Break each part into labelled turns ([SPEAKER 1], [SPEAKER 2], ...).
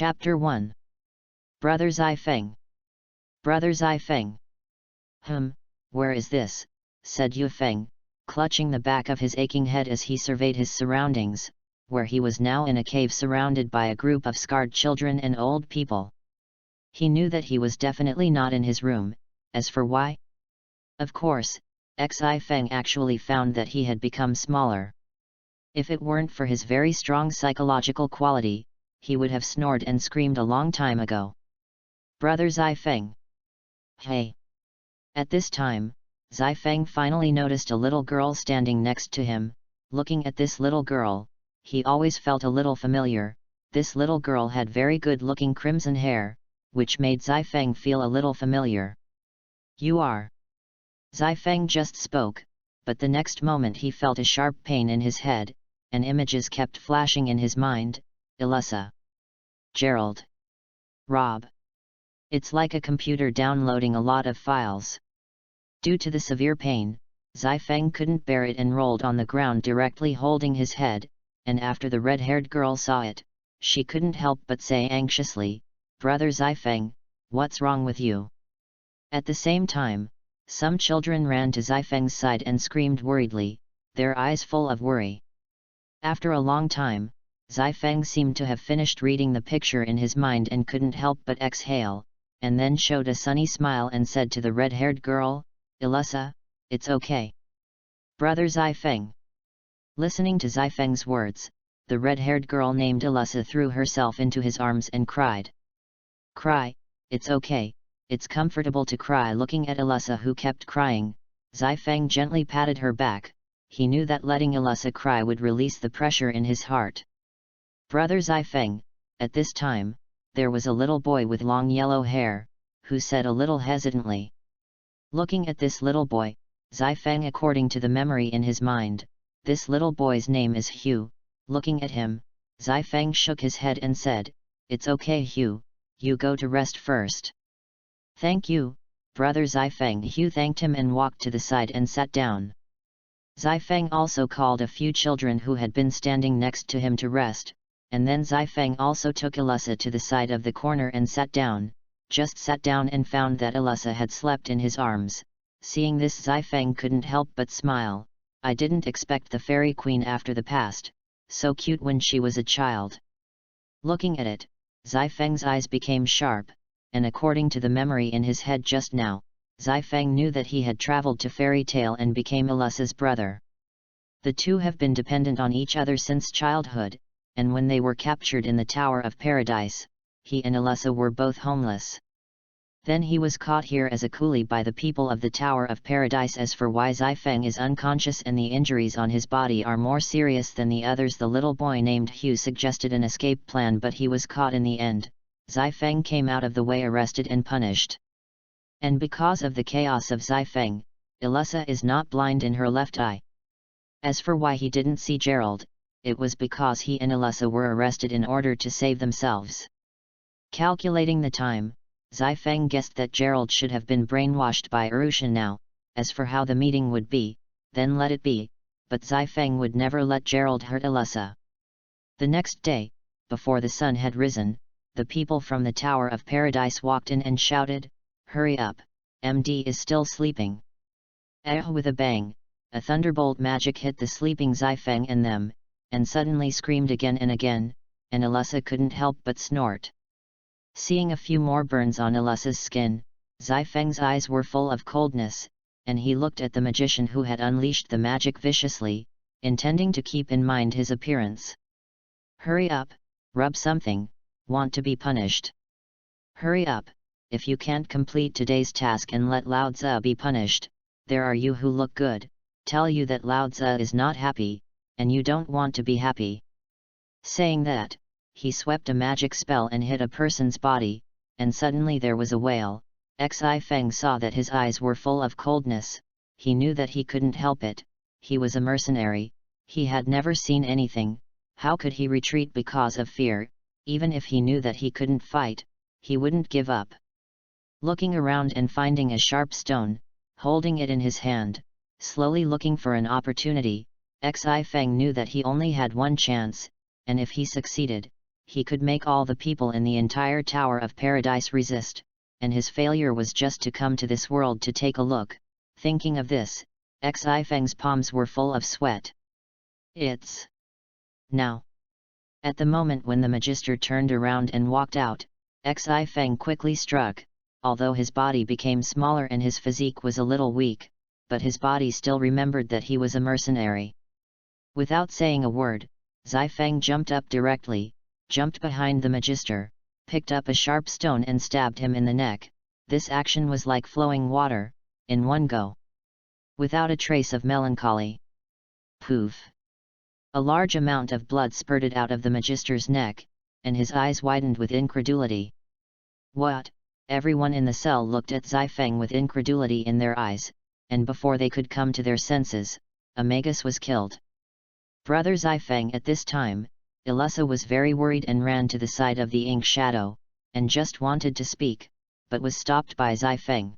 [SPEAKER 1] Chapter 1. Brother Zai Feng. Brother Zai Feng. Where is this? Said Yu Feng, clutching the back of his aching head as he surveyed his surroundings, where he was now in a cave surrounded by a group of scarred children and old people. He knew that he was definitely not in his room. As for why? Of course, Zai Feng actually found that he had become smaller. If it weren't for his very strong psychological quality, he would have snored and screamed a long time ago. Brother Zai Feng. Hey! At this time, Zai Feng finally noticed a little girl standing next to him. Looking at this little girl, he always felt a little familiar. This little girl had very good-looking crimson hair, which made Zai Feng feel a little familiar. You are? Zai Feng just spoke, but the next moment he felt a sharp pain in his head, and images kept flashing in his mind. Elisa. Gerald. Rob. It's like a computer downloading a lot of files. Due to the severe pain, Zai Feng couldn't bear it and rolled on the ground directly holding his head, and after the red-haired girl saw it, she couldn't help but say anxiously, Brother Zai Feng, what's wrong with you? At the same time, some children ran to Zai Feng's side and screamed worriedly, their eyes full of worry. After a long time, Zai Feng seemed to have finished reading the picture in his mind and couldn't help but exhale, and then showed a sunny smile and said to the red-haired girl, Elisa, it's okay. Brother Zai Feng. Listening to Zai Feng's words, the red-haired girl named Elisa threw herself into his arms and cried. Cry, it's okay, it's comfortable to cry. Looking at Elisa who kept crying, Zai Feng gently patted her back. He knew that letting Elisa cry would release the pressure in his heart. Brother Zai Feng. At this time, there was a little boy with long yellow hair, who said a little hesitantly. Looking at this little boy, Zai Feng, according to the memory in his mind, this little boy's name is Hugh. Looking at him, Zai Feng shook his head and said, It's okay Hugh, you go to rest first. Thank you, Brother Zai Feng. Hugh thanked him and walked to the side and sat down. Zai Feng also called a few children who had been standing next to him to rest, and then Zai Feng also took Elisa to the side of the corner and sat down, and found that Elisa had slept in his arms. Seeing this, Zai Feng couldn't help but smile. I didn't expect the fairy queen after the past, so cute when she was a child. Looking at it, Zai Feng's eyes became sharp, and according to the memory in his head just now, Zai Feng knew that he had traveled to Fairy Tale and became Elisa's brother. The two have been dependent on each other since childhood, and when they were captured in the Tower of Paradise, he and Elisa were both homeless. Then he was caught here as a coolie by the people of the Tower of Paradise. As for why Zai Feng is unconscious and the injuries on his body are more serious than the others, the little boy named Hugh suggested an escape plan, but he was caught in the end. Zai Feng came out of the way arrested and punished. And because of the chaos of Zai Feng, Elisa is not blind in her left eye. As for why he didn't see Gerald, it was because he and Elisa were arrested in order to save themselves. Calculating the time, Zai Feng guessed that Gerald should have been brainwashed by Arusha now. As for how the meeting would be, then let it be, but Zai Feng would never let Gerald hurt Elisa. The next day, before the sun had risen, the people from the Tower of Paradise walked in and shouted, Hurry up, MD is still sleeping. With a bang, a thunderbolt magic hit the sleeping Zai Feng and them, and suddenly screamed again and again, and Elisa couldn't help but snort. Seeing a few more burns on Elisa's skin, Zai Feng's eyes were full of coldness, and he looked at the magician who had unleashed the magic viciously, intending to keep in mind his appearance. Hurry up, rub something, want to be punished. Hurry up, if you can't complete today's task and let Lao Tzu be punished, there are you who look good, tell you that Lao Tzu is not happy, and you don't want to be happy. Saying that, he swept a magic spell and hit a person's body, and suddenly there was a wail. Zai Feng saw that his eyes were full of coldness. He knew that he couldn't help it. He was a mercenary, he had never seen anything. How could he retreat because of fear? Even if he knew that he couldn't fight, he wouldn't give up. Looking around and finding a sharp stone, holding it in his hand, slowly looking for an opportunity, Zai Feng knew that he only had one chance, and if he succeeded, he could make all the people in the entire Tower of Paradise resist, and his failure was just to come to this world to take a look. Thinking of this, Xi Feng's palms were full of sweat. It's now. At the moment when the Magister turned around and walked out, Xi Feng quickly struck, although his body became smaller and his physique was a little weak, but his body still remembered that he was a mercenary. Without saying a word, Xi Feng jumped up directly, jumped behind the Magister, picked up a sharp stone and stabbed him in the neck. This action was like flowing water, in one go. Without a trace of melancholy. Poof! A large amount of blood spurted out of the Magister's neck, and his eyes widened with incredulity. What? Everyone in the cell looked at Xi Feng with incredulity in their eyes, and before they could come to their senses, a Magus was killed. Brother Xi Feng at this time, Ilessa was very worried and ran to the side of the ink shadow, and just wanted to speak, but was stopped by Xi Feng.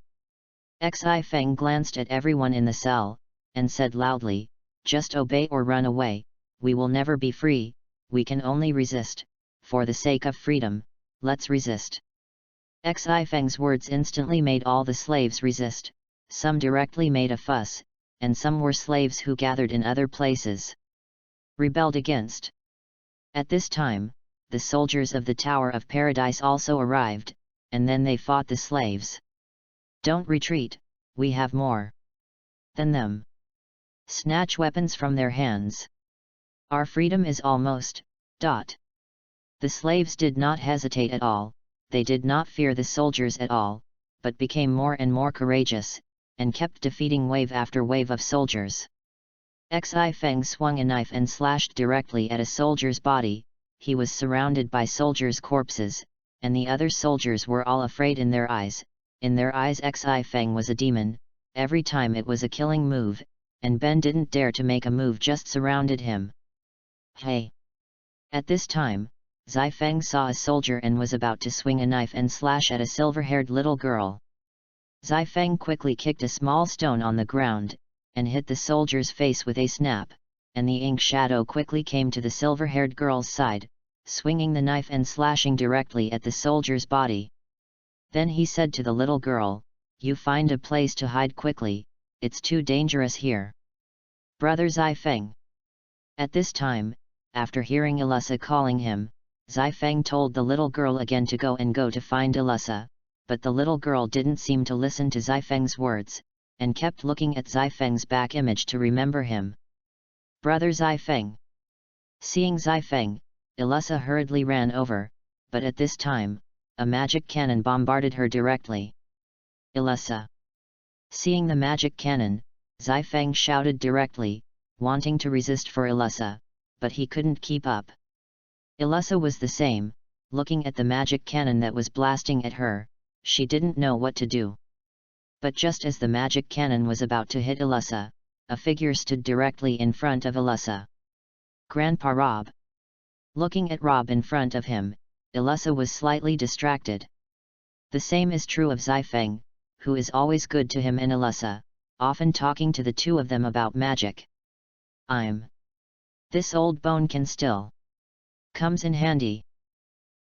[SPEAKER 1] Xi Feng glanced at everyone in the cell, and said loudly, "Just obey or run away, we will never be free, we can only resist, for the sake of freedom, let's resist." Xi Feng's words instantly made all the slaves resist, some directly made a fuss, and some were slaves who gathered in other places. Rebelled against. At this time, the soldiers of the Tower of Paradise also arrived, and then they fought the slaves. "Don't retreat, we have more than them. Snatch weapons from their hands. Our freedom is almost." The slaves did not hesitate at all, they did not fear the soldiers at all, but became more and more courageous, and kept defeating wave after wave of soldiers. Xi Feng swung a knife and slashed directly at a soldier's body. He was surrounded by soldiers' corpses, and the other soldiers were all afraid in their eyes. In their eyes Xi Feng was a demon. Every time it was a killing move, and Ben didn't dare to make a move, just surrounded him. Hey! At this time, Xi Feng saw a soldier and was about to swing a knife and slash at a silver-haired little girl. Xi Feng quickly kicked a small stone on the ground, and hit the soldier's face with a snap, and the ink shadow quickly came to the silver-haired girl's side, swinging the knife and slashing directly at the soldier's body. Then he said to the little girl, "You find a place to hide quickly, it's too dangerous here." Brother Xi Feng. At this time, after hearing Ilessa calling him, Xi Feng told the little girl again to go to find Ilessa, but the little girl didn't seem to listen to Xi Feng's words, and kept looking at Xi Feng's back image to remember him. Brother Xi Feng. Seeing Xi Feng, Ilessa hurriedly ran over, but at this time, a magic cannon bombarded her directly. Ilessa. Seeing the magic cannon, Xi Feng shouted directly, wanting to resist for Ilessa, but he couldn't keep up. Ilessa was the same, looking at the magic cannon that was blasting at her, she didn't know what to do. But just as the magic cannon was about to hit Ilessa, a figure stood directly in front of Ilessa. Grandpa Rob. Looking at Rob in front of him, Ilessa was slightly distracted. The same is true of Xi Feng, who is always good to him and Ilessa, often talking to the two of them about magic. This old bone can still comes in handy.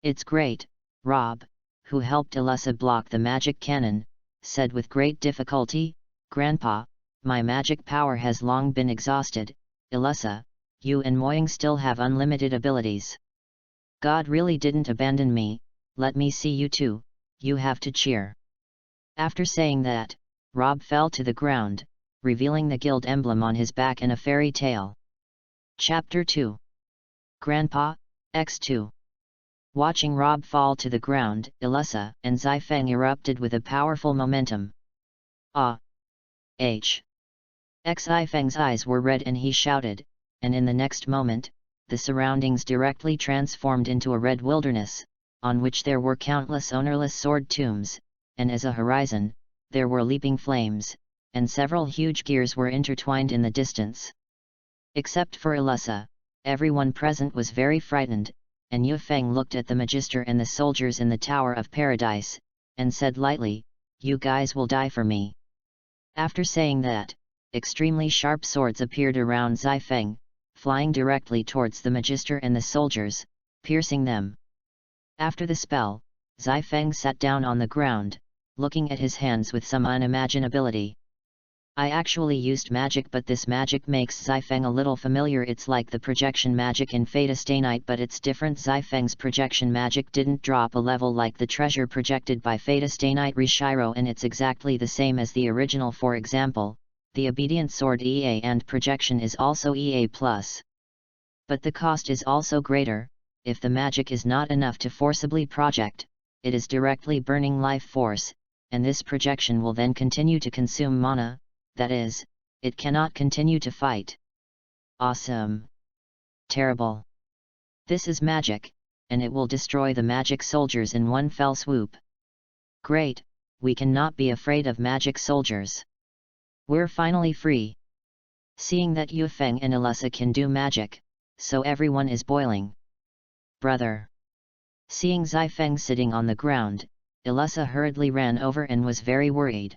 [SPEAKER 1] It's great, Rob, who helped Ilessa block the magic cannon, said with great difficulty, "Grandpa, my magic power has long been exhausted. Ilessa, you and Moying still have unlimited abilities. God really didn't abandon me, let me see you too, you have to cheer." After saying that, Rob fell to the ground, revealing the guild emblem on his back and a fairy tale. Chapter 2. Grandpa, X2. Watching Rob fall to the ground, Ilessa and Xi Feng erupted with a powerful momentum. Xi Feng's eyes were red and he shouted, and in the next moment, the surroundings directly transformed into a red wilderness, on which there were countless ownerless sword tombs, and as a horizon, there were leaping flames, and several huge gears were intertwined in the distance. Except for Ilessa, everyone present was very frightened, and Yu Feng looked at the Magister and the soldiers in the Tower of Paradise, and said lightly, "You guys will die for me." After saying that, extremely sharp swords appeared around Xi Feng, flying directly towards the Magister and the soldiers, piercing them. After the spell, Zai-Feng sat down on the ground, looking at his hands with some unimaginability. I actually used magic, but this magic makes Zai-Feng a little familiar. It's like the projection magic in Fata Stay Night, but it's different. Zai-Feng's projection magic didn't drop a level like the treasure projected by Fata Stay Night Rishiro, and it's exactly the same as the original. For example, the Obedient Sword EA and projection is also EA+. But the cost is also greater. If the magic is not enough to forcibly project, it is directly burning life force, and this projection will then continue to consume mana, that is, it cannot continue to fight. Awesome. Terrible. This is magic, and it will destroy the magic soldiers in one fell swoop. Great, we cannot be afraid of magic soldiers. We're finally free. Seeing that Yufeng and Elessa can do magic, so everyone is boiling. Brother. Seeing Zai-Feng sitting on the ground, Elessa hurriedly ran over and was very worried.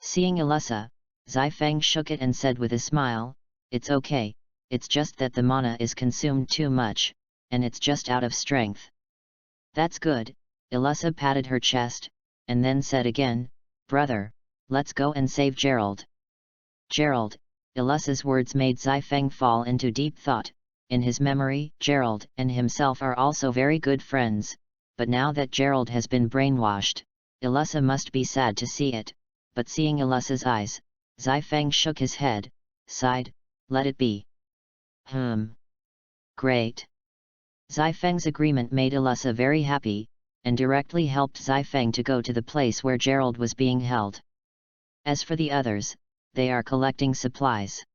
[SPEAKER 1] Seeing Elessa, Zai-Feng shook it and said with a smile, "It's okay, it's just that the mana is consumed too much, and it's just out of strength." "That's good," Elessa patted her chest, and then said again, "Brother, let's go and save Gerald." Gerald, Elessa's words made Zai-Feng fall into deep thought. In his memory, Gerald and himself are also very good friends, but now that Gerald has been brainwashed, Elessa must be sad to see it, but seeing Elessa's eyes, Zai-Feng shook his head, sighed, "Let it be." Great. Zai-Feng's agreement made Elessa very happy, and directly helped Zai-Feng to go to the place where Gerald was being held. As for the others, they are collecting supplies.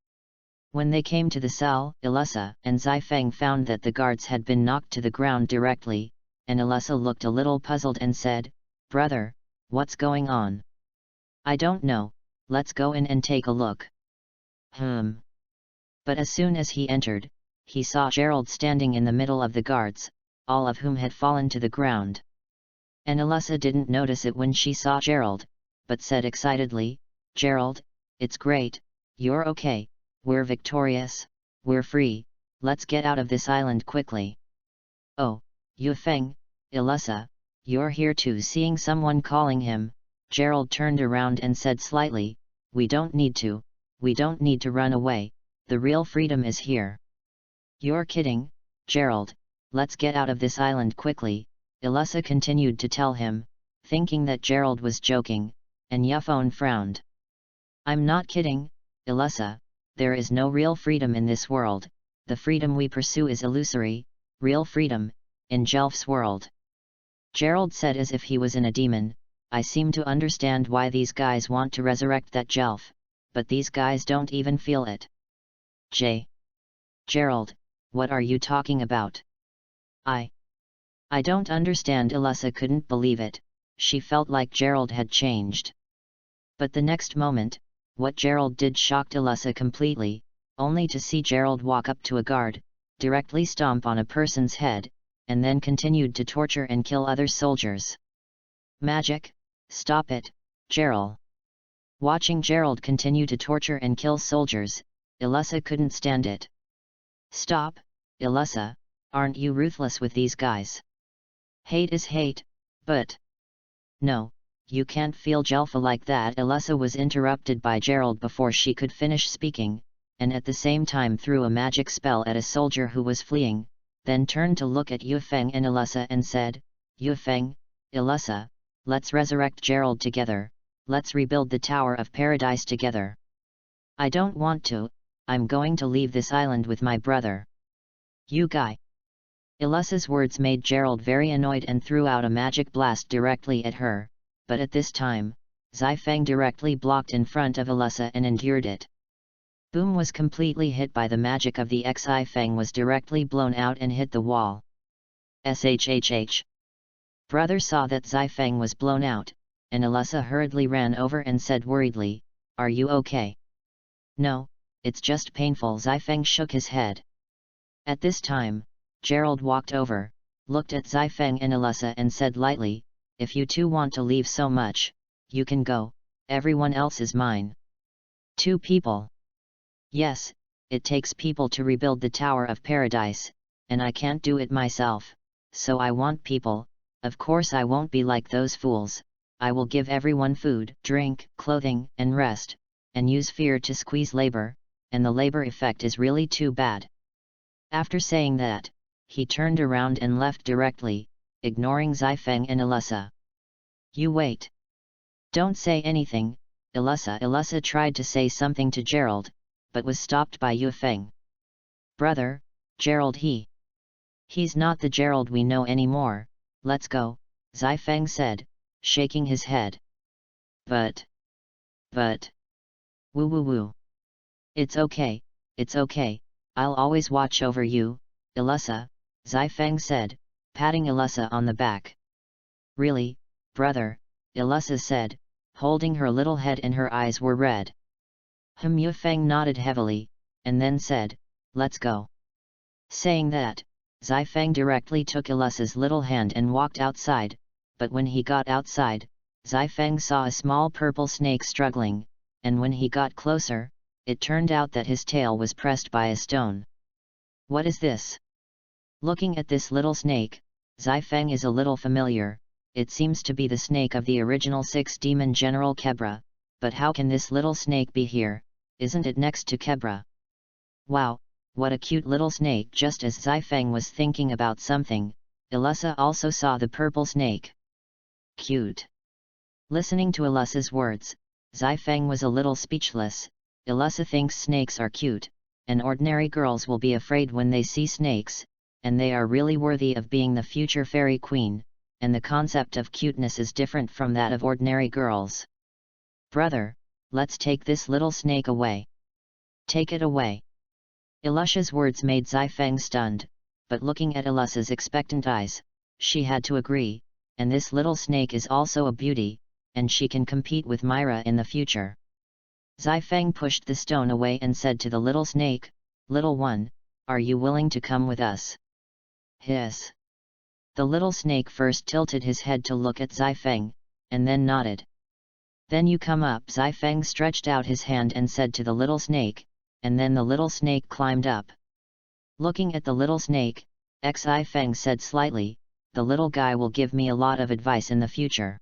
[SPEAKER 1] When they came to the cell, Elessa and Zai-Feng found that the guards had been knocked to the ground directly, and Elessa looked a little puzzled and said, "Brother, what's going on?" "I don't know, let's go in and take a look." But as soon as he entered, he saw Gerald standing in the middle of the guards, all of whom had fallen to the ground. And Elessa didn't notice it when she saw Gerald, but said excitedly, "Gerald, it's great, you're okay. We're victorious, we're free, let's get out of this island quickly." "Oh, Yufeng, Elessa, you're here too." Seeing someone calling him, Gerald turned around and said slightly, we don't need to run away, the real freedom is here." "You're kidding, Gerald, let's get out of this island quickly," Elessa continued to tell him, thinking that Gerald was joking, and Yufeng frowned. "I'm not kidding, Elessa. There is no real freedom in this world, the freedom we pursue is illusory, real freedom, in Jelf's world." Gerald said as if he was in a demon, "I seem to understand why these guys want to resurrect that Jelf, but these guys don't even feel it." Gerald, what are you talking about?" I don't understand." Elessa couldn't believe it, she felt like Gerald had changed. But the next moment, what Gerald did shocked Elessa completely, only to see Gerald walk up to a guard, directly stomp on a person's head, and then continued to torture and kill other soldiers. "Magic, stop it, Gerald." Watching Gerald continue to torture and kill soldiers, Elessa couldn't stand it. "Stop, Elessa, aren't you ruthless with these guys? Hate is hate, but..." "No, you can't feel Jelfa like that." Elessa was interrupted by Gerald before she could finish speaking, and at the same time threw a magic spell at a soldier who was fleeing, then turned to look at Yufeng and Elessa and said, "Yufeng, Elessa, let's resurrect Gerald together, let's rebuild the Tower of Paradise together." "I don't want to, I'm going to leave this island with my brother." "You guy." Elessa's words made Gerald very annoyed and threw out a magic blast directly at her, but at this time, Zai-Feng directly blocked in front of Elessa and endured it. Boom was completely hit by the magic of the Zai-Feng was directly blown out and hit the wall. Shhh. Brother saw that Zai-Feng was blown out, and Elessa hurriedly ran over and said worriedly, "Are you okay?" "No, it's just painful." Zai-Feng shook his head. At this time, Gerald walked over, looked at Zai-Feng and Elessa and said lightly, "If you two want to leave so much, you can go, everyone else is mine." "Two people?" "Yes, it takes people to rebuild the Tower of Paradise, and I can't do it myself, so I want people. Of course I won't be like those fools. I will give everyone food, drink, clothing, and rest, and use fear to squeeze labor, and the labor effect is really too bad." After saying that, he turned around and left directly, ignoring Xifeng and Elissa. "You wait. Don't say anything, Elissa." Elissa tried to say something to Gerald, but was stopped by Yufeng. "Brother, Gerald he's not the Gerald we know anymore. Let's go," Xifeng said, shaking his head. But, woo woo woo. It's okay, I'll always watch over you, Elissa," Xifeng said, patting Elissa on the back. "Really, brother?" Elissa said, holding her little head and her eyes were red. Yufeng nodded heavily, and then said, "Let's go." Saying that, Xifeng directly took Elissa's little hand and walked outside, but when he got outside, Xifeng saw a small purple snake struggling, and when he got closer, it turned out that his tail was pressed by a stone. "What is this?" Looking at this little snake, Xifeng is a little familiar. It seems to be the snake of the original 6 demon General Kebra, but how can this little snake be here? Isn't it next to Kebra? Wow, what a cute little snake! Just as Xifeng was thinking about something, Elissa also saw the purple snake. Cute. Listening to Elissa's words, Xifeng was a little speechless. Elissa thinks snakes are cute, and ordinary girls will be afraid when they see snakes, and they are really worthy of being the future fairy queen, and the concept of cuteness is different from that of ordinary girls. "Brother, let's take this little snake away." "Take it away." Elissa's words made Xifeng stunned, but looking at Elissa's expectant eyes, she had to agree, and this little snake is also a beauty, and she can compete with Myra in the future. Xifeng pushed the stone away and said to the little snake, "Little one, are you willing to come with us?" "Hiss." The little snake first tilted his head to look at Xifeng, and then nodded. "Then you come up." Xifeng stretched out his hand and said to the little snake, and then the little snake climbed up. Looking at the little snake, Xifeng said slightly, "The little guy will give me a lot of advice in the future."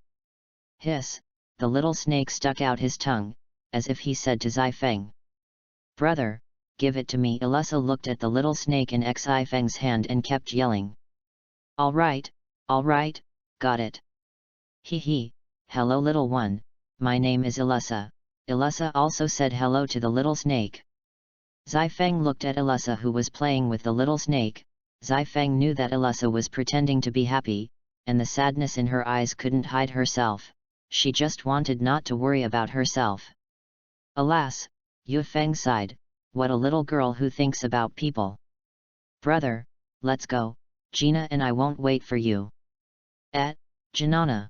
[SPEAKER 1] Hiss, the little snake stuck out his tongue, as if he said to Xifeng, "Brother, give it to me." Elissa looked at the little snake in Xifeng's hand and kept yelling, all right, got it." "Hee, hello little one, my name is Elissa." Elissa also said hello to the little snake. Xifeng looked at Elissa who was playing with the little snake. Xifeng knew that Elissa was pretending to be happy, and the sadness in her eyes couldn't hide herself. She just wanted not to worry about herself. Alas, Yufeng sighed, what a little girl who thinks about people. "Brother, let's go, Gina and I won't wait for you." Janana.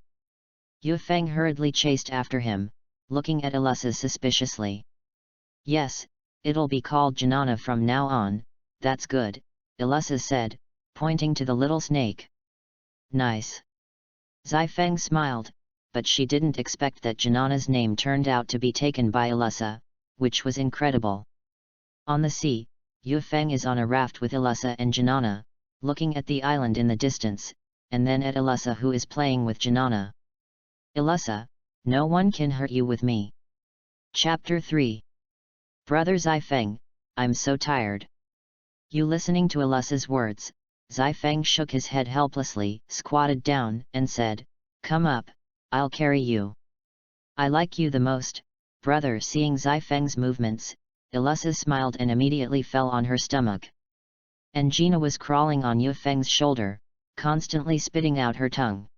[SPEAKER 1] Yufeng hurriedly chased after him, looking at Elissa suspiciously. "Yes, it'll be called Janana from now on, that's good," Elissa said, pointing to the little snake. "Nice." Xifeng smiled, but she didn't expect that Janana's name turned out to be taken by Elissa, which was incredible. On the sea, Yufeng is on a raft with Elissa and Janana, looking at the island in the distance, and then at Elissa who is playing with Janana. "Elissa, no one can hurt you with me." Chapter 3. Brother Xifeng, I'm so tired. You listening to Elissa's words, Xifeng shook his head helplessly, squatted down, and said, "Come up, I'll carry you." "I like you the most, brother." Seeing Xifeng's movements, Elissa smiled and immediately fell on her stomach. And Gina was crawling on Yufeng's shoulder, constantly spitting out her tongue.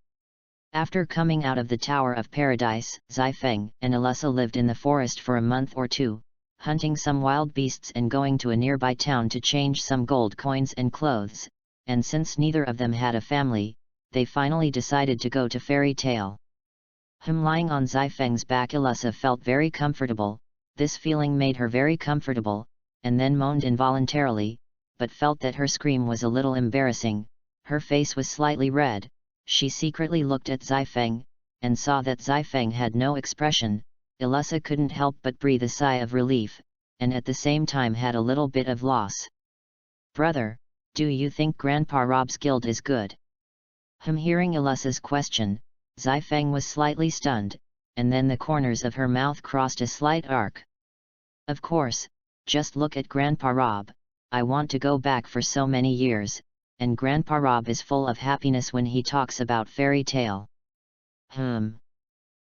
[SPEAKER 1] After coming out of the Tower of Paradise, Xifeng and Elissa lived in the forest for a month or two, hunting some wild beasts and going to a nearby town to change some gold coins and clothes, and since neither of them had a family, they finally decided to go to Fairy Tale. Lying on Xifeng's back, Elissa felt very comfortable. This feeling made her very comfortable, and then moaned involuntarily, but felt that her scream was a little embarrassing. Her face was slightly red. She secretly looked at Xifeng, and saw that Xifeng had no expression. Elissa couldn't help but breathe a sigh of relief, and at the same time had a little bit of loss. "Brother, do you think Grandpa Rob's guild is good?" Hearing Elissa's question, Zifeng was slightly stunned, and then the corners of her mouth crossed a slight arc. Of course, just look at Grandpa Rob. I want to go back for so many years, and Grandpa Rob is full of happiness when he talks about fairy tale.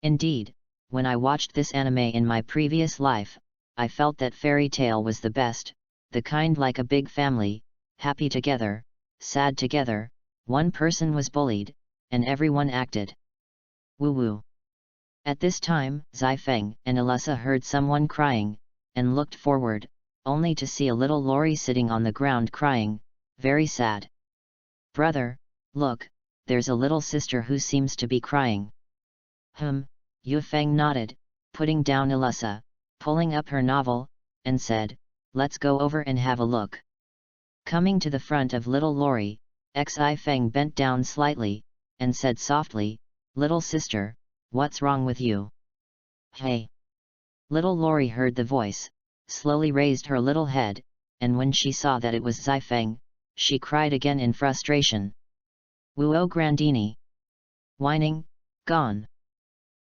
[SPEAKER 1] Indeed, when I watched this anime in my previous life, I felt that fairy tale was the best, the kind like a big family, happy together, sad together, one person was bullied, and everyone acted. Woo woo. At this time, Zifeng and Elissa heard someone crying, and looked forward, only to see a little Lori sitting on the ground crying, very sad. Brother, look, there's a little sister who seems to be crying. Yufeng nodded, putting down Elissa, pulling up her novel, and said, let's go over and have a look. Coming to the front of little Lori, Zifeng bent down slightly, and said softly, little sister, what's wrong with you? Hey! Little Lori heard the voice, slowly raised her little head, and when she saw that it was Zifeng, she cried again in frustration. Woo-oh Grandini! Whining, gone!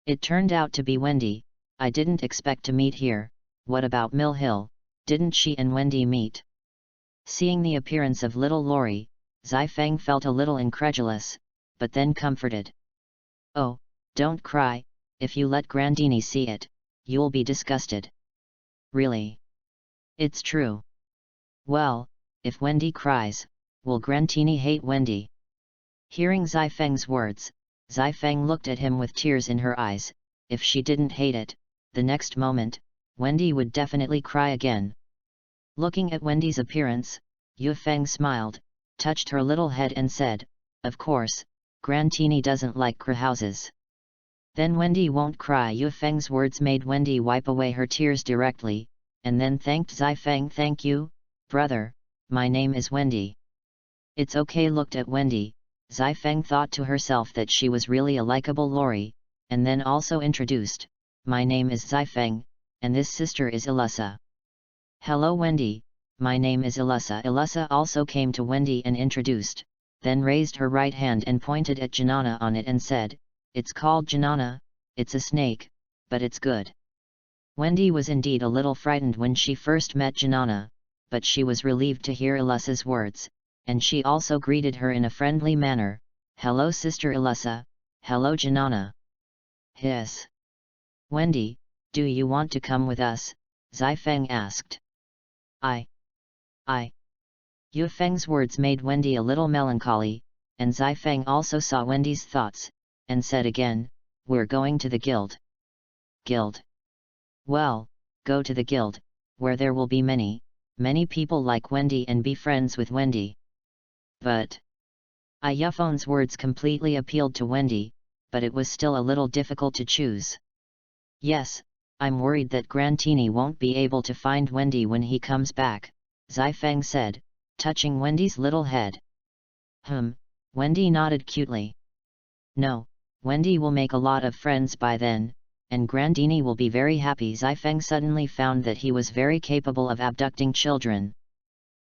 [SPEAKER 1] It turned out to be Wendy. I didn't expect to meet here. What about Mill Hill, didn't she and Wendy meet? Seeing the appearance of little Lori, Zifeng felt a little incredulous, but then comforted. Oh, don't cry, if you let Grandini see it, you'll be disgusted. Really? It's true. Well, if Wendy cries, will Grandini hate Wendy? Hearing Zifeng's words, Zifeng looked at him with tears in her eyes. If she didn't hate it, the next moment, Wendy would definitely cry again. Looking at Wendy's appearance, Yufeng smiled, touched her little head and said, of course, Grandini doesn't like crahouses. Then Wendy won't cry. Yufeng's words made Wendy wipe away her tears directly, and then thanked Zifeng. Thank you, brother, my name is Wendy. It's okay. Looked at Wendy, Zifeng thought to herself that she was really a likable Lori, and then also introduced, my name is Zifeng, and this sister is Elissa. Hello Wendy, my name is Elissa. Elissa also came to Wendy and introduced, then raised her right hand and pointed at Janana on it and said, it's called Janana, it's a snake, but it's good. Wendy was indeed a little frightened when she first met Janana, but she was relieved to hear Elissa's words, and she also greeted her in a friendly manner, hello sister Elissa, hello Janana. Yes. Wendy, do you want to come with us? Zifeng asked. I. Yufeng's words made Wendy a little melancholy, and Zifeng also saw Wendy's thoughts, and said again, we're going to the guild. Guild? Well, go to the guild, where there will be many people like Wendy and be friends with Wendy. But Yufeng's words completely appealed to Wendy, but it was still a little difficult to choose. Yes, I'm worried that Grandini won't be able to find Wendy when he comes back, Zifeng said, touching Wendy's little head. Wendy nodded cutely. No, Wendy will make a lot of friends by then, and Grandini will be very happy. Zifeng suddenly found that he was very capable of abducting children.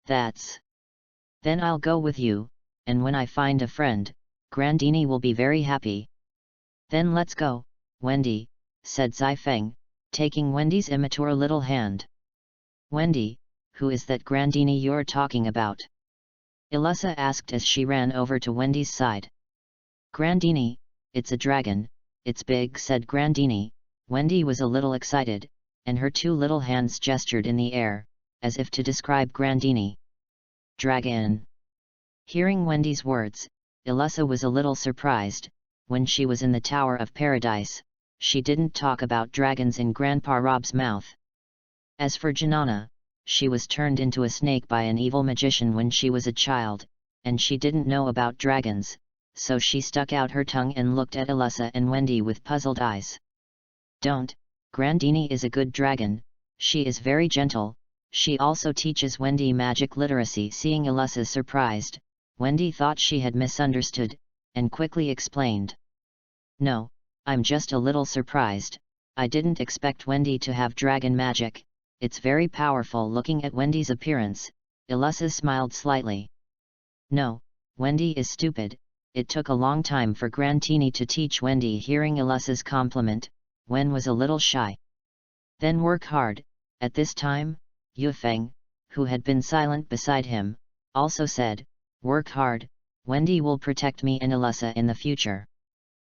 [SPEAKER 1] Then I'll go with you, and when I find a friend, Grandini will be very happy. Then let's go, Wendy, said Zifeng, taking Wendy's immature little hand. Wendy, who is that Grandini you're talking about? Elissa asked as she ran over to Wendy's side. Grandini, it's a dragon, it's big, said Grandini. Wendy was a little excited, and her two little hands gestured in the air, as if to describe Grandini. Dragon. Hearing Wendy's words, Elissa was a little surprised. When she was in the Tower of Paradise, she didn't talk about dragons in Grandpa Rob's mouth. As for Janana, she was turned into a snake by an evil magician when she was a child, and she didn't know about dragons, so she stuck out her tongue and looked at Elissa and Wendy with puzzled eyes. Don't, Grandini is a good dragon, she is very gentle, she also teaches Wendy magic literacy. Seeing Elissa surprised, Wendy thought she had misunderstood, and quickly explained. No, I'm just a little surprised, I didn't expect Wendy to have dragon magic, it's very powerful. Looking at Wendy's appearance, Elissa smiled slightly. No, Wendy is stupid, it took a long time for Grantini to teach Wendy. Hearing Ilissa's compliment, Wen was a little shy. Then work hard. At this time, Yufeng, who had been silent beside him, also said, work hard, Wendy will protect me and Ilissa in the future.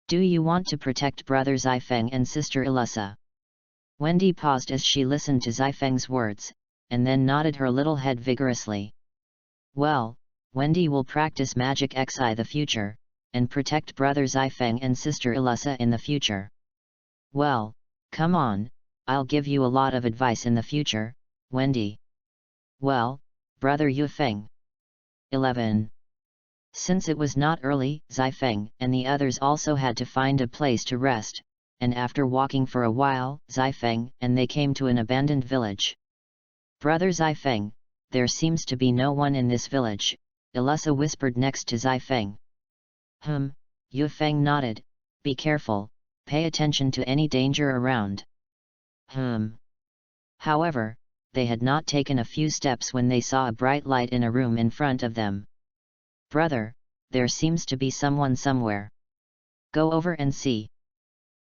[SPEAKER 1] Do you want to protect brother Zifeng and sister Ilissa? Wendy paused as she listened to Zifeng's words, and then nodded her little head vigorously. Well, Wendy will practice magic xi the future, and protect brother Zifeng and sister Ilissa in the future. Well, come on, I'll give you a lot of advice in the future, Wendy. Well, brother Yufeng. 11. Since it was not early, Zifeng and the others also had to find a place to rest, and after walking for a while, Zifeng and they came to an abandoned village. Brother Zifeng, there seems to be no one in this village, Ilissa whispered next to Zifeng. Yufeng nodded, be careful, pay attention to any danger around. However, they had not taken a few steps when they saw a bright light in a room in front of them. Brother, there seems to be someone somewhere. Go over and see.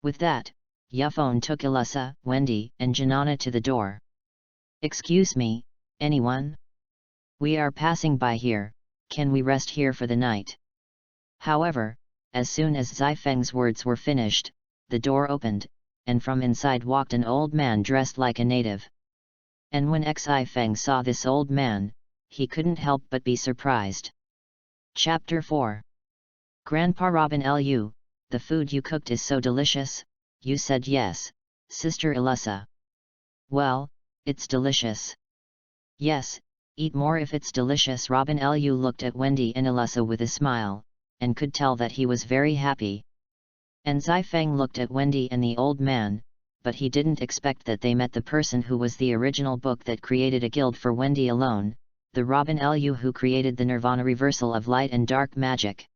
[SPEAKER 1] With that, Yufeng took Ilissa, Wendy, and Janana to the door. Excuse me, anyone? We are passing by here, can we rest here for the night? However, as soon as Zifeng's words were finished, the door opened, and from inside walked an old man dressed like a native. And when Zifeng saw this old man, he couldn't help but be surprised. Chapter 4. Grandpa Robin Lu, the food you cooked is so delicious, you said yes, Sister Ilissa. Well, it's delicious. Yes, eat more if it's delicious. Robin Lu looked at Wendy and Ilissa with a smile, and could tell that he was very happy. And Zifeng looked at Wendy and the old man, but he didn't expect that they met the person who was the original book that created a guild for Wendy alone, the Robin Lu who created the Nirvana reversal of light and dark magic.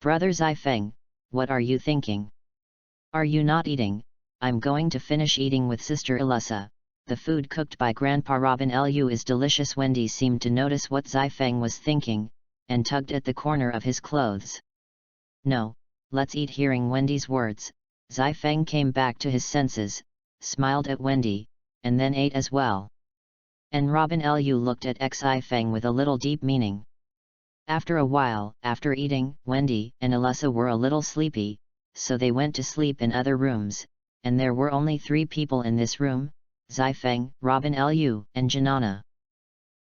[SPEAKER 1] Brother Zifeng, what are you thinking? Are you not eating? I'm going to finish eating with Sister Ilissa. The food cooked by Grandpa Robin Lu is delicious. Wendy seemed to notice what Zifeng was thinking, and tugged at the corner of his clothes. No, let's eat. Hearing Wendy's words, Zifeng came back to his senses, smiled at Wendy, and then ate as well. And Robin Lu looked at Zifeng with a little deep meaning. After a while, after eating, Wendy and Ilissa were a little sleepy, so they went to sleep in other rooms, and there were only 3 people in this room, Zifeng, Robin Lu, and Janana.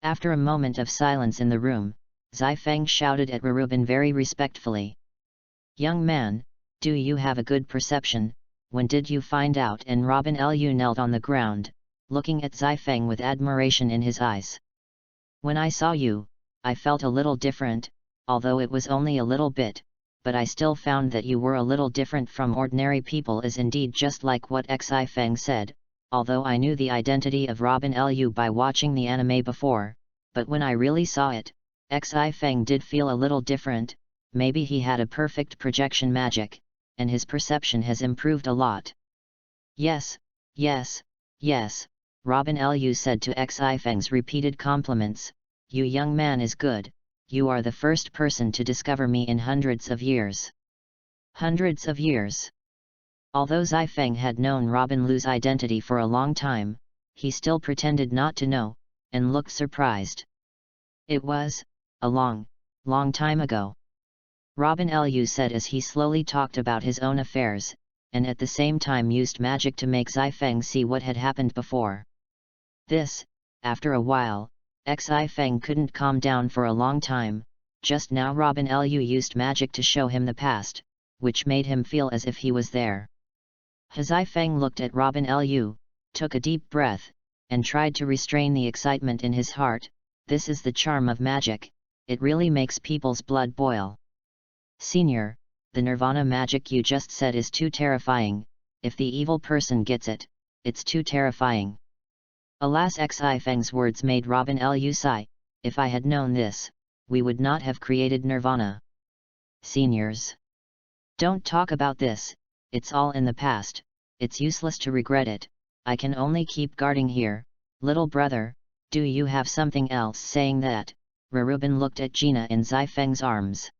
[SPEAKER 1] After a moment of silence in the room, Zifeng shouted at Reuben very respectfully. Young man, do you have a good perception? When did you find out? And Robin Lu knelt on the ground, looking at Zifeng with admiration in his eyes. When I saw you, I felt a little different, although it was only a little bit, but I still found that you were a little different from ordinary people. Is indeed just like what Zifeng said, although I knew the identity of Robin Lu by watching the anime before, but when I really saw it, Zifeng did feel a little different. Maybe he had a perfect projection magic, and his perception has improved a lot. Yes, yes, yes, Robin Lu said to Zifeng's repeated compliments, you young man is good, you are the first person to discover me in hundreds of years. Hundreds of years. Although Zifeng had known Robin Lu's identity for a long time, he still pretended not to know, and looked surprised. It was a long, long time ago. Robin Lu said as he slowly talked about his own affairs, and at the same time used magic to make Zifeng see what had happened before. This, after a while, Zifeng couldn't calm down for a long time. Just now Robin Lu used magic to show him the past, which made him feel as if he was there. Zifeng looked at Robin Lu, took a deep breath, and tried to restrain the excitement in his heart. This is the charm of magic, it really makes people's blood boil. Senior, the Nirvana magic you just said is too terrifying. If the evil person gets it, it's too terrifying. Alas, Zifeng's words made Robin Lu sigh. If I had known this, we would not have created Nirvana. Seniors, don't talk about this, it's all in the past, it's useless to regret it, I can only keep guarding here. Little brother, do you have something else? Saying that, Reuben looked at Gina in Zifeng's arms.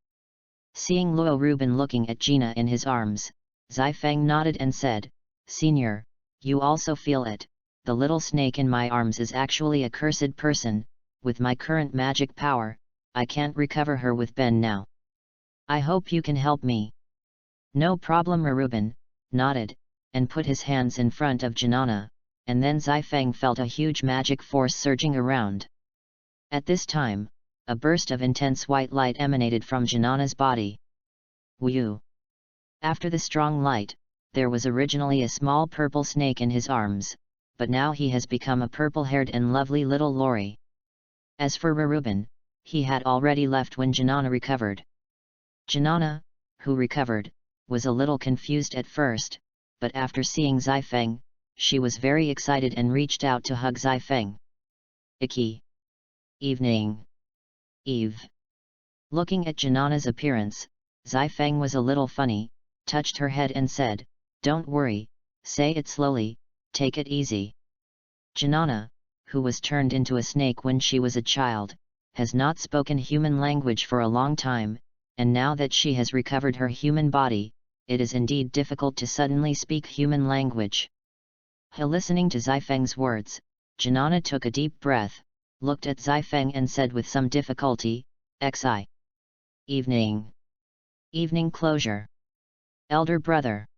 [SPEAKER 1] Seeing Luo Ruben looking at Gina in his arms, Zifeng nodded and said, "Senior, you also feel it, the little snake in my arms is actually a cursed person, with my current magic power, I can't recover her with Ben now. I hope you can help me." "No problem." Ruben nodded, and put his hands in front of Janana, and then Zifeng felt a huge magic force surging around. At this time, a burst of intense white light emanated from Janana's body. Woo! After the strong light, there was originally a small purple snake in his arms, but now he has become a purple-haired and lovely little Lori. As for Ruben, he had already left when Janana recovered. Janana, who recovered, was a little confused at first, but after seeing Zifeng, she was very excited and reached out to hug Zifeng. Icky. Evening. Eve. Looking at Janana's appearance, Zifeng was a little funny, touched her head and said, "Don't worry, say it slowly, take it easy." Janana, who was turned into a snake when she was a child, has not spoken human language for a long time, and now that she has recovered her human body, it is indeed difficult to suddenly speak human language. Listening to Zifeng's words, Janana took a deep breath, looked at Zifeng and said with some difficulty, "Xi. Evening. Evening closure. Elder brother."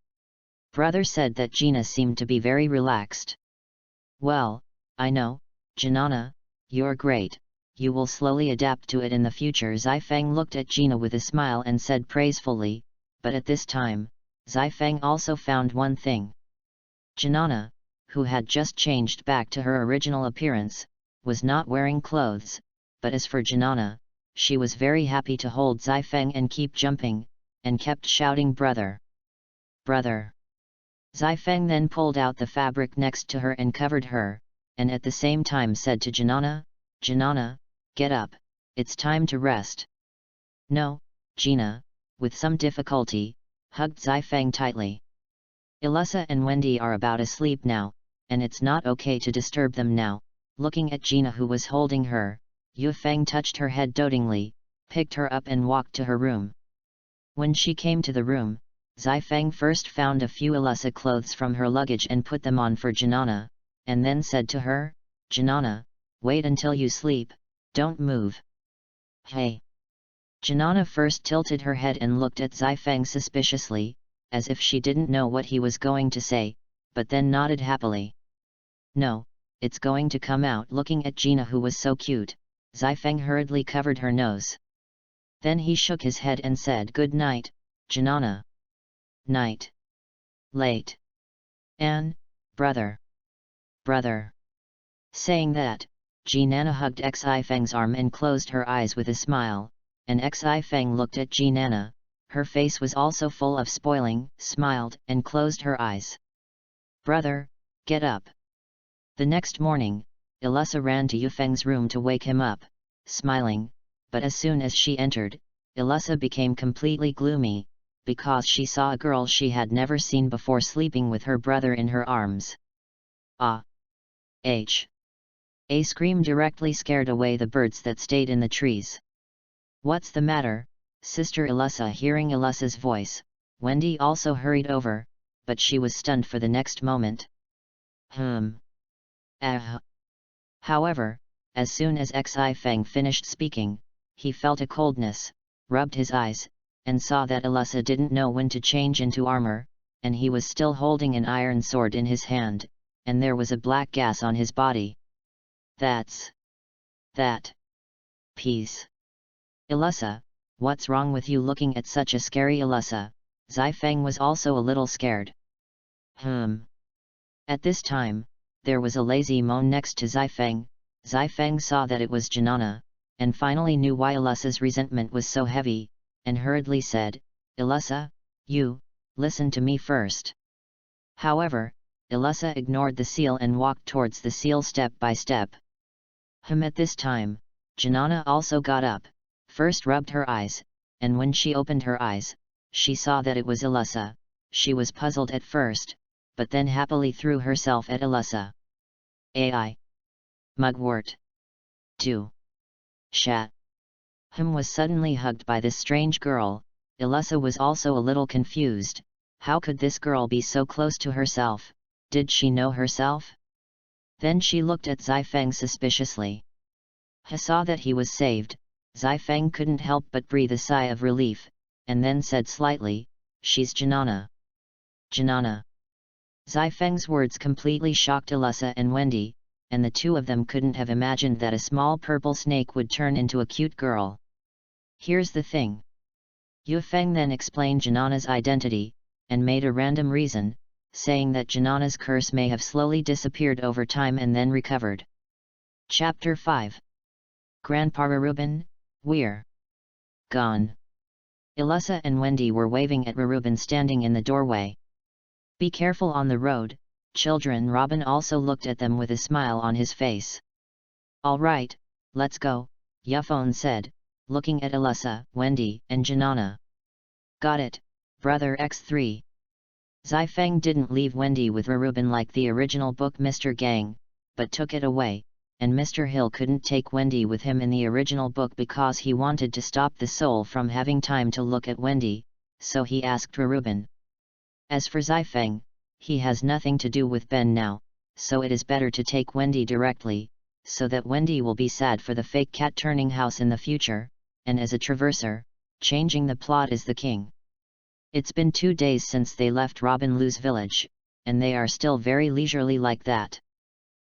[SPEAKER 1] Brother said that Gina seemed to be very relaxed. "Well, I know, Janana, you're great, you will slowly adapt to it in the future." Zifeng looked at Gina with a smile and said praisefully, but at this time, Zifeng also found one thing. Janana, who had just changed back to her original appearance, was not wearing clothes, but as for Janana, she was very happy to hold Zifeng and keep jumping, and kept shouting, "Brother! Brother!" Zifeng then pulled out the fabric next to her and covered her, and at the same time said to Janana, "Janana, get up, it's time to rest." "No," Gina, with some difficulty, hugged Zifeng tightly. "Elissa and Wendy are about asleep now, and it's not okay to disturb them now." Looking at Gina who was holding her, Yufeng touched her head dotingly, picked her up and walked to her room. When she came to the room, Zifeng first found a few Elissa clothes from her luggage and put them on for Janana, and then said to her, "Janana, wait until you sleep, don't move." "Hey!" Janana first tilted her head and looked at Zifeng suspiciously, as if she didn't know what he was going to say, but then nodded happily. "No, it's going to come out." Looking at Gina who was so cute, Zifeng hurriedly covered her nose. Then he shook his head and said, "Good night, Janana." "Night." Late. "An, brother. Brother." Saying that, Jinana hugged Xifeng's arm and closed her eyes with a smile, and Xifeng looked at Jinana, her face was also full of spoiling, smiled and closed her eyes. "Brother, get up." The next morning, Elissa ran to Yufeng's room to wake him up, smiling, but as soon as she entered, Elissa became completely gloomy, because she saw a girl she had never seen before sleeping with her brother in her arms. "Ah! H!" A scream directly scared away the birds that stayed in the trees. "What's the matter, Sister Elissa?" Hearing Elissa's voice, Wendy also hurried over, but she was stunned for the next moment. However, as soon as Xifeng finished speaking, he felt a coldness, rubbed his eyes, and saw that Elissa didn't know when to change into armor, and he was still holding an iron sword in his hand, and there was a black gas on his body. That. Peace. "Elissa, what's wrong with you?" Looking at such a scary Elissa, Zifeng was also a little scared. At this time, there was a lazy moan next to Zifeng. Zifeng saw that it was Janana, and finally knew why Elissa's resentment was so heavy, and hurriedly said, "Elissa, you, listen to me first." However, Elissa ignored the seal and walked towards the seal step by step. At this time, Janana also got up, first rubbed her eyes, and when she opened her eyes, she saw that it was Elissa. She was puzzled at first, but then happily threw herself at Elissa. "Ai! Mugwort! 2. Shat!" Was suddenly hugged by this strange girl, Elissa was also a little confused. How could this girl be so close to herself? Did she know herself? Then she looked at Zifeng suspiciously. He saw that he was saved. Zifeng couldn't help but breathe a sigh of relief, and then said slightly, "She's Janana." Janana. Zifeng's words completely shocked Elissa and Wendy, and the two of them couldn't have imagined that a small purple snake would turn into a cute girl. Here's the thing. Yufeng then explained Janana's identity, and made a random reason, saying that Janana's curse may have slowly disappeared over time and then recovered. Chapter 5. Grandpa Reuben, we're gone. Elissa and Wendy were waving at Reuben standing in the doorway. Be careful on the road, children. Robin also looked at them with a smile on his face. All right, let's go, Yufeng said, looking at Elissa, Wendy, and Janana. Got it, Brother X3. Zifeng didn't leave Wendy with Reuben like the original book Mr. Gang, but took it away, and Mr. Hill couldn't take Wendy with him in the original book because he wanted to stop the soul from having time to look at Wendy, so he asked Reuben. As for Zifeng, he has nothing to do with Ben now, so it is better to take Wendy directly, so that Wendy will be sad for the fake cat turning house in the future, and as a traverser, changing the plot is the king. It's been 2 days since they left Robin Lou's village, and they are still very leisurely like that.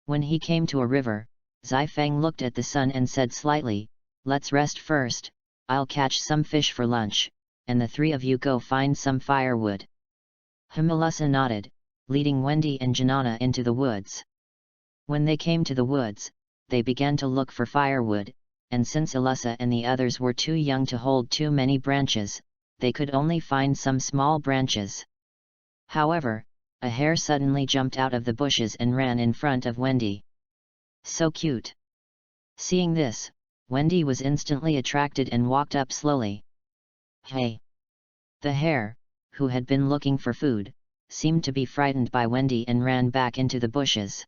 [SPEAKER 1] When he came to a river, Zifeng looked at the sun and said slightly, "Let's rest first, I'll catch some fish for lunch, and the three of you go find some firewood." Elissa nodded, leading Wendy and Janana into the woods. When they came to the woods, they began to look for firewood, and since Elissa and the others were too young to hold too many branches, they could only find some small branches. However, a hare suddenly jumped out of the bushes and ran in front of Wendy. So cute! Seeing this, Wendy was instantly attracted and walked up slowly. Hey! The hare, who had been looking for food, seemed to be frightened by Wendy and ran back into the bushes.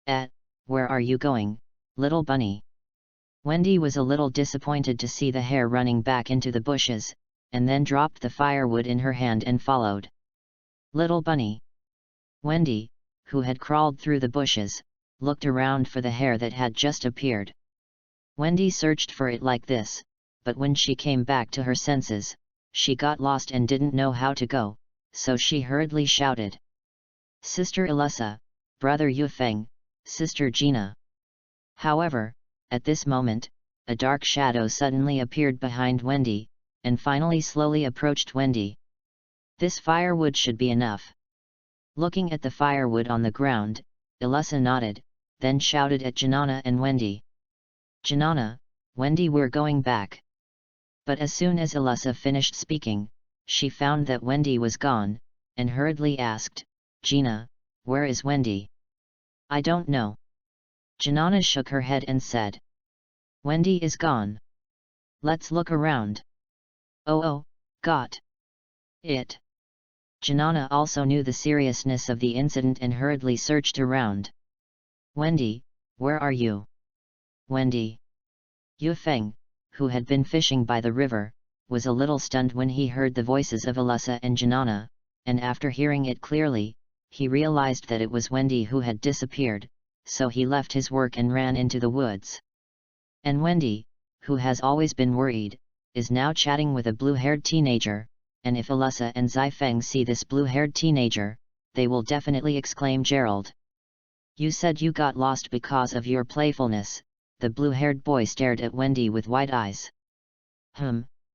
[SPEAKER 1] Where are you going, little bunny? Wendy was a little disappointed to see the hare running back into the bushes, and then dropped the firewood in her hand and followed. Little bunny. Wendy, who had crawled through the bushes, looked around for the hare that had just appeared. Wendy searched for it like this, but when she came back to her senses, she got lost and didn't know how to go, so she hurriedly shouted. Sister Elissa, Brother Yufeng, Sister Gina. However, at this moment, a dark shadow suddenly appeared behind Wendy, and finally slowly approached Wendy. This firewood should be enough. Looking at the firewood on the ground, Elissa nodded, then shouted at Janana and Wendy. Janana, Wendy, we're going back. But as soon as Elissa finished speaking, she found that Wendy was gone, and hurriedly asked, Gina, where is Wendy? I don't know. Janana shook her head and said. Wendy is gone. Let's look around. Oh, got it. Janana also knew the seriousness of the incident and hurriedly searched around. Wendy, where are you? Wendy. Yufeng, who had been fishing by the river, was a little stunned when he heard the voices of Elissa and Janana, and after hearing it clearly, he realized that it was Wendy who had disappeared, so he left his work and ran into the woods. And Wendy, who has always been worried, is now chatting with a blue-haired teenager, and if Elissa and Zifeng see this blue-haired teenager, they will definitely exclaim Gerald. You said you got lost because of your playfulness. The blue-haired boy stared at Wendy with wide eyes.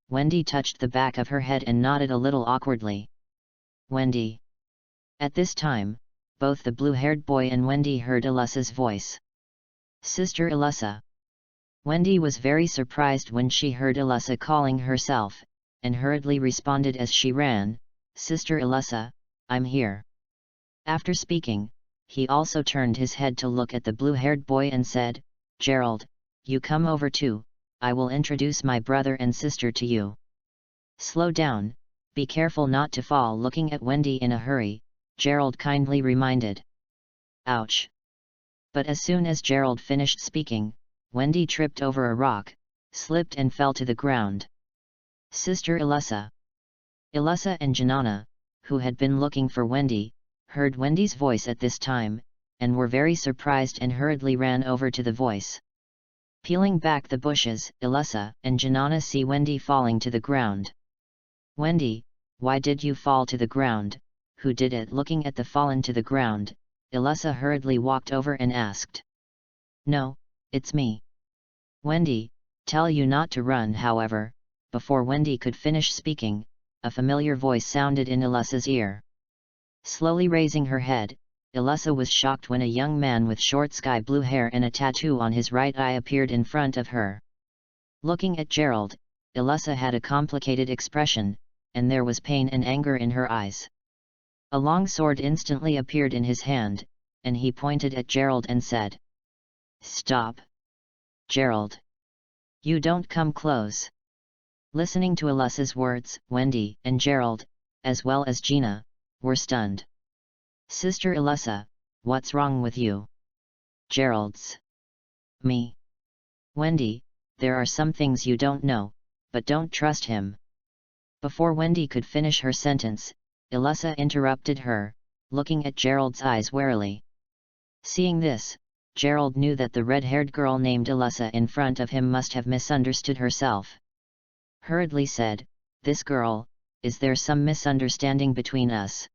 [SPEAKER 1] Wendy touched the back of her head and nodded a little awkwardly. Wendy. At this time, both the blue-haired boy and Wendy heard Elissa's voice. Sister Elissa. Wendy was very surprised when she heard Elissa calling herself, and hurriedly responded as she ran, Sister Elissa, I'm here. After speaking, he also turned his head to look at the blue-haired boy and said, Gerald, you come over too, I will introduce my brother and sister to you. Slow down, be careful not to fall. Looking at Wendy in a hurry, Gerald kindly reminded. Ouch! But as soon as Gerald finished speaking, Wendy tripped over a rock, slipped and fell to the ground. Sister Elissa, Elissa and Janana, who had been looking for Wendy, heard Wendy's voice at this time, and were very surprised and hurriedly ran over to the voice. Peeling back the bushes, Elissa and Janana see Wendy falling to the ground. "Wendy, why did you fall to the ground? Who did it?" Looking at the fallen to the ground, Elissa hurriedly walked over and asked. "No, it's me. Wendy, tell you not to run." However, before Wendy could finish speaking, a familiar voice sounded in Elissa's ear. Slowly raising her head, Elissa was shocked when a young man with short sky blue hair and a tattoo on his right eye appeared in front of her. Looking at Gerald, Elissa had a complicated expression, and there was pain and anger in her eyes. A long sword instantly appeared in his hand, and he pointed at Gerald and said, "Stop! Gerald! You don't come close!" Listening to Elissa's words, Wendy and Gerald, as well as Gina, were stunned. "Sister Elissa, what's wrong with you?" Gerald's. "Me. Wendy, there are some things you don't know, but don't trust him." Before Wendy could finish her sentence, Elissa interrupted her, looking at Gerald's eyes warily. Seeing this, Gerald knew that the red-haired girl named Elissa in front of him must have misunderstood herself. Hurriedly said, "This girl, is there some misunderstanding between us?"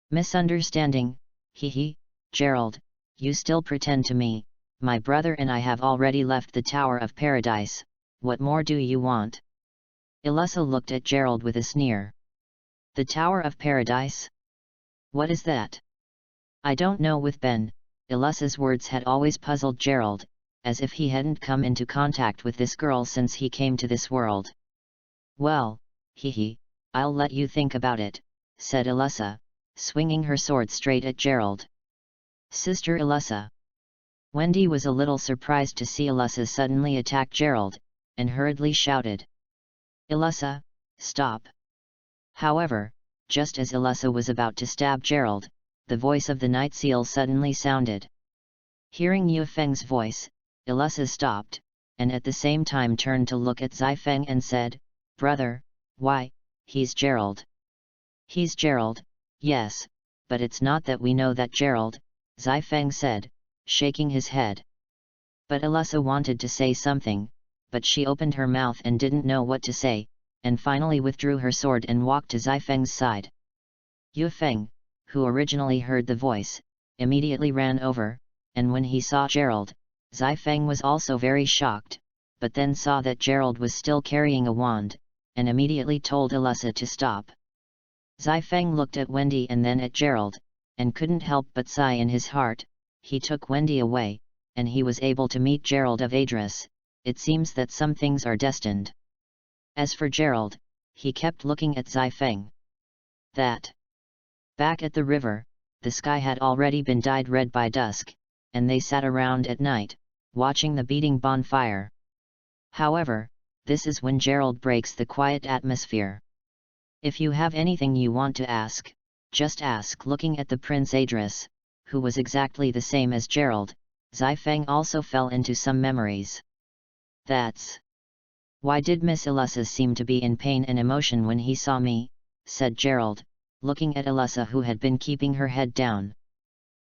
[SPEAKER 1] "Misunderstanding? Hee, Gerald, you still pretend to me. My brother and I have already left the Tower of Paradise. What more do you want?" Elissa looked at Gerald with a sneer. "The Tower of Paradise? What is that?" "I don't know." With Ben, Elissa's words had always puzzled Gerald, as if he hadn't come into contact with this girl since he came to this world. "Well, I'll let you think about it," said Elissa, swinging her sword straight at Gerald. "Sister Elissa." Wendy was a little surprised to see Elissa suddenly attack Gerald, and hurriedly shouted, "Elissa, stop!" However, just as Elissa was about to stab Gerald, the voice of the Night Seal suddenly sounded. Hearing Yu Feng's voice, Elissa stopped, and at the same time turned to look at Zai Feng and said, "Brother, why, he's Gerald." "He's Gerald, yes, but it's not that we know that Gerald," Zai Feng said, shaking his head. But Elissa wanted to say something, but she opened her mouth and didn't know what to say, and finally withdrew her sword and walked to Zai Feng's side. Yu Feng, who originally heard the voice, immediately ran over, and when he saw Gerald, Zai Feng was also very shocked, but then saw that Gerald was still carrying a wand, and immediately told Elissa to stop. Zai Feng looked at Wendy and then at Gerald, and couldn't help but sigh in his heart. He took Wendy away, and he was able to meet Gerald of Adris. It seems that some things are destined. As for Gerald, he kept looking at Zai Feng. Back at the river, the sky had already been dyed red by dusk, and they sat around at night, watching the beating bonfire. However, this is when Gerald breaks the quiet atmosphere. "If you have anything you want to ask, just ask." Looking at the Prince Adris, who was exactly the same as Gerald, Zai Feng also fell into some memories. "That's why did Miss Elissa seem to be in pain and emotion when he saw me?" said Gerald, looking at Elissa, who had been keeping her head down.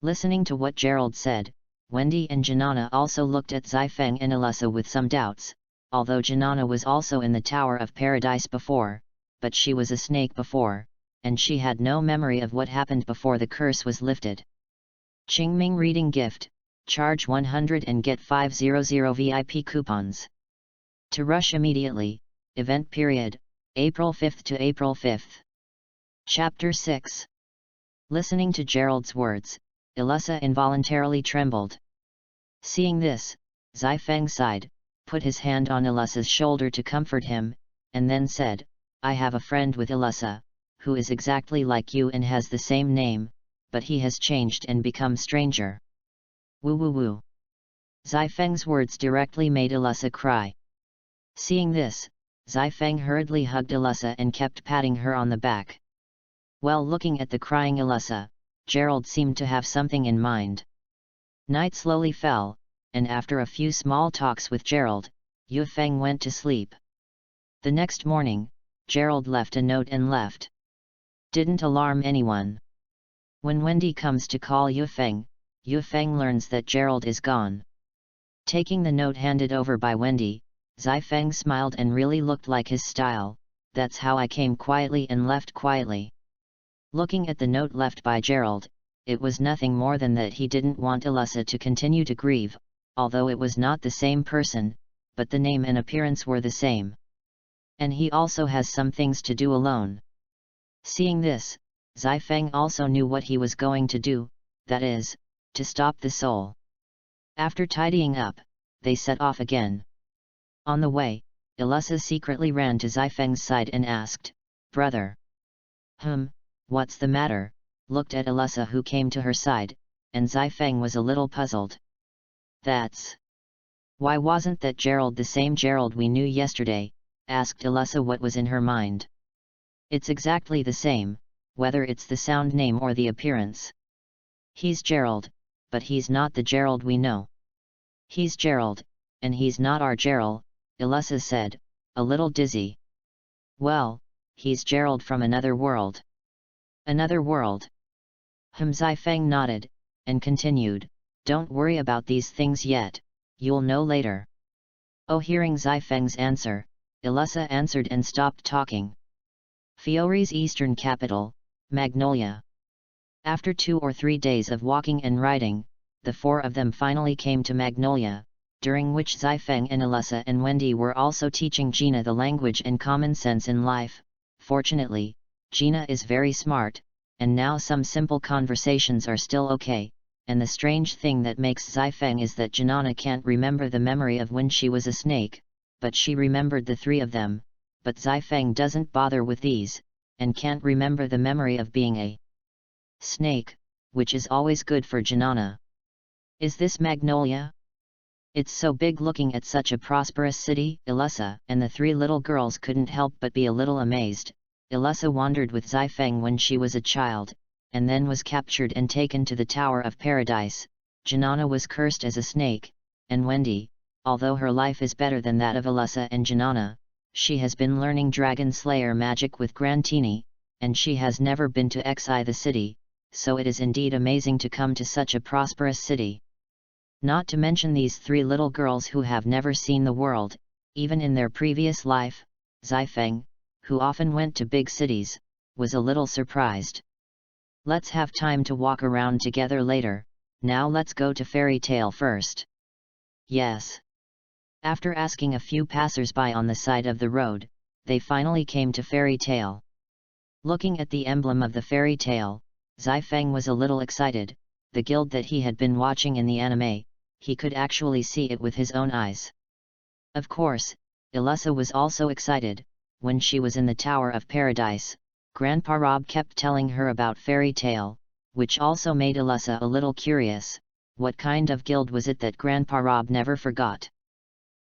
[SPEAKER 1] Listening to what Gerald said, Wendy and Janana also looked at Zai Feng and Elissa with some doubts, although Janana was also in the Tower of Paradise before, but she was a snake before, and she had no memory of what happened before the curse was lifted. Qingming Reading Gift, charge 100 and get 500 VIP coupons. To rush immediately, event period, April 5th to April 5th. Chapter 6. Listening to Gerald's words, Elissa involuntarily trembled. Seeing this, Zai Feng sighed, put his hand on Elissa's shoulder to comfort him, and then said, "I have a friend with Elissa, who is exactly like you and has the same name, but he has changed and become stranger." Woo woo woo. Zai Feng's words directly made Elissa cry. Seeing this, Zai Feng hurriedly hugged Elissa and kept patting her on the back. While looking at the crying Elissa, Gerald seemed to have something in mind. Night slowly fell, and after a few small talks with Gerald, Yu Feng went to sleep. The next morning, Gerald left a note and left. Didn't alarm anyone. When Wendy comes to call Yufeng learns that Gerald is gone. Taking the note handed over by Wendy, Zifeng smiled and really looked like his style. That's how I came quietly and left quietly. Looking at the note left by Gerald, it was nothing more than that he didn't want Elissa to continue to grieve, although it was not the same person, but the name and appearance were the same. And he also has some things to do alone. Seeing this, Zifeng also knew what he was going to do, that is, to stop the soul. After tidying up, they set off again. On the way, Elissa secretly ran to Zifeng's side and asked, "Brother." What's the matter?" looked at Elissa, who came to her side, and Zifeng was a little puzzled. "That's... Why wasn't that Gerald the same Gerald we knew yesterday?" asked Elissa what was in her mind. "It's exactly the same, whether it's the sound name or the appearance. He's Gerald, but he's not the Gerald we know. He's Gerald, and he's not our Gerald," Elissa said, a little dizzy. "Well, he's Gerald from another world." "Another world?" Zifeng nodded, and continued, "Don't worry about these things yet, you'll know later." Oh, hearing Zifeng's answer, Elissa answered and stopped talking. Fiori's eastern capital, Magnolia. After 2 or 3 days of walking and riding, the 4 of them finally came to Magnolia, during which Zifeng and Elissa and Wendy were also teaching Gina the language and common sense in life. Fortunately, Gina is very smart, and now some simple conversations are still okay, and the strange thing that makes Zifeng is that Janana can't remember the memory of when she was a snake, but she remembered the 3 of them, but Zifeng doesn't bother with these, and can't remember the memory of being a snake, which is always good for Janana. Is this Magnolia? It's so big. Looking at such a prosperous city, Elissa and the 3 little girls couldn't help but be a little amazed. Elissa wandered with Zifeng when she was a child, and then was captured and taken to the Tower of Paradise. Janana was cursed as a snake, and Wendy, although her life is better than that of Elissa and Janana, she has been learning Dragon Slayer magic with Grantini, and she has never been to Xi the city, so it is indeed amazing to come to such a prosperous city. Not to mention these 3 little girls who have never seen the world, even in their previous life. Zifeng, who often went to big cities, was a little surprised. "Let's have time to walk around together later, now let's go to Fairy Tale first." "Yes." After asking a few passers-by on the side of the road, they finally came to Fairy Tale. Looking at the emblem of the Fairy Tale, Zifeng was a little excited. The guild that he had been watching in the anime, he could actually see it with his own eyes. Of course, Elissa was also excited. When she was in the Tower of Paradise, Grandpa Rob kept telling her about Fairy Tale, which also made Elissa a little curious. What kind of guild was it that Grandpa Rob never forgot?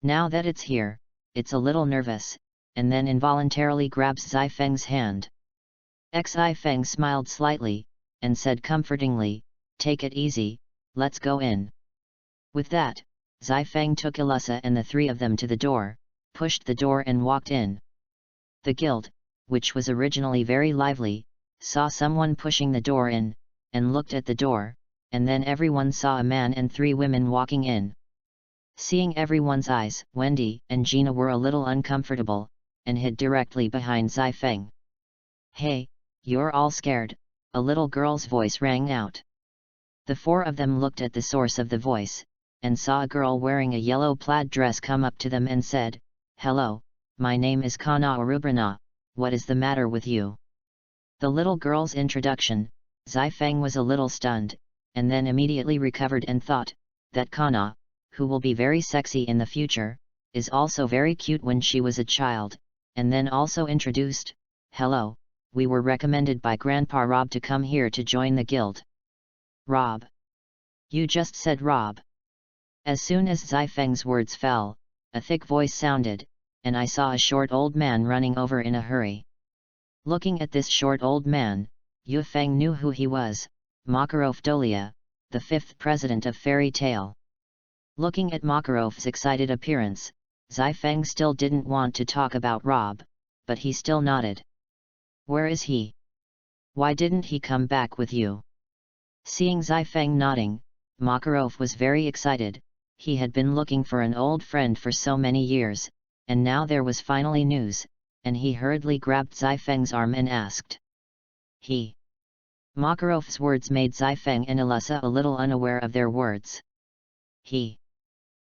[SPEAKER 1] Now that it's here, it's a little nervous, and then involuntarily grabs Zifeng's hand. Zifeng smiled slightly, and said comfortingly, "Take it easy, let's go in." With that, Zifeng took Elissa and the 3 of them to the door, pushed the door and walked in. The guild, which was originally very lively, saw someone pushing the door in, and looked at the door, and then everyone saw a man and 3 women walking in. Seeing everyone's eyes, Wendy and Gina were a little uncomfortable, and hid directly behind Zifeng. "Hey, you're all scared," a little girl's voice rang out. The 4 of them looked at the source of the voice, and saw a girl wearing a yellow plaid dress come up to them and said, "Hello, my name is Kana Arubrana, what is the matter with you?" The little girl's introduction, Zifeng was a little stunned, and then immediately recovered and thought, that Kana, who will be very sexy in the future, is also very cute when she was a child, and then also introduced, "Hello, we were recommended by Grandpa Rob to come here to join the guild." "Rob? You just said Rob." As soon as Zifeng's words fell, a thick voice sounded, and I saw a short old man running over in a hurry. Looking at this short old man, Yufeng knew who he was, Makarov Dolia, the 5th president of Fairy Tale. Looking at Makarov's excited appearance, Zifeng still didn't want to talk about Rob, but he still nodded. Where is he? Why didn't he come back with you? Seeing Xifeng nodding, Makarov was very excited. He had been looking for an old friend for so many years, and now there was finally news, and he hurriedly grabbed Xifeng's arm and asked. He. Makarov's words made Xifeng and Ilusa a little unaware of their words. He.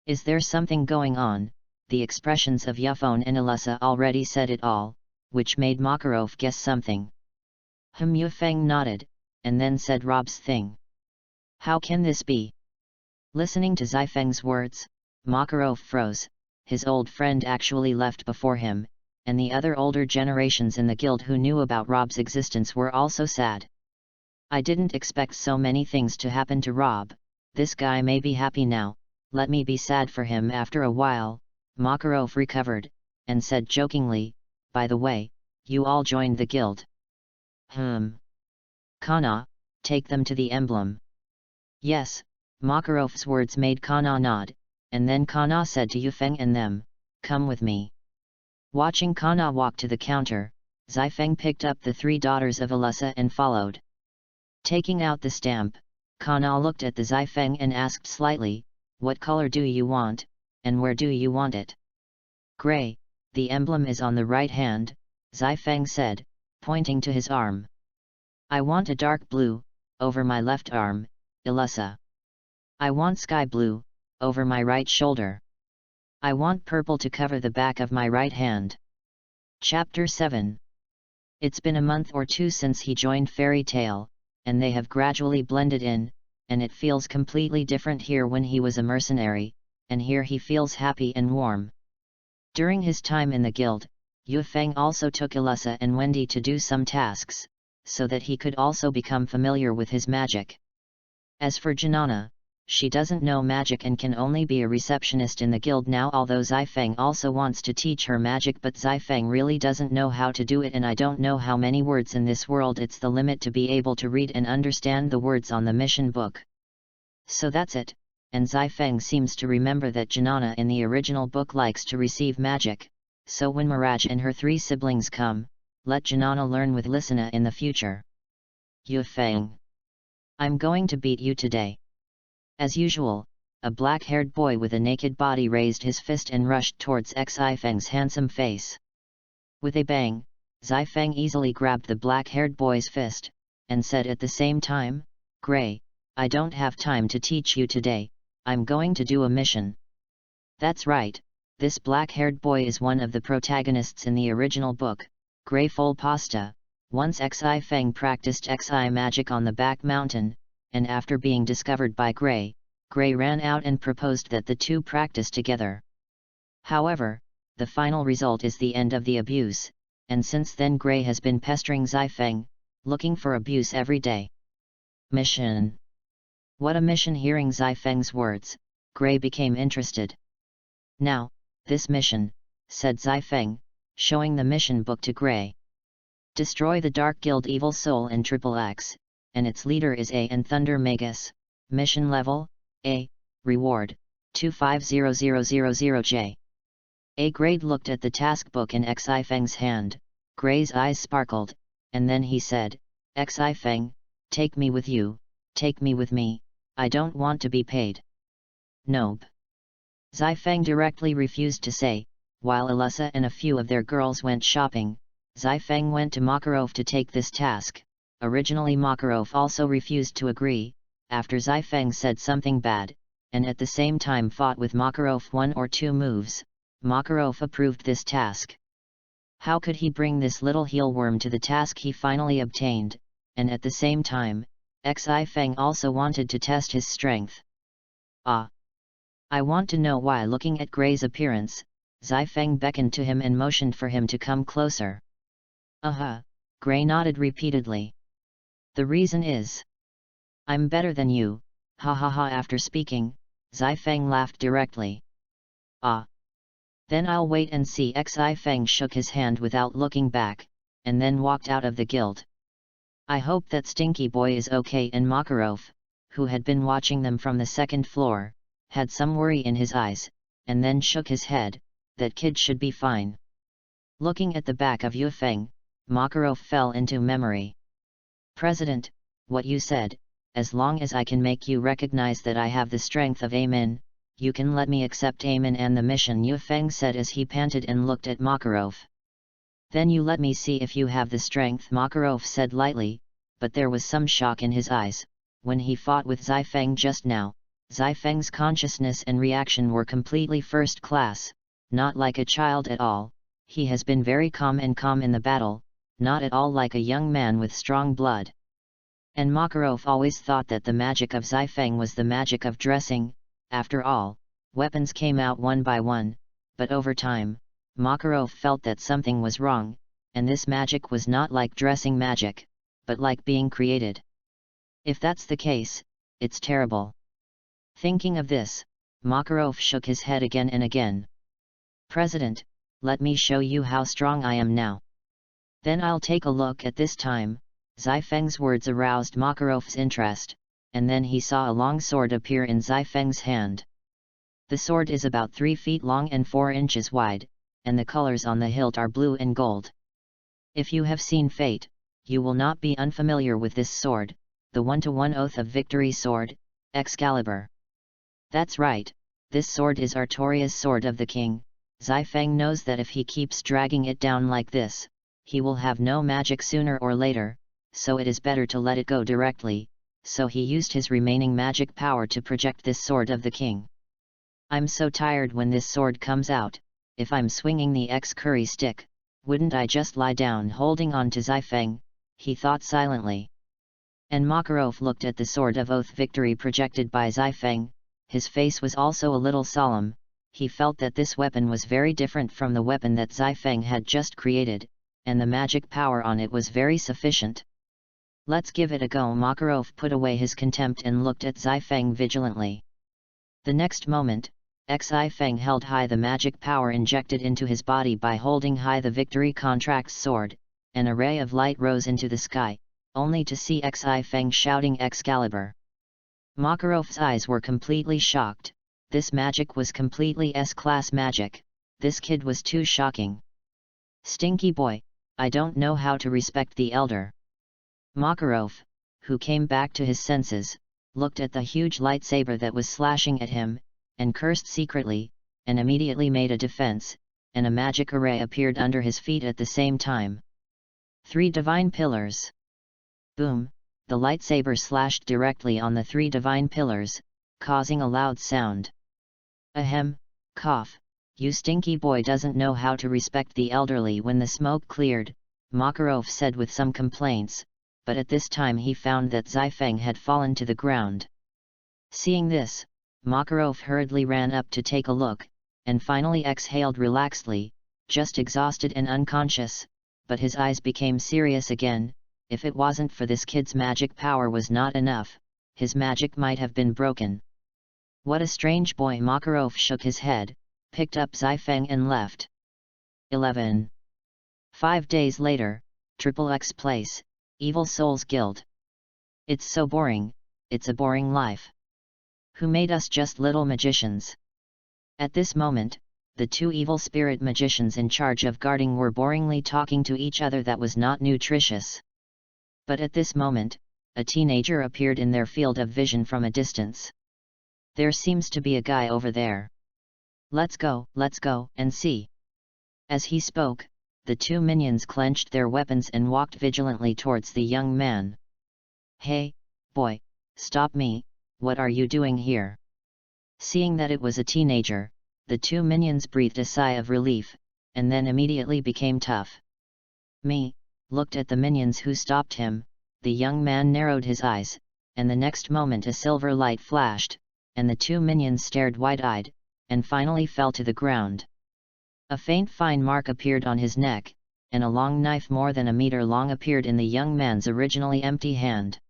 [SPEAKER 1] Is there something going on? The expressions of Yufeng and Ilusa already said it all, which made Makarov guess something. Yufeng nodded, and then said Rob's thing. How can this be? Listening to Xifeng's words, Makarov froze. His old friend actually left before him, and the other older generations in the guild who knew about Rob's existence were also sad. I didn't expect so many things to happen to Rob. This guy may be happy now, let me be sad for him after a while. Makarov recovered, and said jokingly, by the way, you all joined the guild. Kana, take them to the emblem. Yes, Makarov's words made Kana nod, and then Kana said to Yufeng and them, come with me. Watching Kana walk to the counter, Xifeng picked up the 3 daughters of Ilusa and followed. Taking out the stamp, Kana looked at the Xifeng and asked slightly, what color do you want, and where do you want it? Gray, the emblem is on the right hand, Xifeng said, pointing to his arm. I want a dark blue, over my left arm, Ilusa. I want sky blue, over my right shoulder. I want purple to cover the back of my right hand. Chapter 7. It's been a month or two since he joined Fairy Tale, and they have gradually blended in, and it feels completely different here when he was a mercenary, and here he feels happy and warm. During his time in the guild, Yufeng also took Ilusa and Wendy to do some tasks, so that he could also become familiar with his magic. As for Janana, she doesn't know magic and can only be a receptionist in the guild now, although Xifeng also wants to teach her magic, but Xifeng really doesn't know how to do it, and I don't know how many words in this world it's the limit to be able to read and understand the words on the mission book. So that's it, and Xifeng seems to remember that Janana in the original book likes to receive magic, so when Mirage and her 3 siblings come, let Janana learn with Lisana in the future. Yufeng. I'm going to beat you today. As usual, a black-haired boy with a naked body raised his fist and rushed towards Xifeng's handsome face. With a bang, Xifeng easily grabbed the black-haired boy's fist, and said at the same time, Gray, I don't have time to teach you today, I'm going to do a mission. That's right, this black-haired boy is one of the protagonists in the original book, Gray Full Pasta. Once Xifeng practiced Xi magic on the back mountain, and after being discovered by Gray, Gray ran out and proposed that the two practice together. However, the final result is the end of the abuse, and since then Gray has been pestering Xifeng, looking for abuse every day. Mission. What a mission! Hearing Xifeng's words, Gray became interested. Now, this mission, said Xifeng, showing the mission book to Gray. Destroy the Dark Guild Evil Soul and XXX, and its leader is A and Thunder Magus. Mission level, A, reward, 250000J. A grade looked at the task book in Xifeng's hand, Gray's eyes sparkled, and then he said, Xifeng, take me with you, take me with me, I don't want to be paid. Nope. Xifeng directly refused to say. While Ilusa and a few of their girls went shopping, Xifeng went to Makarov to take this task. Originally Makarov also refused to agree, after Xifeng said something bad, and at the same time fought with Makarov 1 or 2 moves, Makarov approved this task. How could he bring this little heelworm to the task he finally obtained, and at the same time, Xifeng also wanted to test his strength. Ah! I want to know why. Looking at Gray's appearance, Xifeng beckoned to him and motioned for him to come closer. Gray nodded repeatedly. The reason is, I'm better than you, ha ha ha. After speaking, Xifeng laughed directly. Ah! Then I'll wait and see. Xifeng shook his hand without looking back, and then walked out of the guild. I hope that stinky boy is okay. And Makarov, who had been watching them from the 2nd floor, had some worry in his eyes, and then shook his head, that kid should be fine. Looking at the back of Yu Feng, Makarov fell into memory. President, what you said, as long as I can make you recognize that I have the strength of Amen, you can let me accept Amen and the mission, Yu Feng said as he panted and looked at Makarov. Then you let me see if you have the strength, Makarov said lightly, but there was some shock in his eyes. When he fought with Zai Feng just now, Zai Feng's consciousness and reaction were completely first class, not like a child at all. He has been very calm in the battle, not at all like a young man with strong blood. And Makarov always thought that the magic of Zai Feng was the magic of dressing. After all, weapons came out one by one, but over time, Makarov felt that something was wrong, and this magic was not like dressing magic, but like being created. If that's the case, it's terrible. Thinking of this, Makarov shook his head again and again. President, let me show you how strong I am now. Then I'll take a look at this time. Zai Feng's words aroused Makarov's interest, and then he saw a long sword appear in Zai Feng's hand. The sword is about 3 feet long and 4 inches wide, and the colors on the hilt are blue and gold. If you have seen Fate, you will not be unfamiliar with this sword, the 1-to-1 Oath of Victory sword, Excalibur. That's right, this sword is Artoria's sword of the king. Zai Feng knows that if he keeps dragging it down like this, he will have no magic sooner or later, so it is better to let it go directly, so he used his remaining magic power to project this sword of the king. I'm so tired when this sword comes out. If I'm swinging the X-curry stick, wouldn't I just lie down holding on to Zai Feng, he thought silently. And Makarov looked at the sword of oath victory projected by Zai Feng. His face was also a little solemn. He felt that this weapon was very different from the weapon that Zai Feng had just created, and the magic power on it was very sufficient. Let's give it a go. Makarov put away his contempt and looked at Zai Feng vigilantly. The next moment, Zai Feng held high the magic power injected into his body by holding high the victory contract's sword. An array of light rose into the sky, only to see Zai Feng shouting Excalibur. Makarov's eyes were completely shocked. This magic was completely S-class magic. This kid was too shocking. Stinky boy, I don't know how to respect the elder. Makarov, who came back to his senses, looked at the huge lightsaber that was slashing at him, and cursed secretly, and immediately made a defense, and a magic array appeared under his feet at the same time. 3 divine pillars. Boom, the lightsaber slashed directly on the 3 divine pillars, causing a loud sound. Ahem, cough, you stinky boy doesn't know how to respect the elderly. When the smoke cleared, Makarov said with some complaints, but at this time he found that Zai Feng had fallen to the ground. Seeing this, Makarov hurriedly ran up to take a look, and finally exhaled relaxedly, just exhausted and unconscious, but his eyes became serious again. If it wasn't for this kid's magic power was not enough, his magic might have been broken. What a strange boy. Makarov shook his head, picked up Zai Feng and left. 11. 5 days later, XXX Place, Evil Souls Guild. It's so boring, it's a boring life. Who made us just little magicians? At this moment, the 2 evil spirit magicians in charge of guarding were boringly talking to each other that was not nutritious. But at this moment, a teenager appeared in their field of vision from a distance. There seems to be a guy over there. Let's go, and see. As he spoke, the 2 minions clenched their weapons and walked vigilantly towards the young man. Hey, boy, stop me, what are you doing here? Seeing that it was a teenager, the 2 minions breathed a sigh of relief, and then immediately became tough. Me, looked at the minions who stopped him. The young man narrowed his eyes, and the next moment a silver light flashed, and the 2 minions stared wide-eyed, and finally fell to the ground. A faint fine mark appeared on his neck, and a long knife more than a meter long appeared in the young man's originally empty hand.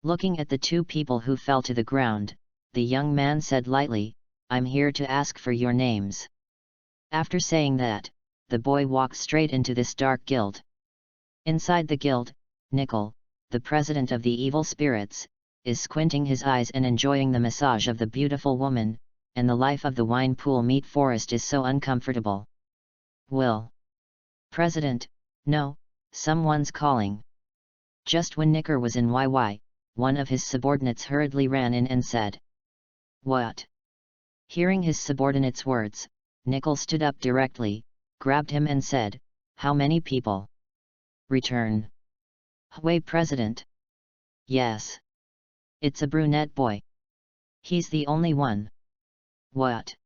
[SPEAKER 1] Looking at the 2 people who fell to the ground, the young man said lightly, I'm here to ask for your names. After saying that, the boy walked straight into this dark guild. Inside the guild, Nickel, the president of the evil spirits, is squinting his eyes and enjoying the massage of the beautiful woman, and the life of the wine pool meat forest is so uncomfortable. Will President, no, someone's calling. Just when Nicker was in YY, one of his subordinates hurriedly ran in and said, "What?" Hearing his subordinate's words, Nickel stood up directly, grabbed him and said, "How many people?" "Return." "Hui, President." "Yes. It's a brunette boy. He's the only one." "What?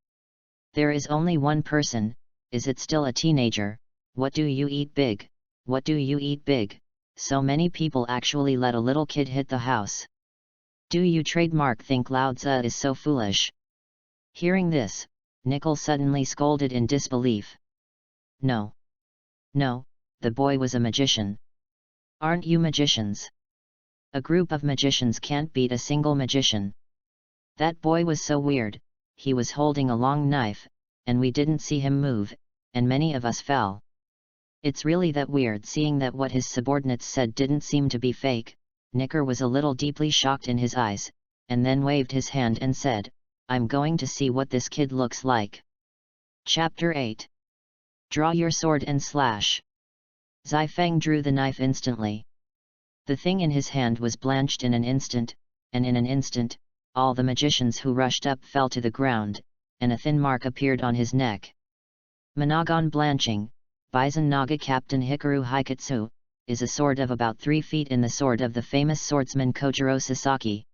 [SPEAKER 1] There is only one person, is it still a teenager? What do you eat big? What do you eat big? So many people actually let a little kid hit the house. Do you trademark think Lao Tzu is so foolish?" Hearing this, Nickel suddenly scolded in disbelief. "No. No, the boy was a magician. Aren't you magicians? A group of magicians can't beat a single magician. That boy was so weird, he was holding a long knife, and we didn't see him move, and many of us fell. It's really that weird." Seeing that what his subordinates said didn't seem to be fake, Nicker was a little deeply shocked in his eyes, and then waved his hand and said, "I'm going to see what this kid looks like." Chapter 8. Draw your sword and slash. Zai Feng drew the knife instantly. The thing in his hand was blanched in an instant, and in an instant, all the magicians who rushed up fell to the ground, and a thin mark appeared on his neck. Managon blanching, Bison Naga Captain Hikaru Haikatsu, is a sword of about 3 feet in the sword of the famous swordsman Kojiro Sasaki.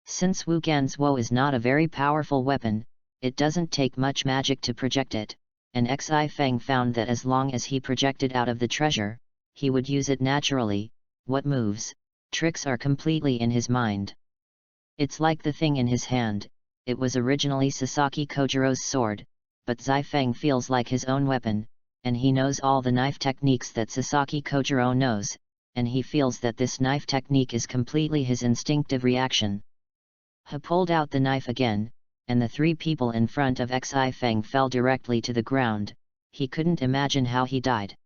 [SPEAKER 1] Since Wugan's Wo is not a very powerful weapon, it doesn't take much magic to project it, and Xi Feng found that as long as he projected out of the treasure, he would use it naturally. What moves, tricks are completely in his mind. It's like the thing in his hand, it was originally Sasaki Kojiro's sword, but Zai Feng feels like his own weapon, and he knows all the knife techniques that Sasaki Kojiro knows, and he feels that this knife technique is completely his instinctive reaction. He pulled out the knife again, and the 3 people in front of Xi Feng fell directly to the ground. He couldn't imagine how he died.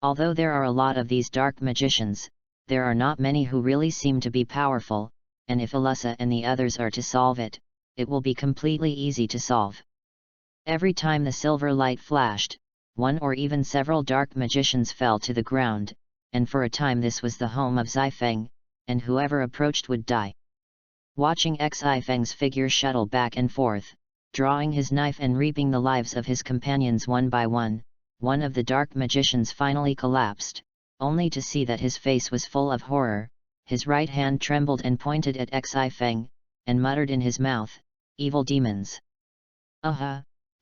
[SPEAKER 1] Although there are a lot of these dark magicians, there are not many who really seem to be powerful, and if Alyssa and the others are to solve it, it will be completely easy to solve. Every time the silver light flashed, one or even several dark magicians fell to the ground, and for a time this was the home of Zai Feng, and whoever approached would die. Watching Xi Feng's figure shuttle back and forth, drawing his knife and reaping the lives of his companions one by one, one of the dark magicians finally collapsed, only to see that his face was full of horror. His right hand trembled and pointed at Xi Feng, and muttered in his mouth, "Evil demons."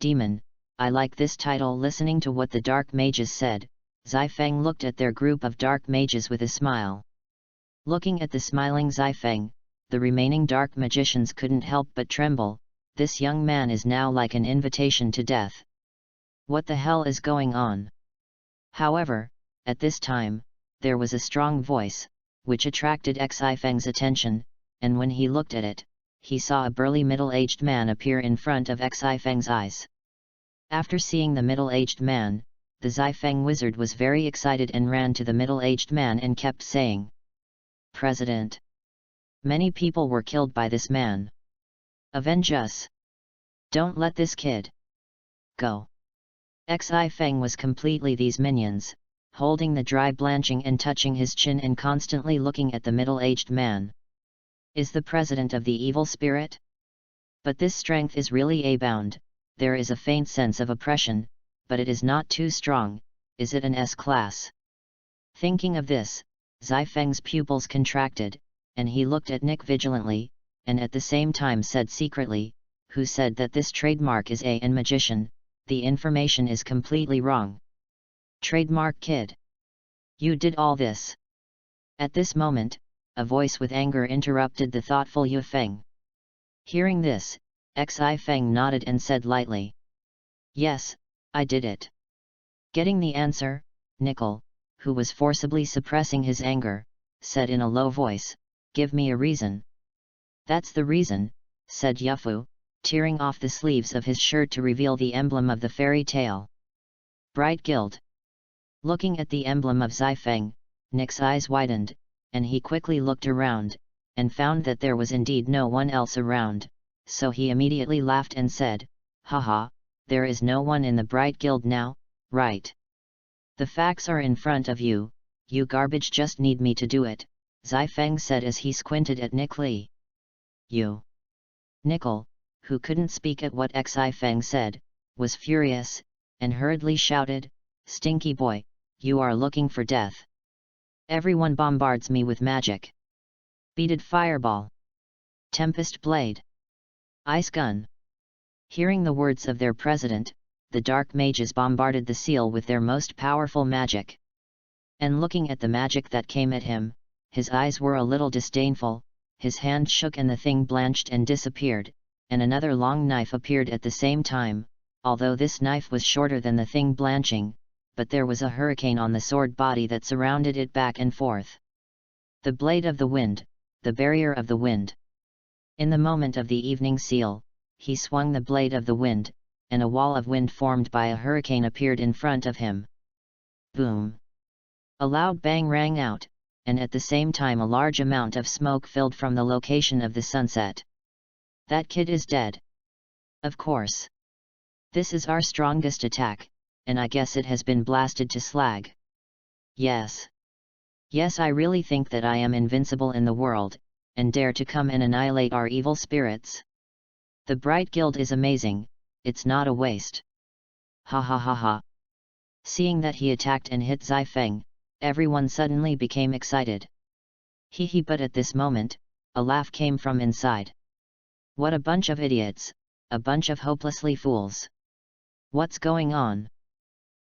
[SPEAKER 1] Demon, I like this title." Listening to what the dark mages said, Zai Feng looked at their group of dark mages with a smile. Looking at the smiling Zai Feng, the remaining dark magicians couldn't help but tremble. This young man is now like an invitation to death. What the hell is going on? However, at this time, there was a strong voice, which attracted Xi Feng's attention, and when he looked at it, he saw a burly middle-aged man appear in front of Xi Feng's eyes. After seeing the middle-aged man, the Zai Feng wizard was very excited and ran to the middle-aged man and kept saying, "President! Many people were killed by this man. Avenge us! Don't let this kid go." Xi Feng was completely these minions, holding the dry blanching and touching his chin and constantly looking at the middle-aged man. Is the president of the evil spirit? But this strength is really A-bound. There is a faint sense of oppression, but it is not too strong. Is it an S-class? Thinking of this, Zai Feng's pupils contracted, and he looked at Nick vigilantly, and at the same time said secretly, "Who said that this trademark is A and magician? The information is completely wrong. Trademark kid. You did all this." At this moment, a voice with anger interrupted the thoughtful Yu Feng. Hearing this, Xi Feng nodded and said lightly, "Yes, I did it." Getting the answer, Nickel, who was forcibly suppressing his anger, said in a low voice, "Give me a reason." "That's the reason," said Yufu, tearing off the sleeves of his shirt to reveal the emblem of the fairy tale. Bright Guild. Looking at the emblem of Zai Feng, Nick's eyes widened, and he quickly looked around, and found that there was indeed no one else around, so he immediately laughed and said, "Haha, there is no one in the Bright Guild now, right?" The facts are in front of you, you garbage just need me to do it, Zai-Feng said as he squinted at Nick Li. You. Nickel, who couldn't speak at what Zai-Feng said, was furious, and hurriedly shouted, "Stinky boy, you are looking for death. Everyone bombards me with magic. Beaded fireball. Tempest blade. Ice gun." Hearing the words of their president, the dark mages bombarded the seal with their most powerful magic. And looking at the magic that came at him, his eyes were a little disdainful, his hand shook and the thing blanched and disappeared, and another long knife appeared at the same time, although this knife was shorter than the thing blanching, but there was a hurricane on the sword body that surrounded it back and forth. The blade of the wind, the barrier of the wind. In the moment of the evening seal, he swung the blade of the wind, and a wall of wind formed by a hurricane appeared in front of him. Boom! A loud bang rang out, and at the same time a large amount of smoke filled from the location of the sunset. That kid is dead. Of course. This is our strongest attack, and I guess it has been blasted to slag. Yes. Yes, I really think that I am invincible in the world, and dare to come and annihilate our evil spirits. The Bright Guild is amazing, it's not a waste. Ha ha ha ha. Seeing that he attacked and hit Zai-Feng, everyone suddenly became excited. Hee hee, but at this moment, a laugh came from inside. What a bunch of idiots, a bunch of hopelessly fools. What's going on?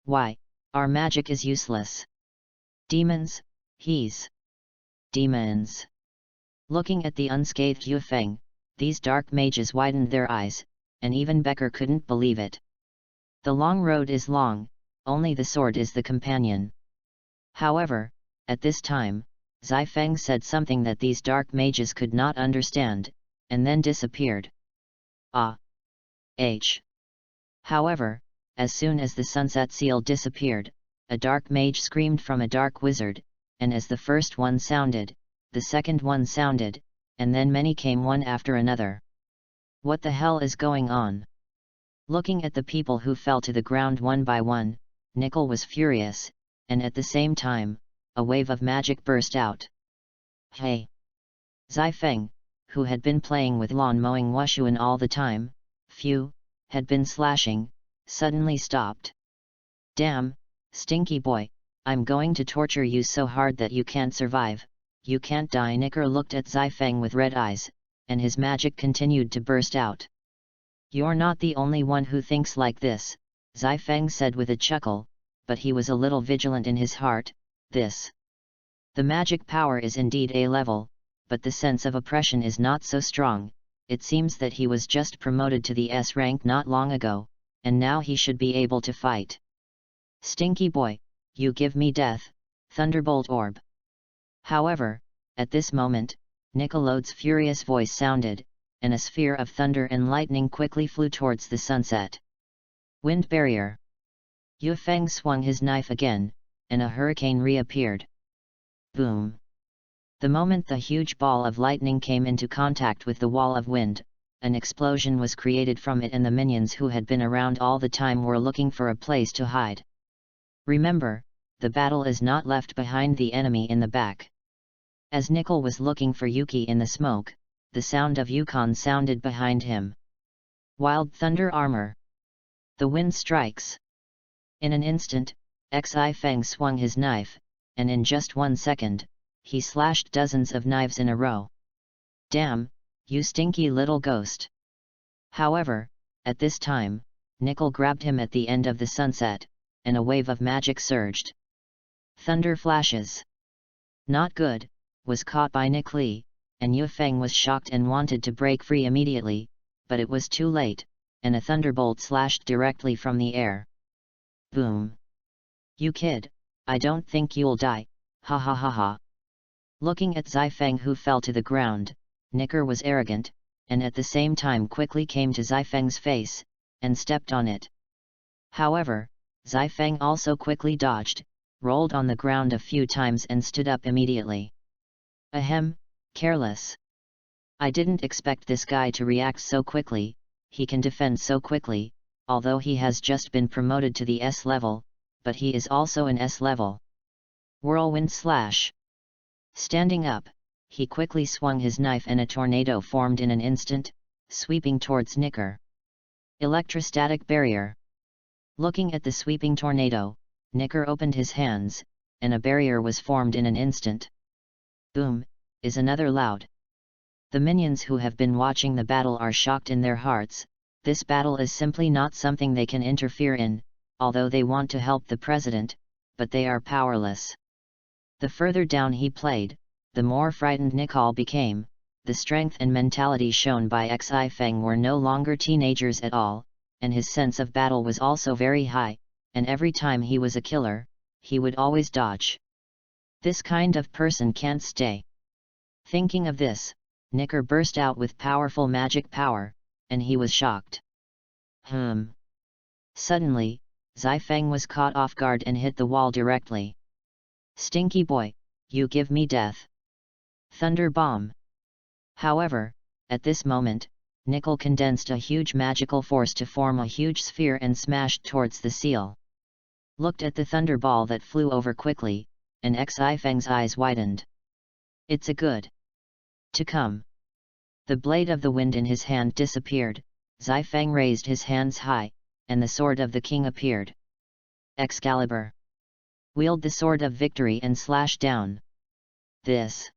[SPEAKER 1] Why, our magic is useless. Demons, he's. Demons. Looking at the unscathed Yu Feng, these dark mages widened their eyes, and even Becker couldn't believe it. The long road is long, only the sword is the companion. However, at this time, Zai-Feng said something that these dark mages could not understand, and then disappeared. Ah! However, as soon as the sunset seal disappeared, a dark mage screamed from a dark wizard, and as the first one sounded, the second one sounded, and then many came one after another. What the hell is going on? Looking at the people who fell to the ground one by one, Nickel was furious, and at the same time, a wave of magic burst out. Hey! Zai-Feng, who had been playing with lawn-mowing Wushuan all the time, had been slashing, suddenly stopped. Damn, stinky boy, I'm going to torture you so hard that you can't survive, you can't die. Nicker looked at Zai-Feng with red eyes, and his magic continued to burst out. You're not the only one who thinks like this, Zai-Feng said with a chuckle, but he was a little vigilant in his heart. The magic power is indeed a level, but the sense of oppression is not so strong. It seems that he was just promoted to the S rank not long ago, and now he should be able to fight. Stinky boy, you give me death, Thunderbolt Orb. However, at this moment, Nickelode's furious voice sounded, and a sphere of thunder and lightning quickly flew towards the sunset. Wind barrier. Yu Feng swung his knife again, and a hurricane reappeared. Boom! The moment the huge ball of lightning came into contact with the wall of wind, an explosion was created from it, and the minions who had been around all the time were looking for a place to hide. Remember, the battle is not left behind the enemy in the back. As Nickel was looking for Yuki in the smoke, the sound of Yukon sounded behind him. Wild Thunder Armor. The wind strikes. In an instant, Zai-Feng swung his knife, and in just 1 second, he slashed dozens of knives in a row. Damn, you stinky little ghost! However, at this time, Nickel grabbed him at the end of the sunset, and a wave of magic surged. Thunder flashes. Not good, was caught by Nick Li, and Yu Feng was shocked and wanted to break free immediately, but it was too late, and a thunderbolt slashed directly from the air. Boom! You kid, I don't think you'll die, ha ha ha ha. Looking at Zai-Feng who fell to the ground, Nicker was arrogant, and at the same time quickly came to Zai-Feng's face, and stepped on it. However, Zai-Feng also quickly dodged, rolled on the ground a few times and stood up immediately. Ahem, careless. I didn't expect this guy to react so quickly, he can defend so quickly, although he has just been promoted to the S level, but he is also an S level. Whirlwind slash. Standing up, he quickly swung his knife and a tornado formed in an instant, sweeping towards Knicker. Electrostatic barrier. Looking at the sweeping tornado, Knicker opened his hands, and a barrier was formed in an instant. Boom, is another loud. The minions who have been watching the battle are shocked in their hearts. This battle is simply not something they can interfere in, although they want to help the president, but they are powerless. The further down he played, the more frightened Nicole became. The strength and mentality shown by Xi Feng were no longer teenagers at all, and his sense of battle was also very high, and every time he was a killer, he would always dodge. This kind of person can't stay. Thinking of this, Knicker burst out with powerful magic power, and he was shocked. Suddenly, Xi Feng was caught off guard and hit the wall directly. Stinky boy, you give me death. Thunder bomb. However, at this moment, Nickel condensed a huge magical force to form a huge sphere and smashed towards the seal. Looked at the thunderball that flew over quickly, and Xi Feng's eyes widened. It's a good to come. The blade of the wind in his hand disappeared. Xi Feng raised his hands high, and the sword of the king appeared. Excalibur. Wield the sword of victory and slash down. This.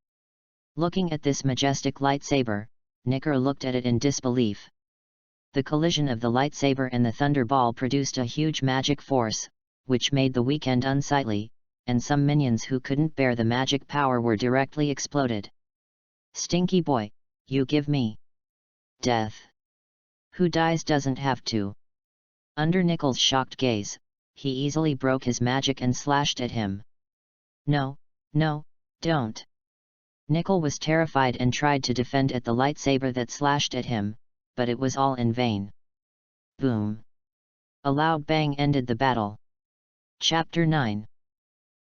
[SPEAKER 1] Looking at this majestic lightsaber, Knicker looked at it in disbelief. The collision of the lightsaber and the thunderball produced a huge magic force, which made the weekend unsightly, and some minions who couldn't bear the magic power were directly exploded. Stinky boy, you give me death. Who dies doesn't have to. Under Nickel's shocked gaze, he easily broke his magic and slashed at him. No, don't. Nickel was terrified and tried to defend at the lightsaber that slashed at him, but it was all in vain. Boom. A loud bang ended the battle. Chapter 9.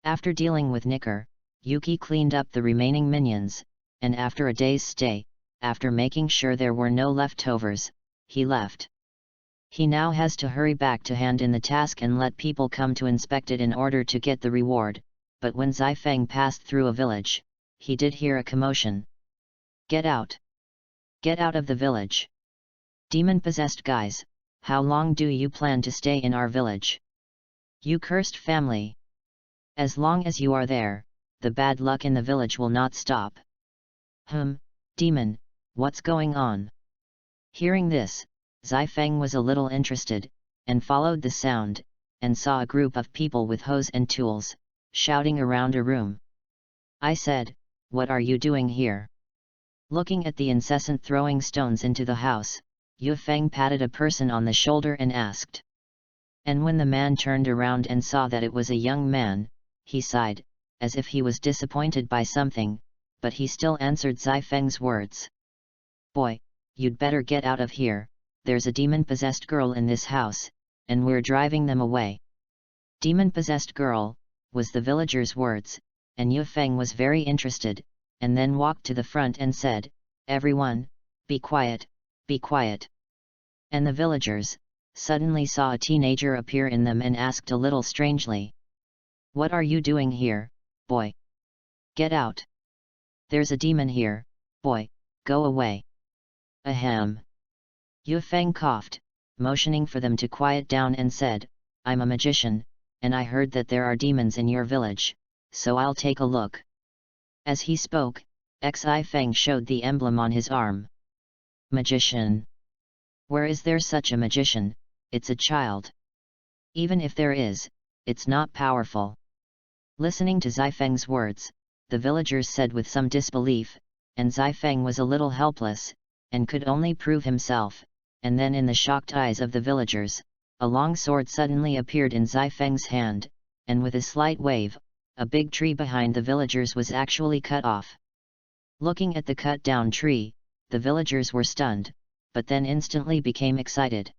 [SPEAKER 1] After dealing with Knicker, Yuki cleaned up the remaining minions, and after a day's stay, after making sure there were no leftovers, he left. He now has to hurry back to hand in the task and let people come to inspect it in order to get the reward, but when Xi Feng passed through a village, he did hear a commotion. Get out! Get out of the village! Demon-possessed guys, how long do you plan to stay in our village? You cursed family! As long as you are there, the bad luck in the village will not stop. Demon, what's going on? Hearing this, Xi Feng was a little interested, and followed the sound, and saw a group of people with hoes and tools, shouting around a room. I said, what are you doing here? Looking at the incessant throwing stones into the house, Yu Feng patted a person on the shoulder and asked. And when the man turned around and saw that it was a young man, he sighed, as if he was disappointed by something, but he still answered Xi Feng's words. Boy, you'd better get out of here, there's a demon-possessed girl in this house, and we're driving them away. Demon-possessed girl, was the villager's words, and Yu Feng was very interested, and then walked to the front and said, everyone, be quiet, be quiet. And the villagers, suddenly saw a teenager appear in them and asked a little strangely. What are you doing here, boy? Get out. There's a demon here, boy, go away. Ahem. Yu Feng coughed, motioning for them to quiet down and said, I'm a magician, and I heard that there are demons in your village, so I'll take a look. As he spoke, Xi Feng showed the emblem on his arm. Magician. Where is there such a magician? It's a child. Even if there is, it's not powerful. Listening to Xi Feng's words, the villagers said with some disbelief, and Xi Feng was a little helpless, and could only prove himself, and then in the shocked eyes of the villagers, a long sword suddenly appeared in Xi Feng's hand, and with a slight wave, a big tree behind the villagers was actually cut off. Looking at the cut-down tree, the villagers were stunned, but then instantly became excited.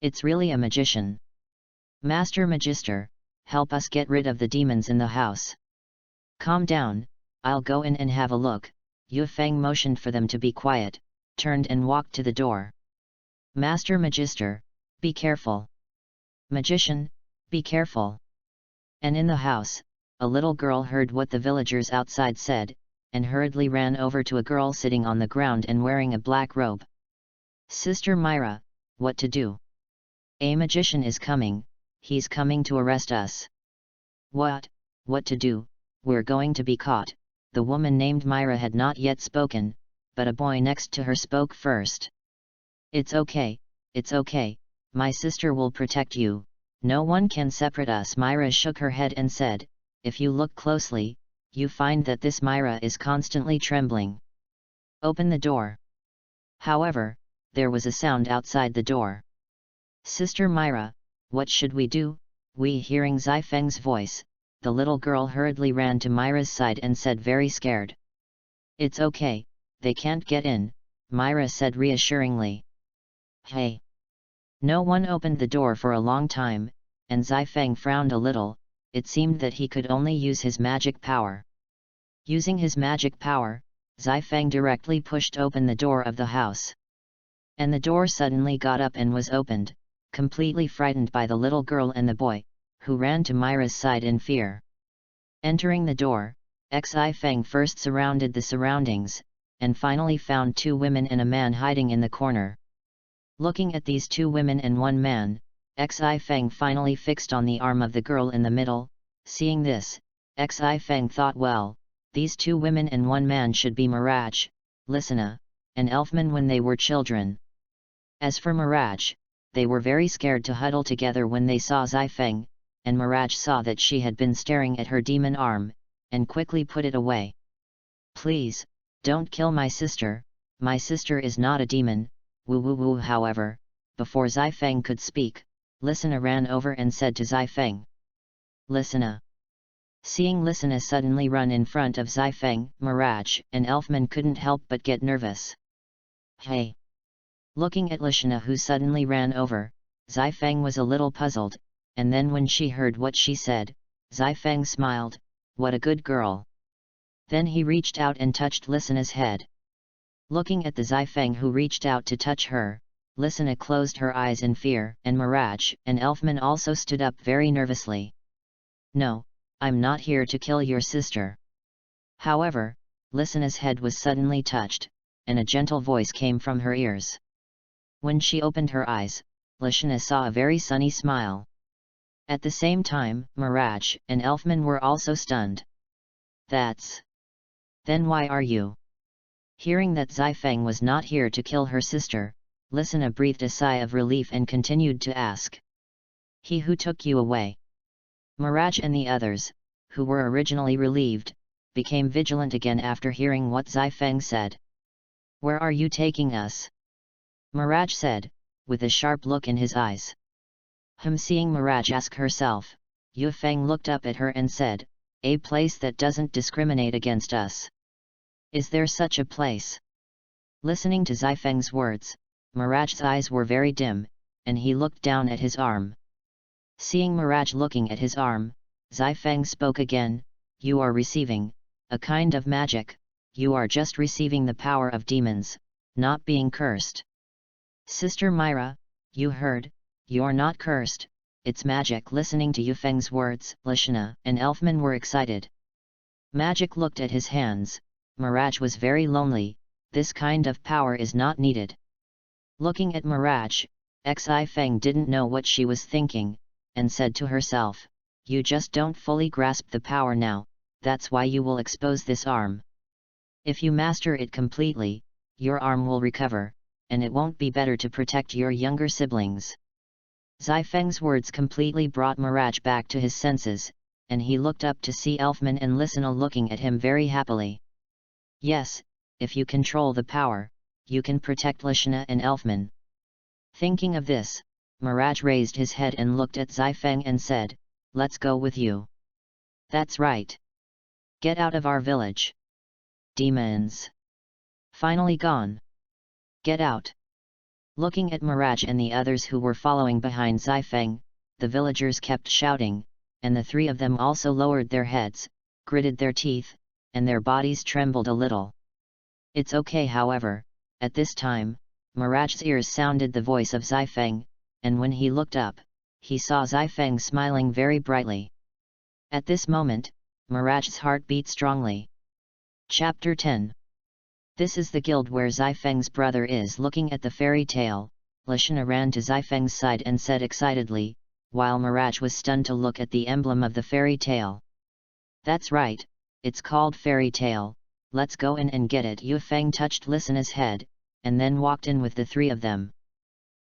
[SPEAKER 1] It's really a magician. Master Magister, help us get rid of the demons in the house. Calm down, I'll go in and have a look. Yu Feng motioned for them to be quiet, turned and walked to the door. Master Magister, be careful. Magician, be careful. And in the house, a little girl heard what the villagers outside said, and hurriedly ran over to a girl sitting on the ground and wearing a black robe. "Sister Myra, what to do? A magician is coming, he's coming to arrest us." What to do? We're going to be caught." The woman named Myra had not yet spoken, but a boy next to her spoke first. It's okay, my sister will protect you, no one can separate us." Myra shook her head and said, "If you look closely, you find that this Myra is constantly trembling. Open the door." However, there was a sound outside the door. "Sister Myra, what should we do?" Hearing Zai Feng's voice, the little girl hurriedly ran to Myra's side and said very scared. "It's okay, they can't get in," Myra said reassuringly. "Hey!" No one opened the door for a long time, and Zai Feng frowned a little. It seemed that he could only use his magic power. Using his magic power, Zai Feng directly pushed open the door of the house. And the door suddenly got up and was opened, completely frightened by the little girl and the boy, who ran to Myra's side in fear. Entering the door, Zai Feng first surrounded the surroundings, and finally found two women and a man hiding in the corner. Looking at these two women and one man, Zai Feng finally fixed on the arm of the girl in the middle. Seeing this, Zai Feng thought, well, these two women and one man should be Mirage, Lysina, and Elfman when they were children. As for Mirage, they were very scared to huddle together when they saw Zai Feng, and Mirage saw that she had been staring at her demon arm, and quickly put it away. "Please, don't kill my sister is not a demon, woo. However, before Zai Feng could speak, Lysina ran over and said to Zai Feng. "Lysina." Seeing Lysina suddenly run in front of Zai Feng, Mirage and Elfman couldn't help but get nervous. "Hey!" Looking at Lysina who suddenly ran over, Zai Feng was a little puzzled, and then when she heard what she said, Zai Feng smiled, "What a good girl." Then he reached out and touched Lysina's head. Looking at the Zai Feng who reached out to touch her, Lysina closed her eyes in fear, and Mirage and Elfman also stood up very nervously. "No, I'm not here to kill your sister." However, Lysina's head was suddenly touched, and a gentle voice came from her ears. When she opened her eyes, Lysina saw a very sunny smile. At the same time, Mirage and Elfman were also stunned. Then why are you?" Hearing that Zai Feng was not here to kill her sister, Lysina breathed a sigh of relief and continued to ask. "He who took you away." Mirage and the others, who were originally relieved, became vigilant again after hearing what Zai Feng said. "Where are you taking us?" Mirage said, with a sharp look in his eyes. Seeing Mirage ask herself, Yu Feng looked up at her and said, "A place that doesn't discriminate against us. Is there such a place?" Listening to Zai Feng's words, Mirage's eyes were very dim, and he looked down at his arm. Seeing Mirage looking at his arm, Zai Feng spoke again, "You are receiving a kind of magic, you are just receiving the power of demons, not being cursed." "Sister Myra, you heard, you're not cursed, it's magic." Listening to Yu Feng's words, Lysina and Elfman were excited. Magic looked at his hands. Mirage was very lonely, this kind of power is not needed. Looking at Mirage, Zai Feng didn't know what she was thinking, and said to herself, "You just don't fully grasp the power now, that's why you will expose this arm. If you master it completely, your arm will recover, and it won't be better to protect your younger siblings." Zai Feng's words completely brought Mirage back to his senses, and he looked up to see Elfman and Lysina looking at him very happily. "Yes, if you control the power, you can protect Lysina and Elfman." Thinking of this, Mirage raised his head and looked at Zai Feng and said, "Let's go with you." "That's right. Get out of our village. Demons. Finally gone. Get out." Looking at Mirage and the others who were following behind Zai Feng, the villagers kept shouting, and the three of them also lowered their heads, gritted their teeth, and their bodies trembled a little. "It's okay." However, at this time, Mirage's ears sounded the voice of Zai Feng, and when he looked up, he saw Zai Feng smiling very brightly. At this moment, Miraj's heart beat strongly. Chapter 10. This is the guild where Zifeng's brother is. Looking at the fairy tale, Lashana ran to Zifeng's side and said excitedly, while Miraj was stunned to look at the emblem of the fairy tale. That's right, it's called fairy tale, let's go in and get it. Yufeng touched Lashana's head, and then walked in with the three of them.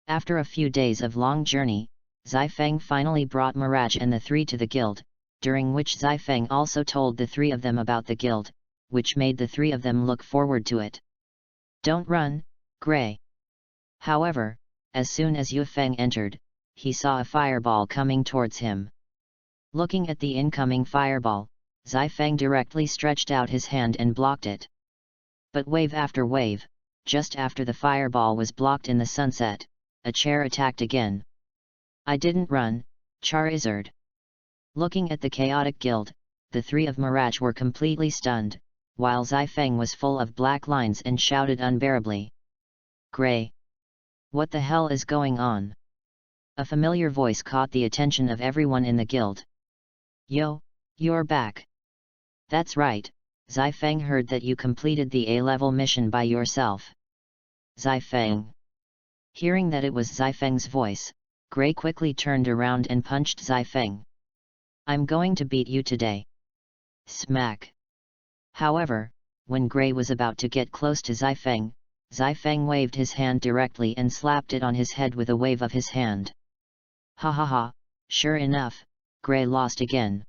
[SPEAKER 1] After a few days of long journey, Zifeng finally brought Miraj and the three to the guild, during which Zifeng also told the three of them about the guild, which made the three of them look forward to it. Don't run, Gray. However, as soon as Yufeng entered, he saw a fireball coming towards him. Looking at the incoming fireball, Zifeng directly stretched out his hand and blocked it. But wave after wave, just after the fireball was blocked in the sunset, a chair attacked again. I didn't run, Charizard. Looking at the chaotic guild, the three of Miraj were completely stunned, while Zifeng was full of black lines and shouted unbearably. Gray! What the hell is going on? A familiar voice caught the attention of everyone in the guild. Yo, you're back. That's right, Zifeng heard that you completed the A-level mission by yourself. Zifeng. Hearing that it was Zifeng's voice, Gray quickly turned around and punched Zifeng. I'm going to beat you today. Smack. However, when Gray was about to get close to Zifeng, Zifeng waved his hand directly and slapped it on his head with a wave of his hand. Ha ha ha, sure enough, Gray lost again.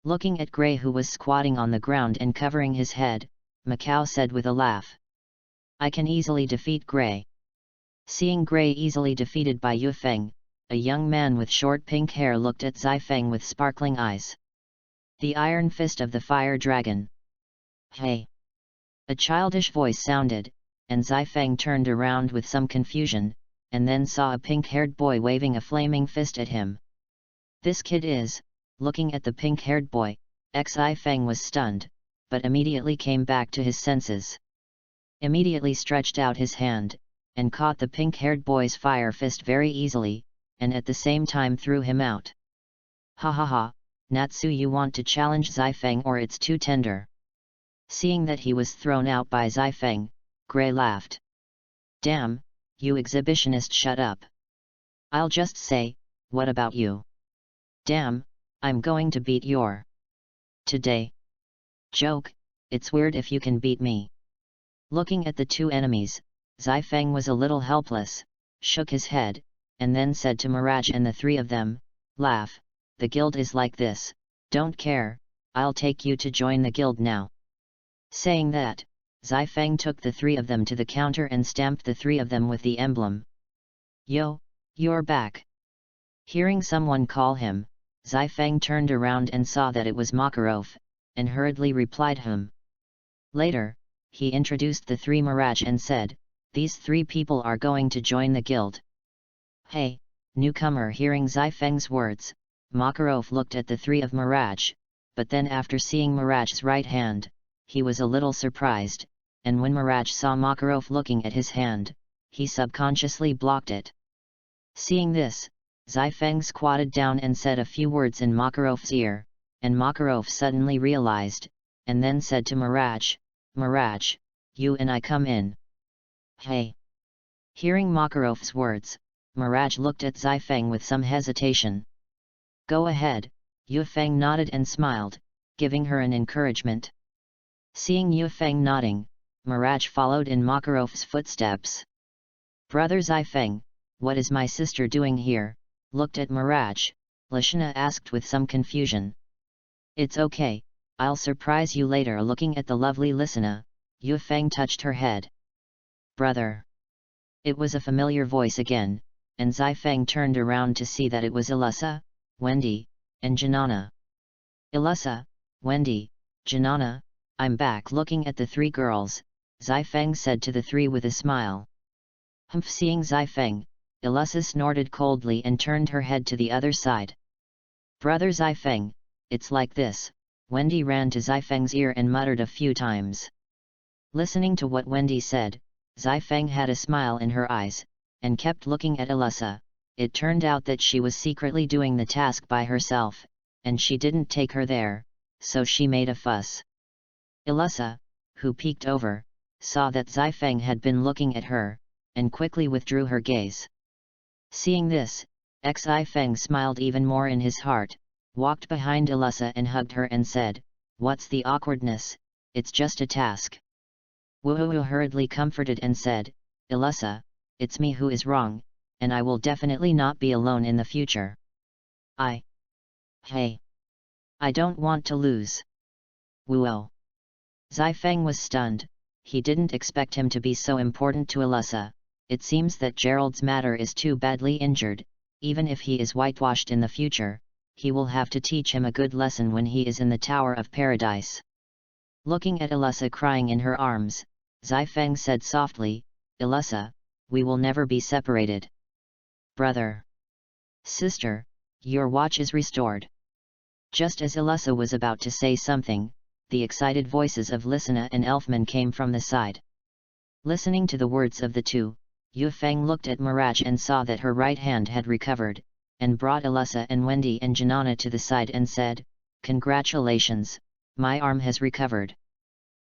[SPEAKER 1] Looking at Gray, who was squatting on the ground and covering his head, Macau said with a laugh. I can easily defeat Gray. Seeing Gray easily defeated by Yufeng, a young man with short pink hair looked at Zifeng with sparkling eyes. The Iron Fist of the Fire Dragon. Hey! A childish voice sounded, and Zifeng turned around with some confusion, and then saw a pink-haired boy waving a flaming fist at him. This kid is, looking at the pink-haired boy, Zifeng was stunned, but immediately came back to his senses. Immediately stretched out his hand, and caught the pink-haired boy's fire fist very easily, and at the same time threw him out. Ha ha ha, Natsu, you want to challenge Zifeng or it's too tender? Seeing that he was thrown out by Zifeng, Gray laughed. Damn, you exhibitionist, shut up. I'll just say, what about you? Damn, I'm going to beat your today. Joke, it's weird if you can beat me. Looking at the two enemies, Zifeng was a little helpless, shook his head, and then said to Miraj and the three of them, laugh, the guild is like this, don't care, I'll take you to join the guild now. Saying that, Zifeng took the three of them to the counter and stamped the three of them with the emblem. Yo, you're back. Hearing someone call him, Zifeng turned around and saw that it was Makarov, and hurriedly replied him. Later, he introduced the three Miraj and said, these three people are going to join the guild. Hey, newcomer. Hearing Zifeng's words, Makarov looked at the three of Miraj, but then after seeing Miraj's right hand, he was a little surprised, and when Miraj saw Makarov looking at his hand, he subconsciously blocked it. Seeing this, Zifeng squatted down and said a few words in Makarov's ear, and Makarov suddenly realized, and then said to Miraj, Miraj, you and I come in. Hey! Hearing Makarov's words, Miraj looked at Zifeng with some hesitation. Go ahead, Yufeng nodded and smiled, giving her an encouragement. Seeing Yufeng nodding, Miraj followed in Makarov's footsteps. Brother Zifeng, what is my sister doing here? Looked at Miraj, Lashana asked with some confusion. It's okay, I'll surprise you later. Looking at the lovely Lashana, Yufeng touched her head. Brother. It was a familiar voice again, and Zifeng turned around to see that it was Ilusa, Wendy, and Janana. Ilusa, Wendy, Janana, I'm back. Looking at the three girls, Zifeng said to the three with a smile. Humph. Seeing Zifeng, Ilusa snorted coldly and turned her head to the other side. Brother Zifeng, it's like this. Wendy ran to Zifeng's ear and muttered a few times. Listening to what Wendy said, Zifeng had a smile in her eyes, and kept looking at Ilusa. It turned out that she was secretly doing the task by herself, and she didn't take her there, so she made a fuss. Elisa, who peeked over, saw that Zifeng had been looking at her, and quickly withdrew her gaze. Seeing this, Xifeng smiled even more in his heart, walked behind Elisa and hugged her and said, "What's the awkwardness, it's just a task." Wu hurriedly comforted and said, "Elisa, it's me who is wrong, and I will definitely not be alone in the future. Hey! I don't want to lose." Wu. Zifeng was stunned. He didn't expect him to be so important to Elisa. It seems that Gerald's matter is too badly injured. Even if he is whitewashed in the future, he will have to teach him a good lesson when he is in the Tower of Paradise. Looking at Elisa crying in her arms, Zifeng said softly, "Elisa, we will never be separated. Brother. Sister, your watch is restored." Just as Elisa was about to say something, the excited voices of Lisana and Elfman came from the side. Listening to the words of the two, Yufeng looked at Mirage and saw that her right hand had recovered, and brought Elisa and Wendy and Janana to the side and said, "Congratulations, my arm has recovered."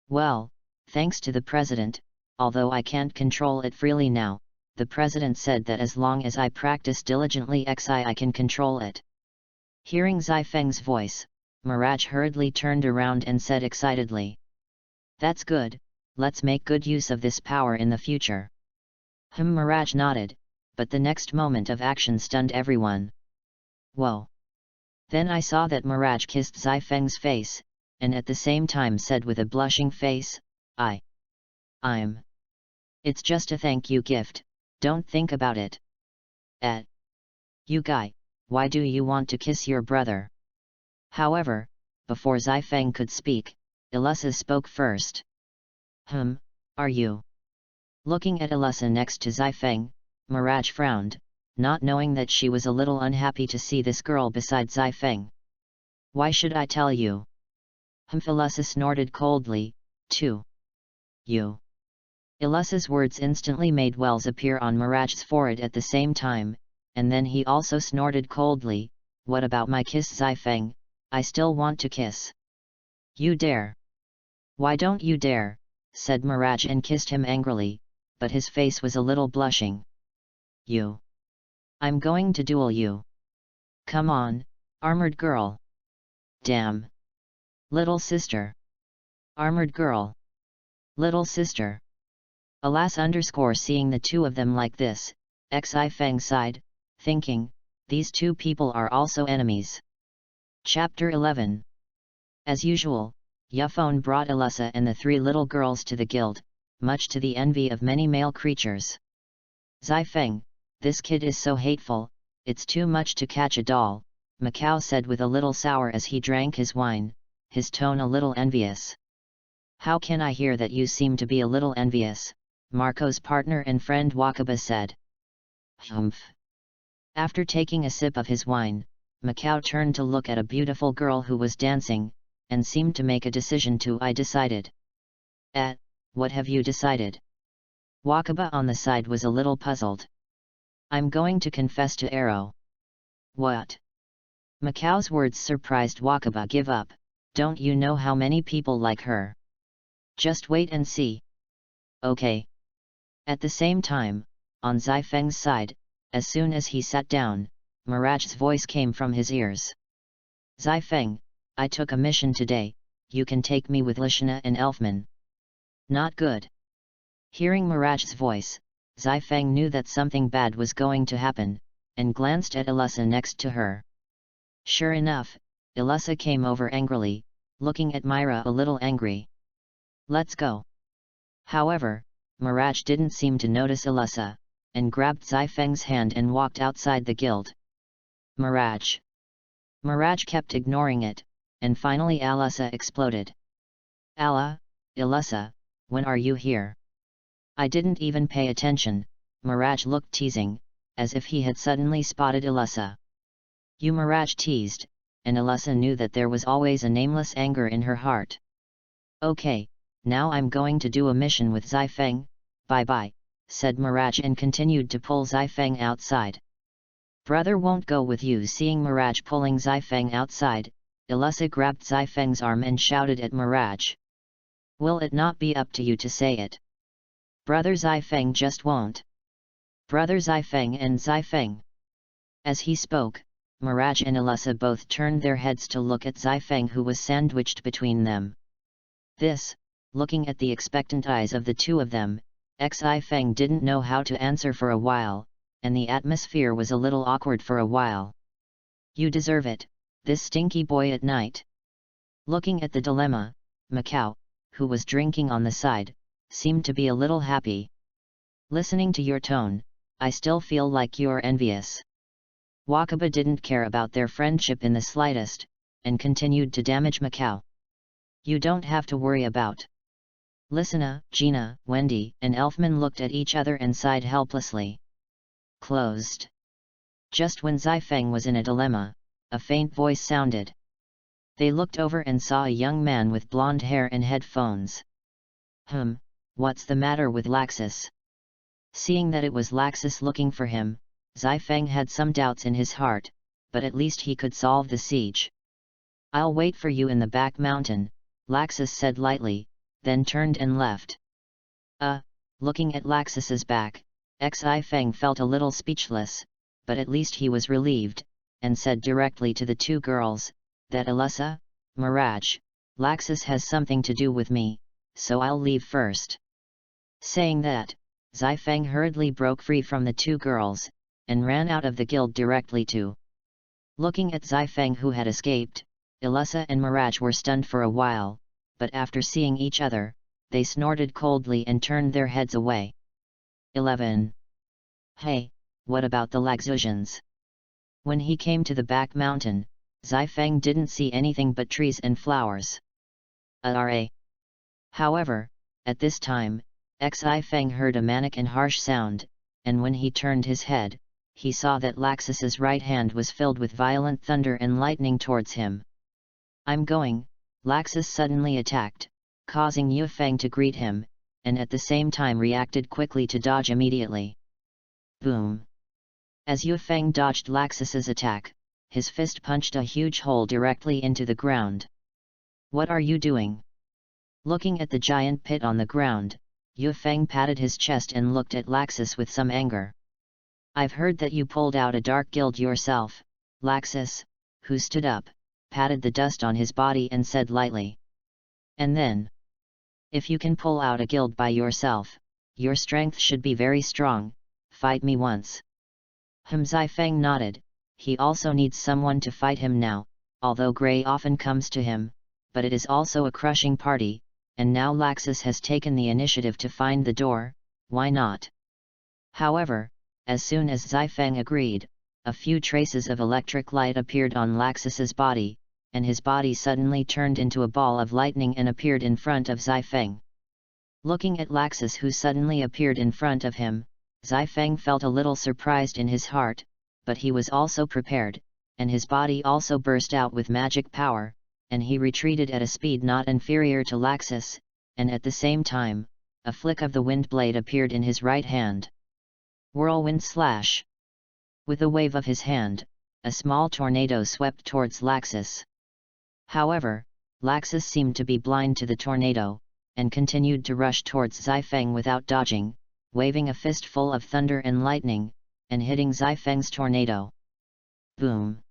[SPEAKER 1] "Well, thanks to the president, although I can't control it freely now, the president said that as long as I practice diligently I can control it." Hearing Zifeng's voice, Mirage hurriedly turned around and said excitedly, "That's good, let's make good use of this power in the future." Mirage nodded, but the next moment of action stunned everyone. "Whoa!" Then I saw that Mirage kissed Zifeng's face, and at the same time said with a blushing face, I'm. It's just a thank you gift, don't think about it." You guy, why do you want to kiss your brother?" However, before Zifeng could speak, Elisa spoke first. Are you?" Looking at Elisa next to Zifeng, Mirage frowned, not knowing that she was a little unhappy to see this girl beside Zifeng. "Why should I tell you?" Elisa snorted coldly, "Too. You." Elisa's words instantly made wells appear on Mirage's forehead at the same time, and then he also snorted coldly, "What about my kiss, Zifeng? I still want to kiss." "You dare?" "Why don't you dare?" said Mirage and kissed him angrily, but his face was a little blushing. "You. I'm going to duel you. Come on, armored girl." "Damn. Little sister. Armored girl. Little sister." Alas! Seeing the two of them like this, Xifeng sighed, thinking, these two people are also enemies. Chapter 11. As usual, Yufeng brought Elisa and the three little girls to the guild, much to the envy of many male creatures. "Zifeng, this kid is so hateful, it's too much to catch a doll," Macau said with a little sour as he drank his wine, his tone a little envious. "How can I hear that you seem to be a little envious?" Marco's partner and friend Wakaba said. "Humph." After taking a sip of his wine, Macau turned to look at a beautiful girl who was dancing, and seemed to make a decision too. "I decided." What have you decided?" Wakaba on the side was a little puzzled. "I'm going to confess to Arrow." "What?" Macau's words surprised Wakaba. "Give up, don't you know how many people like her? Just wait and see." "Okay." At the same time, on Zifeng's side, as soon as he sat down, Mirage's voice came from his ears. "Zifeng, I took a mission today, you can take me with Lishana and Elfman." "Not good." Hearing Mirage's voice, Zifeng knew that something bad was going to happen, and glanced at Elisa next to her. Sure enough, Elisa came over angrily, looking at Myra a little angry. "Let's go." However, Mirage didn't seem to notice Elisa, and grabbed Zifeng's hand and walked outside the guild. "Mirage!" Mirage kept ignoring it, and finally Elisa exploded. Elisa, when are you here?" "I didn't even pay attention," Mirage looked teasing, as if he had suddenly spotted Elisa. "You," Mirage teased, and Elisa knew that there was always a nameless anger in her heart. "Okay, now I'm going to do a mission with Zifeng, bye-bye," said Mirage and continued to pull Zifeng outside. Brother won't go with you. Seeing Mirage pulling Zifeng outside, Ilusa grabbed Zifeng's arm and shouted at Mirage. Will it not be up to you to say it? Brother Zifeng just won't. Brother Zifeng and Zifeng. As he spoke, Mirage and Ilusa both turned their heads to look at Zifeng, who was sandwiched between them. This, looking at the expectant eyes of the two of them, Zifeng didn't know how to answer for a while, and the atmosphere was a little awkward for a while. You deserve it, this stinky boy at night. Looking at the dilemma, Macau, who was drinking on the side, seemed to be a little happy. Listening to your tone, I still feel like you're envious. Wakaba didn't care about their friendship in the slightest, and continued to damage Macau. You don't have to worry about. Lisana, Gina, Wendy, and Elfman looked at each other and sighed helplessly. Closed. Just when Zifeng was in a dilemma, a faint voice sounded. They looked over and saw a young man with blonde hair and headphones. What's the matter with Laxus? Seeing that it was Laxus looking for him, Zifeng had some doubts in his heart, but at least he could solve the siege. I'll wait for you in the back mountain, Laxus said lightly, then turned and left. Looking at Laxus's back, Zifeng felt a little speechless, but at least he was relieved, and said directly to the two girls, that Ilusa, Mirage, Laxus has something to do with me, so I'll leave first. Saying that, Zifeng hurriedly broke free from the two girls, and ran out of the guild directly to. Looking at Zifeng, who had escaped, Ilusa and Mirage were stunned for a while, but after seeing each other, they snorted coldly and turned their heads away. 11. Hey, what about the Laxusians? When he came to the back mountain, Zifeng didn't see anything but trees and flowers. However, at this time, Zifeng heard a manic and harsh sound, and when he turned his head, he saw that Laxus's right hand was filled with violent thunder and lightning towards him. I'm going, Laxus suddenly attacked, causing Yufeng to greet him, and at the same time reacted quickly to dodge immediately. Boom! As Yufeng dodged Laxus's attack, his fist punched a huge hole directly into the ground. What are you doing? Looking at the giant pit on the ground, Yufeng patted his chest and looked at Laxus with some anger. I've heard that you pulled out a dark guild yourself, Laxus, who stood up, patted the dust on his body and said lightly. And then? If you can pull out a guild by yourself, your strength should be very strong, fight me once. Zifeng nodded, he also needs someone to fight him now, although Grey often comes to him, but it is also a crushing party, and now Laxus has taken the initiative to find the door, why not? However, as soon as Zifeng agreed, a few traces of electric light appeared on Laxus's body, and his body suddenly turned into a ball of lightning and appeared in front of Zifeng. Looking at Laxus, who suddenly appeared in front of him, Zifeng felt a little surprised in his heart, but he was also prepared, and his body also burst out with magic power, and he retreated at a speed not inferior to Laxus, and at the same time, a flick of the wind blade appeared in his right hand. Whirlwind slash! With a wave of his hand, a small tornado swept towards Laxus. However, Laxus seemed to be blind to the tornado, and continued to rush towards Zifeng without dodging, waving a fist full of thunder and lightning, and hitting Zifeng's tornado. Boom!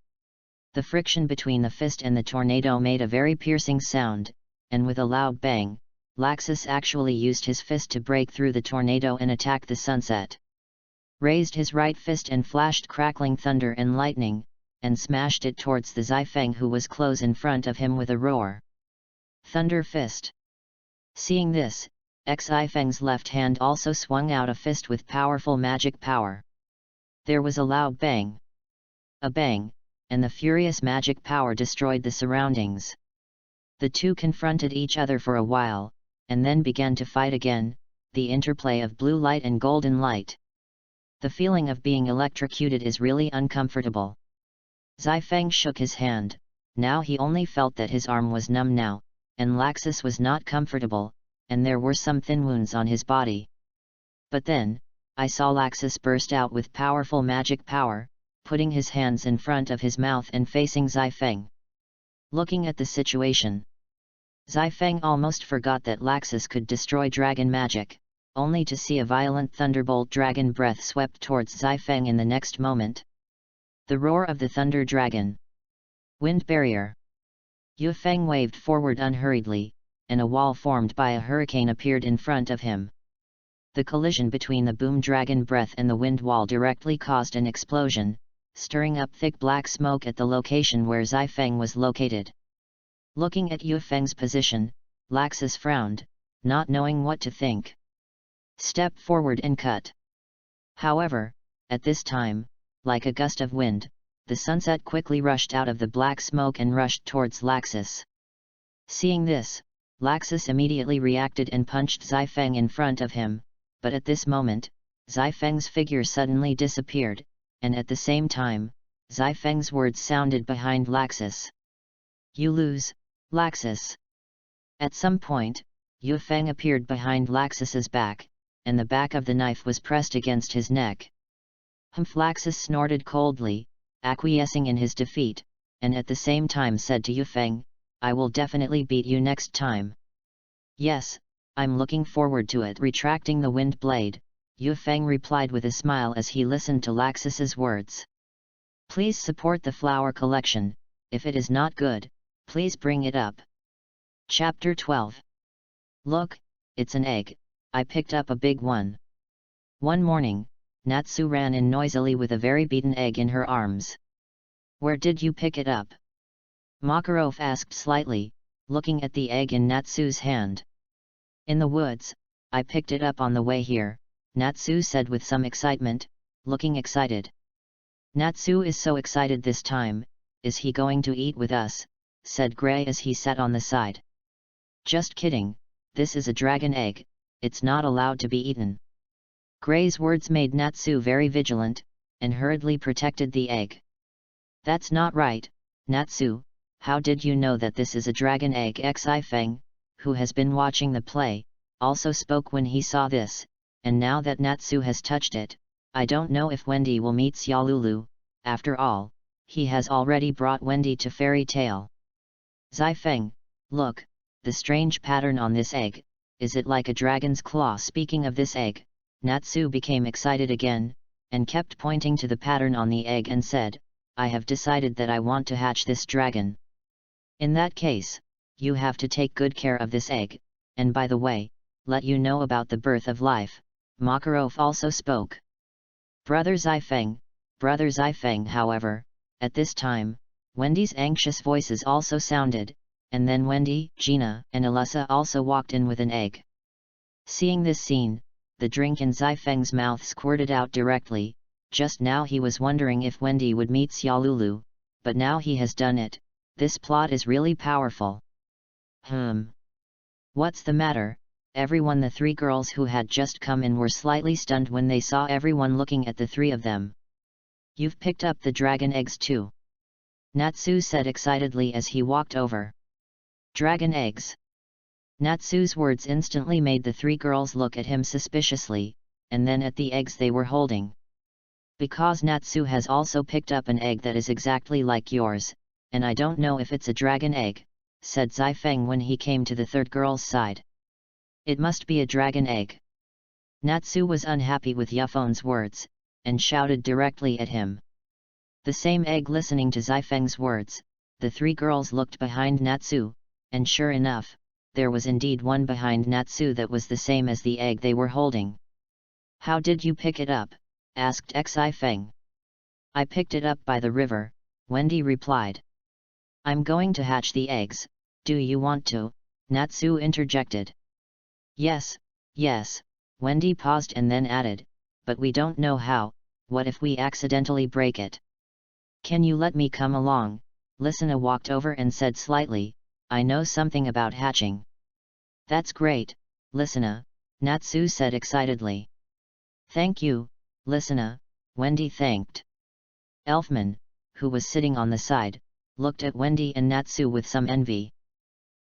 [SPEAKER 1] The friction between the fist and the tornado made a very piercing sound, and with a loud bang, Laxus actually used his fist to break through the tornado and attack the sunset. Raised his right fist and flashed crackling thunder and lightning, and smashed it towards the Zifeng, who was close in front of him with a roar. Thunder fist! Seeing this, Zifeng's left hand also swung out a fist with powerful magic power. There was a loud bang. A bang, and the furious magic power destroyed the surroundings. The two confronted each other for a while, and then began to fight again, the interplay of blue light and golden light. The feeling of being electrocuted is really uncomfortable. Zifeng shook his hand, now he only felt that his arm was numb now, and Laxus was not comfortable, and there were some thin wounds on his body. But then, I saw Laxus burst out with powerful magic power, putting his hands in front of his mouth and facing Zai-Feng. Looking at the situation, Zai-Feng almost forgot that Laxus could destroy dragon magic, only to see a violent thunderbolt dragon breath swept towards Zai-Feng in the next moment. The roar of the thunder dragon. Wind barrier. Yu-Feng waved forward unhurriedly, and a wall formed by a hurricane appeared in front of him. The collision between the boom dragon breath and the wind wall directly caused an explosion, stirring up thick black smoke at the location where Zai-Feng was located. Looking at Yu-Feng's position, Laxus frowned, not knowing what to think. Step forward and cut. However, at this time, like a gust of wind, the sunset quickly rushed out of the black smoke and rushed towards Laxus. Seeing this, Laxus immediately reacted and punched Zai-Feng in front of him, but at this moment, Zai-Feng's figure suddenly disappeared, and at the same time, Zai-Feng's words sounded behind Laxus. "You lose, Laxus." At some point, Yu-Feng appeared behind Laxus's back, and the back of the knife was pressed against his neck. Humph! Laxus snorted coldly, acquiescing in his defeat, and at the same time said to Yu-Feng, "I will definitely beat you next time." "Yes, I'm looking forward to it." Retracting the wind blade, Yu-Feng replied with a smile as he listened to Laxus's words. "Please support the flower collection. If it is not good, please bring it up." Chapter 12. Look, it's an egg, I picked up a big one. One morning, Natsu ran in noisily with a very beaten egg in her arms. "Where did you pick it up?" Makarov asked slightly, looking at the egg in Natsu's hand. "In the woods, I picked it up on the way here," Natsu said with some excitement, looking excited. "Natsu is so excited this time, is he going to eat with us?" said Gray as he sat on the side. "Just kidding, this is a dragon egg, it's not allowed to be eaten." Gray's words made Natsu very vigilant, and hurriedly protected the egg. "That's not right, Natsu, how did you know that this is a dragon egg?" Zai-Feng, who has been watching the play, also spoke when he saw this, and now that Natsu has touched it, I don't know if Wendy will meet Xiaolulu. After all, he has already brought Wendy to Fairy Tale. "Zai-Feng, look, the strange pattern on this egg, is it like a dragon's claw?" Speaking of this egg, Natsu became excited again, and kept pointing to the pattern on the egg and said, "I have decided that I want to hatch this dragon." "In that case, you have to take good care of this egg, and by the way, let you know about the birth of life," Makarov also spoke. Brother Zai-Feng, however, at this time, Wendy's anxious voices also sounded, and then Wendy, Gina, and Alyssa also walked in with an egg. Seeing this scene, the drink in Zai-Feng's mouth squirted out directly. Just now he was wondering if Wendy would meet Xiaolulu, but now he has done it. This plot is really powerful. What's the matter, everyone?" The three girls who had just come in were slightly stunned when they saw everyone looking at the three of them. "You've picked up the dragon eggs too?" Natsu said excitedly as he walked over. "Dragon eggs?" Natsu's words instantly made the three girls look at him suspiciously, and then at the eggs they were holding. "Because Natsu has also picked up an egg that is exactly like yours, and I don't know if it's a dragon egg," said Zai-Feng when he came to the third girl's side. "It must be a dragon egg." Natsu was unhappy with Yufeng's words, and shouted directly at him. The same egg. Listening to Zai-Feng's words, the three girls looked behind Natsu, and sure enough, there was indeed one behind Natsu that was the same as the egg they were holding. "How did you pick it up?" asked Zai-Feng. "I picked it up by the river," Wendy replied. "I'm going to hatch the eggs, do you want to?" Natsu interjected. Yes, Wendy paused and then added, "but we don't know how, what if we accidentally break it?" "Can you let me come along?" Listener walked over and said slightly, "I know something about hatching." "That's great, Listener," Natsu said excitedly. "Thank you, Listener," Wendy thanked. Elfman, who was sitting on the side, looked at Wendy and Natsu with some envy.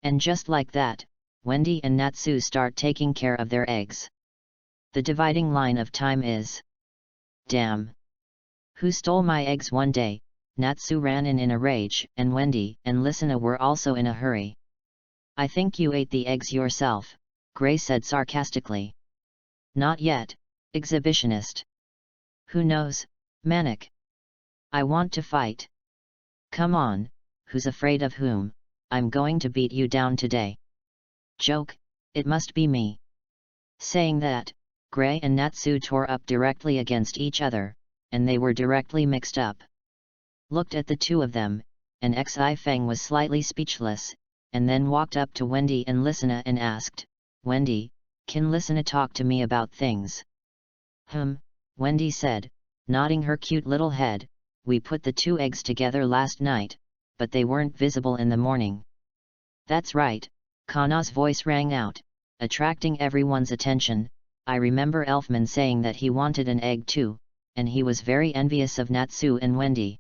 [SPEAKER 1] And just like that, Wendy and Natsu start taking care of their eggs. The dividing line of time is... Damn! Who stole my eggs one day? Natsu ran in a rage, and Wendy and Listener were also in a hurry. I think you ate the eggs yourself, Gray said sarcastically. Not yet, exhibitionist. Who knows, Manic. I want to fight. Come on, who's afraid of whom? I'm going to beat you down today. Joke, it must be me. Saying that, Gray and Natsu tore up directly against each other, and they were directly mixed up. Looked at the two of them, and Xi Feng was slightly speechless, and then walked up to Wendy and Listener and asked, Wendy, can Listener talk to me about things? Wendy said, nodding her cute little head, we put the two eggs together last night, but they weren't visible in the morning. That's right, Kana's voice rang out, attracting everyone's attention. I remember Elfman saying that he wanted an egg too, and he was very envious of Natsu and Wendy.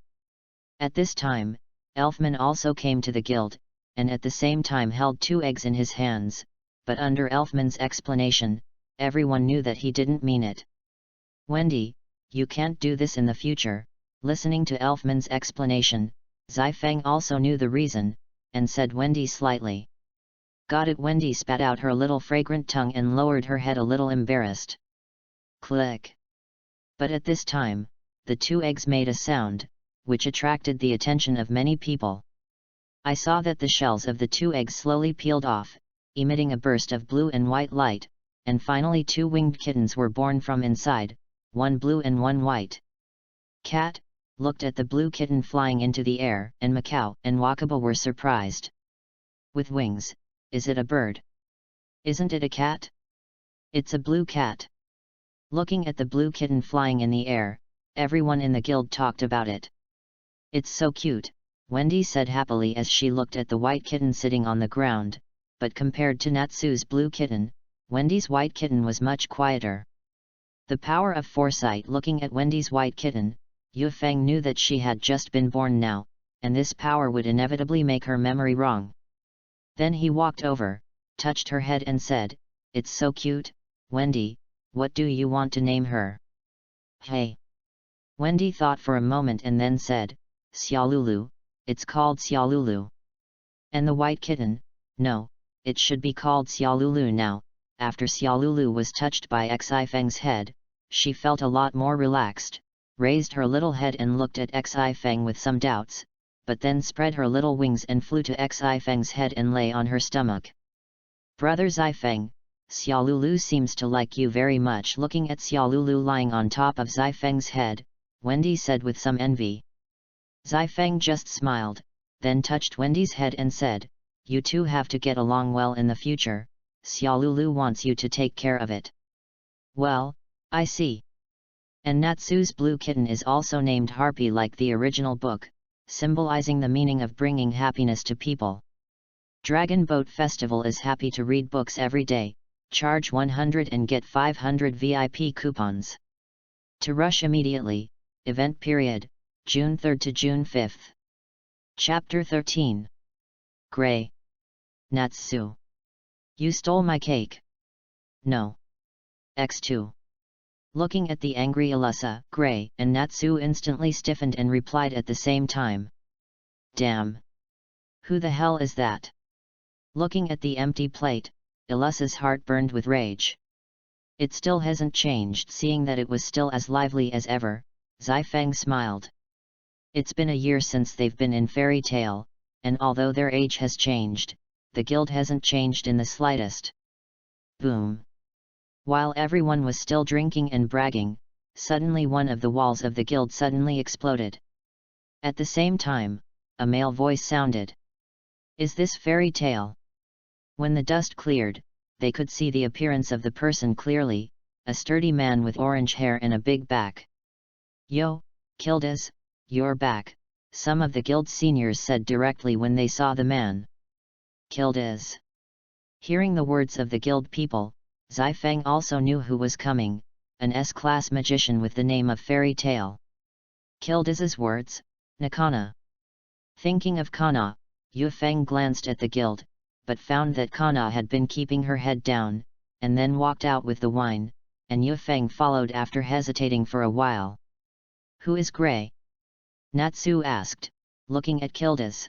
[SPEAKER 1] At this time, Elfman also came to the guild, and at the same time held 2 eggs in his hands, but under Elfman's explanation, everyone knew that he didn't mean it. Wendy, you can't do this in the future. Listening to Elfman's explanation, Xi Feng also knew the reason, and said Wendy slightly. Got it. Wendy spat out her little fragrant tongue and lowered her head a little embarrassed. Click. But at this time, the 2 eggs made a sound, which attracted the attention of many people. I saw that the shells of the 2 eggs slowly peeled off, emitting a burst of blue and white light, and finally 2 winged kittens were born from inside, 1 blue and 1 white. Cat looked at the blue kitten flying into the air, and Macau and Wakaba were surprised. With wings, is it a bird? Isn't it a cat? It's a blue cat. Looking at the blue kitten flying in the air, everyone in the guild talked about it. It's so cute, Wendy said happily as she looked at the white kitten sitting on the ground, but compared to Natsu's blue kitten, Wendy's white kitten was much quieter. The power of foresight. Looking at Wendy's white kitten, Yu Feng knew that she had just been born now, and this power would inevitably make her memory wrong. Then he walked over, touched her head and said, "It's so cute, Wendy, what do you want to name her?" "Hey." Wendy thought for a moment and then said, "Xiaolulu, it's called Xiaolulu." "And the white kitten?" "No, it should be called Xiaolulu now." After Xiaolulu was touched by Xi Feng's head, she felt a lot more relaxed, raised her little head and looked at Xi Feng with some doubts, but then spread her little wings and flew to Xi Feng's head and lay on her stomach. "Brother Xi Feng, Xiaolulu seems to like you very much." Looking at Xiaolulu lying on top of Xi Feng's head, Wendy said with some envy. Xi Feng just smiled, then touched Wendy's head and said, "You two have to get along well in the future. Xiaolulu wants you to take care of it." "Well, I see." And Natsu's blue kitten is also named Harpy like the original book, symbolizing the meaning of bringing happiness to people. Dragon Boat Festival is happy to read books every day, charge 100 and get 500 VIP coupons. To rush immediately, event period, June 3 to June 5. Chapter 13. Gray. Natsu. You stole my cake. No. X2. Looking at the angry Alyssa, Gray and Natsu instantly stiffened and replied at the same time. Damn. Who the hell is that? Looking at the empty plate, Alyssa's heart burned with rage. It still hasn't changed. Seeing that it was still as lively as ever, Xi Feng smiled. It's been a year since they've been in Fairy Tale, and although their age has changed, the guild hasn't changed in the slightest. Boom. While everyone was still drinking and bragging, suddenly one of the walls of the guild suddenly exploded. At the same time, a male voice sounded. Is this Fairy Tale? When the dust cleared, they could see the appearance of the person clearly, a sturdy man with orange hair and a big back. Yo, Kildas, you're back, some of the guild seniors said directly when they saw the man. Kildas. Hearing the words of the guild people, Xi Feng also knew who was coming, an S-class magician with the name of Fairy Tale. Kildas's words, Nakana. Thinking of Kana, Yu Feng glanced at the guild, but found that Kana had been keeping her head down, and then walked out with the wine, and Yu Feng followed after hesitating for a while. Who is Gray? Natsu asked, looking at Kildas.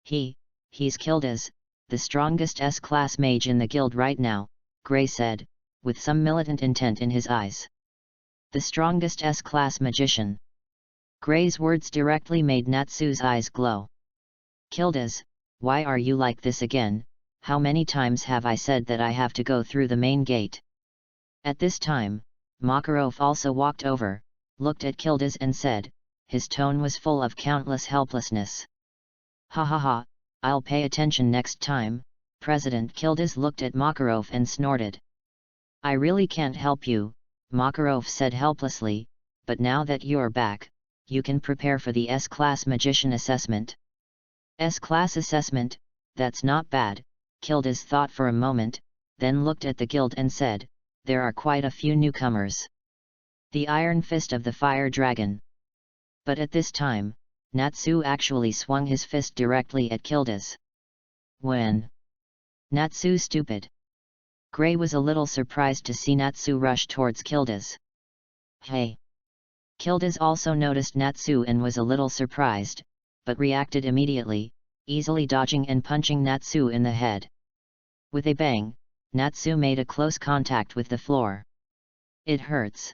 [SPEAKER 1] He's Kildas, the strongest S-class mage in the guild right now, Gray said, with some militant intent in his eyes. The strongest S-class magician. Gray's words directly made Natsu's eyes glow. Kildas, why are you like this again? How many times have I said that I have to go through the main gate? At this time, Makarov also walked over, looked at Kildas and said, his tone was full of countless helplessness. Ha ha ha, I'll pay attention next time. President Kildas looked at Makarov and snorted. I really can't help you, Makarov said helplessly, but now that you're back, you can prepare for the S-class magician assessment. S-class assessment, that's not bad, Kildas thought for a moment, then looked at the guild and said, there are quite a few newcomers. The Iron Fist of the Fire Dragon. But at this time, Natsu actually swung his fist directly at Kildas. When? Natsu stupid. Gray was a little surprised to see Natsu rush towards Kildas. Hey! Kildas also noticed Natsu and was a little surprised, but reacted immediately, easily dodging and punching Natsu in the head. With a bang, Natsu made a close contact with the floor. It hurts.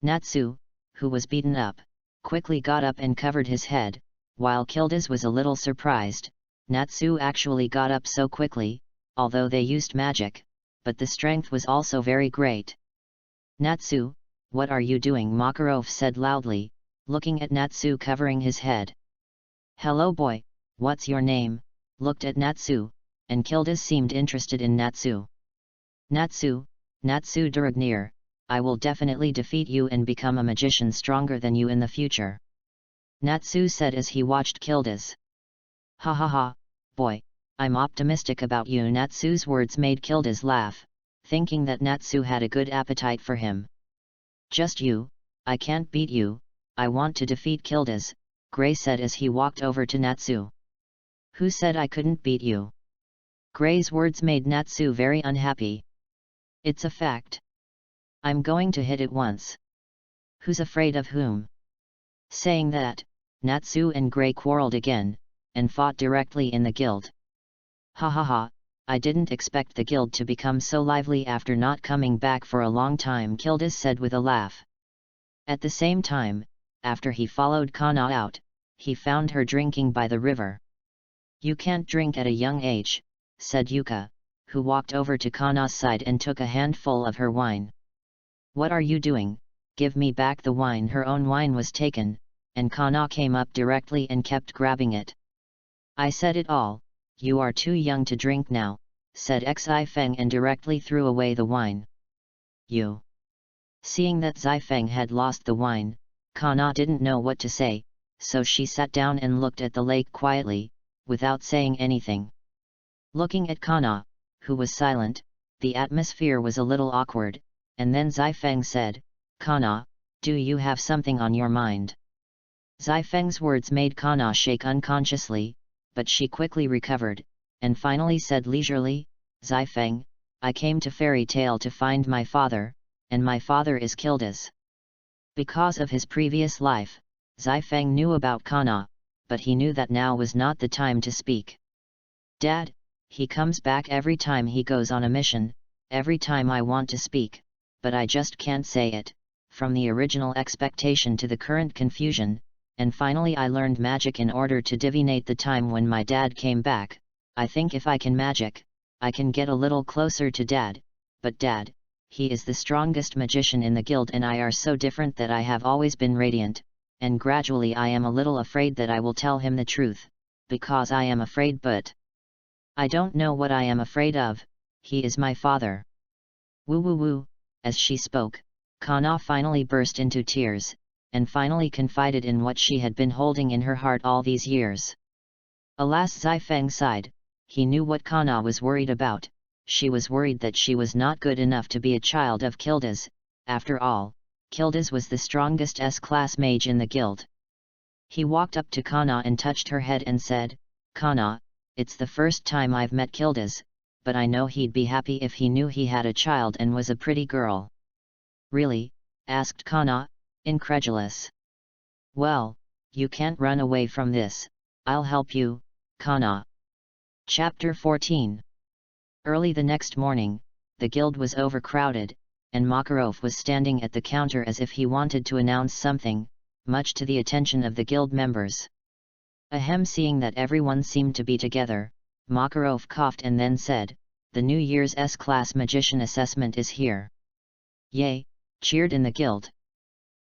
[SPEAKER 1] Natsu, who was beaten up, quickly got up and covered his head, while Kildas was a little surprised. Natsu actually got up so quickly, although they used magic, but the strength was also very great. Natsu, what are you doing? Makarov said loudly, looking at Natsu covering his head. Hello boy, what's your name? Looked at Natsu, and Kildas seemed interested in Natsu. Natsu Duragnir, I will definitely defeat you and become a magician stronger than you in the future. Natsu said as he watched Kildas. Ha ha ha, boy, I'm optimistic about you. Natsu's words made Kildas laugh, thinking that Natsu had a good appetite for him. Just you, I can't beat you, I want to defeat Kildas, Gray said as he walked over to Natsu. Who said I couldn't beat you? Gray's words made Natsu very unhappy. It's a fact. I'm going to hit it once. Who's afraid of whom? Saying that, Natsu and Gray quarreled again, and fought directly in the guild. Ha ha ha, I didn't expect the guild to become so lively after not coming back for a long time, Kildas said with a laugh. At the same time, after he followed Kana out, he found her drinking by the river. You can't drink at a young age, said Yuka, who walked over to Kana's side and took a handful of her wine. What are you doing? Give me back the wine. Her own wine was taken, and Kana came up directly and kept grabbing it. I said it all, you are too young to drink now, said Xi Feng and directly threw away the wine. You. Seeing that Xi Feng had lost the wine, Kana didn't know what to say, so she sat down and looked at the lake quietly, without saying anything. Looking at Kana, who was silent, the atmosphere was a little awkward, and then Xi Feng said, Kana, do you have something on your mind? Xi Feng's words made Kana shake unconsciously, but she quickly recovered, and finally said leisurely, Xi Feng, I came to Fairy Tale to find my father, and my father is Kildas. Because of his previous life, Xi Feng knew about Kana, but he knew that now was not the time to speak. Dad, he comes back every time he goes on a mission, every time I want to speak, but I just can't say it, from the original expectation to the current confusion, and finally I learned magic in order to divinate the time when my dad came back. I think if I can magic, I can get a little closer to Dad, but Dad, he is the strongest magician in the guild and I are so different that I have always been radiant, and gradually I am a little afraid that I will tell him the truth, because I am afraid, but I don't know what I am afraid of. He is my father. Woo woo woo. As she spoke, Kana finally burst into tears, and finally confided in what she had been holding in her heart all these years. Alas, Xi Feng sighed. He knew what Kana was worried about. She was worried that she was not good enough to be a child of Kildas. After all, Kildas was the strongest S-class mage in the guild. He walked up to Kana and touched her head and said, Kana, it's the first time I've met Kildas, but I know he'd be happy if he knew he had a child and was a pretty girl. Really? Asked Kana, incredulous. Well, you can't run away from this, I'll help you, Kana. Chapter 14. Early the next morning, the guild was overcrowded, and Makarov was standing at the counter as if he wanted to announce something, much to the attention of the guild members. Ahem, seeing that everyone seemed to be together, Makarov coughed and then said, "The New Year's S-Class Magician assessment is here." "Yay!" cheered in the guild.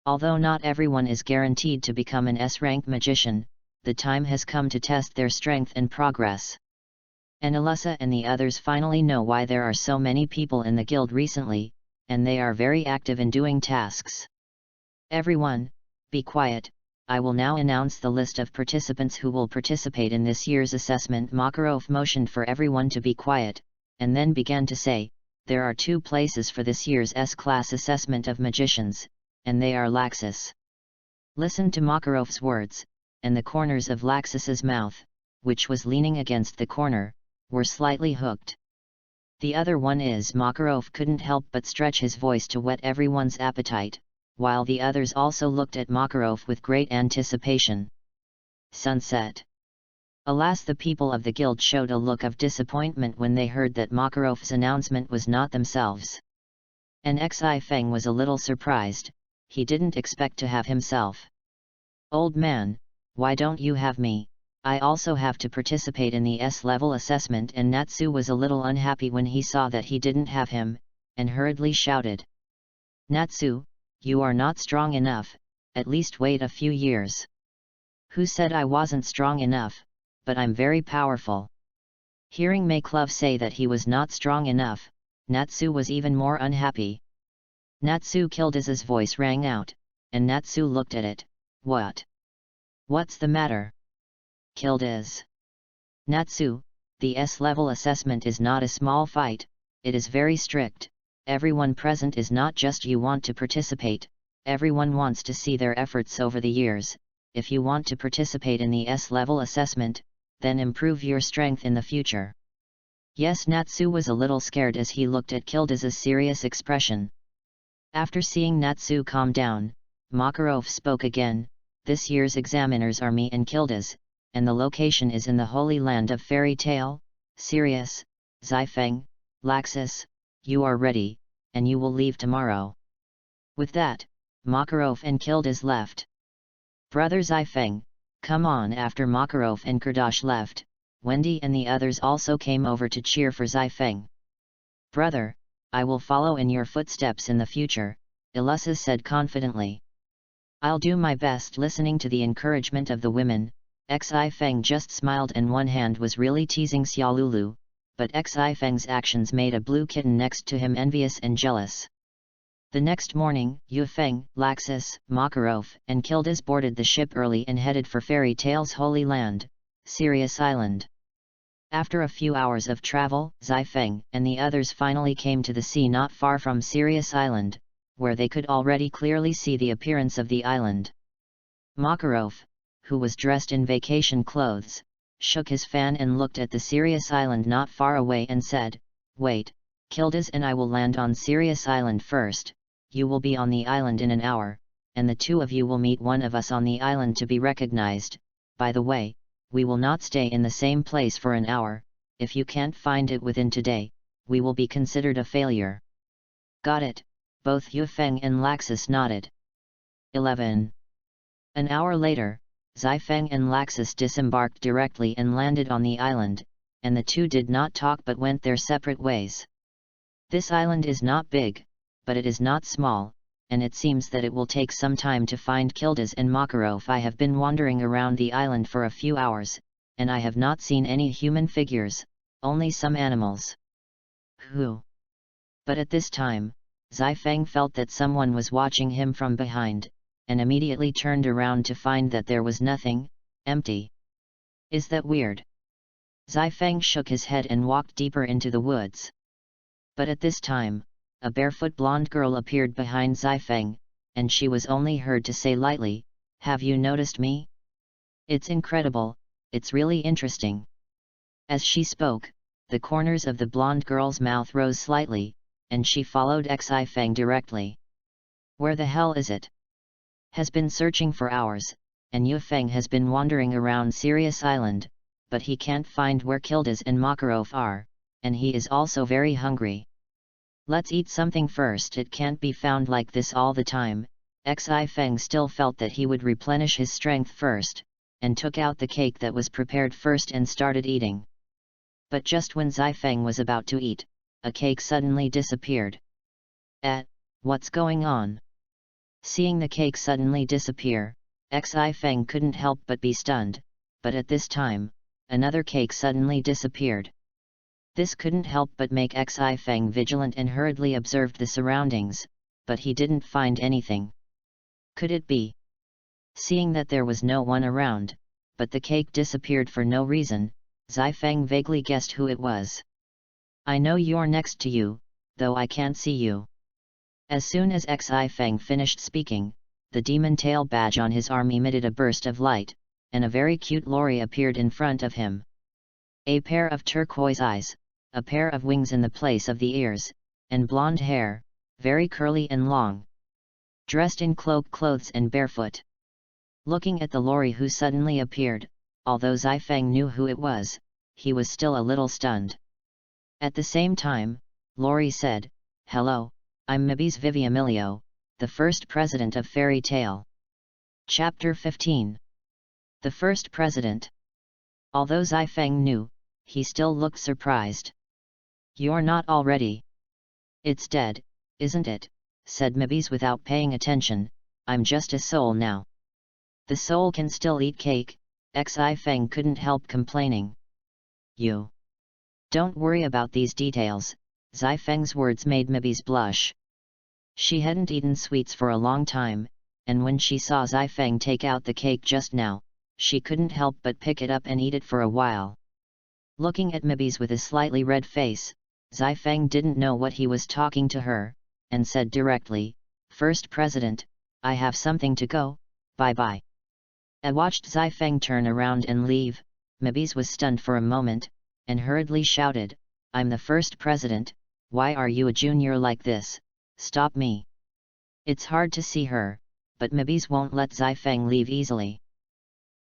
[SPEAKER 1] Although not everyone is guaranteed to become an S-rank magician, the time has come to test their strength and progress. And Alyssa and the others finally know why there are so many people in the guild recently, and they are very active in doing tasks. "Everyone, be quiet, I will now announce the list of participants who will participate in this year's assessment." Makarov motioned for everyone to be quiet, and then began to say, "There are 2 places for this year's S-Class assessment of magicians, and they are Laxus." Listen to Makarov's words, and the corners of Laxus's mouth, which was leaning against the corner, were slightly hooked. "The other one is..." Makarov couldn't help but stretch his voice to whet everyone's appetite, while the others also looked at Makarov with great anticipation. "Sunset." Alas, the people of the guild showed a look of disappointment when they heard that Makarov's announcement was not themselves. And Xi Feng was a little surprised, he didn't expect to have himself. "Old man, why don't you have me? I also have to participate in the S-level assessment." And Natsu was a little unhappy when he saw that he didn't have him, and hurriedly shouted, "Natsu, you are not strong enough, at least wait a few years." "Who said I wasn't strong enough? But I'm very powerful." Hearing Maklov say that he was not strong enough, Natsu was even more unhappy. "Natsu!" Kildiz's voice rang out, and Natsu looked at it. "What? What's the matter?" "Kildiz. Natsu, the S-level assessment is not a small fight, it is very strict. Everyone present is not just you want to participate, everyone wants to see their efforts over the years. If you want to participate in the S-level assessment, then improve your strength in the future." Yes, Natsu was a little scared as he looked at Kildiz's serious expression. After seeing Natsu calm down, Makarov spoke again, "This year's examiners are me and Kildiz, and the location is in the Holy Land of Fairy Tale, Sirius, Xifeng, Laxus. You are ready, and you will leave tomorrow." With that, Makarov and Kildiz left. "Brother Xifeng, come on." After Makarov and Kurdosh left, Wendy and the others also came over to cheer for Xifeng. "Brother, I will follow in your footsteps in the future," Ilusa said confidently. "I'll do my best." Listening to the encouragement of the women, Xifeng just smiled, and one hand was really teasing Xiaolulu, but Xifeng's actions made a blue kitten next to him envious and jealous. The next morning, Yufeng, Laxus, Makarov, and Kildiz boarded the ship early and headed for Fairy Tale's Holy Land, Sirius Island. After a few hours of travel, Xifeng and the others finally came to the sea not far from Sirius Island, where they could already clearly see the appearance of the island. Makarov, who was dressed in vacation clothes, shook his fan and looked at the Sirius Island not far away and said, "Wait, Kildiz and I will land on Sirius Island first. You will be on the island in an hour, and the 2 of you will meet one of us on the island to be recognized. By the way, we will not stay in the same place for an hour. If you can't find it within today, we will be considered a failure." "Got it." Both Yufeng and Laxus nodded. 11. An hour later, Xifeng and Laxus disembarked directly and landed on the island, and the 2 did not talk but went their separate ways. This island is not big, but it is not small, and it seems that it will take some time to find Kildiz and Makarov. "I have been wandering around the island for a few hours, and I have not seen any human figures, only some animals." "Who?" But at this time, Xifeng felt that someone was watching him from behind, and immediately turned around to find that there was nothing, empty. "Is that weird?" Xifeng shook his head and walked deeper into the woods. But at this time, a barefoot blonde girl appeared behind Xifeng, and she was only heard to say lightly, "Have you noticed me? It's incredible, it's really interesting." As she spoke, the corners of the blonde girl's mouth rose slightly, and she followed Xifeng directly. "Where the hell is it?" has been searching for hours, and Yu Feng has been wandering around Sirius Island, but he can't find where Kildas and Makarov are, and he is also very hungry. Let's eat something first. It can't be found like this all the time. Xi Feng still felt that he would replenish his strength first, and took out the cake that was prepared first and started eating. But just when Xi Feng was about to eat, a cake suddenly disappeared. What's going on? Seeing the cake suddenly disappear, Xi Feng couldn't help but be stunned, but at this time, another cake suddenly disappeared. This couldn't help but make Xi Feng vigilant and hurriedly observed the surroundings, but he didn't find anything. Could it be? Seeing that there was no one around, but the cake disappeared for no reason, Xi Feng vaguely guessed who it was. I know you're next to you, though I can't see you. As soon as Xi Feng finished speaking, the demon tail badge on his arm emitted a burst of light, and a very cute lorry appeared in front of him. A pair of turquoise eyes, a pair of wings in the place of the ears, and blonde hair, very curly and long. Dressed in cloak clothes and barefoot. Looking at the lorry who suddenly appeared, although Xi Feng knew who it was, he was still a little stunned. At the same time, Lorry said, "Hello, I'm Mabis Viviamilio, the first president of Fairy Tale." Chapter 15. The first president. Although Xi Feng knew, he still looked surprised. "You're not already?" "It's dead, isn't it?" said Mabis without paying attention. "I'm just a soul now." "The soul can still eat cake?" Xi Feng couldn't help complaining. "You don't worry about these details." Xi Feng's words made Mabis blush. She hadn't eaten sweets for a long time, and when she saw Xi Feng take out the cake just now, she couldn't help but pick it up and eat it for a while. Looking at Mabis with a slightly red face, Xi Feng didn't know what he was talking to her, and said directly, "First President, I have something to go, bye-bye." I watched Xi Feng turn around and leave. Mabis was stunned for a moment, and hurriedly shouted, "I'm the first president, why are you a junior like this? Stop me." It's hard to see her, but Mabis won't let Xi Feng leave easily.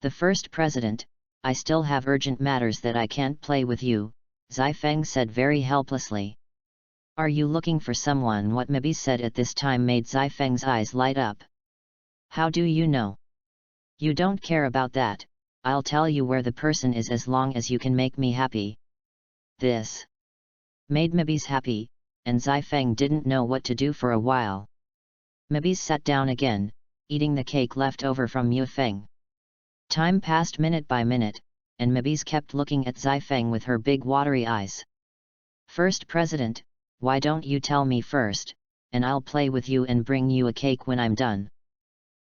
[SPEAKER 1] "The first president, I still have urgent matters that I can't play with you," Xi Feng said very helplessly. "Are you looking for someone?" What Mabis said at this time made Xi Feng's eyes light up. "How do you know?" "You don't care about that, I'll tell you where the person is as long as you can make me happy." This made Mabis happy, and Xi Feng didn't know what to do for a while. Mabis sat down again, eating the cake left over from Yu Feng. Time passed minute by minute, and Mabis kept looking at Xi Feng with her big watery eyes. "First President, why don't you tell me first, and I'll play with you and bring you a cake when I'm done."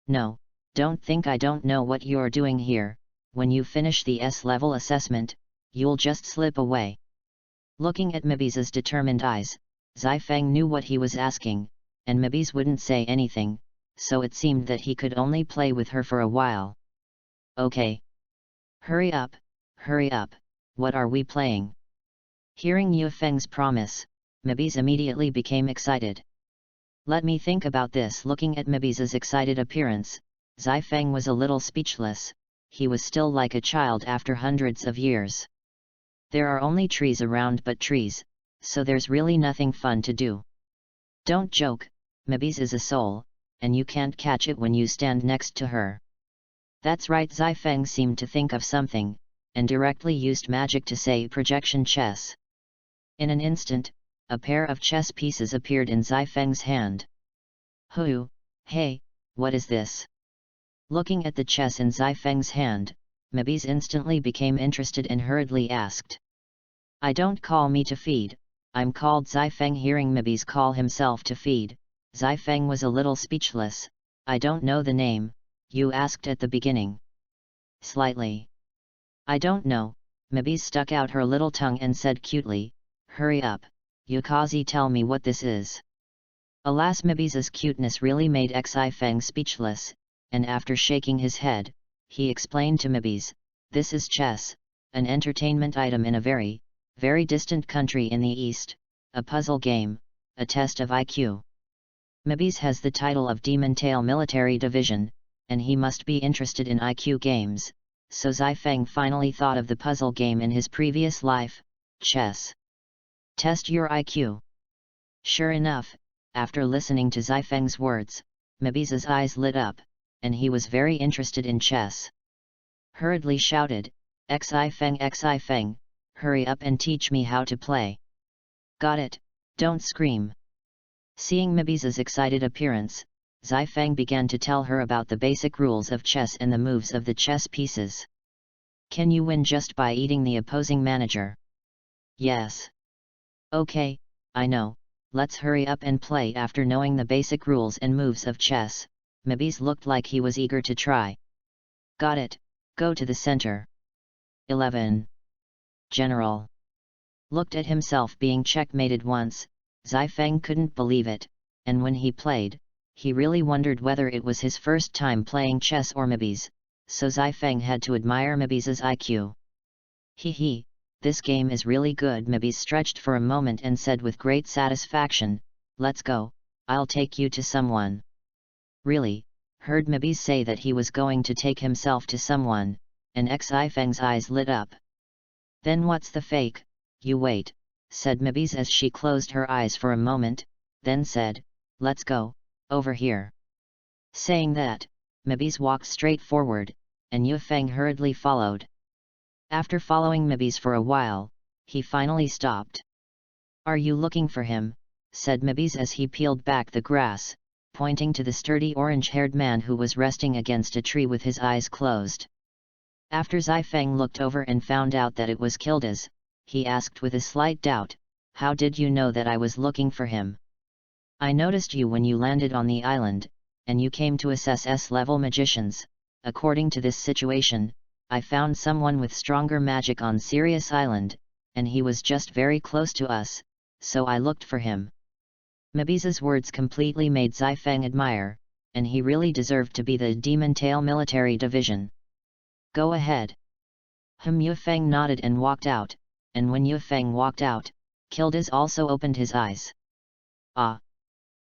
[SPEAKER 1] "No, don't think I don't know what you're doing here. When you finish the S-level assessment, you'll just slip away." Looking at Mabis's determined eyes, Xi Feng knew what he was asking, and Mabis wouldn't say anything, so it seemed that he could only play with her for a while. "Okay. Hurry up, what are we playing?" Hearing Yu Feng's promise, Mabis immediately became excited. "Let me think about this." Looking at Mabis's excited appearance, Xi Feng was a little speechless. He was still like a child after hundreds of years. There are only trees around but trees, so there's really nothing fun to do. "Don't joke, Mabis is a soul, and you can't catch it when you stand next to her." "That's right." Xi Feng seemed to think of something, and directly used magic to say projection chess. In an instant, a pair of chess pieces appeared in Xi Feng's hand. Hey, what is this?" Looking at the chess in Xi Feng's hand, Mabis instantly became interested and hurriedly asked. "I don't call me to feed, I'm called Xi Feng." Hearing Mabis call himself to feed, Xi Feng was a little speechless. "I don't know the name, you asked at the beginning." "Slightly." "I don't know." Mabis stuck out her little tongue and said cutely, "Hurry up, Yukazi, tell me what this is." Alas, Mabis's cuteness really made Xi Feng speechless, and after shaking his head, he explained to Mabis, "This is chess, an entertainment item in a very, very distant country in the East, a puzzle game, a test of IQ. Mabis has the title of Demon Tail Military Division, and he must be interested in IQ games, so Zifeng finally thought of the puzzle game in his previous life, chess. Test your IQ. Sure enough, after listening to Zifeng's words, Mebiza's eyes lit up, and he was very interested in chess. Hurriedly shouted, Xifeng, hurry up and teach me how to play. Got it, don't scream. Seeing Mebiza's excited appearance, Zifeng began to tell her about the basic rules of chess and the moves of the chess pieces. Can you win just by eating the opposing manager? Yes. Okay, I know, let's hurry up and play. After knowing the basic rules and moves of chess, Mebiz looked like he was eager to try. Got it, go to the center. 11. General. Looked at himself being checkmated once, Zifeng couldn't believe it, and when he played, he really wondered whether it was his first time playing chess or Mebiz, so Zifeng had to admire Mebiz's IQ. Hee, this game is really good. Mebiz stretched for a moment and said with great satisfaction, let's go, I'll take you to someone. Really, heard Mebiz say that he was going to take himself to someone, and Zifeng's eyes lit up. Then what's the fake, you wait, said Mebiz as she closed her eyes for a moment, then said, let's go, over here. Saying that, Mebiz walked straight forward, and Yufeng hurriedly followed. After following Mebiz for a while, he finally stopped. Are you looking for him? Said Mebiz as he peeled back the grass, pointing to the sturdy orange-haired man who was resting against a tree with his eyes closed. After Zifeng looked over and found out that it was Kildas, he asked with a slight doubt, how did you know that I was looking for him? I noticed you when you landed on the island, and you came to assess S-level magicians. According to this situation, I found someone with stronger magic on Sirius Island, and he was just very close to us, so I looked for him. Mebiz's words completely made Zifeng admire, and he really deserved to be the Demon Tail Military Division. Go ahead. Yufeng nodded and walked out, and when Yufeng walked out, Kildas also opened his eyes. Ah!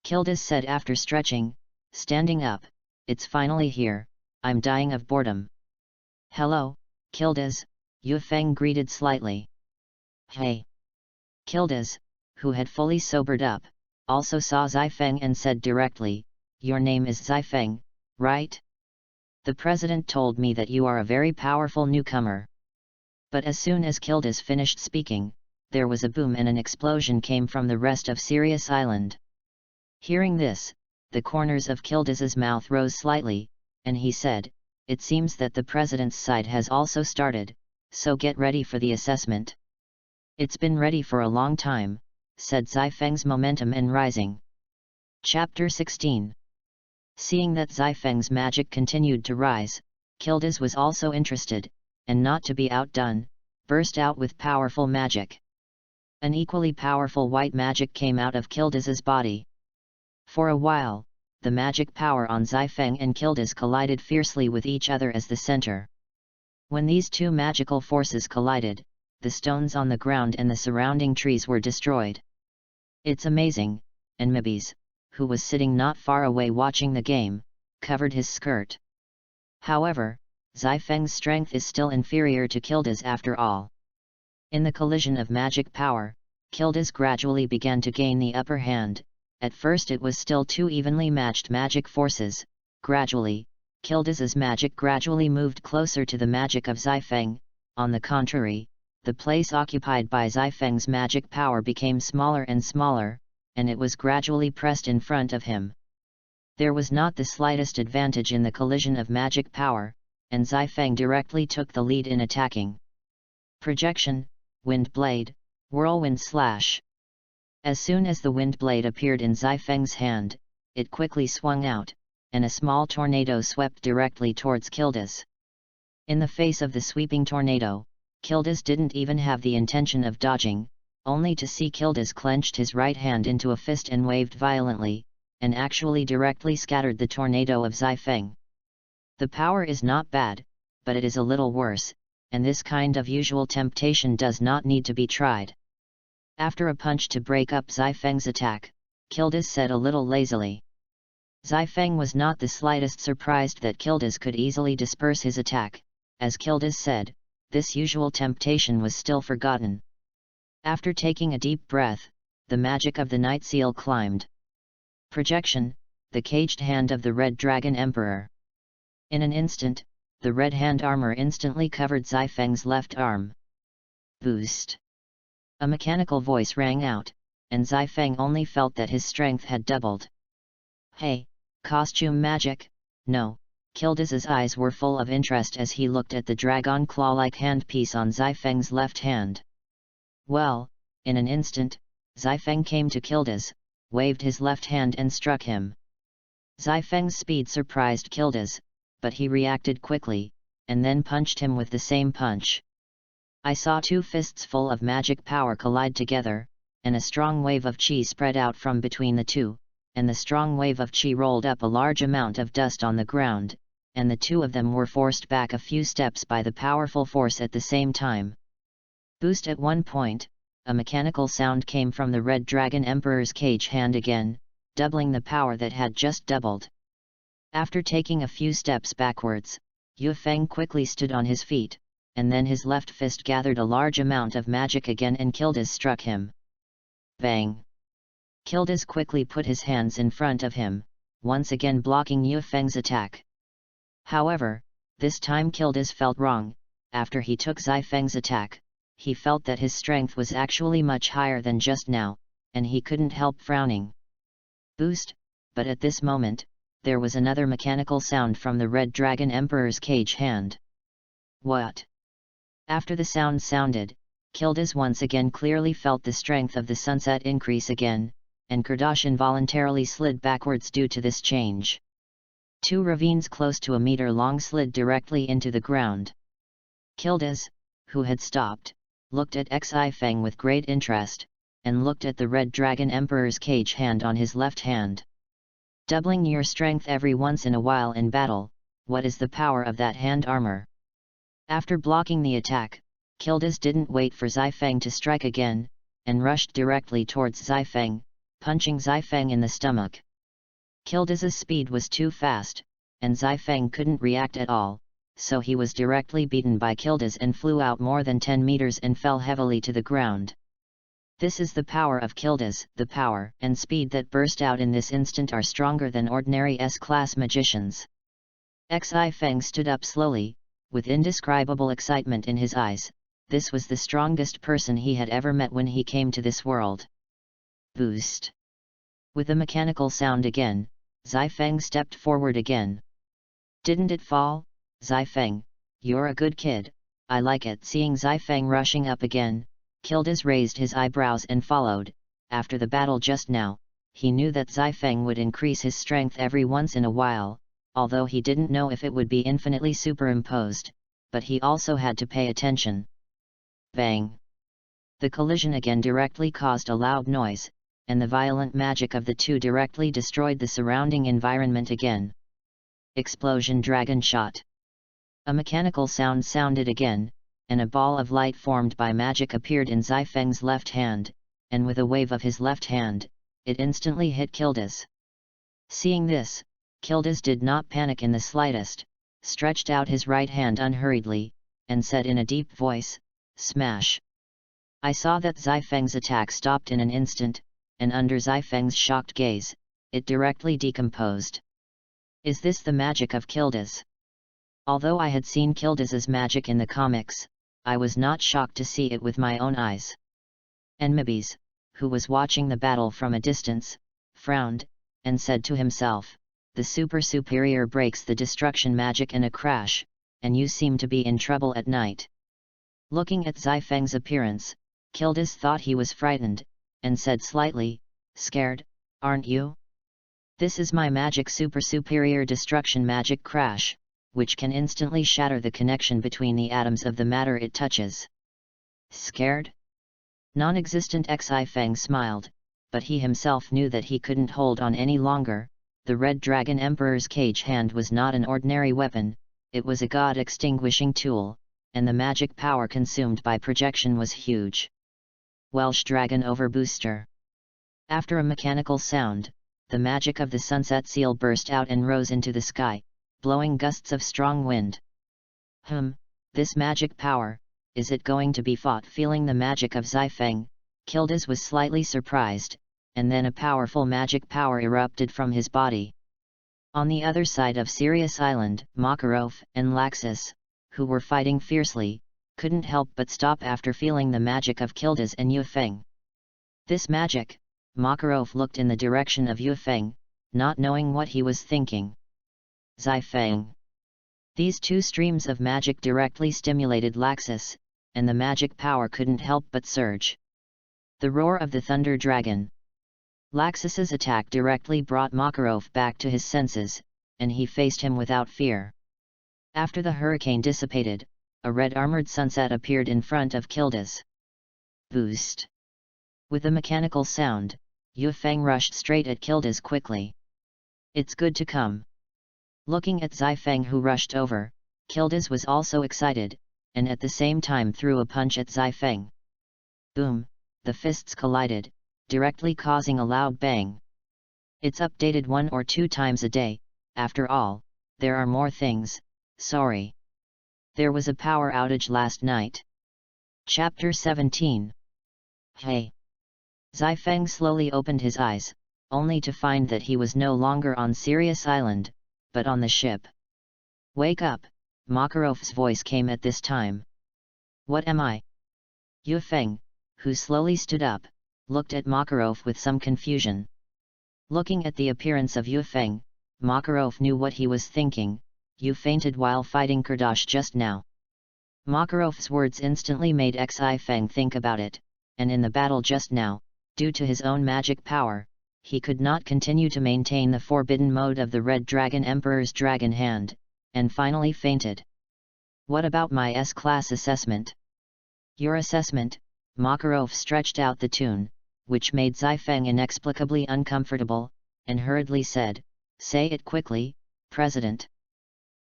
[SPEAKER 1] Kildas said after stretching, standing up, it's finally here, I'm dying of boredom. Hello, Kildas, Yufeng greeted slightly. Hey! Kildas, who had fully sobered up, also saw Zifeng and said directly, your name is Zifeng, right? The president told me that you are a very powerful newcomer. But as soon as Kildas finished speaking, there was a boom and an explosion came from the rest of Sirius Island. Hearing this, the corners of Kildas's mouth rose slightly, and he said, it seems that the president's side has also started, so get ready for the assessment. It's been ready for a long time, said Zifeng's momentum and rising. Chapter 16. Seeing that Zifeng's magic continued to rise, Kildas was also interested, and not to be outdone, burst out with powerful magic. An equally powerful white magic came out of Kildas's body. For a while, the magic power on Zifeng and Kildas collided fiercely with each other as the center. When these two magical forces collided, the stones on the ground and the surrounding trees were destroyed. It's amazing, and Mebiz, who was sitting not far away watching the game, covered his skirt. However, Zifeng's strength is still inferior to Kildas after all. In the collision of magic power, Kildas gradually began to gain the upper hand. At first it was still two evenly matched magic forces. Gradually, Kildas's magic gradually moved closer to the magic of Zifeng. On the contrary, the place occupied by Zifeng's magic power became smaller and smaller, and it was gradually pressed in front of him. There was not the slightest advantage in the collision of magic power, and Zifeng directly took the lead in attacking. Projection, Wind Blade, Whirlwind Slash. As soon as the wind blade appeared in Zifeng's hand, it quickly swung out, and a small tornado swept directly towards Kildas. In the face of the sweeping tornado, Kildas didn't even have the intention of dodging, only to see Kildas clenched his right hand into a fist and waved violently, and actually directly scattered the tornado of Zifeng. The power is not bad, but it is a little worse, and this kind of usual temptation does not need to be tried. After a punch to break up Zifeng's attack, Kildas said a little lazily. Xifeng was not the slightest surprised that Kildas could easily disperse his attack. As Kildas said, this usual temptation was still forgotten. After taking a deep breath, the magic of the Night Seal climbed. Projection, the caged hand of the Red Dragon Emperor. In an instant, the red hand armor instantly covered Xifeng's left arm. Boost! A mechanical voice rang out, and Xifeng only felt that his strength had doubled. Hey, costume magic? No. Kildas's eyes were full of interest as he looked at the dragon claw-like handpiece on Xifeng's left hand. Well, in an instant, Xifeng came to Kildas, waved his left hand and struck him. Xifeng's speed surprised Kildas, but he reacted quickly, and then punched him with the same punch. I saw two fists full of magic power collide together, and a strong wave of chi spread out from between the two, and the strong wave of chi rolled up a large amount of dust on the ground, and the two of them were forced back a few steps by the powerful force at the same time. Boost! At one point, a mechanical sound came from the Red Dragon Emperor's cage hand again, doubling the power that had just doubled. After taking a few steps backwards, Yufeng quickly stood on his feet, and then his left fist gathered a large amount of magic again and Kildas struck him. Bang! Kildas quickly put his hands in front of him, once again blocking Yufeng's attack. However, this time Kildas felt wrong. After he took Xifeng's attack, he felt that his strength was actually much higher than just now, and he couldn't help frowning. Boost! But at this moment, there was another mechanical sound from the Red Dragon Emperor's cage hand. What? After the sound sounded, Kildas once again clearly felt the strength of the sunset increase again, and Kirdash involuntarily slid backwards due to this change. Two ravines close to a meter long slid directly into the ground. Kildas, who had stopped, looked at Xifeng with great interest, and looked at the Red Dragon Emperor's cage hand on his left hand. Doubling your strength every once in a while in battle, what is the power of that hand armor? After blocking the attack, Kildas didn't wait for Xifeng to strike again, and rushed directly towards Xifeng, punching Xifeng in the stomach. Kildas's speed was too fast, and Xifeng couldn't react at all, so he was directly beaten by Kildas and flew out more than 10 meters and fell heavily to the ground. This is the power of Kildas. The power and speed that burst out in this instant are stronger than ordinary S-class magicians. Xifeng stood up slowly, with indescribable excitement in his eyes. This was the strongest person he had ever met when he came to this world. Boost! With a mechanical sound again, Xifeng stepped forward again. Didn't it fall? Xifeng, you're a good kid, I like it. Seeing Xifeng rushing up again, Kildas raised his eyebrows and followed. After the battle just now, he knew that Xifeng would increase his strength every once in a while, although he didn't know if it would be infinitely superimposed, but he also had to pay attention. Bang! The collision again directly caused a loud noise, and the violent magic of the two directly destroyed the surrounding environment again. Explosion! Dragon shot! A mechanical sound sounded again, and a ball of light formed by magic appeared in Xifeng's left hand, and with a wave of his left hand, it instantly hit Kildas. Seeing this, Kildas did not panic in the slightest, stretched out his right hand unhurriedly, and said in a deep voice, "Smash!" I saw that Xifeng's attack stopped in an instant, and under Xifeng's shocked gaze, it directly decomposed. Is this the magic of Kildas? Although I had seen Kildas's magic in the comics, I was not shocked to see it with my own eyes. Enmibis, who was watching the battle from a distance, frowned, and said to himself, "The superior breaks the destruction magic in a crash, and you seem to be in trouble at night." Looking at Xifeng's appearance, Kildas thought he was frightened, and said slightly, "Scared, aren't you? This is my magic superior destruction magic crash, which can instantly shatter the connection between the atoms of the matter it touches." Scared? Non-existent Xifeng smiled, but he himself knew that he couldn't hold on any longer. The Red Dragon Emperor's cage hand was not an ordinary weapon, it was a god-extinguishing tool, and the magic power consumed by projection was huge. Welsh Dragon Over Booster. After a mechanical sound, the magic of the sunset seal burst out and rose into the sky, blowing gusts of strong wind. This magic power, is it going to be fought? Feeling the magic of Xifeng, Kildes was slightly surprised, and then a powerful magic power erupted from his body. On the other side of Sirius Island, Makarov and Laxus, who were fighting fiercely, couldn't help but stop after feeling the magic of Kildes and Yufeng. This magic, Makarov looked in the direction of Yufeng, not knowing what he was thinking. Xifeng. These two streams of magic directly stimulated Laxus, and the magic power couldn't help but surge. The roar of the thunder dragon. Laxus's attack directly brought Makarov back to his senses, and he faced him without fear. After the hurricane dissipated, a red-armored sunset appeared in front of Kildes. Boost! With a mechanical sound, Yufeng rushed straight at Kildes quickly. It's good to come. Looking at Xifeng, who rushed over, Kildes was also excited, and at the same time threw a punch at Xifeng. Boom! The fists collided, directly causing a loud bang. It's updated 1 or 2 times a day, after all, there are more things, sorry. There was a power outage last night. Chapter 17. Hey! Xifeng slowly opened his eyes, only to find that he was no longer on Sirius Island, but on the ship. Wake up! Makarov's voice came at this time. What am I? Yufeng, who slowly stood up, looked at Makarov with some confusion. Looking at the appearance of Yufeng, Makarov knew what he was thinking. You fainted while fighting Kurdosh just now. Makarov's words instantly made Xifeng think about it, and in the battle just now, due to his own magic power, he could not continue to maintain the forbidden mode of the Red Dragon Emperor's Dragon Hand, and finally fainted. What about my S-class assessment? Your assessment? Makarov stretched out the tune, which made Xifeng inexplicably uncomfortable, and hurriedly said, Say it quickly, President.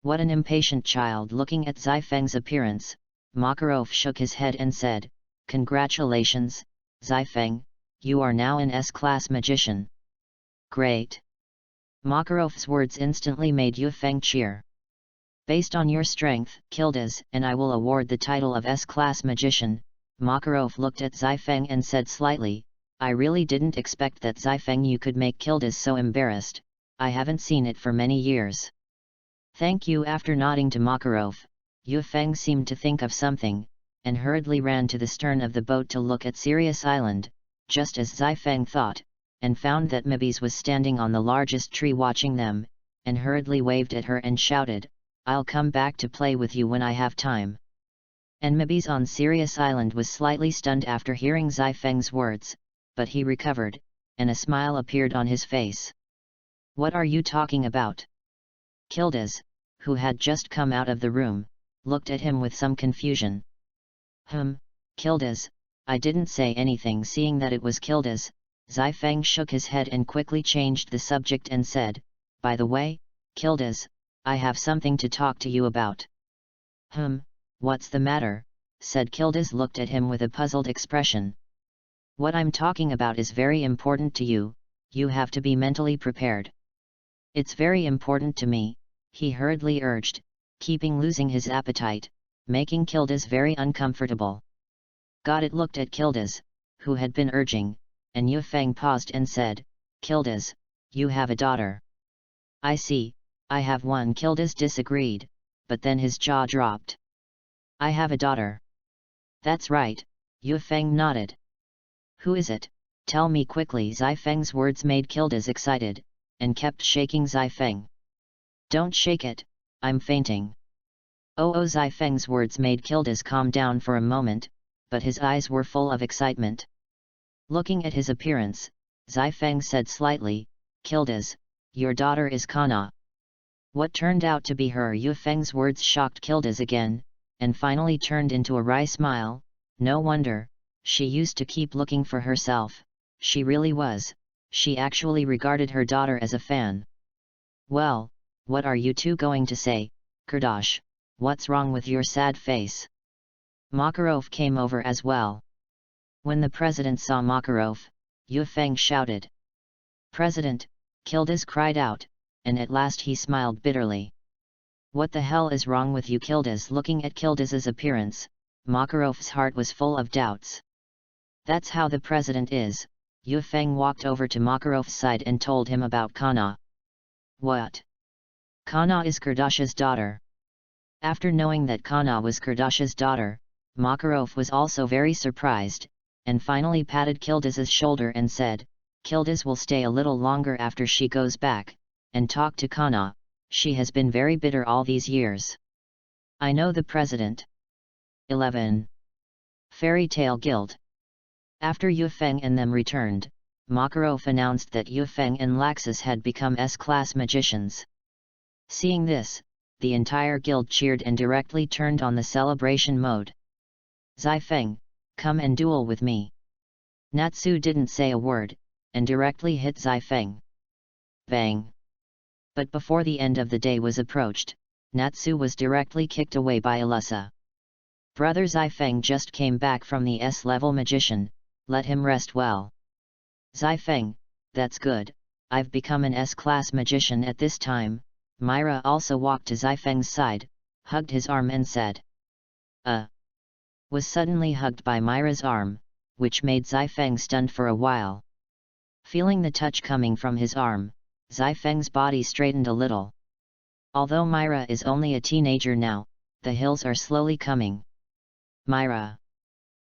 [SPEAKER 1] What an impatient child! Looking at Xifeng's appearance, Makarov shook his head and said, Congratulations, Xifeng, you are now an S-class magician. Great! Makarov's words instantly made Yufeng cheer. Based on your strength, Kildes, and I will award the title of S-class magician. Makarov looked at Xifeng and said slightly, I really didn't expect that, Xifeng, you could make Kildes so embarrassed. I haven't seen it for many years. Thank you. After nodding to Makarov, Yufeng seemed to think of something, and hurriedly ran to the stern of the boat to look at Sirius Island, just as Xifeng thought, and found that Mabes was standing on the largest tree watching them, and hurriedly waved at her and shouted, I'll come back to play with you when I have time. And Mabes on Sirius Island was slightly stunned after hearing Xifeng's words, but he recovered, and a smile appeared on his face. What are you talking about? Kildes, who had just come out of the room, looked at him with some confusion. Kildes, I didn't say anything. Seeing that it was Kildes, Xifeng shook his head and quickly changed the subject and said, By the way, Kildes, I have something to talk to you about. What's the matter? Said Kildes. Looked at him with a puzzled expression. What I'm talking about is very important to you, you have to be mentally prepared. It's very important to me, he hurriedly urged, keeping losing his appetite, making Kildes very uncomfortable. Got it. Looked at Kildes, who had been urging, and Yufeng paused and said, Kildes, you have a daughter. I see, I have one. Kildes disagreed, but then his jaw dropped. I have a daughter. That's right, Yufeng nodded. Who is it? Tell me quickly. Xifeng's words made Kildes excited, and kept shaking Xifeng. Don't shake it, I'm fainting. Oh, Xifeng's words made Kildes calm down for a moment, but his eyes were full of excitement. Looking at his appearance, Xifeng said slightly, Kildes, your daughter is Kana. What turned out to be her? Yufeng's words shocked Kildes again, and finally turned into a wry smile. No wonder, she used to keep looking for herself, she really was, she actually regarded her daughter as a fan. Well, what are you two going to say, Kurdosh, what's wrong with your sad face? Makarov came over as well. When the president saw Makarov, Yufeng shouted. President, Kildes cried out, and at last he smiled bitterly. What the hell is wrong with you, Kildes? Looking at Kildes's appearance, Makarov's heart was full of doubts. That's how the president is. Yu Feng walked over to Makarov's side and told him about Kana. What? Kana is Kardash's daughter. After knowing that Kana was Kardash's daughter, Makarov was also very surprised, and finally patted Kildes's shoulder and said, Kildes will stay a little longer after she goes back, and talk to Kana. She has been very bitter all these years. I know the president. 11. Fairy Tale Guild. After Yu Feng and them returned, Makarov announced that Yu Feng and Laxus had become S-class magicians. Seeing this, the entire guild cheered and directly turned on the celebration mode. Zai Feng, come and duel with me. Natsu didn't say a word, and directly hit Zai Feng. Bang! But before the end of the day was approached, Natsu was directly kicked away by Alyssa. Brother Zai Feng just came back from the S-level magician, let him rest well. Zai Feng, that's good, I've become an S-class magician at this time. Myra also walked to Zai Feng's side, hugged his arm and said, was suddenly hugged by Myra's arm, which made Zai Feng stunned for a while. Feeling the touch coming from his arm, Zai Feng's body straightened a little. Although Myra is only a teenager now, the hills are slowly coming. Myra.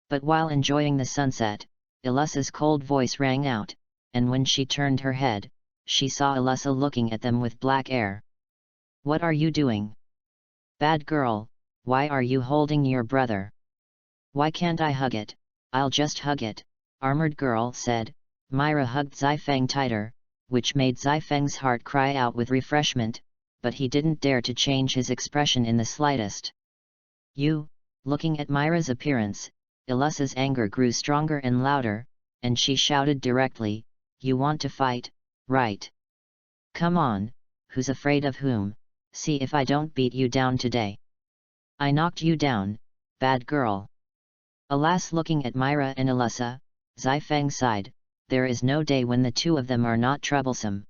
[SPEAKER 1] But while enjoying the sunset, Alyssa's cold voice rang out, and when she turned her head, she saw Alyssa looking at them with black air. What are you doing? Bad girl, why are you holding your brother? Why can't I hug it? I'll just hug it, Armored Girl said. Myra hugged Zai Feng tighter, which made Zai Feng's heart cry out with refreshment, but he didn't dare to change his expression in the slightest. Looking at Myra's appearance, Alyssa's anger grew stronger and louder, and she shouted directly, you want to fight, right? Come on, who's afraid of whom? See if I don't beat you down today. I knocked you down, bad girl. Alas, looking at Myra and Alyssa, Zai Feng sighed, there is no day when the two of them are not troublesome.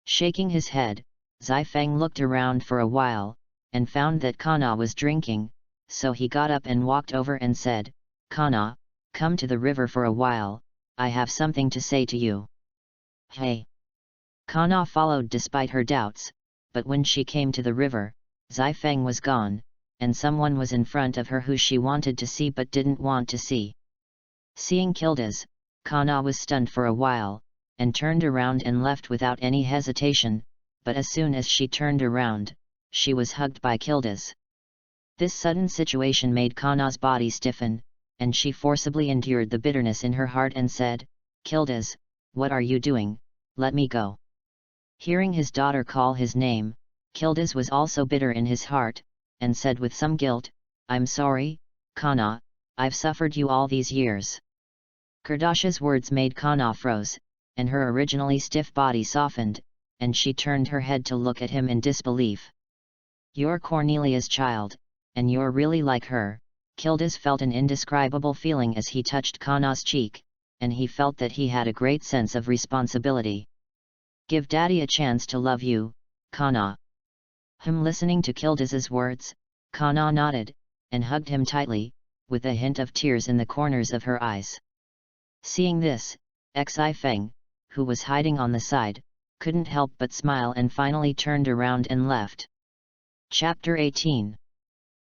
[SPEAKER 1] Shaking his head, Zai Feng looked around for a while, and found that Kana was drinking, so he got up and walked over and said, Kana, come to the river for a while, I have something to say to you. Hey! Kana followed despite her doubts, but when she came to the river, Zai Feng was gone, and someone was in front of her who she wanted to see but didn't want to see. Seeing Kildes, Kana was stunned for a while, and turned around and left without any hesitation, but as soon as she turned around, she was hugged by Kildes. This sudden situation made Kana's body stiffen, and she forcibly endured the bitterness in her heart and said, Kildes, what are you doing? Let me go. Hearing his daughter call his name, Kildes was also bitter in his heart, and said with some guilt, I'm sorry, Kana, I've suffered you all these years. Kardash's words made Kana froze, and her originally stiff body softened, and she turned her head to look at him in disbelief. You're Cornelia's child, and you're really like her. Kildes felt an indescribable feeling as he touched Kana's cheek, and he felt that he had a great sense of responsibility. Give daddy a chance to love you, Kana. Listening to Kildes's words, Kana nodded, and hugged him tightly, with a hint of tears in the corners of her eyes. Seeing this, Zai Feng, who was hiding on the side, couldn't help but smile and finally turned around and left. Chapter 18.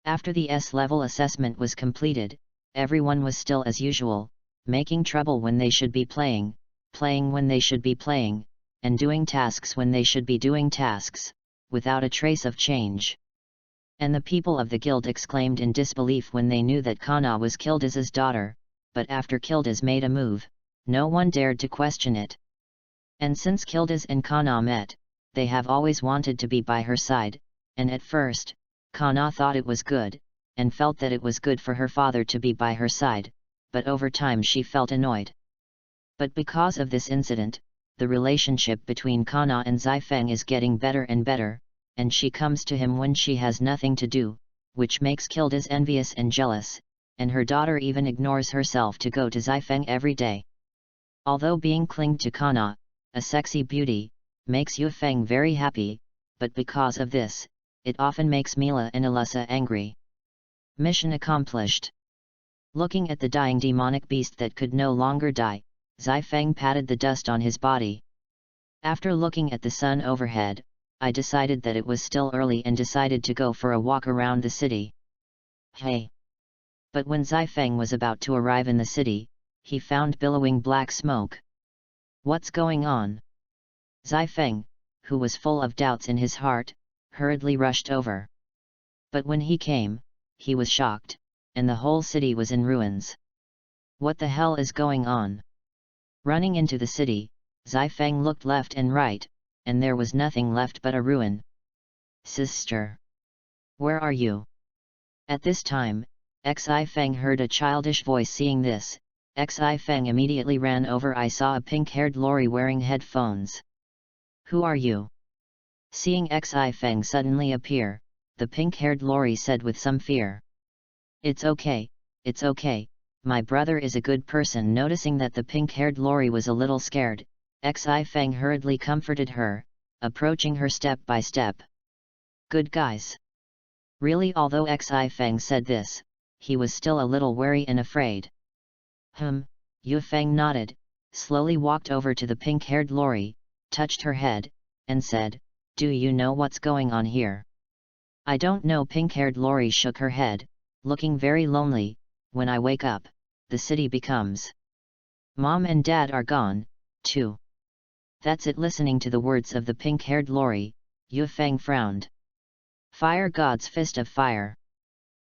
[SPEAKER 1] After the S-level assessment was completed, everyone was still as usual, making trouble when they should be playing when they should be playing, and doing tasks when they should be doing tasks, without a trace of change. And the people of the guild exclaimed in disbelief when they knew that Kana was Kildes's daughter, but after Kildes made a move, no one dared to question it. And since Kildes and Kana met, they have always wanted to be by her side, and at first, Kana thought it was good, and felt that it was good for her father to be by her side, but over time she felt annoyed. But because of this incident, the relationship between Kana and Zai Feng is getting better and better, and she comes to him when she has nothing to do, which makes Kildes envious and jealous, and her daughter even ignores herself to go to Zai Feng every day. Although being clinged to Kana, a sexy beauty, makes Yu Feng very happy, but because of this, it often makes Mila and Alyssa angry. Mission accomplished. Looking at the dying demonic beast that could no longer die, Zai Feng patted the dust on his body. After looking at the sun overhead, I decided that it was still early and decided to go for a walk around the city. Hey! But when Zai Feng was about to arrive in the city, he found billowing black smoke. What's going on? Zai Feng, who was full of doubts in his heart, hurriedly rushed over. But when he came, he was shocked, and the whole city was in ruins. What the hell is going on? Running into the city, Zai Feng looked left and right, and there was nothing left but a ruin. Sister! Where are you? At this time, Zai Feng heard a childish voice. Seeing this, Zai Feng immediately ran over. I saw a pink-haired lorry wearing headphones. Who are you? Seeing Zai Feng suddenly appear, the pink-haired lorry said with some fear. It's okay, my brother is a good person. Noticing that the pink-haired lorry was a little scared, Zai Feng hurriedly comforted her, approaching her step by step. Good guys. Really? Although Zai Feng said this, he was still a little wary and afraid. Yu Feng nodded, slowly walked over to the pink-haired lorry, touched her head, and said, do you know what's going on here? I don't know. Pink-haired lorry shook her head, looking very lonely. When I wake up, the city becomes. Mom and Dad are gone, too. That's it. Listening to the words of the pink-haired lorry, Yu Feng frowned. Fire God's fist of fire.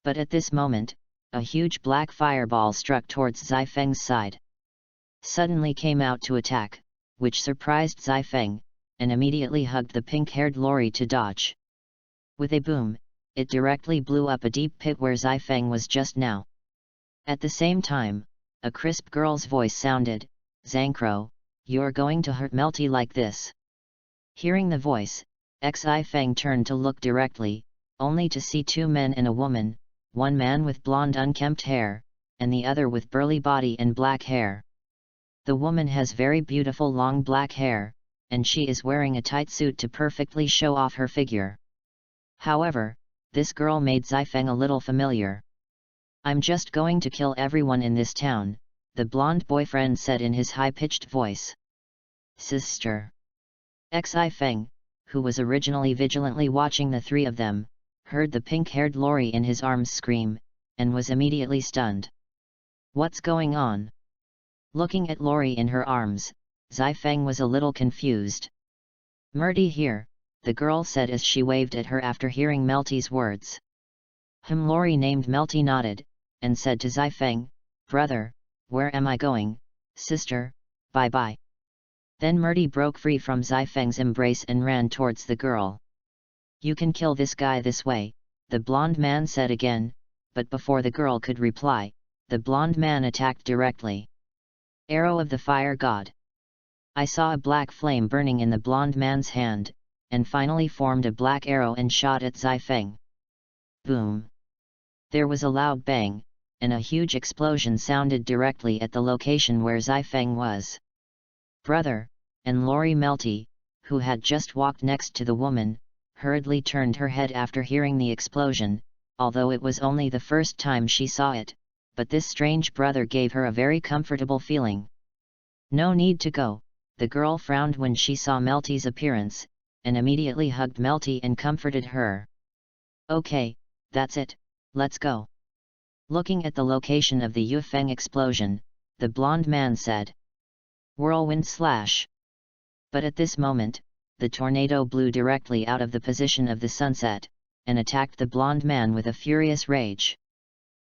[SPEAKER 1] But at this moment, a huge black fireball struck towards Zai Feng's side. Suddenly came out to attack, which surprised Zai Feng, and immediately hugged the pink-haired lorry to dodge. With a boom, it directly blew up a deep pit where Zai Feng was just now. At the same time, a crisp girl's voice sounded, Zankro, you're going to hurt Melty like this. Hearing the voice, Zai Feng turned to look directly, only to see two men and a woman, one man with blonde unkempt hair, and the other with burly body and black hair. The woman has very beautiful long black hair, and she is wearing a tight suit to perfectly show off her figure. However, this girl made Zai Feng a little familiar. I'm just going to kill everyone in this town, the blonde boyfriend said in his high-pitched voice. Sister! Zai Feng, who was originally vigilantly watching the three of them, heard the pink-haired lorry in his arms scream, and was immediately stunned. What's going on? Looking at Lori in her arms, Zai Feng was a little confused. Murdy here, the girl said as she waved at her after hearing Melty's words. Lori named Melty nodded, and said to Zai Feng, brother, where am I going? Sister, bye-bye. Then Murdy broke free from Zai Feng's embrace and ran towards the girl. You can kill this guy this way, the blonde man said again, but before the girl could reply, the blonde man attacked directly. Arrow of the Fire God. I saw a black flame burning in the blonde man's hand, and finally formed a black arrow and shot at Zai Feng. Boom! There was a loud bang, and a huge explosion sounded directly at the location where Zai Feng was. Brother, and Lori Melty, who had just walked next to the woman, hurriedly turned her head after hearing the explosion, although it was only the first time she saw it, but this strange brother gave her a very comfortable feeling. No need to go, the girl frowned when she saw Melty's appearance, and immediately hugged Melty and comforted her. Okay, that's it, let's go. Looking at the location of the Yu Feng explosion, the blonde man said. Whirlwind slash. But at this moment, the tornado blew directly out of the position of the sunset, and attacked the blonde man with a furious rage.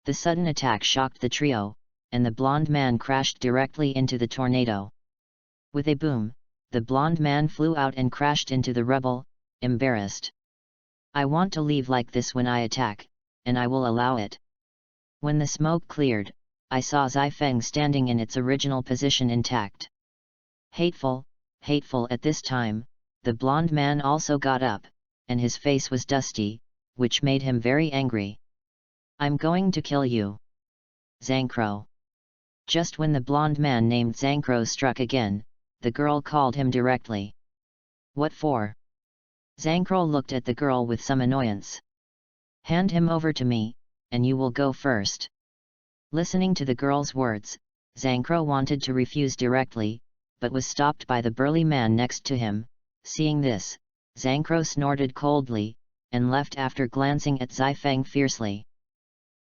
[SPEAKER 1] The sudden attack shocked the trio, and the blonde man crashed directly into the tornado. With a boom, the blonde man flew out and crashed into the rubble, embarrassed. I want to leave like this when I attack, and I will allow it. When the smoke cleared, I saw Zai Feng standing in its original position intact. Hateful, hateful. At this time, the blonde man also got up, and his face was dusty, which made him very angry. I'm going to kill you. Zankro. Just when the blonde man named Zankro struck again, the girl called him directly. What for? Zankro looked at the girl with some annoyance. Hand him over to me, and you will go first. Listening to the girl's words, Zankro wanted to refuse directly, but was stopped by the burly man next to him. Seeing this, Zankro snorted coldly, and left after glancing at Zifeng fiercely.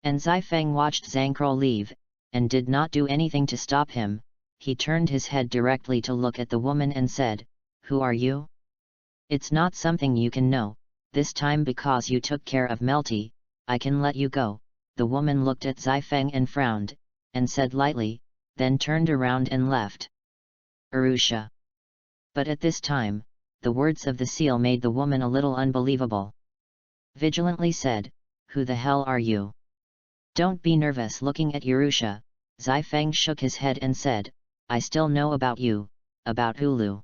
[SPEAKER 1] And Zifeng watched Zankro leave, and did not do anything to stop him. He turned his head directly to look at the woman and said, "Who are you? It's not something you can know, this time because you took care of Melty, I can let you go." The woman looked at Zifeng and frowned, and said lightly, then turned around and left. Arusha. But at this time, the words of the seal made the woman a little unbelievable. Vigilantly said, "Who the hell are you? Don't be nervous." Looking at Arusha, Zifeng shook his head and said, "I still know about you, about Hulu."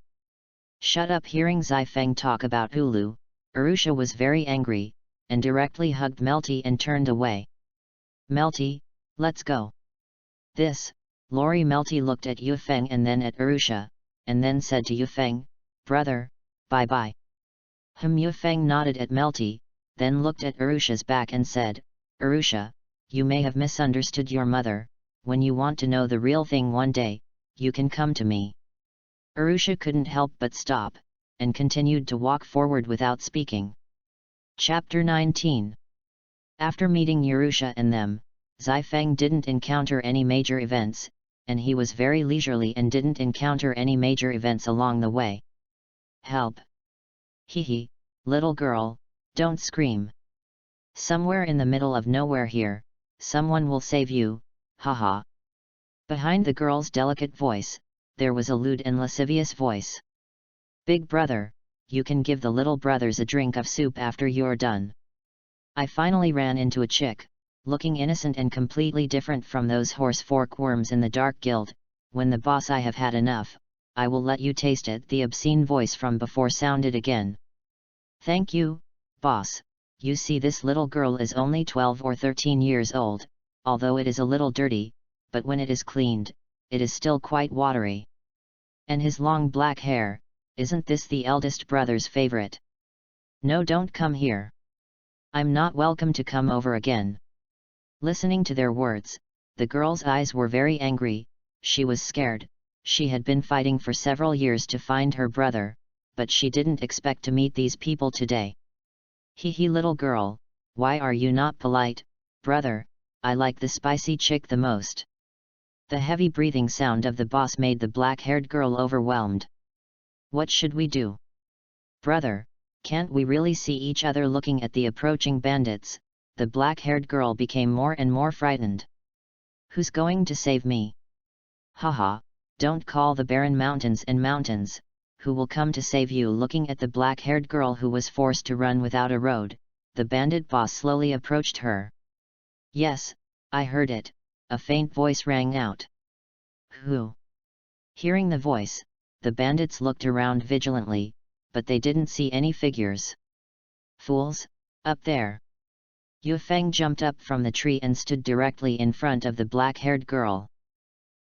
[SPEAKER 1] Shut up. Hearing Zifeng talk about Hulu, Arusha was very angry, and directly hugged Melty and turned away. "Melty, let's go." This, Lori Melty looked at Yufeng and then at Arusha, and then said to Yufeng, "Brother, bye-bye." Yufeng nodded at Melty, then looked at Arusha's back and said, "Arusha, you may have misunderstood your mother, when you want to know the real thing one day, you can come to me." Arusha couldn't help but stop, and continued to walk forward without speaking. Chapter 19. After meeting Arusha and them, Zifeng didn't encounter any major events, and he was very leisurely and didn't encounter any major events along the way. "Help! Hee, little girl, don't scream. Somewhere in the middle of nowhere here, someone will save you, haha." Behind the girl's delicate voice, there was a lewd and lascivious voice. "Big brother, you can give the little brothers a drink of soup after you're done." I finally ran into a chick, looking innocent and completely different from those horse fork worms in the dark guild. "When the boss I have had enough, I will let you taste it." The obscene voice from before sounded again. "Thank you, boss. You see, this little girl is only 12 or 13 years old, although it is a little dirty, but when it is cleaned, it is still quite watery. And his long black hair, isn't this the eldest brother's favorite? No, don't come here. I'm not welcome to come over again." Listening to their words, the girl's eyes were very angry. She was scared. She had been fighting for several years to find her brother, but she didn't expect to meet these people today. "Hee, little girl, why are you not polite, brother? I like the spicy chick the most." The heavy breathing sound of the boss made the black-haired girl overwhelmed. "What should we do? Brother, can't we really see each other?" Looking at the approaching bandits, the black-haired girl became more and more frightened. "Who's going to save me? Haha, don't call the barren mountains and mountains, who will come to save you?" Looking at the black-haired girl who was forced to run without a road, the bandit boss slowly approached her. "Yes, I heard it," a faint voice rang out. "Who?" Hearing the voice, the bandits looked around vigilantly, but they didn't see any figures. "Fools, up there!" Yufeng jumped up from the tree and stood directly in front of the black-haired girl.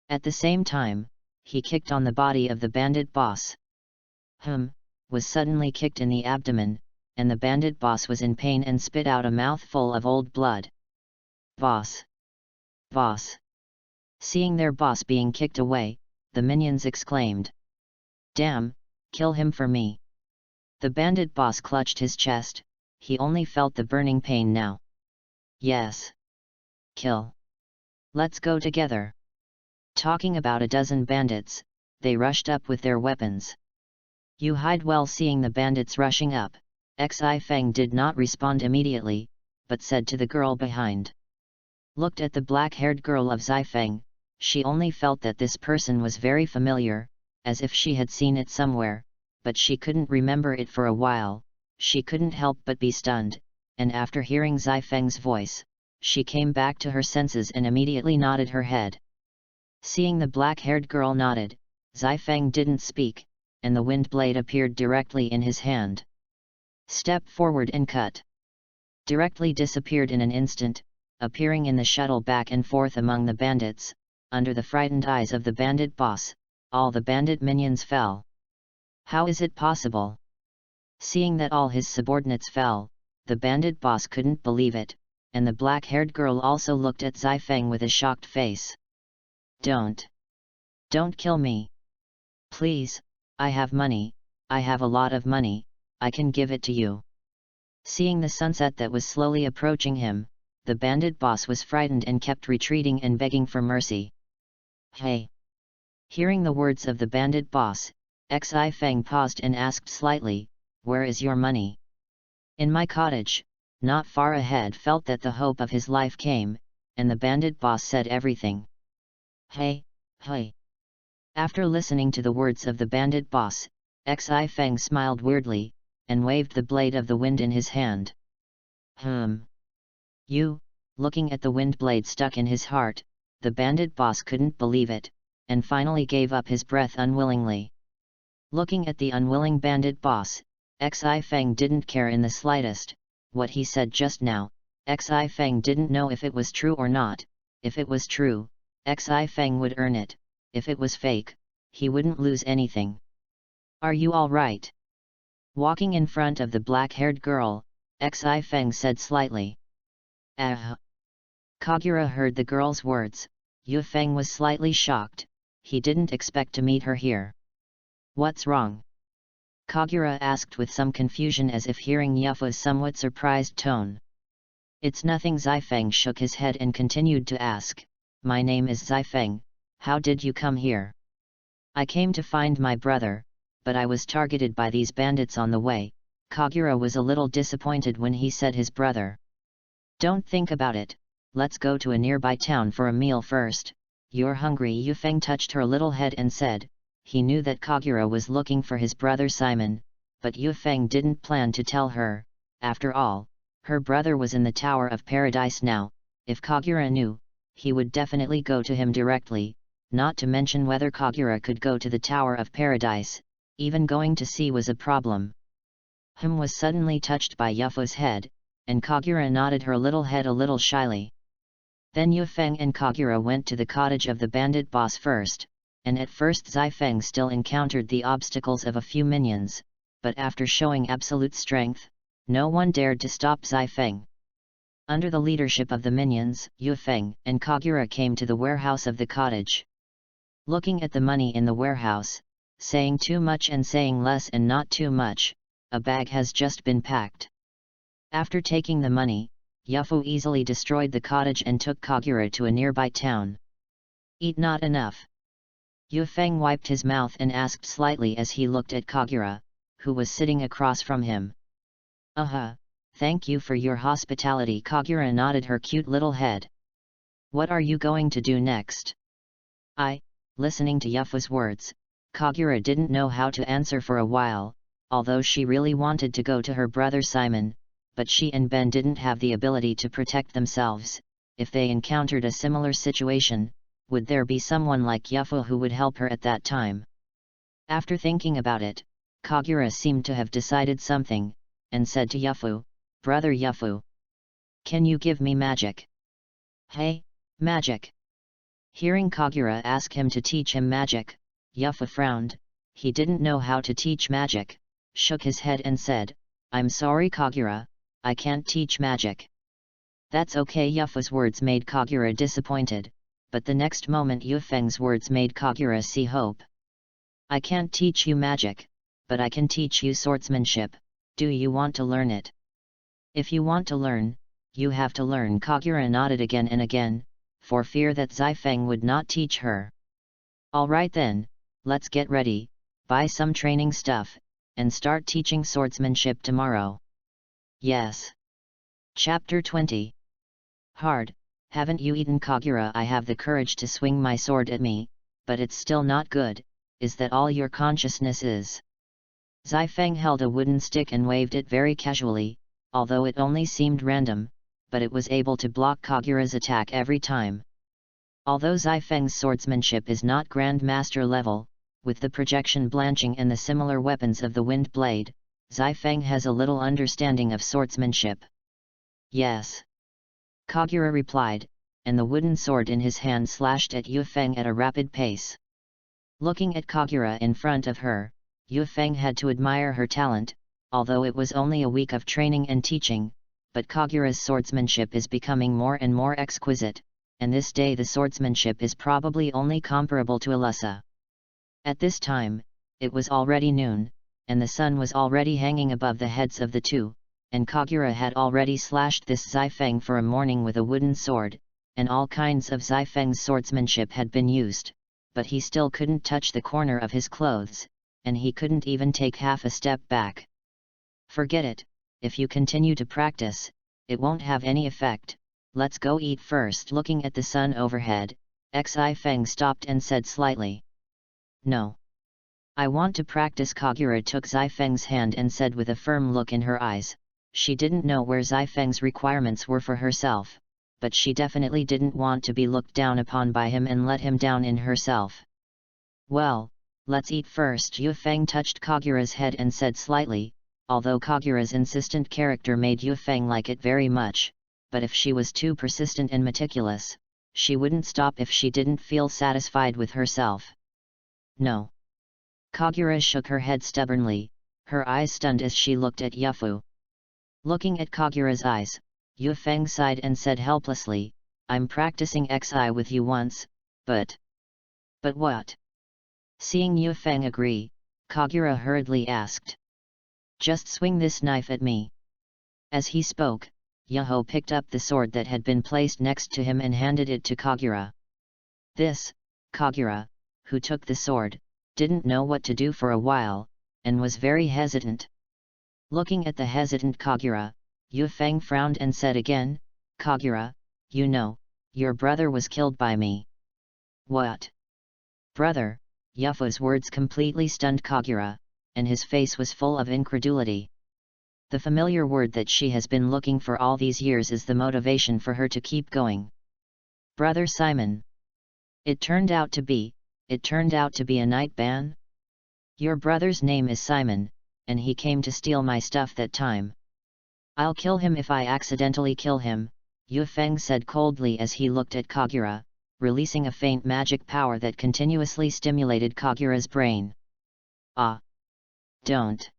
[SPEAKER 1] At the same time, he kicked on the body of the bandit boss. Was suddenly kicked in the abdomen, and the bandit boss was in pain and spit out a mouthful of old blood. "Boss! Boss!" Seeing their boss being kicked away, the minions exclaimed. "Damn, kill him for me." The bandit boss clutched his chest, he only felt the burning pain now. "Yes. Kill. Let's go together." Talking about a dozen bandits, they rushed up with their weapons. "You hide well." Seeing the bandits rushing up, Xi Feng did not respond immediately, but said to the girl behind. Looked at the black-haired girl of Zifeng, she only felt that this person was very familiar, as if she had seen it somewhere, but she couldn't remember it for a while. She couldn't help but be stunned, and after hearing Zifeng's voice, she came back to her senses and immediately nodded her head. Seeing the black-haired girl nodded, Zifeng didn't speak, and the wind blade appeared directly in his hand. Step forward and cut. Directly disappeared in an instant, appearing in the shuttle back and forth among the bandits. Under the frightened eyes of the bandit boss, all the bandit minions fell. How is it possible? Seeing that all his subordinates fell, the bandit boss couldn't believe it, and the black-haired girl also looked at Zai Feng with a shocked face. Don't kill me. Please, I have money, I have a lot of money, I can give it to you. Seeing the sunset that was slowly approaching him, the bandit boss was frightened and kept retreating and begging for mercy. Hey! Hearing the words of the bandit boss, Zai Feng paused and asked slightly, where is your money? In my cottage. Not far ahead felt that the hope of his life came, and the bandit boss said everything. Hey! After listening to the words of the bandit boss, Zai Feng smiled weirdly, and waved the blade of the wind in his hand. You? Looking at the wind blade stuck in his heart, the bandit boss couldn't believe it, and finally gave up his breath unwillingly. Looking at the unwilling bandit boss, Zai Feng didn't care in the slightest. What he said just now, Zai Feng didn't know if it was true or not. If it was true, Zai Feng would earn it. If it was fake, he wouldn't lose anything. Are you all right? Walking in front of the black-haired girl, Zai Feng said slightly. Kagura heard the girl's words. Yu Feng was slightly shocked. He didn't expect to meet her here. What's wrong? Kagura asked with some confusion as if hearing Yufu's somewhat surprised tone. It's nothing. Zai Feng shook his head and continued to ask. My name is Zai Feng, how did you come here? I came to find my brother, but I was targeted by these bandits on the way. Kagura was a little disappointed when he said his brother. Don't think about it, let's go to a nearby town for a meal first. You're hungry? Yu Feng touched her little head and said. He knew that Kagura was looking for his brother Simon, but Yu Feng didn't plan to tell her. After all, her brother was in the Tower of Paradise now. If Kagura knew, he would definitely go to him directly, not to mention whether Kagura could go to the Tower of Paradise. Even going to see was a problem. Was suddenly touched by Yufu's head, and Kagura nodded her little head a little shyly. Then Yu Feng and Kagura went to the cottage of the bandit boss first. And at first Zai Feng still encountered the obstacles of a few minions, but after showing absolute strength, no one dared to stop Zai Feng. Under the leadership of the minions, Yu Feng and Kagura came to the warehouse of the cottage. Looking at the money in the warehouse, saying too much and saying less and not too much, a bag has just been packed. After taking the money, Yufu easily destroyed the cottage and took Kagura to a nearby town. Eat not enough. Yu Feng wiped his mouth and asked slightly as he looked at Kagura, who was sitting across from him. Thank you for your hospitality. Kagura nodded her cute little head. What are you going to do next? Listening to Yufu's words, Kagura didn't know how to answer for a while, although she really wanted to go to her brother Simon, but she and Ben didn't have the ability to protect themselves. If they encountered a similar situation, would there be someone like Yufu who would help her at that time? After thinking about it, Kagura seemed to have decided something, and said to Yufu, Brother Yufu, can you give me magic? Hey, magic! Hearing Kagura ask him to teach him magic, Yufu frowned. He didn't know how to teach magic, shook his head and said, I'm sorry Kagura, I can't teach magic. That's okay. Yufu's words made Kagura disappointed, but the next moment Yu Feng's words made Kagura see hope. I can't teach you magic, but I can teach you swordsmanship. Do you want to learn it? If you want to learn, you have to learn. Kagura nodded again and again, for fear that Zai Feng would not teach her. Alright then, let's get ready, buy some training stuff, and start teaching swordsmanship tomorrow. Yes. Chapter 20. Hard. Haven't you eaten? Kagura, I have the courage to swing my sword at me, but it's still not good. Is that all your consciousness is? Zai Feng held a wooden stick and waved it very casually, although it only seemed random, but it was able to block Kagura's attack every time. Although Zai Feng's swordsmanship is not Grandmaster level, with the projection blanching and the similar weapons of the wind blade, Zai Feng has a little understanding of swordsmanship. Yes. Kagura replied, and the wooden sword in his hand slashed at Yu Feng at a rapid pace. Looking at Kagura in front of her, Yu Feng had to admire her talent, although it was only a week of training and teaching, but Kagura's swordsmanship is becoming more and more exquisite, and this day the swordsmanship is probably only comparable to Alyssa. At this time, it was already noon, and the sun was already hanging above the heads of the two, and Kagura had already slashed this Zifeng for a morning with a wooden sword, and all kinds of Zifeng's swordsmanship had been used, but he still couldn't touch the corner of his clothes, and he couldn't even take half a step back. Forget it, if you continue to practice, it won't have any effect, let's go eat first. Looking at the sun overhead, Zifeng stopped and said slightly. No. I want to practice. Kagura took Zifeng's hand and said with a firm look in her eyes. She didn't know where Zifeng's requirements were for herself, but she definitely didn't want to be looked down upon by him and let him down in herself. Well, let's eat first. Yufeng touched Kagura's head and said slightly, although Kagura's insistent character made Yufeng like it very much, but if she was too persistent and meticulous, she wouldn't stop if she didn't feel satisfied with herself. No. Kagura shook her head stubbornly, her eyes stunned as she looked at Yufu. Looking at Kagura's eyes, Yufeng sighed and said helplessly, I'm practicing Xi with you once, but... But what? Seeing Yufeng agree, Kagura hurriedly asked. Just swing this knife at me. As he spoke, Yuho picked up the sword that had been placed next to him and handed it to Kagura. This, Kagura, who took the sword, didn't know what to do for a while, and was very hesitant. Looking at the hesitant Kagura, Yufeng frowned and said again, Kagura, you know, your brother was killed by me. What? Brother? Yufu's words completely stunned Kagura, and his face was full of incredulity. The familiar word that she has been looking for all these years is the motivation for her to keep going. Brother Simon. It turned out to be a night ban? Your brother's name is Simon, and he came to steal my stuff that time. I'll kill him if I accidentally kill him, Yufeng said coldly as he looked at Kagura, releasing a faint magic power that continuously stimulated Kagura's brain. Ah! Don't!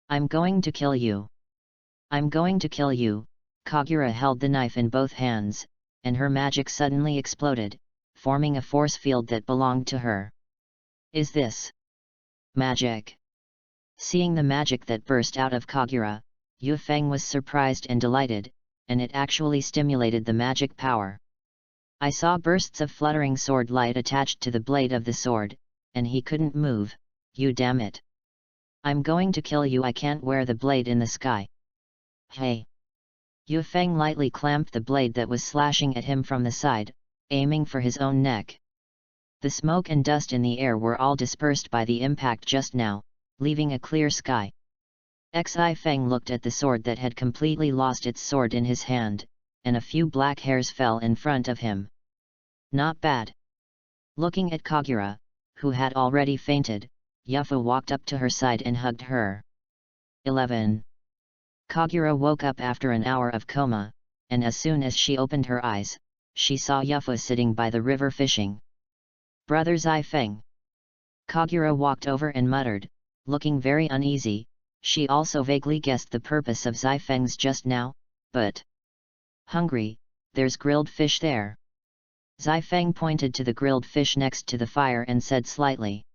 [SPEAKER 1] I'm going to kill you! I'm going to kill you! Kagura held the knife in both hands, and her magic suddenly exploded, forming a force field that belonged to her. Is this magic? Seeing the magic that burst out of Kagura, Yufeng was surprised and delighted, and it actually stimulated the magic power. I saw bursts of fluttering sword light attached to the blade of the sword, and he couldn't move, you damn it. I'm going to kill you. I can't wear the blade in the sky. Hey! Yufeng lightly clamped the blade that was slashing at him from the side, aiming for his own neck. The smoke and dust in the air were all dispersed by the impact just now, leaving a clear sky. Zifeng looked at the sword that had completely lost its sword in his hand, and a few black hairs fell in front of him. Not bad. Looking at Kagura, who had already fainted, Yufu walked up to her side and hugged her. 11. Kagura woke up after an hour of coma, and as soon as she opened her eyes, she saw Yufu sitting by the river fishing. Brother Zifeng. Kagura walked over and muttered, looking very uneasy. She also vaguely guessed the purpose of Zifeng's just now, but... Hungry, there's grilled fish there. Zifeng pointed to the grilled fish next to the fire and said slightly.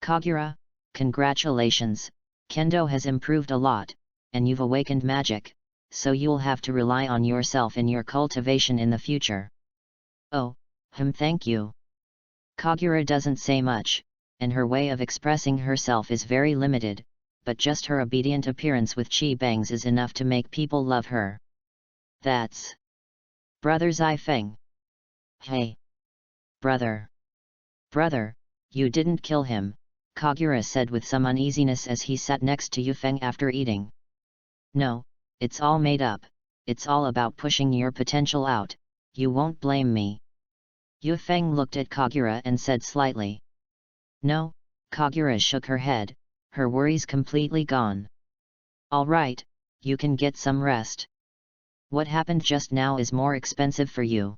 [SPEAKER 1] Kagura, congratulations, Kendo has improved a lot, and you've awakened magic, so you'll have to rely on yourself in your cultivation in the future. Oh, thank you. Kagura doesn't say much, and her way of expressing herself is very limited, but just her obedient appearance with chi bangs is enough to make people love her. That's... Brother Zifeng. Hey! Brother! Brother, you didn't kill him, Kagura said with some uneasiness as he sat next to Yufeng after eating. No, it's all made up, it's all about pushing your potential out, you won't blame me. Yufeng looked at Kagura and said slightly. No, Kagura shook her head, her worries completely gone. All right, you can get some rest. What happened just now is more expensive for you.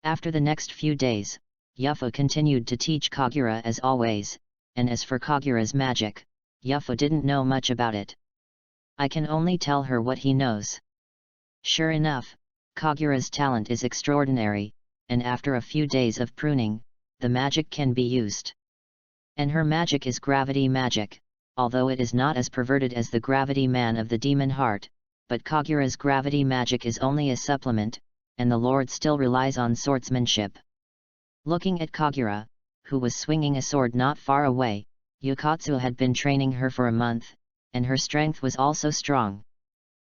[SPEAKER 1] After the next few days, Yufu continued to teach Kagura as always, and as for Kagura's magic, Yuffie didn't know much about it. I can only tell her what he knows. Sure enough, Kagura's talent is extraordinary, and after a few days of pruning, the magic can be used. And her magic is gravity magic, although it is not as perverted as the gravity man of the demon heart, but Kagura's gravity magic is only a supplement, and the Lord still relies on swordsmanship. Looking at Kagura, who was swinging a sword not far away, Yukatsu had been training her for a month, and her strength was also strong.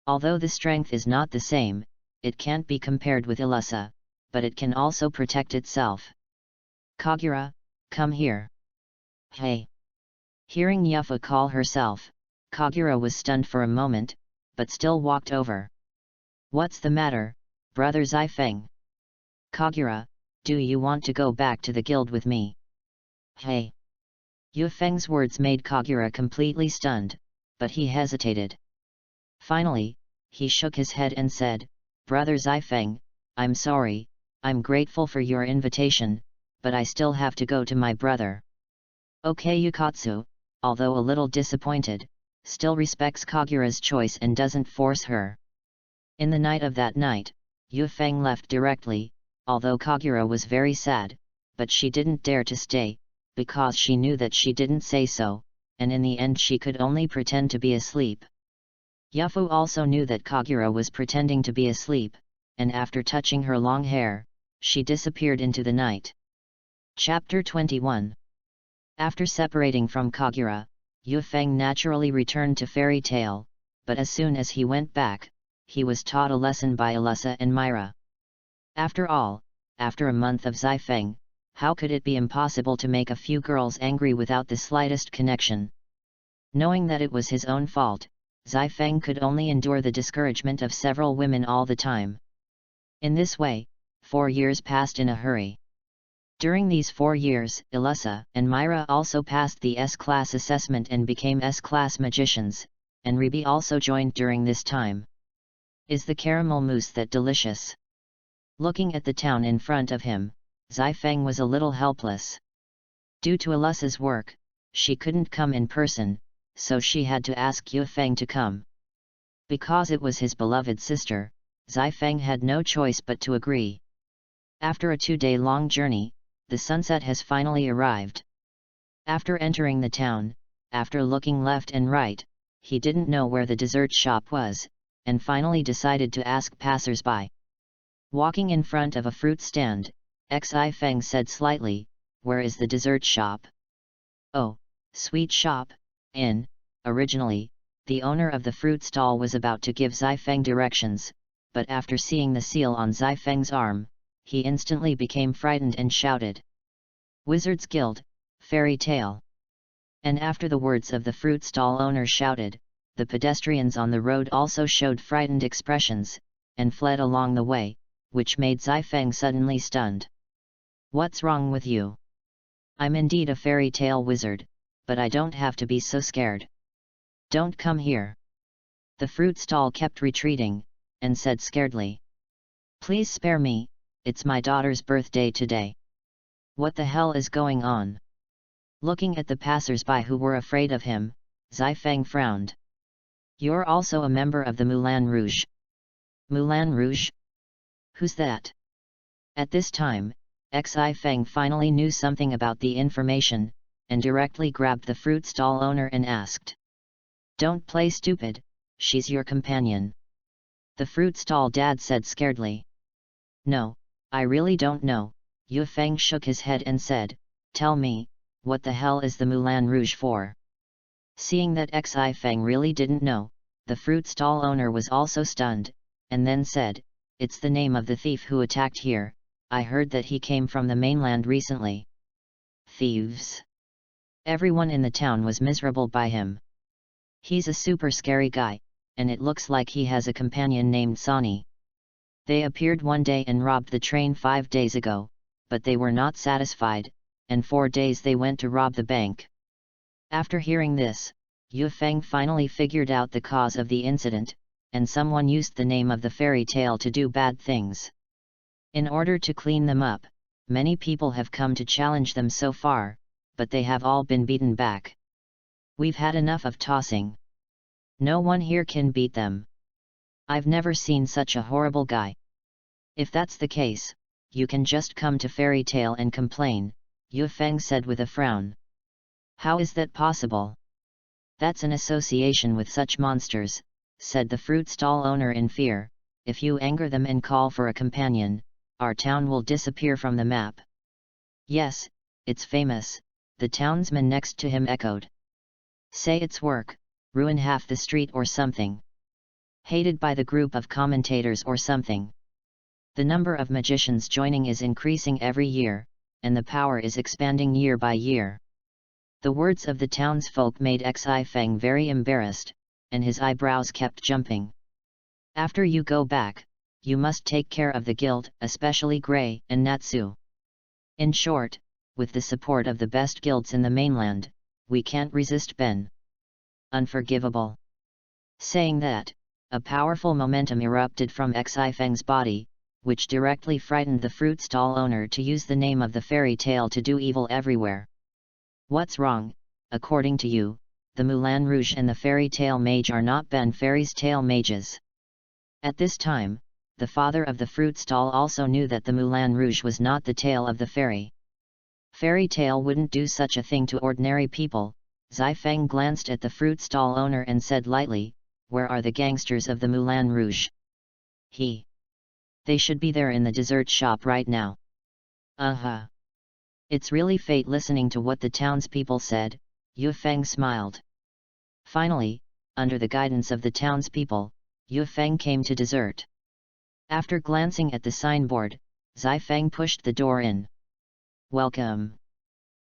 [SPEAKER 1] Although the strength is not the same, it can't be compared with Illusa, but it can also protect itself. Kagura, come here. Hey! Hearing Yuffie call herself, Kagura was stunned for a moment, but still walked over. What's the matter, brother Zifeng? Kagura, do you want to go back to the guild with me? Hey! Yufeng's words made Kagura completely stunned, but he hesitated. Finally, he shook his head and said, Brother Zifeng, I'm sorry, I'm grateful for your invitation, but I still have to go to my brother. Okay, Yukatsu, although a little disappointed, still respects Kagura's choice and doesn't force her. In the night of that night, Yufeng left directly, although Kagura was very sad, but she didn't dare to stay, because she knew that she didn't say so, and in the end she could only pretend to be asleep. Yuffie also knew that Kagura was pretending to be asleep, and after touching her long hair, she disappeared into the night. Chapter 21. After separating from Kagura, Yufeng naturally returned to Fairy Tale, but as soon as he went back, he was taught a lesson by Illusa and Myra. After all, after a month of Zifeng, how could it be impossible to make a few girls angry without the slightest connection? Knowing that it was his own fault, Zifeng could only endure the discouragement of several women all the time. In this way, 4 years passed in a hurry. During these 4 years, Illusa and Myra also passed the S-Class assessment and became S-Class magicians, and Ribi also joined during this time. Is the caramel mousse that delicious? Looking at the town in front of him, Zifeng was a little helpless. Due to Illusa's work, she couldn't come in person, so she had to ask Yufeng to come. Because it was his beloved sister, Zifeng had no choice but to agree. After a 2-day-long journey, the sunset has finally arrived. After entering the town, after looking left and right, he didn't know where the dessert shop was, and finally decided to ask passers-by. Walking in front of a fruit stand, Zifeng said slightly, "Where is the dessert shop?" "Oh, sweet shop, in." Originally, the owner of the fruit stall was about to give Zifeng directions, but after seeing the seal on Zifeng's arm, he instantly became frightened and shouted, "Wizard's Guild, Fairy Tale!" And after the words of the fruit stall owner shouted, the pedestrians on the road also showed frightened expressions, and fled along the way, which made Zifeng suddenly stunned. "What's wrong with you? I'm indeed a fairy tale wizard, but I don't have to be so scared. Don't come here." The fruit stall kept retreating, and said scaredly, "Please spare me, it's my daughter's birthday today. What the hell is going on?" Looking at the passers-by who were afraid of him, Zifeng frowned. "You're also a member of the Moulin Rouge." "Moulin Rouge? Who's that?" At this time, Zifeng finally knew something about the information, and directly grabbed the fruit stall owner and asked, "Don't play stupid, she's your companion." The fruit stall dad said scaredly. "No, I really don't know." Yufeng shook his head and said, "Tell me, what the hell is the Moulin Rouge for?" Seeing that Zifeng really didn't know, the fruit stall owner was also stunned, and then said, "It's the name of the thief who attacked here. I heard that he came from the mainland recently." Thieves! Everyone in the town was miserable by him. He's a super scary guy, and it looks like he has a companion named Sani. They appeared one day and robbed the train 5 days ago, but they were not satisfied, and 4 days they went to rob the bank. After hearing this, Yufeng finally figured out the cause of the incident, and someone used the name of the fairy tale to do bad things. In order to clean them up, many people have come to challenge them so far, but they have all been beaten back. We've had enough of tossing. No one here can beat them. I've never seen such a horrible guy. If that's the case, you can just come to Fairy Tale and complain, Yu Feng said with a frown. How is that possible? That's an association with such monsters, said the fruit stall owner in fear. If you anger them and call for a companion, our town will disappear from the map. Yes, it's famous, the townsman next to him echoed. Say it's work, ruin half the street or something. Hated by the group of commentators or something. The number of magicians joining is increasing every year, and the power is expanding year by year. The words of the townsfolk made Xi Feng very embarrassed, and his eyebrows kept jumping. After you go back, you must take care of the guild, especially Gray and Natsu. In short, with the support of the best guilds in the mainland, we can't resist Ben. Unforgivable. Saying that, a powerful momentum erupted from Xi Feng's body, which directly frightened the fruit stall owner to use the name of the fairy tale to do evil everywhere. What's wrong? According to you, the Moulin Rouge and the fairy tale mage are not Ben Fairy's tale mages. At this time, the father of the fruit stall also knew that the Moulin Rouge was not the tale of the fairy. Fairy tale wouldn't do such a thing to ordinary people. Xi Feng glanced at the fruit stall owner and said lightly, where are the gangsters of the Moulin Rouge? They should be there in the dessert shop right now. It's really fate listening to what the townspeople said, Yu Feng smiled. Finally, under the guidance of the townspeople, Yu Feng came to dessert. After glancing at the signboard, Xi Feng pushed the door in. Welcome.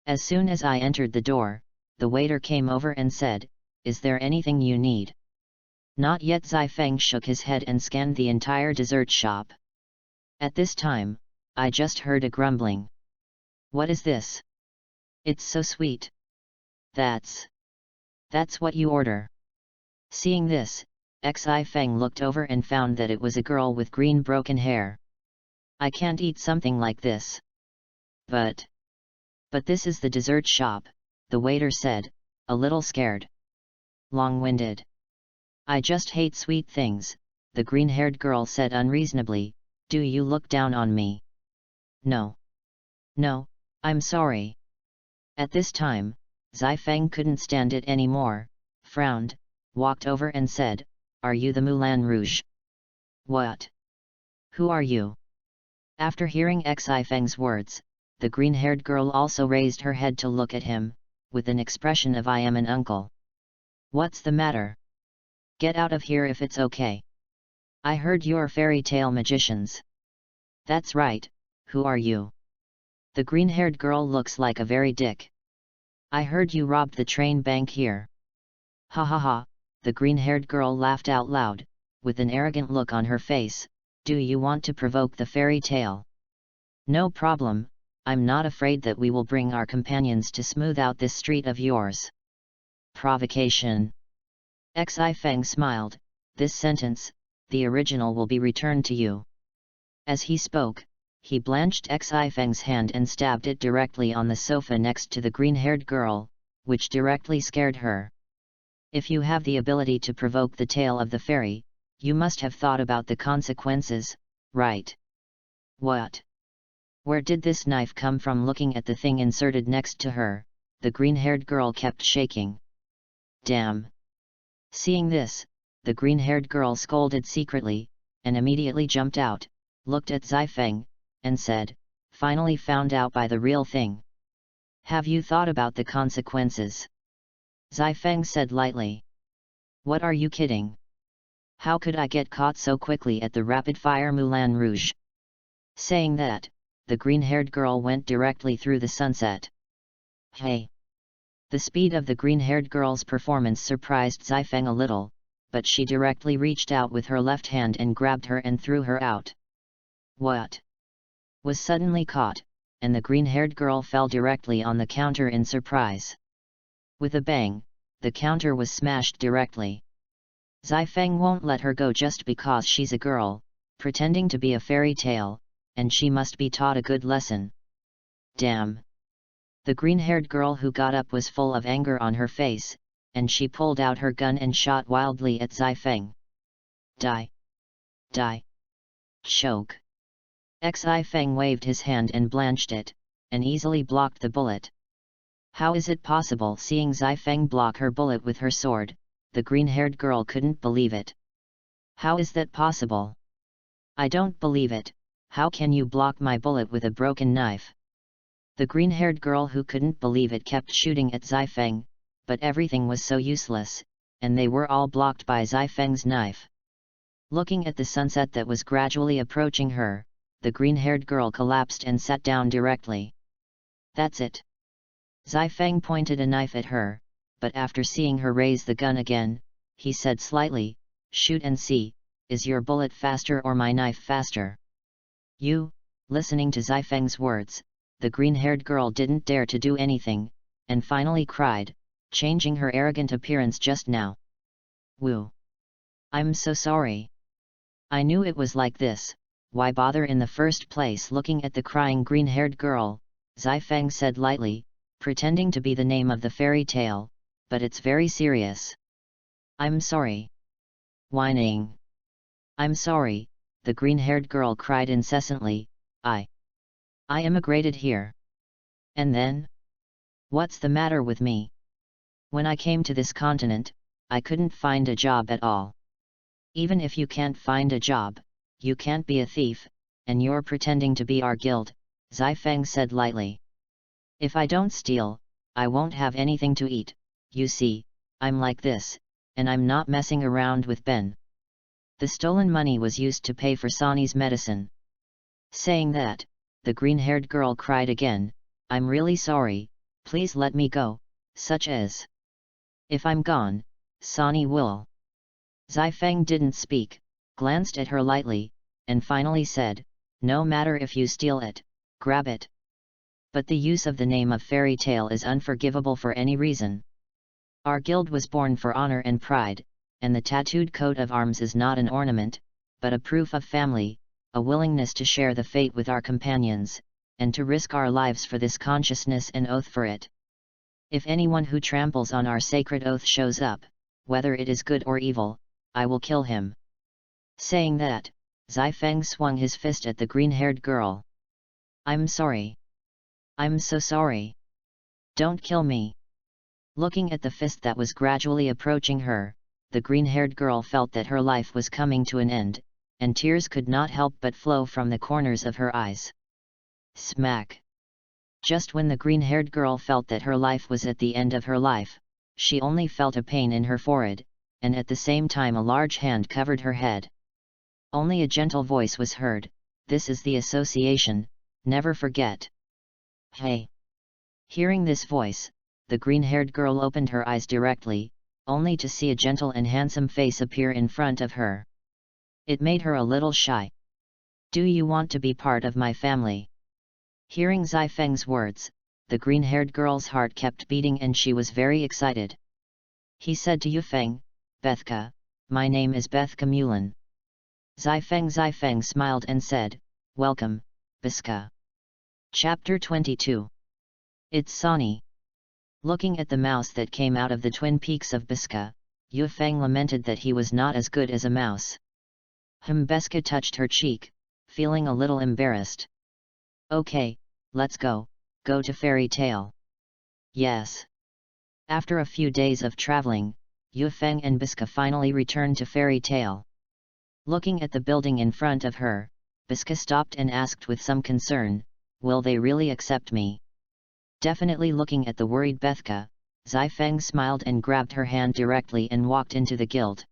[SPEAKER 1] As soon as I entered the door, the waiter came over and said, is there anything you need? Not yet. Xi Feng shook his head and scanned the entire dessert shop. At this time, I just heard a grumbling. What is this? It's so sweet. That's what you order. Seeing this, Xi Feng looked over and found that it was a girl with green broken hair. I can't eat something like this. But this is the dessert shop, the waiter said, a little scared. Long-winded. I just hate sweet things, the green-haired girl said unreasonably. Do you look down on me? No, I'm sorry. At this time, Xi Feng couldn't stand it anymore, frowned, walked over and said, are you the Moulin Rouge? What? Who are you? After hearing Xi Feng's words, the green-haired girl also raised her head to look at him, with an expression of I am an uncle. What's the matter? Get out of here if it's okay. I heard you're fairy tale magicians. That's right, who are you? The green-haired girl looks like a very dick. I heard you robbed the train bank here. Ha ha ha, the green-haired girl laughed out loud, with an arrogant look on her face. Do you want to provoke the fairy tale? No problem, I'm not afraid that we will bring our companions to smooth out this street of yours. Provocation. Xi Feng smiled, this sentence, the original will be returned to you. As he spoke, he blanched Xi Feng's hand and stabbed it directly on the sofa next to the green-haired girl, which directly scared her. If you have the ability to provoke the tale of the fairy, you must have thought about the consequences, right? What? Where did this knife come from? Looking at the thing inserted next to her, the green-haired girl kept shaking. Damn! Seeing this, the green-haired girl scolded secretly, and immediately jumped out, looked at Xi Feng, and said, finally found out by the real thing. Have you thought about the consequences? Xi Feng said lightly. What are you kidding? How could I get caught so quickly at the rapid-fire Moulin Rouge? Saying that, the green-haired girl went directly through the sunset. Hey! The speed of the green-haired girl's performance surprised Xi Feng a little, but she directly reached out with her left hand and grabbed her and threw her out. What? Was suddenly caught, and the green-haired girl fell directly on the counter in surprise. With a bang, the counter was smashed directly. Xi Feng won't let her go just because she's a girl, pretending to be a fairy tale, and she must be taught a good lesson. Damn! The green-haired girl who got up was full of anger on her face, and she pulled out her gun and shot wildly at Zifeng. Die! Die! Choke! Zifeng waved his hand and blanched it, and easily blocked the bullet. How is it possible? Seeing Zifeng block her bullet with her sword, the green-haired girl couldn't believe it. How is that possible? I don't believe it. How can you block my bullet with a broken knife? The green-haired girl, who couldn't believe it, kept shooting at Zifeng, but everything was so useless, and they were all blocked by Zifeng's knife. Looking at the sunset that was gradually approaching her, the green-haired girl collapsed and sat down directly. That's it. Zifeng pointed a knife at her, but after seeing her raise the gun again, he said slightly, "Shoot and see, is your bullet faster or my knife faster?" You, listening to Zifeng's words, the green-haired girl didn't dare to do anything, and finally cried, changing her arrogant appearance just now. Woo! I'm so sorry. I knew it was like this. Why bother in the first place? Looking at the crying green-haired girl, Zifeng said lightly, pretending to be the name of the fairy tale, but it's very serious. I'm sorry. Whining. I'm sorry, the green-haired girl cried incessantly. I immigrated here. And then? What's the matter with me? When I came to this continent, I couldn't find a job at all. Even if you can't find a job, you can't be a thief, and you're pretending to be our guild, Zifeng said lightly. If I don't steal, I won't have anything to eat. You see, I'm like this, and I'm not messing around with Ben. The stolen money was used to pay for Sonny's medicine. Saying that, the green-haired girl cried again, I'm really sorry, please let me go, such as. If I'm gone, Sonny will. Zifeng didn't speak, glanced at her lightly, and finally said, no matter if you steal it, grab it. But the use of the name of fairy tale is unforgivable for any reason. Our guild was born for honor and pride, and the tattooed coat of arms is not an ornament, but a proof of family, a willingness to share the fate with our companions, and to risk our lives for this consciousness and oath for it. If anyone who tramples on our sacred oath shows up, whether it is good or evil, I will kill him. Saying that, Zifeng swung his fist at the green-haired girl. I'm sorry. I'm so sorry. Don't kill me. Looking at the fist that was gradually approaching her, the green-haired girl felt that her life was coming to an end, and tears could not help but flow from the corners of her eyes. Smack! Just when the green-haired girl felt that her life was at the end of her life, she only felt a pain in her forehead, and at the same time a large hand covered her head. Only a gentle voice was heard, this is the association, never forget. Hey! Hearing this voice, the green-haired girl opened her eyes directly, only to see a gentle and handsome face appear in front of her. It made her a little shy. Do you want to be part of my family? Hearing Zifeng's words, the green-haired girl's heart kept beating and she was very excited. He said to Yufeng, Bethka, my name is Bethka Mulan. Zifeng smiled and said, welcome, Bethka. Chapter 22. It's Sonny. Looking at the mouse that came out of the twin peaks of Bethka, Yufeng lamented that he was not as good as a mouse. Bethka touched her cheek, feeling a little embarrassed. Okay, let's go to fairy tale. Yes. After a few days of traveling, Yufeng and Bethka finally returned to fairy tale. Looking at the building in front of her, Bethka stopped and asked with some concern, will they really accept me? Definitely. Looking at the worried Bethka, Zifeng smiled and grabbed her hand directly and walked into the guild.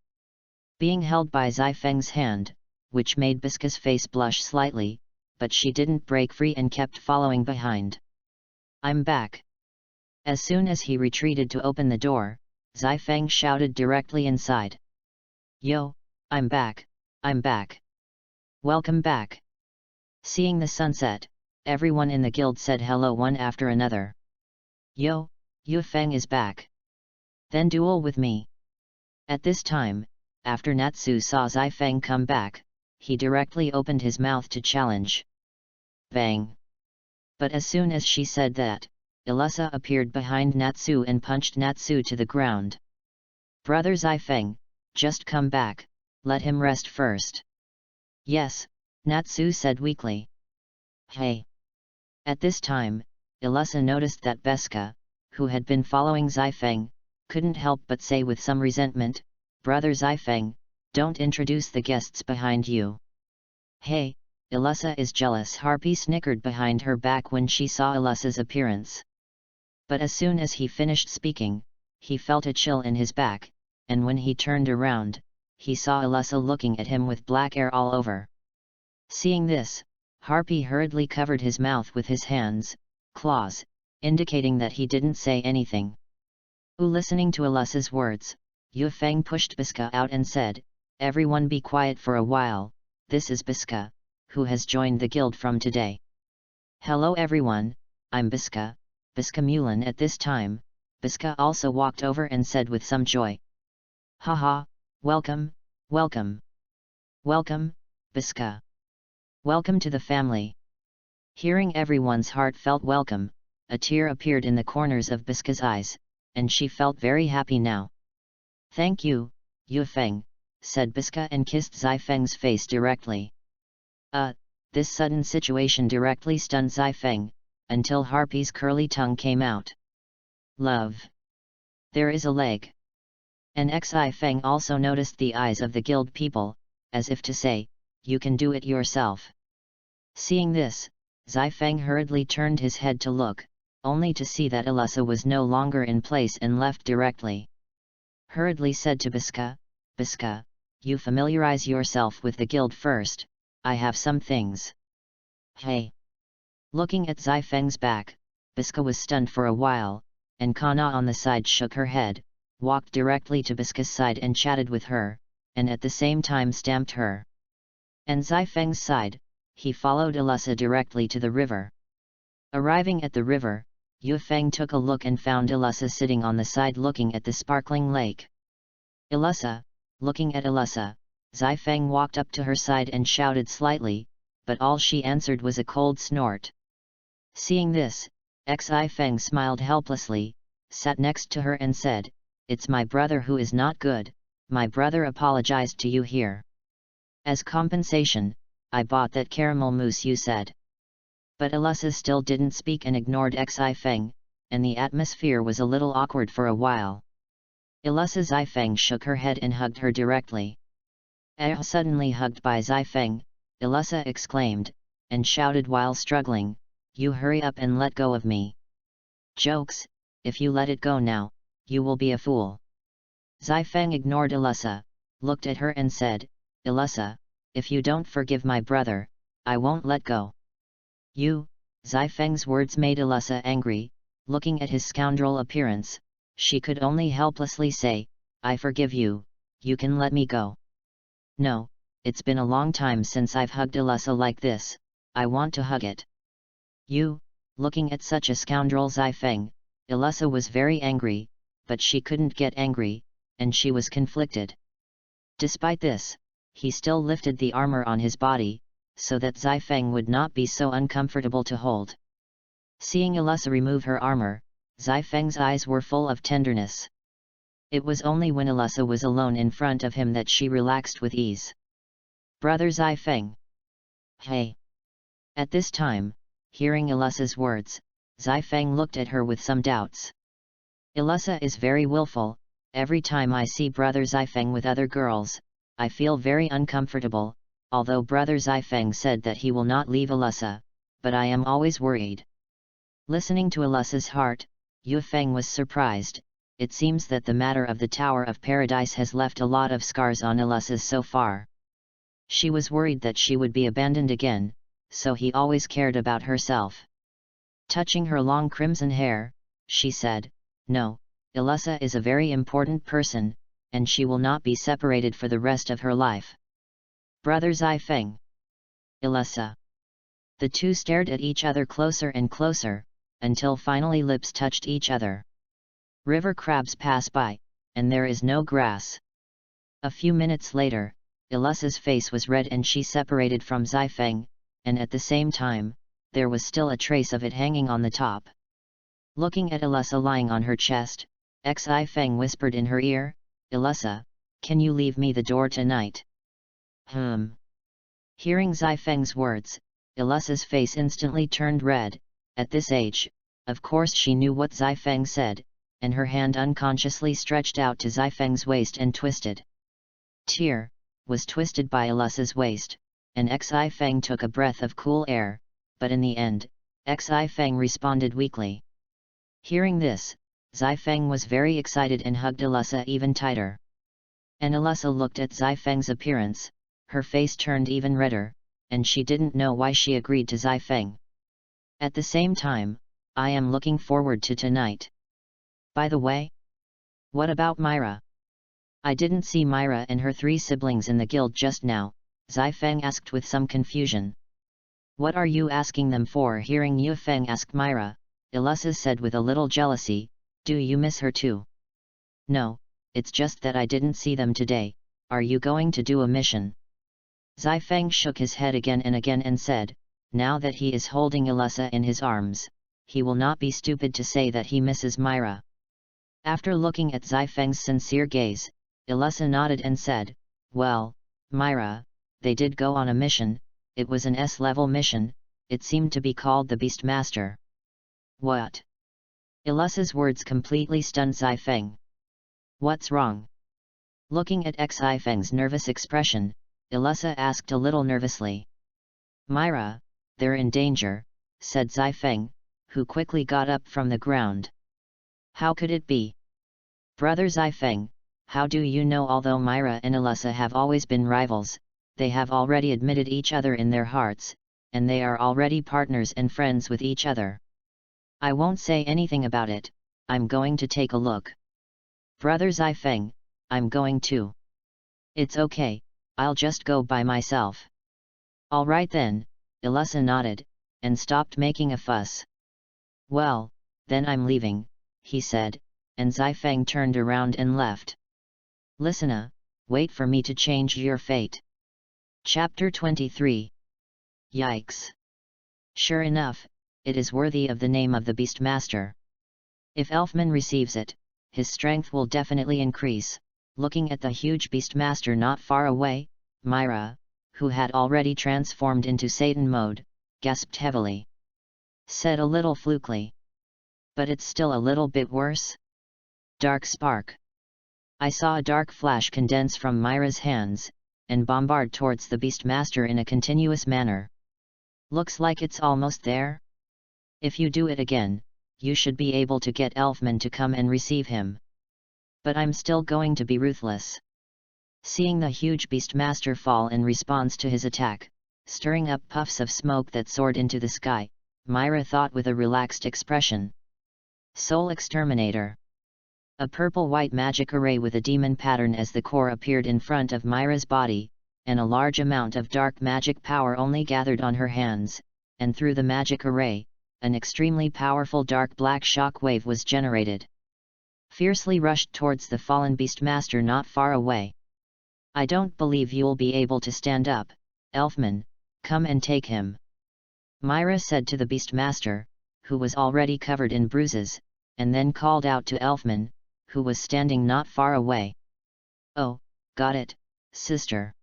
[SPEAKER 1] Being held by Zifeng's hand, which made Bethka's face blush slightly, but she didn't break free and kept following behind. I'm back. As soon as he retreated to open the door, Zifeng shouted directly inside. Yo, I'm back, I'm back. Welcome back. Seeing the sunset, everyone in the guild said hello one after another. Yo, Yufeng is back. Then duel with me. At this time, after Natsu saw Zifeng come back, he directly opened his mouth to challenge. Bang! But as soon as she said that, Ilusa appeared behind Natsu and punched Natsu to the ground. Brother Zifeng, just come back, let him rest first. Yes, Natsu said weakly. Hey! At this time, Illusa noticed that Beska, who had been following Zifeng, couldn't help but say with some resentment, Brother Zifeng, don't introduce the guests behind you. Hey, Illusa is jealous. Harpy snickered behind her back when she saw Illusa's appearance. But as soon as he finished speaking, he felt a chill in his back, and when he turned around, he saw Illusa looking at him with black hair all over. Seeing this, Harpy hurriedly covered his mouth with his hands, claws, indicating that he didn't say anything. Listening to Illusa's words, Yufeng pushed Beska out and said, everyone be quiet for a while, this is Beska, who has joined the guild from today. Hello everyone, I'm Beska, Beska Mulan. At this time, Beska also walked over and said with some joy. Haha, welcome, welcome. Welcome, Beska. Welcome to the family. Hearing everyone's heartfelt welcome, a tear appeared in the corners of Beska's eyes, and she felt very happy now. Thank you, Yufeng, said Beska and kissed Zifeng's face directly. This sudden situation directly stunned Zifeng, until Harpy's curly tongue came out. Love. There is a leg. And Zifeng also noticed the eyes of the guild people, as if to say, you can do it yourself. Seeing this, Zifeng hurriedly turned his head to look, only to see that Illusa was no longer in place and left directly. Hurriedly said to Beska, Beska, you familiarize yourself with the guild first, I have some things. Hey! Looking at Zifeng's back, Beska was stunned for a while, and Kana on the side shook her head, walked directly to Beska's side and chatted with her, and at the same time stamped her. And Zifeng's side, he followed Illusa directly to the river. Arriving at the river, Yufeng took a look and found Illusa sitting on the side looking at the sparkling lake. Illusa, looking at Illusa, Zifeng walked up to her side and shouted slightly, but all she answered was a cold snort. Seeing this, Zifeng smiled helplessly, sat next to her and said, it's my brother who is not good, my brother apologized to you here. As compensation, I bought that caramel mousse you said. But Illusa still didn't speak and ignored Zifeng, and the atmosphere was a little awkward for a while. Illusa Zifeng shook her head and hugged her directly. Suddenly hugged by Zifeng, Illusa exclaimed, and shouted while struggling, you hurry up and let go of me. Jokes, if you let it go now, you will be a fool. Zifeng ignored Illusa, looked at her and said, Illusa, if you don't forgive my brother, I won't let go. You, Zifeng's words made Illusa angry, looking at his scoundrel appearance, she could only helplessly say, I forgive you, you can let me go. No, it's been a long time since I've hugged Illusa like this, I want to hug it. You, looking at such a scoundrel Zifeng, Illusa was very angry, but she couldn't get angry, and she was conflicted. Despite this, he still lifted the armor on his body, so that Zifeng would not be so uncomfortable to hold. Seeing Illusa remove her armor, Zifeng's eyes were full of tenderness. It was only when Illusa was alone in front of him that she relaxed with ease. Brother Zifeng. Hey! At this time, hearing Illusa's words, Zifeng looked at her with some doubts. Illusa is very willful, every time I see Brother Zifeng with other girls, I feel very uncomfortable, although Brother Zifeng said that he will not leave Illusa, but I am always worried. Listening to Illusa's heart, Yufeng was surprised. It seems that the matter of the Tower of Paradise has left a lot of scars on Illusa so far. She was worried that she would be abandoned again, so he always cared about herself. Touching her long crimson hair, she said, no, Illusa is a very important person, and she will not be separated for the rest of her life. Brother Zifeng. Illusa. The two stared at each other closer and closer, until finally lips touched each other. River crabs pass by, and there is no grass. A few minutes later, Illusa's face was red and she separated from Zifeng, and at the same time, there was still a trace of it hanging on the top. Looking at Illusa lying on her chest, Zifeng whispered in her ear, "Elissa, can you leave me the door tonight?" Hearing Zai Feng's words, Elissa's face instantly turned red. At this age, of course she knew what Zai Feng said, and her hand unconsciously stretched out to Zai Feng's waist and twisted. Tear was twisted by Elissa's waist, and Zai Feng took a breath of cool air, but in the end, Zai Feng responded weakly. Hearing this, Zai Feng was very excited and hugged Elissa even tighter. And Elissa looked at Zai Feng's appearance, her face turned even redder, and she didn't know why she agreed to Zai Feng. At the same time, I am looking forward to tonight. By the way, what about Myra? I didn't see Myra and her 3 siblings in the guild just now, Zai Feng asked with some confusion. What are you asking them for? Hearing Yu Feng ask Myra, Elissa said with a little jealousy, do you miss her too? No, it's just that I didn't see them today. Are you going to do a mission? Zai Feng shook his head again and said, now that he is holding Elissa in his arms, he will not be stupid to say that he misses Myra. After looking at Zai Feng's sincere gaze, Elissa nodded and said, well, Myra, they did go on a mission. It was an S-level mission, it seemed to be called the Beastmaster. What? Elissa's words completely stunned Zai Feng. What's wrong? Looking at Zai Feng's nervous expression, Elissa asked a little nervously. Myra, they're in danger, said Zai Feng, who quickly got up from the ground. How could it be? Brother Zai Feng, how do you know? Although Myra and Elissa have always been rivals, they have already admitted each other in their hearts, and they are already partners and friends with each other. I won't say anything about it, I'm going to take a look. Brother Zai Feng, I'm going too. It's okay, I'll just go by myself. Alright then, Elissa nodded, and stopped making a fuss. Well, then I'm leaving, he said, and Zai Feng turned around and left. Listen, wait for me to change your fate. Chapter 23. Yikes! Sure enough, it is worthy of the name of the Beastmaster. If Elfman receives it, his strength will definitely increase. Looking at the huge Beastmaster not far away, Myra, who had already transformed into Satan mode, gasped heavily. Said a little flukily. But it's still a little bit worse. Dark spark. I saw a dark flash condense from Myra's hands, and bombard towards the Beastmaster in a continuous manner. Looks like it's almost there. If you do it again, you should be able to get Elfman to come and receive him. But I'm still going to be ruthless. Seeing the huge Beastmaster fall in response to his attack, stirring up puffs of smoke that soared into the sky, Myra thought with a relaxed expression. Soul Exterminator. A purple-white magic array with a demon pattern as the core appeared in front of Myra's body, and a large amount of dark magic power only gathered on her hands, and through the magic array, an extremely powerful dark black shock wave was generated. Fiercely rushed towards the fallen Beastmaster not far away. I don't believe you'll be able to stand up, Elfman, come and take him. Myra said to the Beastmaster, who was already covered in bruises, and then called out to Elfman, who was standing not far away. Oh, got it, sister.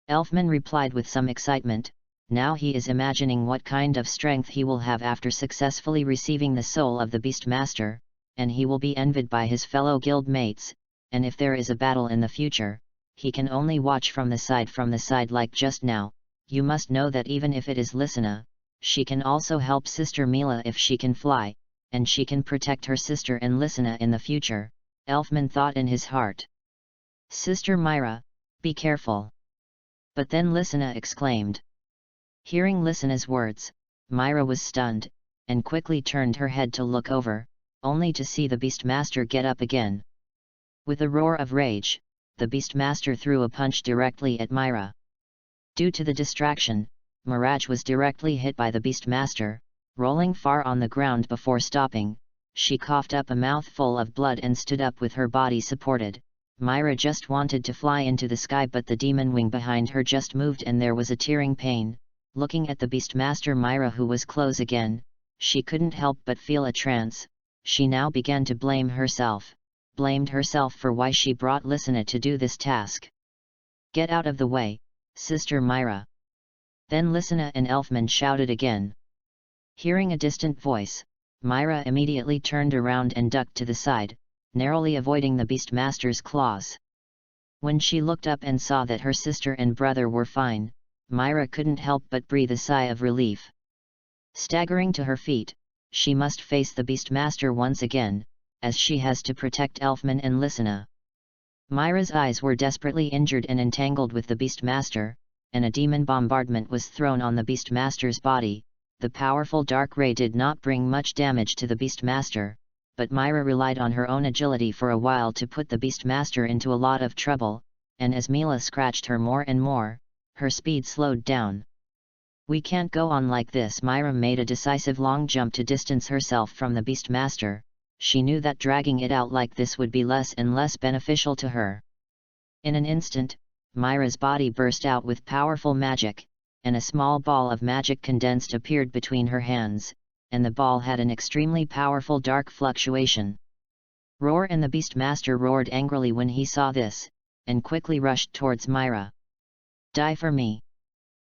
[SPEAKER 1] Elfman replied with some excitement. Now he is imagining what kind of strength he will have after successfully receiving the soul of the Beastmaster, and he will be envied by his fellow guild mates, and if there is a battle in the future, he can only watch from the side like just now. You must know that even if it is Lysina, she can also help Sister Mila if she can fly, and she can protect her sister and Lysina in the future, Elfman thought in his heart. Sister Myra, be careful. But then Lysina exclaimed. Hearing Lysina's words, Myra was stunned, and quickly turned her head to look over, only to see the Beastmaster get up again. With a roar of rage, the Beastmaster threw a punch directly at Myra. Due to the distraction, Mirage was directly hit by the Beastmaster, rolling far on the ground before stopping. She coughed up a mouthful of blood and stood up with her body supported. Myra just wanted to fly into the sky, but the demon wing behind her just moved and there was a tearing pain. Looking at the Beastmaster Myra, who was close again, she couldn't help but feel a trance. She now began to blame herself. blamed herself for why she brought Lysina to do this task. "Get out of the way, Sister Myra!" Then Lysina and Elfman shouted again. Hearing a distant voice, Myra immediately turned around and ducked to the side, narrowly avoiding the Beastmaster's claws. When she looked up and saw that her sister and brother were fine, Myra couldn't help but breathe a sigh of relief. Staggering to her feet, she must face the Beastmaster once again, as she has to protect Elfman and Lysina. Myra's eyes were desperately injured and entangled with the Beastmaster, and a demon bombardment was thrown on the Beastmaster's body. The powerful dark ray did not bring much damage to the Beastmaster, but Myra relied on her own agility for a while to put the Beastmaster into a lot of trouble, and as Mila scratched her more and more, her speed slowed down. "We can't go on like this." Myra made a decisive long jump to distance herself from the Beastmaster. She knew that dragging it out like this would be less and less beneficial to her. In an instant, Myra's body burst out with powerful magic, and a small ball of magic condensed appeared between her hands, and the ball had an extremely powerful dark fluctuation. Roar! And the Beastmaster roared angrily when he saw this, and quickly rushed towards Myra. "Die for me!"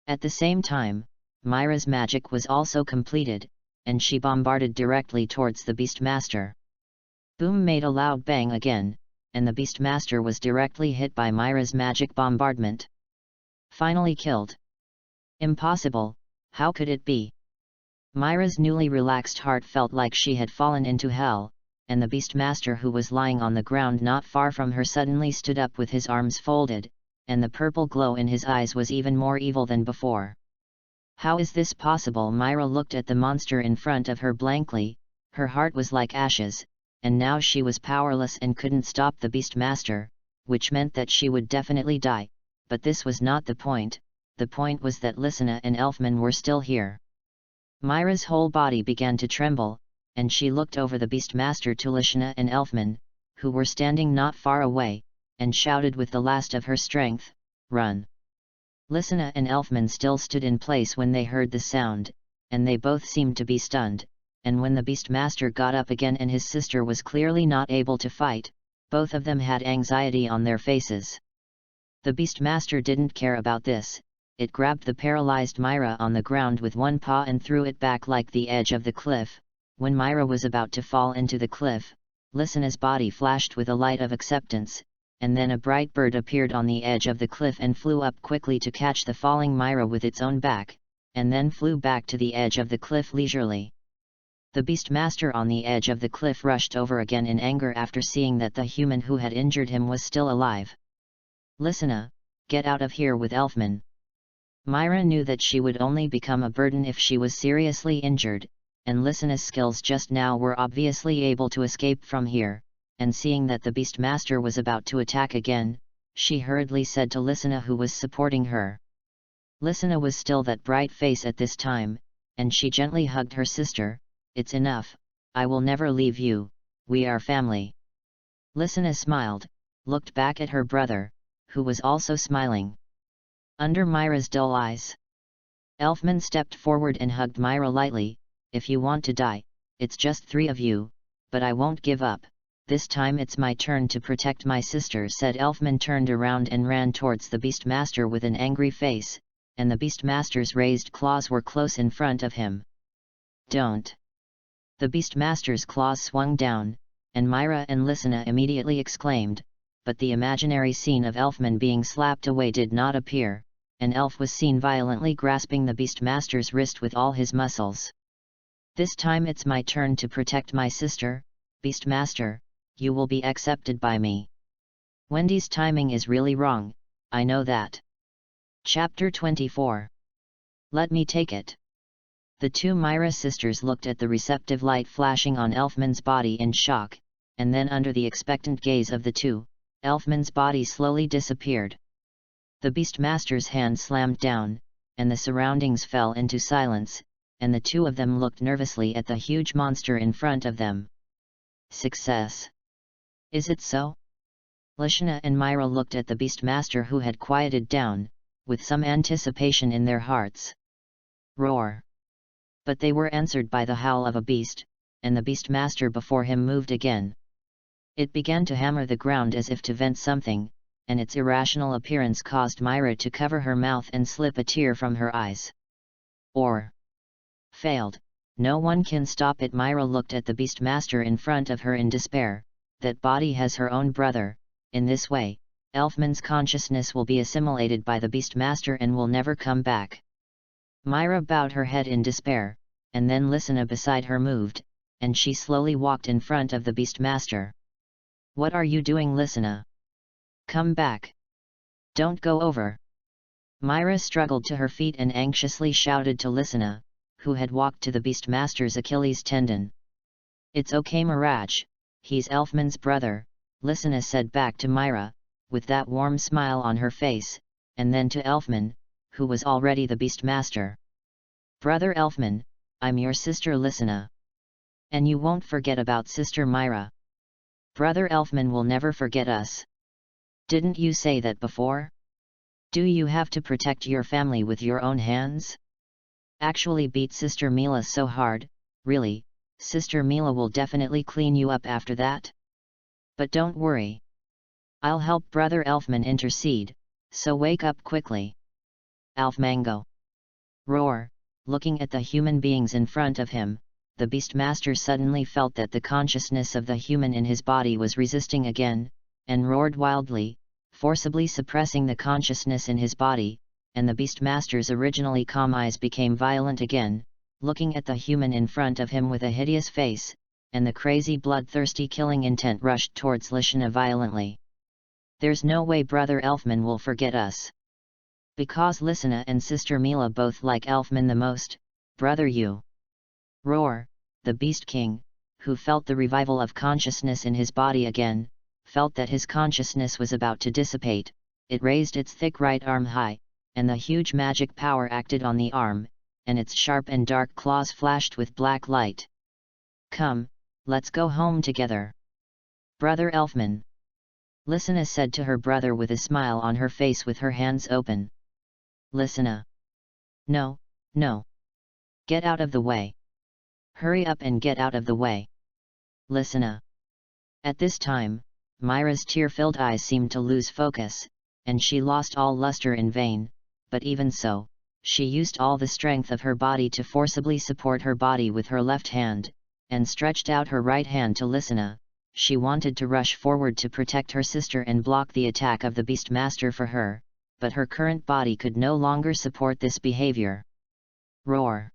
[SPEAKER 1] At the same time, Myra's magic was also completed, and she bombarded directly towards the Beastmaster. Boom made a loud bang again, and the Beastmaster was directly hit by Myra's magic bombardment. Finally killed. Impossible, how could it be? Myra's newly relaxed heart felt like she had fallen into hell, and the Beastmaster, who was lying on the ground not far from her, suddenly stood up with his arms folded, and the purple glow in his eyes was even more evil than before. How is this possible? Myra looked at the monster in front of her blankly. Her heart was like ashes, and now she was powerless and couldn't stop the Beastmaster, which meant that she would definitely die. But this was not the point. The point was that Lysina and Elfman were still here. Myra's whole body began to tremble, and she looked over the Beastmaster to Lysina and Elfman, who were standing not far away, and shouted with the last of her strength, "Run!" Lysina and Elfman still stood in place when they heard the sound, and they both seemed to be stunned, and when the Beastmaster got up again and his sister was clearly not able to fight, both of them had anxiety on their faces. The Beastmaster didn't care about this. It grabbed the paralyzed Myra on the ground with one paw and threw it back like the edge of the cliff. When Myra was about to fall into the cliff, Lysina's body flashed with a light of acceptance, and then a bright bird appeared on the edge of the cliff and flew up quickly to catch the falling Myra with its own back, and then flew back to the edge of the cliff leisurely. The Beastmaster on the edge of the cliff rushed over again in anger after seeing that the human who had injured him was still alive. "Lysina, get out of here with Elfman." Myra knew that she would only become a burden if she was seriously injured, and Lysina's skills just now were obviously able to escape from here, and seeing that the Beastmaster was about to attack again, she hurriedly said to Lysina, who was supporting her. Lysina was still that bright face at this time, and she gently hugged her sister. "It's enough, I will never leave you, we are family." Lysina smiled, looked back at her brother, who was also smiling. Under Myra's dull eyes, Elfman stepped forward and hugged Myra lightly. "If you want to die, it's just 3 of you, but I won't give up. This time it's my turn to protect my sister," said Elfman. Turned around and ran towards the Beastmaster with an angry face, and the Beastmaster's raised claws were close in front of him. "Don't!" The Beastmaster's claws swung down, and Myra and Lysina immediately exclaimed, but the imaginary scene of Elfman being slapped away did not appear, and Elf was seen violently grasping the Beastmaster's wrist with all his muscles. "This time it's my turn to protect my sister, Beastmaster. You will be accepted by me." Wendy's timing is really wrong, I know that. Chapter 24. Let me take it. The two Myra sisters looked at the receptive light flashing on Elfman's body in shock, and then under the expectant gaze of the two, Elfman's body slowly disappeared. The Beastmaster's hand slammed down, and the surroundings fell into silence, and the two of them looked nervously at the huge monster in front of them. Success. Is it so? Lysina and Myra looked at the Beastmaster, who had quieted down, with some anticipation in their hearts. Roar! But they were answered by the howl of a beast, and the Beastmaster before him moved again. It began to hammer the ground as if to vent something, and its irrational appearance caused Myra to cover her mouth and slip a tear from her eyes. Or failed. No one can stop it. Myra looked at the Beastmaster in front of her in despair. That body has her own brother. In this way, Elfman's consciousness will be assimilated by the Beastmaster and will never come back. Myra bowed her head in despair, and then Lysina beside her moved, and she slowly walked in front of the Beastmaster. "What are you doing, Lysina? Come back! Don't go over!" Myra struggled to her feet and anxiously shouted to Lysina, who had walked to the Beastmaster's Achilles tendon. "It's okay, Mirage, he's Elfman's brother," Lysina said back to Myra, with that warm smile on her face, and then to Elfman, who was already the Beastmaster. "Brother Elfman, I'm your sister Lysina. And you won't forget about Sister Myra. Brother Elfman will never forget us. Didn't you say that before? Do you have to protect your family with your own hands? Actually beat Sister Mila so hard, really, Sister Mila will definitely clean you up after that. But don't worry. I'll help Brother Elfman intercede, so wake up quickly. Elfmango!" Roar. Looking at the human beings in front of him, the Beastmaster suddenly felt that the consciousness of the human in his body was resisting again, and roared wildly, forcibly suppressing the consciousness in his body, and the Beastmaster's originally calm eyes became violent again, looking at the human in front of him with a hideous face, and the crazy bloodthirsty killing intent rushed towards Lysina violently. "There's no way Brother Elfman will forget us. Because Lysina and Sister Mila both like Elfman the most, brother you." Roar. The Beast King, who felt the revival of consciousness in his body again, felt that his consciousness was about to dissipate. It raised its thick right arm high, and the huge magic power acted on the arm, and its sharp and dark claws flashed with black light. "Come, let's go home together. Brother Elfman," Lysina said to her brother with a smile on her face with her hands open. "Lysina. No, no. Get out of the way. Hurry up and get out of the way. Lysina." At this time, Myra's tear-filled eyes seemed to lose focus, and she lost all luster in vain, but even so, she used all the strength of her body to forcibly support her body with her left hand, and stretched out her right hand to Lysina. She wanted to rush forward to protect her sister and block the attack of the Beastmaster for her, but her current body could no longer support this behavior. Roar.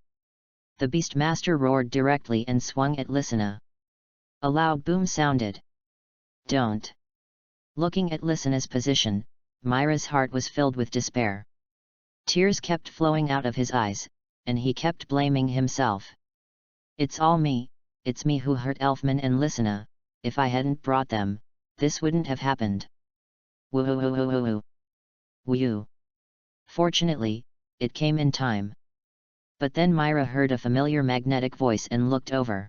[SPEAKER 1] The Beastmaster roared directly and swung at Lysina. A loud boom sounded. "Don't!" Looking at Lysina's position, Myra's heart was filled with despair. Tears kept flowing out of his eyes, and he kept blaming himself. "It's all me, it's me who hurt Elfman and Lysina. If I hadn't brought them, this wouldn't have happened. Woo-hoo-hoo-hoo-hoo. Woo. Fortunately, it came in time." But then Myra heard a familiar magnetic voice and looked over.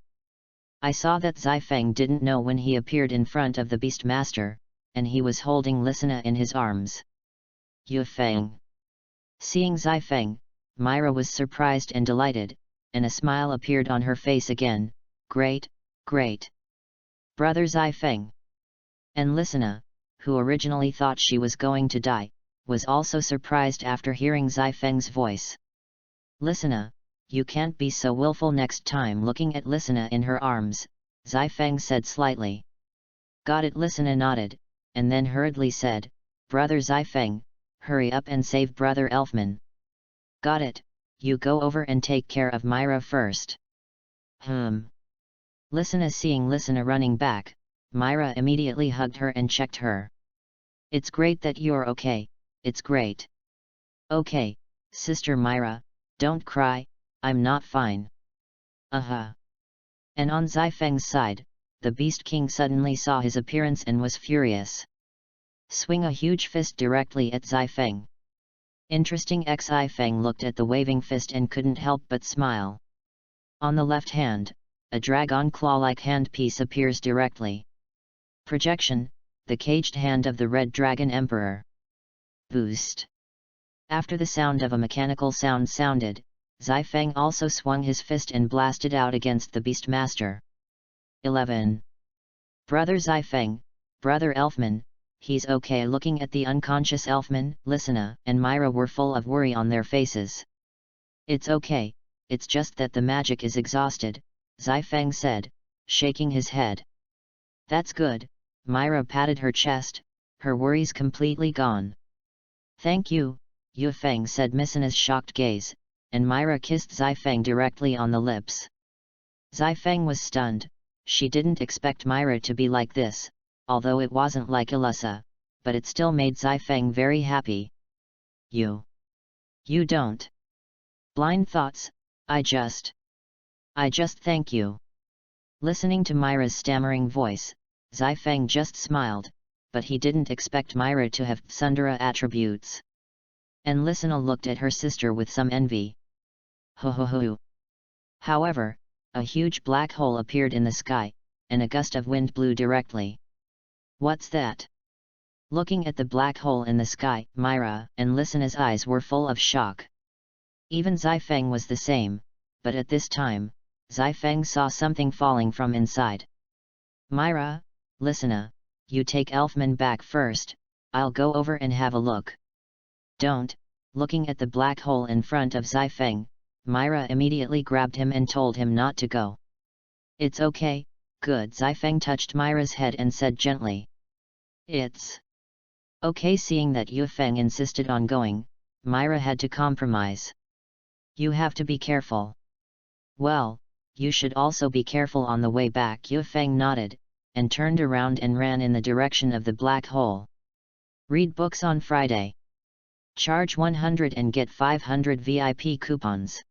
[SPEAKER 1] "I saw that Xifeng didn't know when he appeared in front of the Beastmaster, and he was holding Lysina in his arms." Yufeng. Seeing Xifeng, Myra was surprised and delighted, and a smile appeared on her face again. "Great, great! Brother Xifeng!" And Lysina, who originally thought she was going to die, was also surprised after hearing Xifeng's voice. "Lysina, you can't be so willful next time." Looking at Lysina in her arms, Xifeng said slightly. "Got it." Lysina nodded, and then hurriedly said, "Brother Xifeng, hurry up and save Brother Elfman." "Got it, you go over and take care of Myra first." Lysina. Seeing Lysina running back, Myra immediately hugged her and checked her. "It's great that you're okay, it's great." "Okay, Sister Myra, don't cry, I'm not fine." And on Xifeng's side, the Beast King suddenly saw his appearance and was furious. Swing a huge fist directly at Xifeng. Interesting. Xifeng looked at the waving fist and couldn't help but smile. On the left hand, a dragon claw-like handpiece appears directly. Projection, the caged hand of the Red Dragon Emperor. Boost. After the sound of a mechanical sound sounded, Xifeng also swung his fist and blasted out against the Beastmaster. 11. Brother Zifeng, Brother Elfman, he's okay. Looking at the unconscious Elfman, Lysina and Myra were full of worry on their faces. It's okay, it's just that the magic is exhausted, Zifeng said, shaking his head. That's good, Myra patted her chest, her worries completely gone. Thank you, Yufeng said Lysina's shocked gaze, and Myra kissed Zifeng directly on the lips. Zifeng was stunned. She didn't expect Myra to be like this, although it wasn't like Alyssa, but it still made Zifeng very happy. You don't. Blind thoughts, I just thank you. Listening to Myra's stammering voice, Zifeng just smiled, but he didn't expect Myra to have Tsundere attributes. And Lysina looked at her sister with some envy. Ho ho ho. However, a huge black hole appeared in the sky, and a gust of wind blew directly. What's that? Looking at the black hole in the sky, Myra and Lysina's eyes were full of shock. Even Zifeng was the same, but at this time, Zifeng saw something falling from inside. Myra, Lysina, you take Elfman back first, I'll go over and have a look. Don't. Looking at the black hole in front of Zifeng, Myra immediately grabbed him and told him not to go. It's okay, good. Zifeng touched Myra's head and said gently. It's okay. Seeing that Yufeng insisted on going, Myra had to compromise. You have to be careful. Well, you should also be careful on the way back. Yufeng nodded, and turned around and ran in the direction of the black hole. Read books on Friday. Charge 100 and get 500 VIP coupons.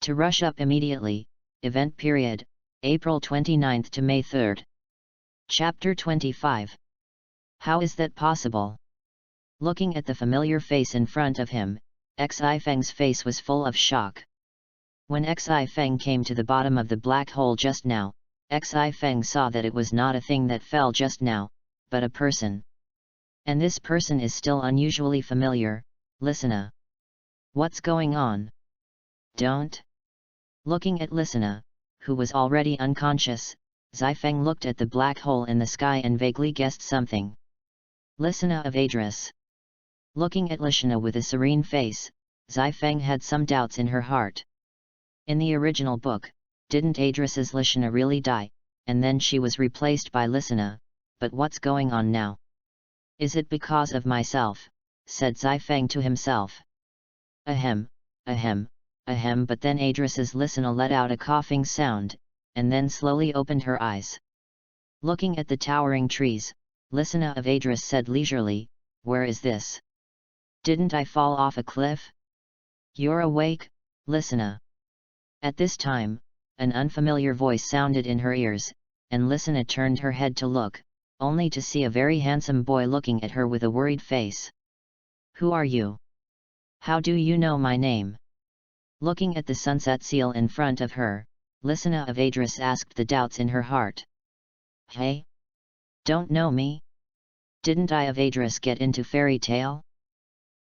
[SPEAKER 1] To rush up immediately, event period, April 29 to May 3. Chapter 25. How is that possible? Looking at the familiar face in front of him, Xi-Feng's face was full of shock. When Xi-Feng came to the bottom of the black hole just now, Xi-Feng saw that it was not a thing that fell just now, but a person. And this person is still unusually familiar, Lysina. What's going on? Don't. Looking at Lysina, who was already unconscious, Zifeng looked at the black hole in the sky and vaguely guessed something. Lysina of Adris. Looking at Lysina with a serene face, Zifeng had some doubts in her heart. In the original book, didn't Adris's Lysina really die, and then she was replaced by Lysina, but what's going on now? Is it because of myself? Said Zifeng to himself. Ahem, ahem, ahem. But then Adris's Lysina let out a coughing sound, and then slowly opened her eyes. Looking at the towering trees, Lysina of Adris said leisurely, where is this? Didn't I fall off a cliff? You're awake, Lysina. At this time, an unfamiliar voice sounded in her ears, and Lysina turned her head to look, only to see a very handsome boy looking at her with a worried face. Who are you? How do you know my name? Looking at the sunset seal in front of her, Lysina of Adris asked the doubts in her heart. Hey? Don't know me? Didn't I of Adris get into fairy tale?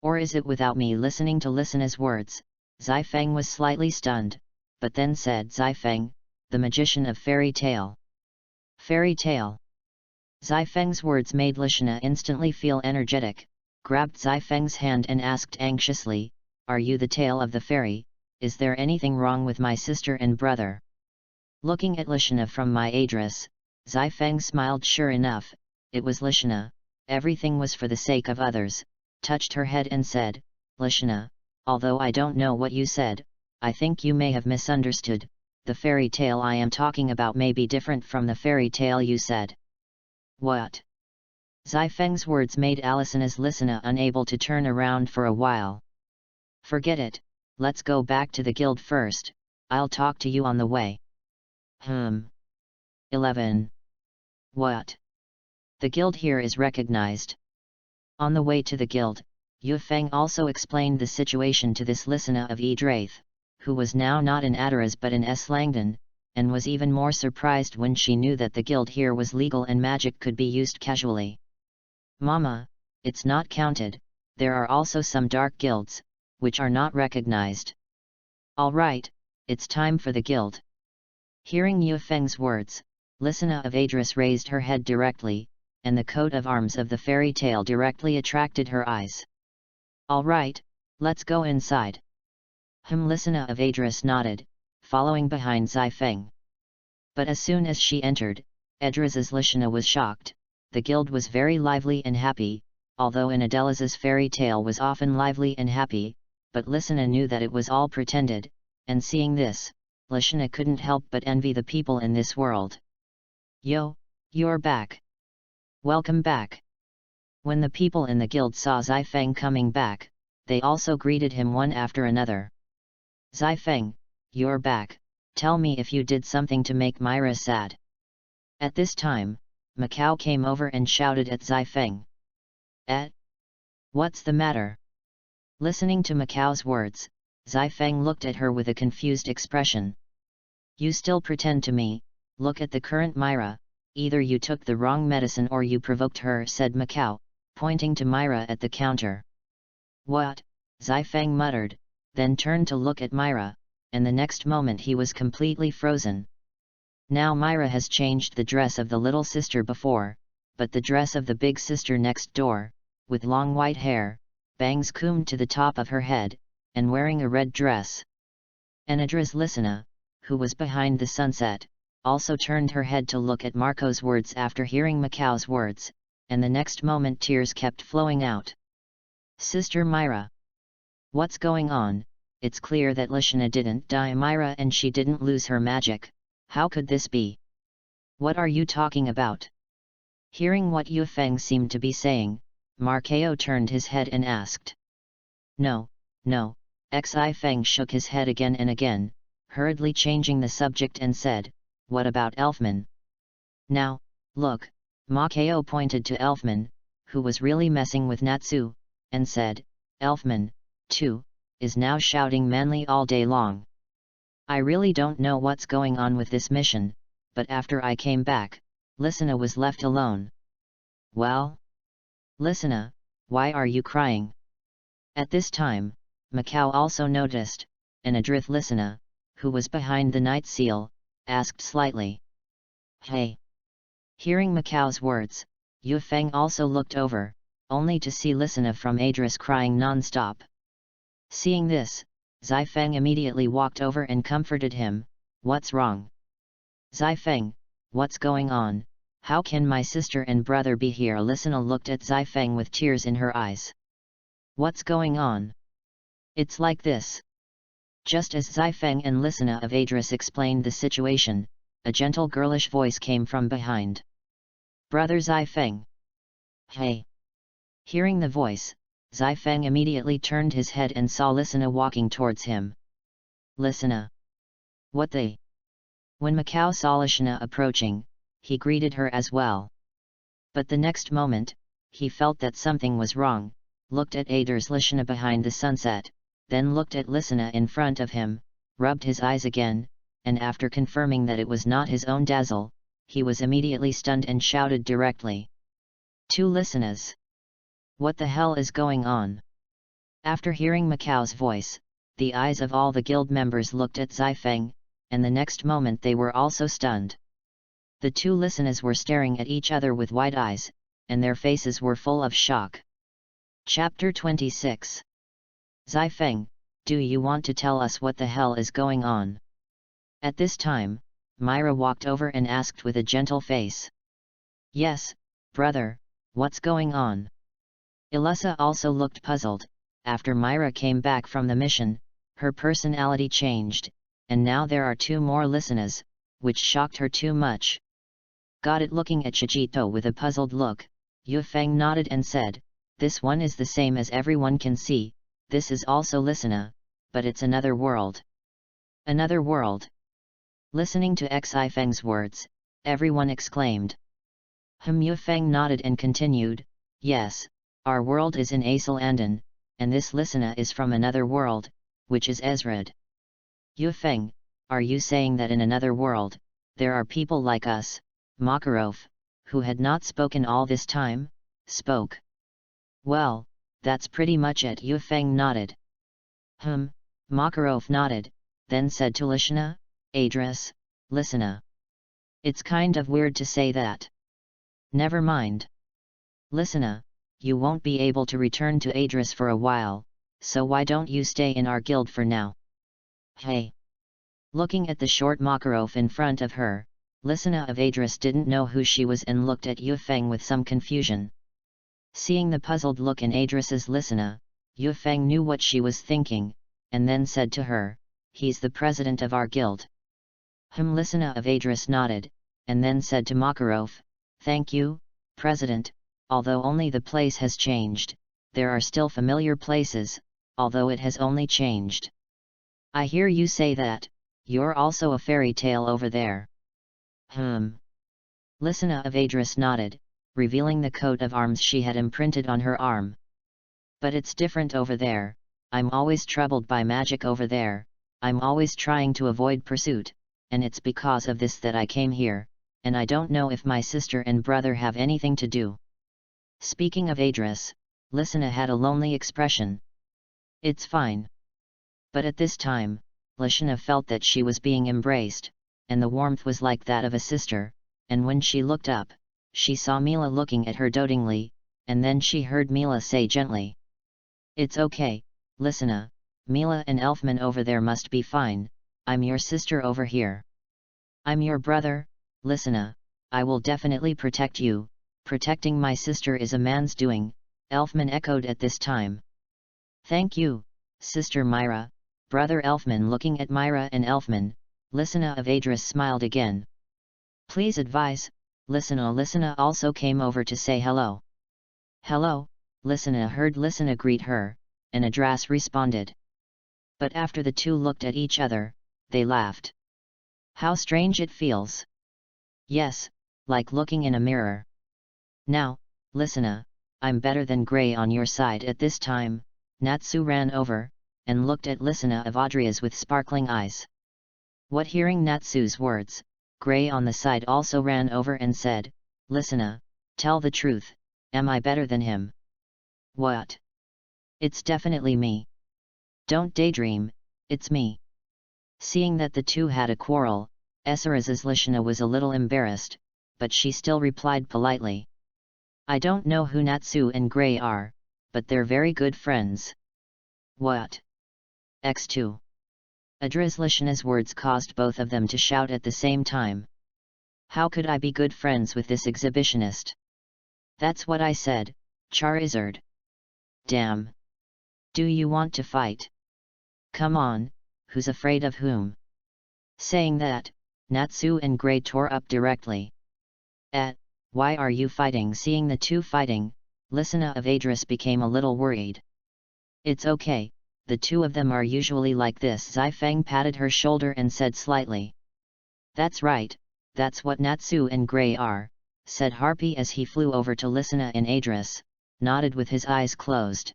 [SPEAKER 1] Or is it without me? Listening to Lysina's words, Zifeng was slightly stunned, but then said, Zifeng, the magician of fairy tale. Fairy tale. Zifeng's words made Lysina instantly feel energetic, grabbed Zifeng's hand and asked anxiously, are you the tale of the fairy? Is there anything wrong with my sister and brother? Looking at Lysina from my Adris, Zifeng smiled. Sure enough, it was Lysina. Everything was for the sake of others, touched her head and said, Lysina, although I don't know what you said, I think you may have misunderstood. The fairy tale I am talking about may be different from the fairy tale you said. What? Zifeng's words made Lysina's Lysina unable to turn around for a while. Forget it, let's go back to the guild first, I'll talk to you on the way. 11. What? The guild here is recognized. On the way to the guild, Yufeng also explained the situation to this Lysina of Edraith, who was now not in Adaras but in Langdon, and was even more surprised when she knew that the guild here was legal and magic could be used casually. Mama, it's not counted, there are also some dark guilds, which are not recognized. Alright, it's time for the guild. Hearing Yufeng's words, Lysina of Adris raised her head directly, and the coat of arms of the fairy tale directly attracted her eyes. "All right, let's go inside." Lysina of Adris nodded, following behind Xifeng. But as soon as she entered, Adris's Lysina was shocked. The guild was very lively and happy, although in Adela's fairy tale was often lively and happy, but Lysina knew that it was all pretended, and seeing this, Lysina couldn't help but envy the people in this world. "Yo, you're back. Welcome back." When the people in the guild saw Xifeng coming back, they also greeted him one after another. "Xifeng, you're back, tell me if you did something to make Myra sad." At this time, Macau came over and shouted at Xifeng. What's the matter?" Listening to Macau's words, Xifeng looked at her with a confused expression. "You still pretend to me, look at the current Myra, either you took the wrong medicine or you provoked her," said Macau, pointing to Myra at the counter. "What?" Xifeng muttered, then turned to look at Myra, and the next moment he was completely frozen. Now Myra has changed the dress of the little sister before, but the dress of the big sister next door, with long white hair, bangs combed to the top of her head, and wearing a red dress. And Adris Lysina, who was behind the sunset, also turned her head to look at Marco's words after hearing Macau's words, and the next moment tears kept flowing out. "Sister Myra! What's going on? It's clear that Lysina didn't die Myra and she didn't lose her magic. How could this be? What are you talking about?" Hearing what Yufeng seemed to be saying, Marco turned his head and asked. No, Xifeng shook his head again and again, hurriedly changing the subject and said, "What about Elfman? Now, look," Marco pointed to Elfman, who was really messing with Natsu, and said, "Elfman, too, is now shouting manly all day long. I really don't know what's going on with this mission, but after I came back, Lysina was left alone." "Well? Lysina, why are you crying?" At this time, Macau also noticed, and Adrith Lysina, who was behind the night seal, asked slightly. "Hey!" Hearing Macau's words, Yufeng also looked over, only to see Lysina from Adris crying non-stop. Seeing this, Xifeng immediately walked over and comforted him. "What's wrong? Xifeng, what's going on? How can my sister and brother be here?" Lysina looked at Xifeng with tears in her eyes. "What's going on? It's like this." Just as Xifeng and Lysina of Adris explained the situation, a gentle girlish voice came from behind. "Brother Xifeng." "Hey!" Hearing the voice, Xifeng immediately turned his head and saw Lysina walking towards him. "Lysina! What the?" When Macau saw Lysina approaching, he greeted her as well. But the next moment, he felt that something was wrong, looked at Adris Lysina behind the sunset, then looked at Lysina in front of him, rubbed his eyes again, and after confirming that it was not his own dazzle, he was immediately stunned and shouted directly. "Two Lysinas! What the hell is going on?" After hearing Macau's voice, the eyes of all the guild members looked at Xifeng, and the next moment they were also stunned. The two Lysinas were staring at each other with wide eyes, and their faces were full of shock. Chapter 26. "Xifeng, do you want to tell us what the hell is going on?" At this time, Myra walked over and asked with a gentle face. "Yes, brother, what's going on?" Ilusa also looked puzzled. After Myra came back from the mission, her personality changed, and now there are two more Lysinas, which shocked her too much. Got it. Looking at Chijito with a puzzled look, Yufeng nodded and said, "This one is the same as everyone can see, this is also Lysina, but it's another world." "Another world?" Listening to Xifeng's words, everyone exclaimed. Yufeng nodded and continued, "Yes, our world is in Aselandan, and this Lysina is from another world, which is Ezred." "Yufeng, are you saying that in another world, there are people like us?" Makarov, who had not spoken all this time, spoke. "Well, that's pretty much it." Yufeng nodded. Makarov nodded, then said to Lysina, "Adris, Lysina. It's kind of weird to say that. Never mind. Listen, you won't be able to return to Adris for a while, so why don't you stay in our guild for now? Hey! Looking at the short Makarov in front of her, Lysina of Adris didn't know who she was and looked at Yufeng with some confusion. Seeing the puzzled look in Adris's Lysina, Yufeng knew what she was thinking, and then said to her, "He's the president of our guild." Lysina of Adris nodded, and then said to Makarov, "Thank you, President, although only the place has changed, there are still familiar places, although it has only changed. I hear you say that, you're also a fairy tale over there." Lysina of Adris nodded, revealing the coat of arms she had imprinted on her arm. "But it's different over there, I'm always troubled by magic over there, I'm always trying to avoid pursuit, and it's because of this that I came here, and I don't know if my sister and brother have anything to do." Speaking of Adris, Lysina had a lonely expression. "It's fine." But at this time, Lysina felt that she was being embraced, and the warmth was like that of a sister, and when she looked up, she saw Mila looking at her dotingly, and then she heard Mila say gently, "It's okay, Lysina, Mila and Elfman over there must be fine, I'm your sister over here. I'm your brother, Lysina, I will definitely protect you, protecting my sister is a man's doing," Elfman echoed at this time. "Thank you, Sister Myra, Brother Elfman." Looking at Myra and Elfman, Lysina of Adris smiled again. "Please advise, Lysina." Lysina also came over to say hello. "Hello," Lysina heard Lysina greet her, and Adras responded. But after the two looked at each other, they laughed. "How strange it feels." "Yes, like looking in a mirror." "Now, Lysina, I'm better than Grey on your side." At this time, Natsu ran over, and looked at Lysina of Adrias with sparkling eyes. What hearing Natsu's words, Grey on the side also ran over and said, "Lysina, tell the truth, am I better than him?" "What? It's definitely me. Don't daydream, it's me." Seeing that the two had a quarrel, Esaras's Lysina was a little embarrassed, but she still replied politely, "I don't know who Natsu and Grey are, but they're very good friends." "What? X2. Adras Lysina's words caused both of them to shout at the same time. "How could I be good friends with this exhibitionist?" "That's what I said, Charizard." "Damn. Do you want to fight? Come on, who's afraid of whom?" Saying that, Natsu and Grey tore up directly. Why are you fighting?" Seeing the two fighting, Lysina of Adris became a little worried. "It's okay, the two of them are usually like this." Zifeng patted her shoulder and said slightly. "That's right, that's what Natsu and Grey are," said Harpy as he flew over to Lysina and Adris, nodded with his eyes closed.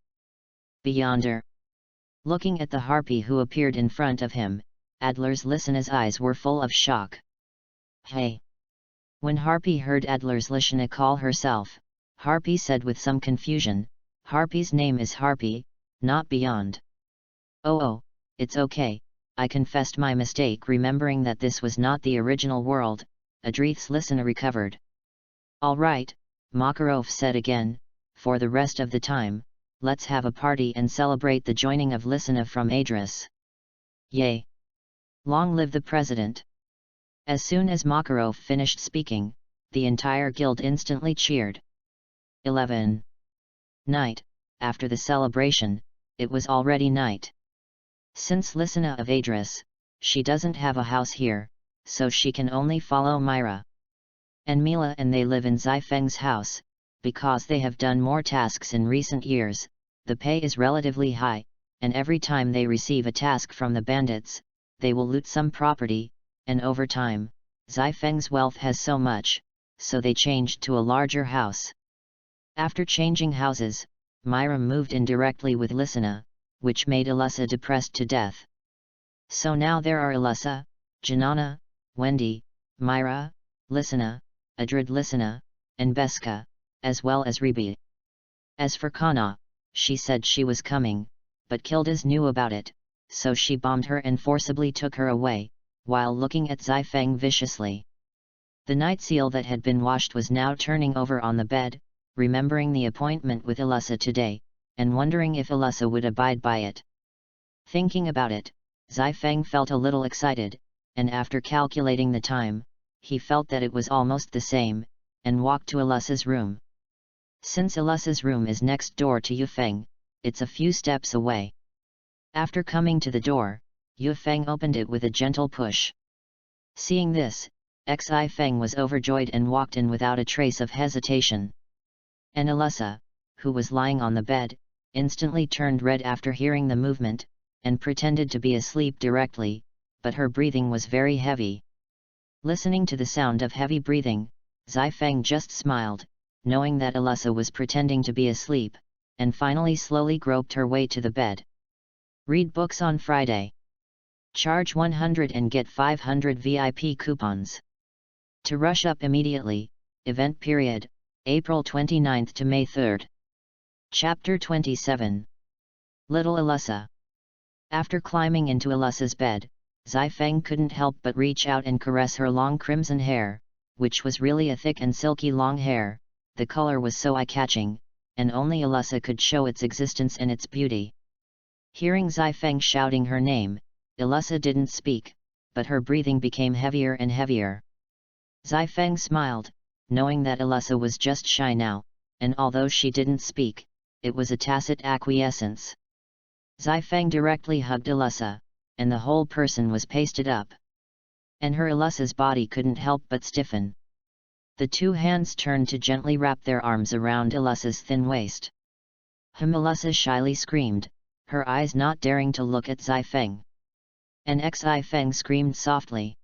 [SPEAKER 1] "Beyonder." Looking at the Harpy who appeared in front of him, Adler's Lysina's eyes were full of shock. "Hey!" When Harpy heard Adler's Lysina call herself, Harpy said with some confusion, "Harpy's name is Harpy, not Beyond." Oh, it's okay, I confessed my mistake." Remembering that this was not the original world, Adrith's Lysina recovered. "All right," Makarov said again, "for the rest of the time, let's have a party and celebrate the joining of Lysina from Adris. Yay! Long live the president!" As soon as Makarov finished speaking, the entire guild instantly cheered. 11. Night. After the celebration, it was already night. Since Lysina of Adris, she doesn't have a house here, so she can only follow Myra and Mila, and they live in Zifeng's house. Because they have done more tasks in recent years, the pay is relatively high, and every time they receive a task from the bandits, they will loot some property, and over time, Zifeng's wealth has so much, so they changed to a larger house. After changing houses, Myra moved in directly with Lysina, which made Ilusa depressed to death. So now there are Ilusa, Janana, Wendy, Myra, Lysina, Adrid Lysina, and Beska, as well as Ribi. As for Kana, she said she was coming, but Kildas knew about it, so she bombed her and forcibly took her away, while looking at Zifeng viciously. The night seal that had been washed was now turning over on the bed, remembering the appointment with Elissa today, and wondering if Elissa would abide by it. Thinking about it, Zifeng felt a little excited, and after calculating the time, he felt that it was almost the same, and walked to Elissa's room. Since Elissa's room is next door to Yufeng, it's a few steps away. After coming to the door, Yufeng opened it with a gentle push. Seeing this, Xifeng was overjoyed and walked in without a trace of hesitation. And Elissa, who was lying on the bed, instantly turned red after hearing the movement, and pretended to be asleep directly, but her breathing was very heavy. Listening to the sound of heavy breathing, Zifeng just smiled, knowing that Elissa was pretending to be asleep, and finally slowly groped her way to the bed. Read books on Friday. Charge 100 and get 500 VIP coupons. To rush up immediately, event period, April 29 to May 3. Chapter 27. Little Elissa. After climbing into Elissa's bed, Zifeng couldn't help but reach out and caress her long crimson hair, which was really a thick and silky long hair. The color was so eye-catching, and only Elissa could show its existence and its beauty. Hearing Zifeng shouting her name, Elissa didn't speak, but her breathing became heavier and heavier. Zifeng smiled, knowing that Elissa was just shy now, and although she didn't speak, it was a tacit acquiescence. Zifeng directly hugged Elissa, and the whole person was pasted up. And her Elissa's body couldn't help but stiffen. The two hands turned to gently wrap their arms around Elissa's thin waist. Elissa shyly screamed, her eyes not daring to look at Zifeng. And Xifeng screamed softly.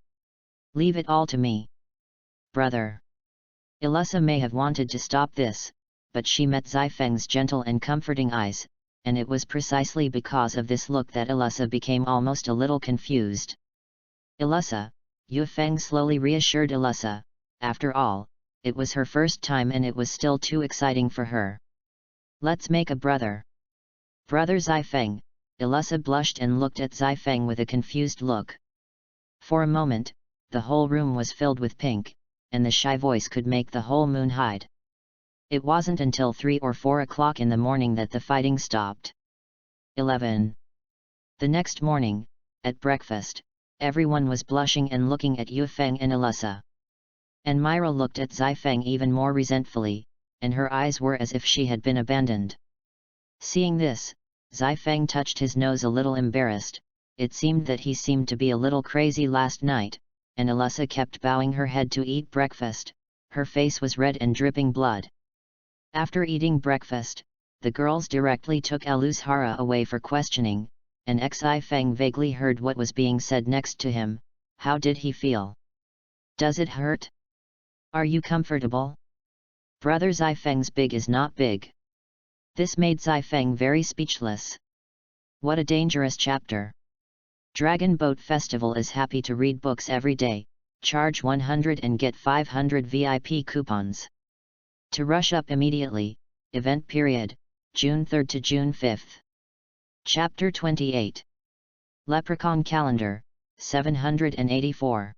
[SPEAKER 1] "Leave it all to me, brother." Elissa may have wanted to stop this, but she met Zifeng's gentle and comforting eyes, and it was precisely because of this look that Elissa became almost a little confused. "Elissa," Yufeng slowly reassured Elissa, after all, it was her first time and it was still too exciting for her. "Let's make a brother." "Brother Zifeng," Elissa blushed and looked at Zifeng with a confused look. For a moment, the whole room was filled with pink, and the shy voice could make the whole moon hide. It wasn't until 3 or 4 o'clock in the morning that the fighting stopped. 11. The next morning, at breakfast, everyone was blushing and looking at Yufeng and Elissa. And Myra looked at Zifeng even more resentfully, and her eyes were as if she had been abandoned. Seeing this, Zifeng touched his nose a little embarrassed. It seemed that he seemed to be a little crazy last night, and Elissa kept bowing her head to eat breakfast. Her face was red and dripping blood. After eating breakfast, the girls directly took Eluzhara away for questioning, and Xifeng vaguely heard what was being said next to him. How did he feel? Does it hurt? Are you comfortable? Brother Zifeng's big is not big. This made Zifeng very speechless. What a dangerous chapter. Dragon Boat Festival is happy to read books every day. Charge 100 and get 500 VIP coupons. To rush up immediately, event period, June 3 to June 5. Chapter 28. Leprechaun Calendar, 784.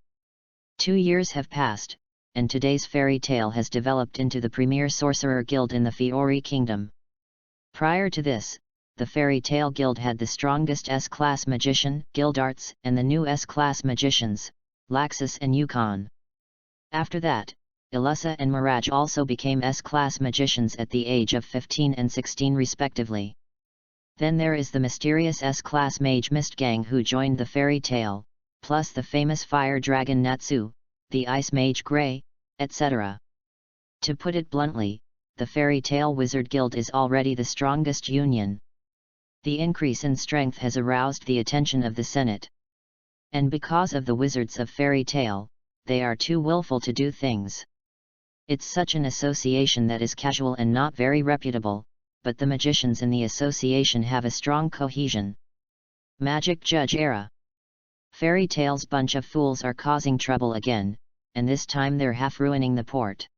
[SPEAKER 1] 2 years have passed, and today's fairy tale has developed into the premier sorcerer guild in the Fiori Kingdom. Prior to this, the Fairy Tale Guild had the strongest S-Class Magician, Guildarts, and the new S-Class Magicians, Laxus and Yukon. After that, Elissa and Mirage also became S-Class Magicians at the age of 15 and 16 respectively. Then there is the mysterious S-Class Mage Mistgang who joined the fairy tale, plus the famous Fire Dragon Natsu, the Ice Mage Grey, etc. To put it bluntly, the Fairy Tale Wizard Guild is already the strongest union. The increase in strength has aroused the attention of the Senate. And because of the wizards of fairy tale, they are too willful to do things. It's such an association that is casual and not very reputable, but the magicians in the association have a strong cohesion. Magic Judge Era. Fairy Tale's bunch of fools are causing trouble again, and this time they're half ruining the port.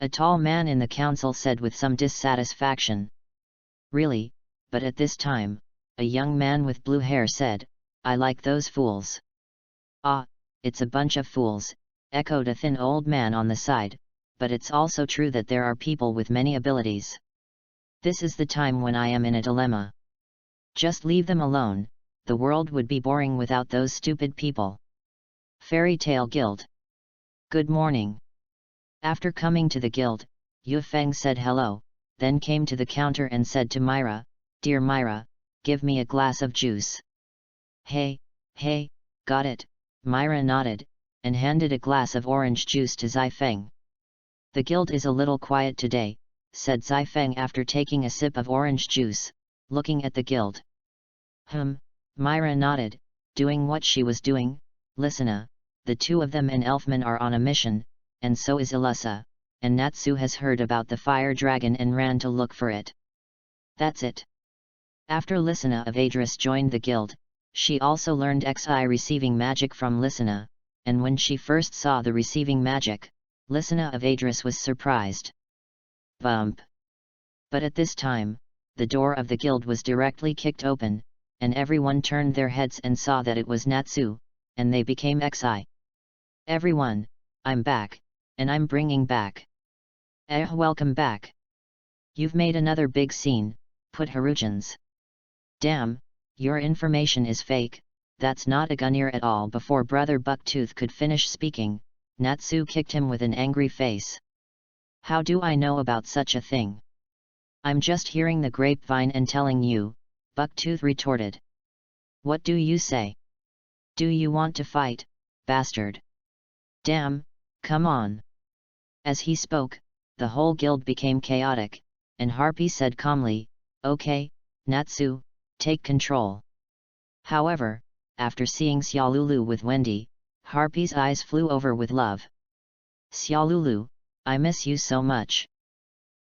[SPEAKER 1] A tall man in the council said with some dissatisfaction. Really? But at this time, a young man with blue hair said, I like those fools. Ah, it's a bunch of fools, echoed a thin old man on the side, but it's also true that there are people with many abilities. This is the time when I am in a dilemma. Just leave them alone, the world would be boring without those stupid people. Fairy Tale Guild. Good morning. After coming to the guild, Yu Feng said hello, then came to the counter and said to Myra, "Dear Myra, give me a glass of juice." Hey, got it," Myra nodded, and handed a glass of orange juice to Zai Feng. "The guild is a little quiet today," said Zai Feng after taking a sip of orange juice, looking at the guild. Myra nodded, doing what she was doing. "Listen, the two of them and Elfman are on a mission, and so is Ilusa, and Natsu has heard about the fire dragon and ran to look for it. That's it." After Lysina of Adris joined the guild, she also learned Xi receiving magic from Lysina, and when she first saw the receiving magic, Lysina of Adris was surprised. Bump! But at this time, the door of the guild was directly kicked open, and everyone turned their heads and saw that it was Natsu, and they became Xi. "Everyone, I'm back, and I'm bringing back." Welcome back. You've made another big scene, put Haruchans. Damn, your information is fake, that's not a Gunir at all. Before Brother Bucktooth could finish speaking, Natsu kicked him with an angry face. "How do I know about such a thing? I'm just hearing the grapevine and telling you," Bucktooth retorted. "What do you say? Do you want to fight, bastard? Damn, come on." As he spoke, the whole guild became chaotic, and Harpy said calmly, "Okay, Natsu, take control." However, after seeing Xiaolulu with Wendy, Harpy's eyes flew over with love. "Xiaolulu, I miss you so much."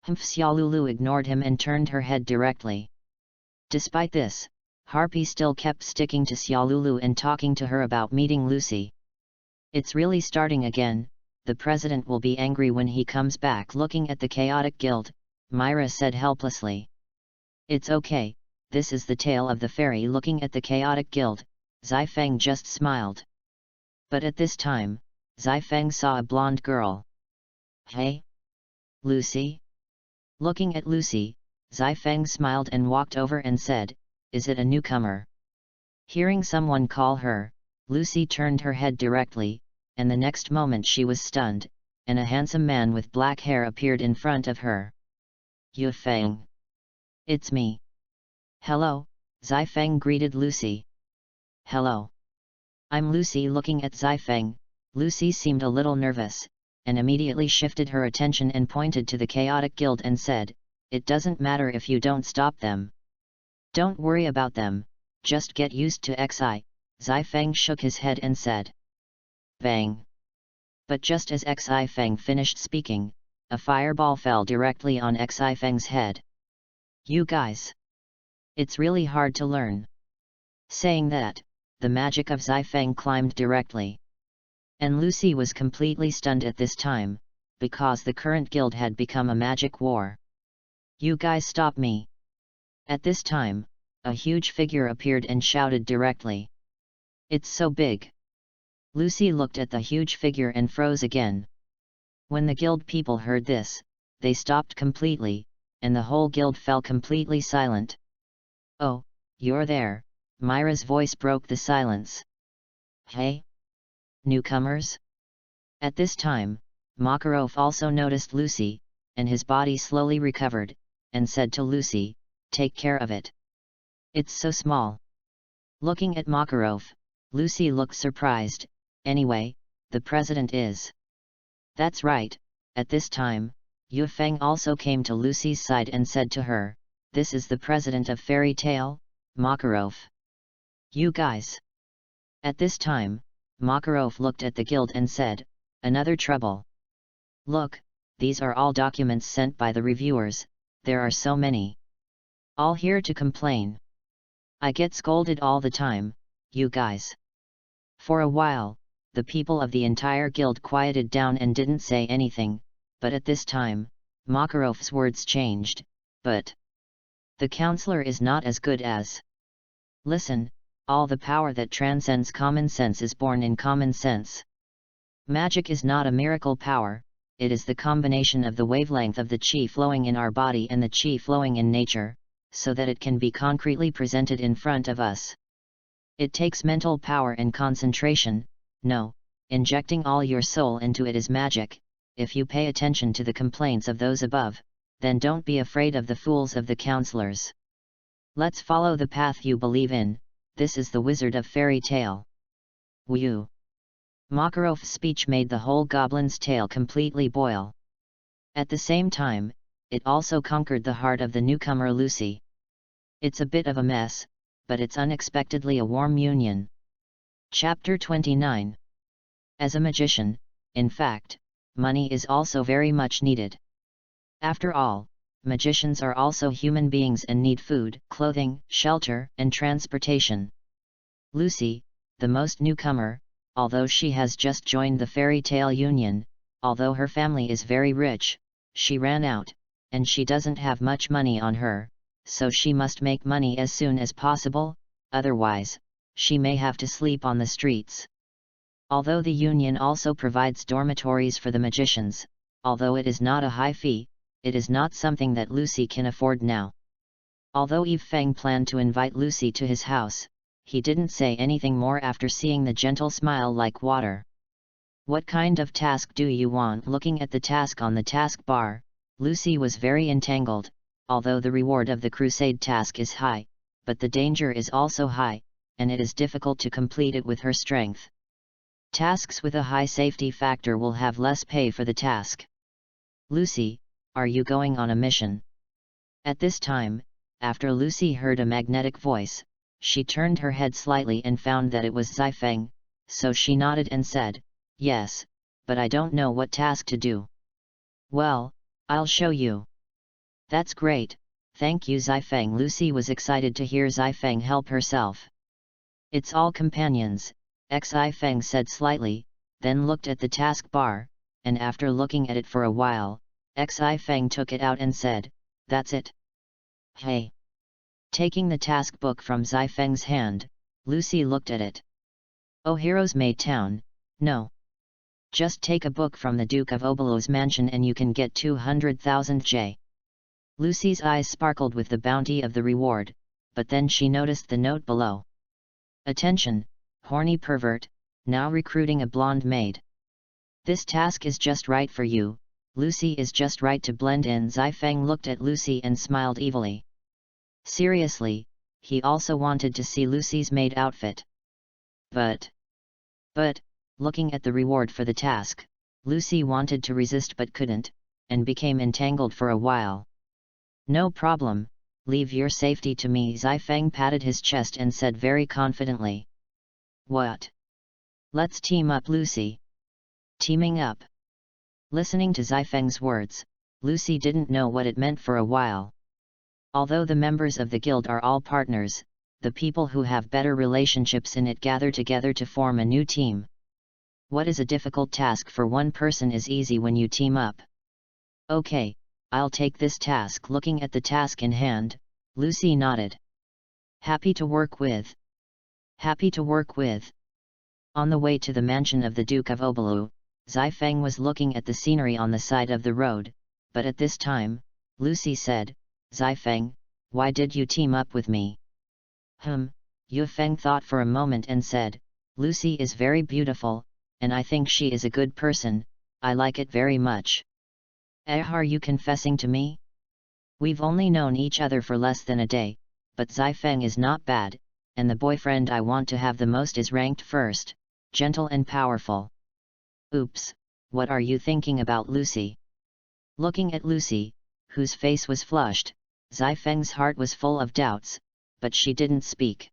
[SPEAKER 1] Xiaolulu ignored him and turned her head directly. Despite this, Harpy still kept sticking to Xiaolulu and talking to her about meeting Lucy. "It's really starting again, the president will be angry when he comes back." Looking at the chaotic guild, Myra said helplessly. "It's okay, this is the tale of the fairy." Looking at the chaotic guild, Zai Feng just smiled. But at this time, Zai Feng saw a blonde girl. "Hey? Lucy?" Looking at Lucy, Zai Feng smiled and walked over and said, "Is it a newcomer?" Hearing someone call her, Lucy turned her head directly, and the next moment she was stunned, and a handsome man with black hair appeared in front of her. "Yu Feng. It's me." "Hello," Zai Feng greeted Lucy. "Hello. I'm Lucy." Looking at Zai Feng, Lucy seemed a little nervous, and immediately shifted her attention and pointed to the chaotic guild and said, "It doesn't matter if you don't stop them. Don't worry about them, just get used to Xi." Zai Feng shook his head and said. Bang! But just as Xi Feng finished speaking, a fireball fell directly on Xi Feng's head. "You guys! It's really hard to learn." Saying that, the magic of Zai Feng climbed directly. And Lucy was completely stunned at this time, because the current guild had become a magic war. "You guys stop me!" At this time, a huge figure appeared and shouted directly. "It's so big!" Lucy looked at the huge figure and froze again. When the guild people heard this, they stopped completely, and the whole guild fell completely silent. "Oh, you're there," Myra's voice broke the silence. "Hey? Newcomers?" At this time, Makarov also noticed Lucy, and his body slowly recovered, and said to Lucy, "Take care of it. It's so small." Looking at Makarov, Lucy looked surprised. "Anyway, the president is." "That's right." At this time, Yu Feng also came to Lucy's side and said to her, "This is the president of Fairy Tale, Makarov. You guys." At this time, Makarov looked at the guild and said, "Another trouble. Look, these are all documents sent by the reviewers, there are so many. All here to complain. I get scolded all the time, you guys." For a while, the people of the entire guild quieted down and didn't say anything, but at this time, Makarov's words changed. "But the counselor is not as good as. Listen, all the power that transcends common sense is born in common sense. Magic is not a miracle power, it is the combination of the wavelength of the chi flowing in our body and the chi flowing in nature, so that it can be concretely presented in front of us. It takes mental power and concentration. No, injecting all your soul into it is magic. If you pay attention to the complaints of those above, then don't be afraid of the fools of the counselors. Let's follow the path you believe in. This is the wizard of fairy tale. Whew! Makarov's speech made the whole goblin's tale completely boil. At the same time, it also conquered the heart of the newcomer Lucy. It's a bit of a mess, but it's unexpectedly a warm union. Chapter 29. As a magician, in fact, money is also very much needed. After all, magicians are also human beings and need food, clothing, shelter, and transportation. Lucy, the most newcomer, although she has just joined the fairy tale union, although her family is very rich, she ran out, and she doesn't have much money on her, so she must make money as soon as possible, otherwise, she may have to sleep on the streets. Although the union also provides dormitories for the magicians, although it is not a high fee, it is not something that Lucy can afford now. Although Eve Feng planned to invite Lucy to his house, he didn't say anything more after seeing the gentle smile like water. What kind of task do you want? Looking at the task on the task bar, Lucy was very entangled. Although the reward of the crusade task is high, but the danger is also high, and it is difficult to complete it with her strength. Tasks with a high safety factor will have less pay for the task. Lucy, are you going on a mission? At this time, after Lucy heard a magnetic voice, she turned her head slightly and found that it was Zifeng, so she nodded and said, "Yes, but I don't know what task to do." "Well, I'll show you." "That's great, thank you Zifeng." Lucy was excited to hear Zifeng help herself. "It's all companions," Zifeng said slightly, then looked at the task bar, and after looking at it for a while, Zifeng took it out and said, "That's it." "Hey!" Taking the task book from Zifeng's hand, Lucy looked at it. "Oh, Heroes May Town, no. Just take a book from the Duke of Obelo's mansion and you can get 200,000 J." Lucy's eyes sparkled with the bounty of the reward, but then she noticed the note below. "Attention, horny pervert, now recruiting a blonde maid. This task is just right for you, Lucy is just right to blend in." Zifeng looked at Lucy and smiled evilly. Seriously, he also wanted to see Lucy's maid outfit. But, looking at the reward for the task, Lucy wanted to resist but couldn't, and became entangled for a while. "No problem, leave your safety to me." Zifeng patted his chest and said very confidently. "What? Let's team up, Lucy." Teaming up. Listening to Zifeng's words, Lucy didn't know what it meant for a while. Although the members of the guild are all partners, the people who have better relationships in it gather together to form a new team. What is a difficult task for one person is easy when you team up. "Okay, I'll take this task." Looking at the task in hand, Lucy nodded. "Happy to work with." "Happy to work with." On the way to the mansion of the Duke of Obelu, Zifeng was looking at the scenery on the side of the road, but at this time, Lucy said, "Zifeng, why did you team up with me?" Yufeng thought for a moment and said, "Lucy is very beautiful, and I think she is a good person, I like it very much." Are you confessing to me? We've only known each other for less than a day, but Zifeng is not bad, and the boyfriend I want to have the most is ranked first, gentle and powerful. Oops, what are you thinking about, Lucy? Looking at Lucy, whose face was flushed, Zifeng's heart was full of doubts, but she didn't speak.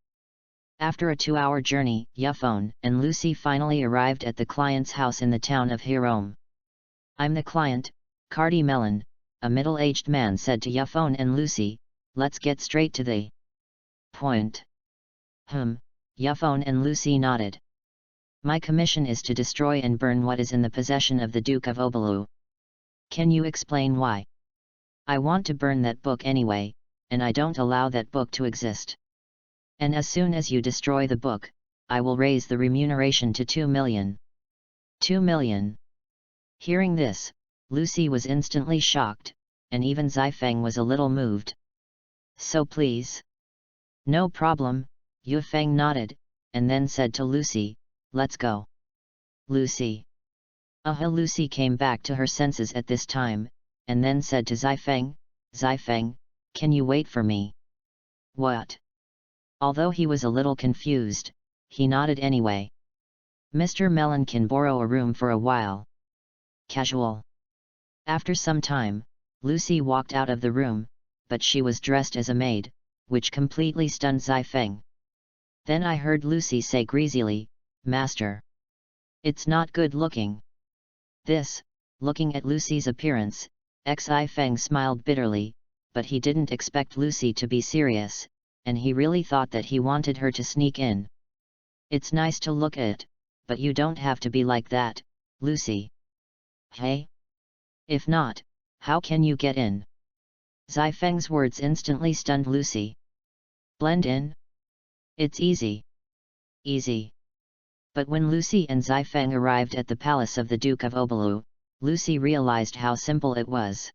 [SPEAKER 1] After a 2-hour journey, Yufeng and Lucy finally arrived at the client's house in the town of Hirome. "I'm the client, Cardi Melon," a middle-aged man said to Yufeng and Lucy. "Let's get straight to the point." Yufeng and Lucy nodded. "My commission is to destroy and burn what is in the possession of the Duke of Obelu. Can you explain why?" "I want to burn that book anyway, and I don't allow that book to exist. And as soon as you destroy the book, I will raise the remuneration to 2 million. 2,000,000. Hearing this, Lucy was instantly shocked, and even Zifeng was a little moved. So please? No problem, Yufeng nodded, and then said to Lucy, let's go. Lucy. Lucy came back to her senses at this time, and then said to Zifeng, Zifeng, can you wait for me? What? Although he was a little confused, he nodded anyway. Mr. Mellon can borrow a room for a while. Casual. After some time, Lucy walked out of the room, but she was dressed as a maid, which completely stunned Zifeng. Then I heard Lucy say greasily, Master. It's not good looking. This, looking at Lucy's appearance, Zifeng smiled bitterly, but he didn't expect Lucy to be serious, and he really thought that he wanted her to sneak in. It's nice to look at, but you don't have to be like that, Lucy. Hey? If not, how can you get in? Zifeng's words instantly stunned Lucy. Blend in? It's easy. Easy. But when Lucy and Zifeng arrived at the palace of the Duke of Obalu, Lucy realized how simple it was.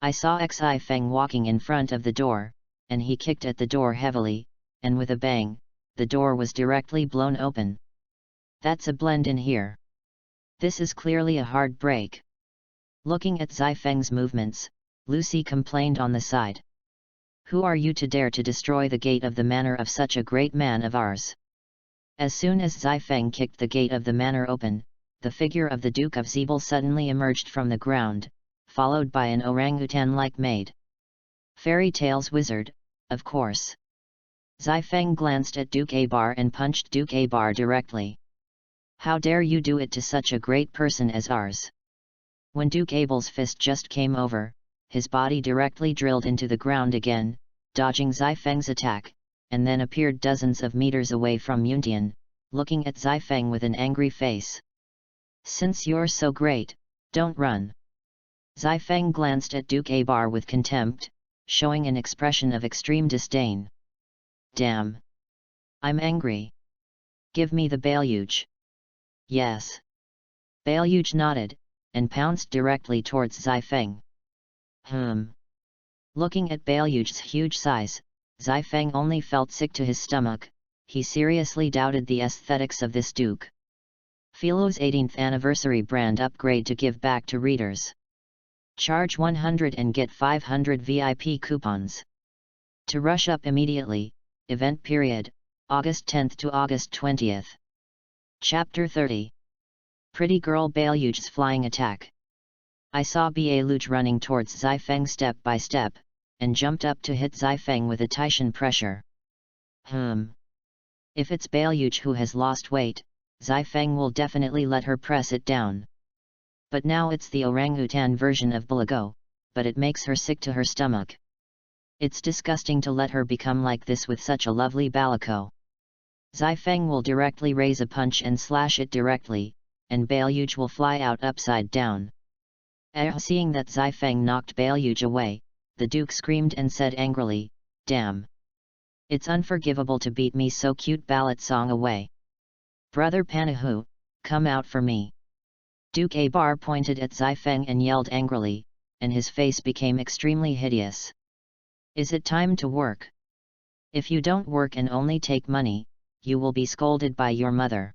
[SPEAKER 1] I saw Zifeng walking in front of the door, and he kicked at the door heavily, and with a bang, the door was directly blown open. That's a blend in here. This is clearly a hard break. Looking at Zifeng's movements, Lucy complained on the side. Who are you to dare to destroy the gate of the manor of such a great man of ours? As soon as Zifeng kicked the gate of the manor open, the figure of the Duke of Zebel suddenly emerged from the ground, followed by an orangutan-like maid. Fairy tales wizard, of course. Zifeng glanced at Duke Abar and punched Duke Abar directly. How dare you do it to such a great person as ours? When Duke Abel's fist just came over, his body directly drilled into the ground again, dodging Zifeng's attack, and then appeared dozens of meters away from Yuntian, looking at Zifeng with an angry face. Since you're so great, don't run. Zifeng glanced at Duke Abar with contempt, showing an expression of extreme disdain. Damn! I'm angry. Give me the Baluge. Yes. Baluge nodded, and pounced directly towards Zifeng. Looking at Baluge's huge size, Zifeng only felt sick to his stomach. He seriously doubted the aesthetics of this duke. Philo's 18th anniversary brand upgrade to give back to readers. Charge 100 and get 500 VIP coupons. To rush up immediately, event period, August 10th to August 20th. Chapter 30. Pretty Girl Baluge's Flying Attack. I saw Baluge running towards Zifeng step by step, and jumped up to hit Zifeng with a Taishan pressure. If it's Baluge who has lost weight, Zifeng will definitely let her press it down. But now it's the orangutan version of Balago, but it makes her sick to her stomach. It's disgusting to let her become like this with such a lovely Balaco. Zifeng will directly raise a punch and slash it directly, and Baluge will fly out upside down. Seeing that Zifeng knocked Baluge away, the Duke screamed and said angrily, Damn! It's unforgivable to beat me so cute ballad song away. Brother Panahu, come out for me. Duke Abar pointed at Zifeng and yelled angrily, and his face became extremely hideous. Is it time to work? If you don't work and only take money, you will be scolded by your mother.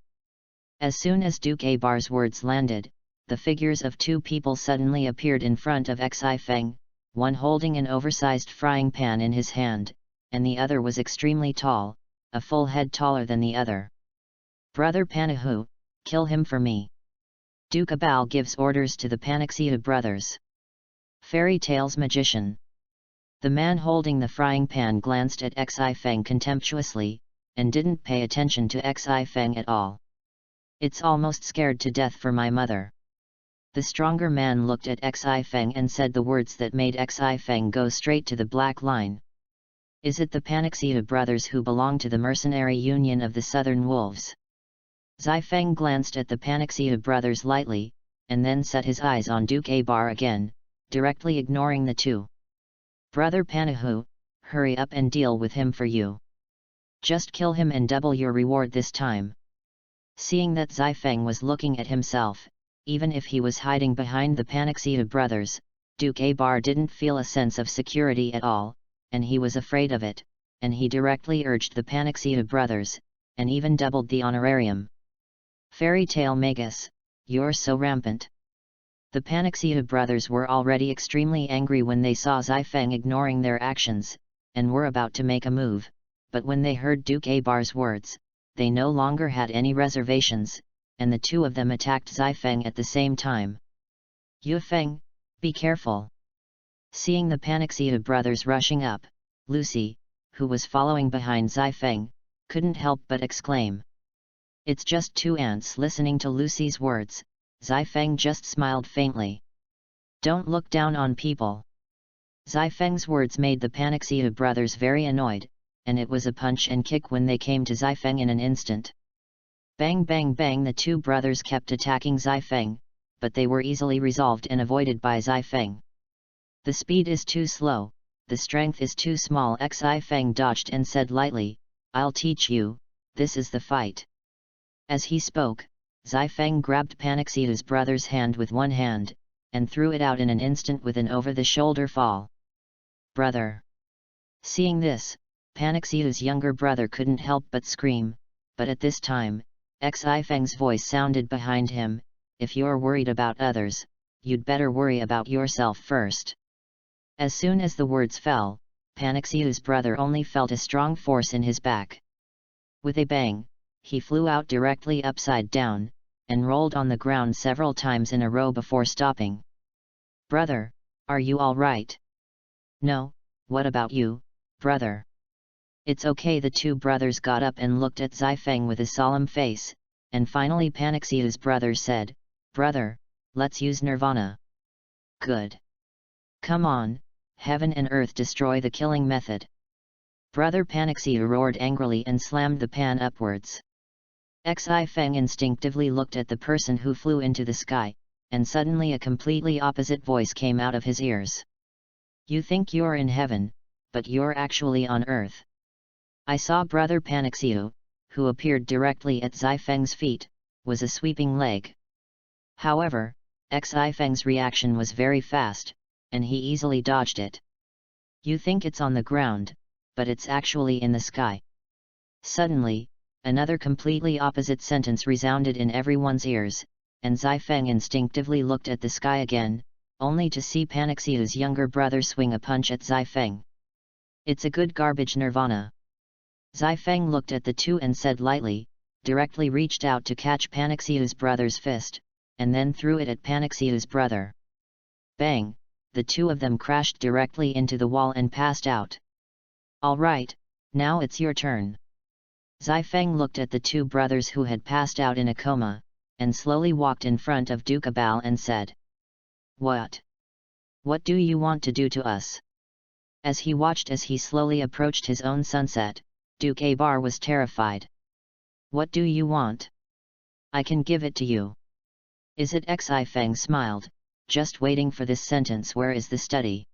[SPEAKER 1] As soon as Duke Abar's words landed, the figures of two people suddenly appeared in front of Zifeng, one holding an oversized frying pan in his hand, and the other was extremely tall, a full head taller than the other. Brother Panahu, kill him for me. Duke Abal gives orders to the Panaxia brothers. Fairy Tales Magician. The man holding the frying pan glanced at Zifeng contemptuously, and didn't pay attention to Zifeng at all. It's almost scared to death for my mother. The stronger man looked at Zifeng and said the words that made Zifeng go straight to the black line. Is it the Panaxia brothers who belong to the mercenary union of the Southern Wolves? Zifeng glanced at the Panaxia brothers lightly, and then set his eyes on Duke Abar again, directly ignoring the two. Brother Panahu, hurry up and deal with him for you. Just kill him and double your reward this time. Seeing that Zai Feng was looking at himself, even if he was hiding behind the Panaxia brothers, Duke Abar didn't feel a sense of security at all, and he was afraid of it, and he directly urged the Panaxia brothers, and even doubled the honorarium. Fairy tale Magus, you're so rampant. The Panaxia brothers were already extremely angry when they saw Zai Feng ignoring their actions, and were about to make a move, but when they heard Duke Abar's words, they no longer had any reservations, and the two of them attacked Zai Feng at the same time. Yu Feng, be careful! Seeing the Panaxia brothers rushing up, Lucy, who was following behind Zai Feng, couldn't help but exclaim. It's just two ants. Listening to Lucy's words, Zai Feng just smiled faintly. Don't look down on people. Zai Feng's words made the Panaxia brothers very annoyed, and it was a punch and kick when they came to Zai Feng in an instant. Bang bang bang, the two brothers kept attacking Zai Feng, but they were easily resolved and avoided by Zai Feng. The speed is too slow, the strength is too small. Zai Feng dodged and said lightly, I'll teach you, this is the fight. As he spoke, Zai Feng grabbed Panaxia's brother's hand with one hand, and threw it out in an instant with an over-the-shoulder fall. Brother! Seeing this, Panaxia's younger brother couldn't help but scream, but at this time, Zai Feng's voice sounded behind him, if you're worried about others, you'd better worry about yourself first. As soon as the words fell, Panaxia's brother only felt a strong force in his back. With a bang, he flew out directly upside down, and rolled on the ground several times in a row before stopping. Brother, are you all right? No, what about you, brother? It's okay. The two brothers got up and looked at Zai Feng with a solemn face, and finally Panaxia's brother said, Brother, let's use Nirvana. Good. Come on, heaven and earth, destroy the killing method. Brother Panaxia roared angrily and slammed the pan upwards. Zai Feng instinctively looked at the person who flew into the sky, and suddenly a completely opposite voice came out of his ears. You think you're in heaven, but you're actually on earth. I saw Brother Panaxia, who appeared directly at Zai Feng's feet, was a sweeping leg. However, Zai Feng's reaction was very fast, and he easily dodged it. You think it's on the ground, but it's actually in the sky. Suddenly, another completely opposite sentence resounded in everyone's ears, and Zai Feng instinctively looked at the sky again, only to see Panaxia's younger brother swing a punch at Zai Feng. It's a good garbage Nirvana. Zai Feng looked at the two and said lightly, directly reached out to catch Panaxia's brother's fist, and then threw it at Panaxia's brother. Bang! The two of them crashed directly into the wall and passed out. All right, now it's your turn. Zai Feng looked at the two brothers who had passed out in a coma, and slowly walked in front of Duke Abal and said, What? What do you want to do to us? As he watched as he slowly approached his own sunset, Duke Abar was terrified. What do you want? I can give it to you. Is it? Zai Feng smiled, just waiting for this sentence. Where is the study?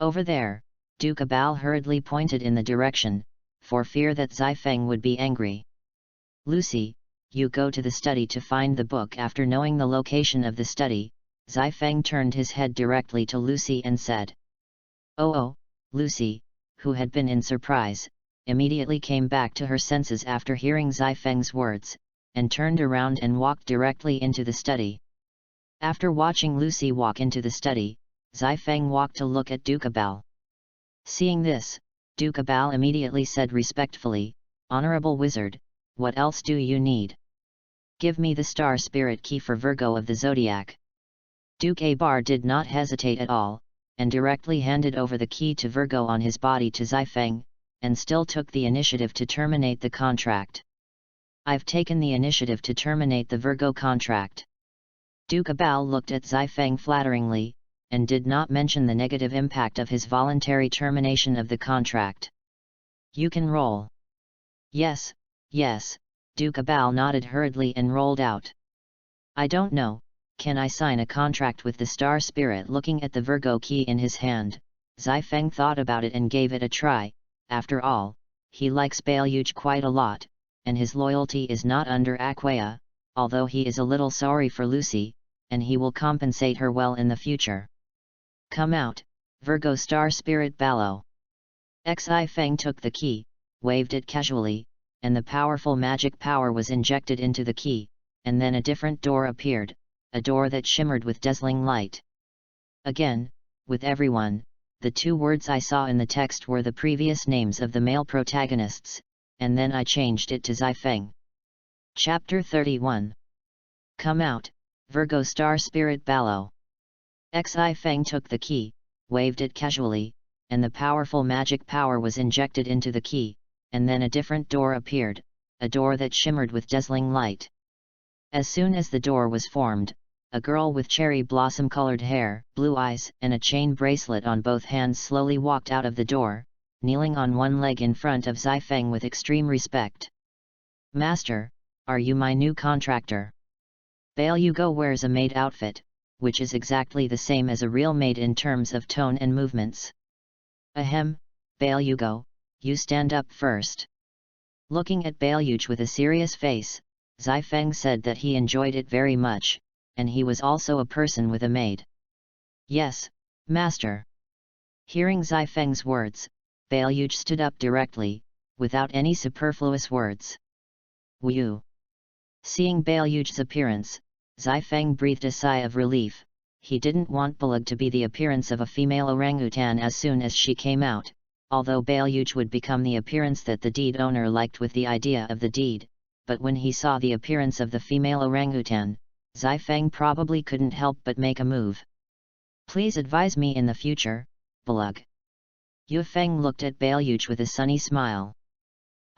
[SPEAKER 1] Over there, Duke Abal hurriedly pointed in the direction, for fear that Zai Feng would be angry. Lucy, you go to the study to find the book. After knowing the location of the study, Zai Feng turned his head directly to Lucy and said. Oh, Lucy, who had been in surprise, immediately came back to her senses after hearing Zai Feng's words, and turned around and walked directly into the study. After watching Lucy walk into the study, Zai Feng walked to look at Duke Abal. Seeing this, Duke Abal immediately said respectfully, Honorable Wizard, what else do you need? Give me the star spirit key for Virgo of the Zodiac. Duke Abar did not hesitate at all, and directly handed over the key to Virgo on his body to Zai Feng, and still took the initiative to terminate the contract. I've taken the initiative to terminate the Virgo contract. Duke Abal looked at Zai Feng flatteringly, and did not mention the negative impact of his voluntary termination of the contract. You can roll. Yes, Duke Abal nodded hurriedly and rolled out. I don't know, can I sign a contract with the star spirit? Looking at the Virgo key in his hand, Zai Feng thought about it and gave it a try. After all, he likes Baileuge quite a lot, and his loyalty is not under Aquea, although he is a little sorry for Lucy, and he will compensate her well in the future. Come out, Virgo Star Spirit Ballo. Xi Feng took the key, waved it casually, and the powerful magic power was injected into the key, and then a different door appeared, a door that shimmered with dazzling light. Again, with everyone, the two words I saw in the text were the previous names of the male protagonists, and then I changed it to Xi Feng. Chapter 31. Come out, Virgo Star Spirit Ballo. Xi Feng took the key, waved it casually, and the powerful magic power was injected into the key, and then a different door appeared, a door that shimmered with dazzling light. As soon as the door was formed, a girl with cherry blossom-colored hair, blue eyes, and a chain bracelet on both hands slowly walked out of the door, kneeling on one leg in front of Xi Feng with extreme respect. Master, are you my new contractor? Balugo wears a maid outfit, which is exactly the same as a real maid in terms of tone and movements. Ahem, Balugo, you stand up first. Looking at Baluge with a serious face, Xi Feng said that he enjoyed it very much, and he was also a person with a maid. Yes, master. Hearing Xi Feng's words, Baluge stood up directly, without any superfluous words. Wu. Seeing Baluge's appearance, Xi Feng breathed a sigh of relief. He didn't want Balag to be the appearance of a female orangutan as soon as she came out, although Baluge would become the appearance that the deed owner liked with the idea of the deed, but when he saw the appearance of the female orangutan, Xi Feng probably couldn't help but make a move. Please advise me in the future, Balag. Yu Feng looked at Baluge with a sunny smile.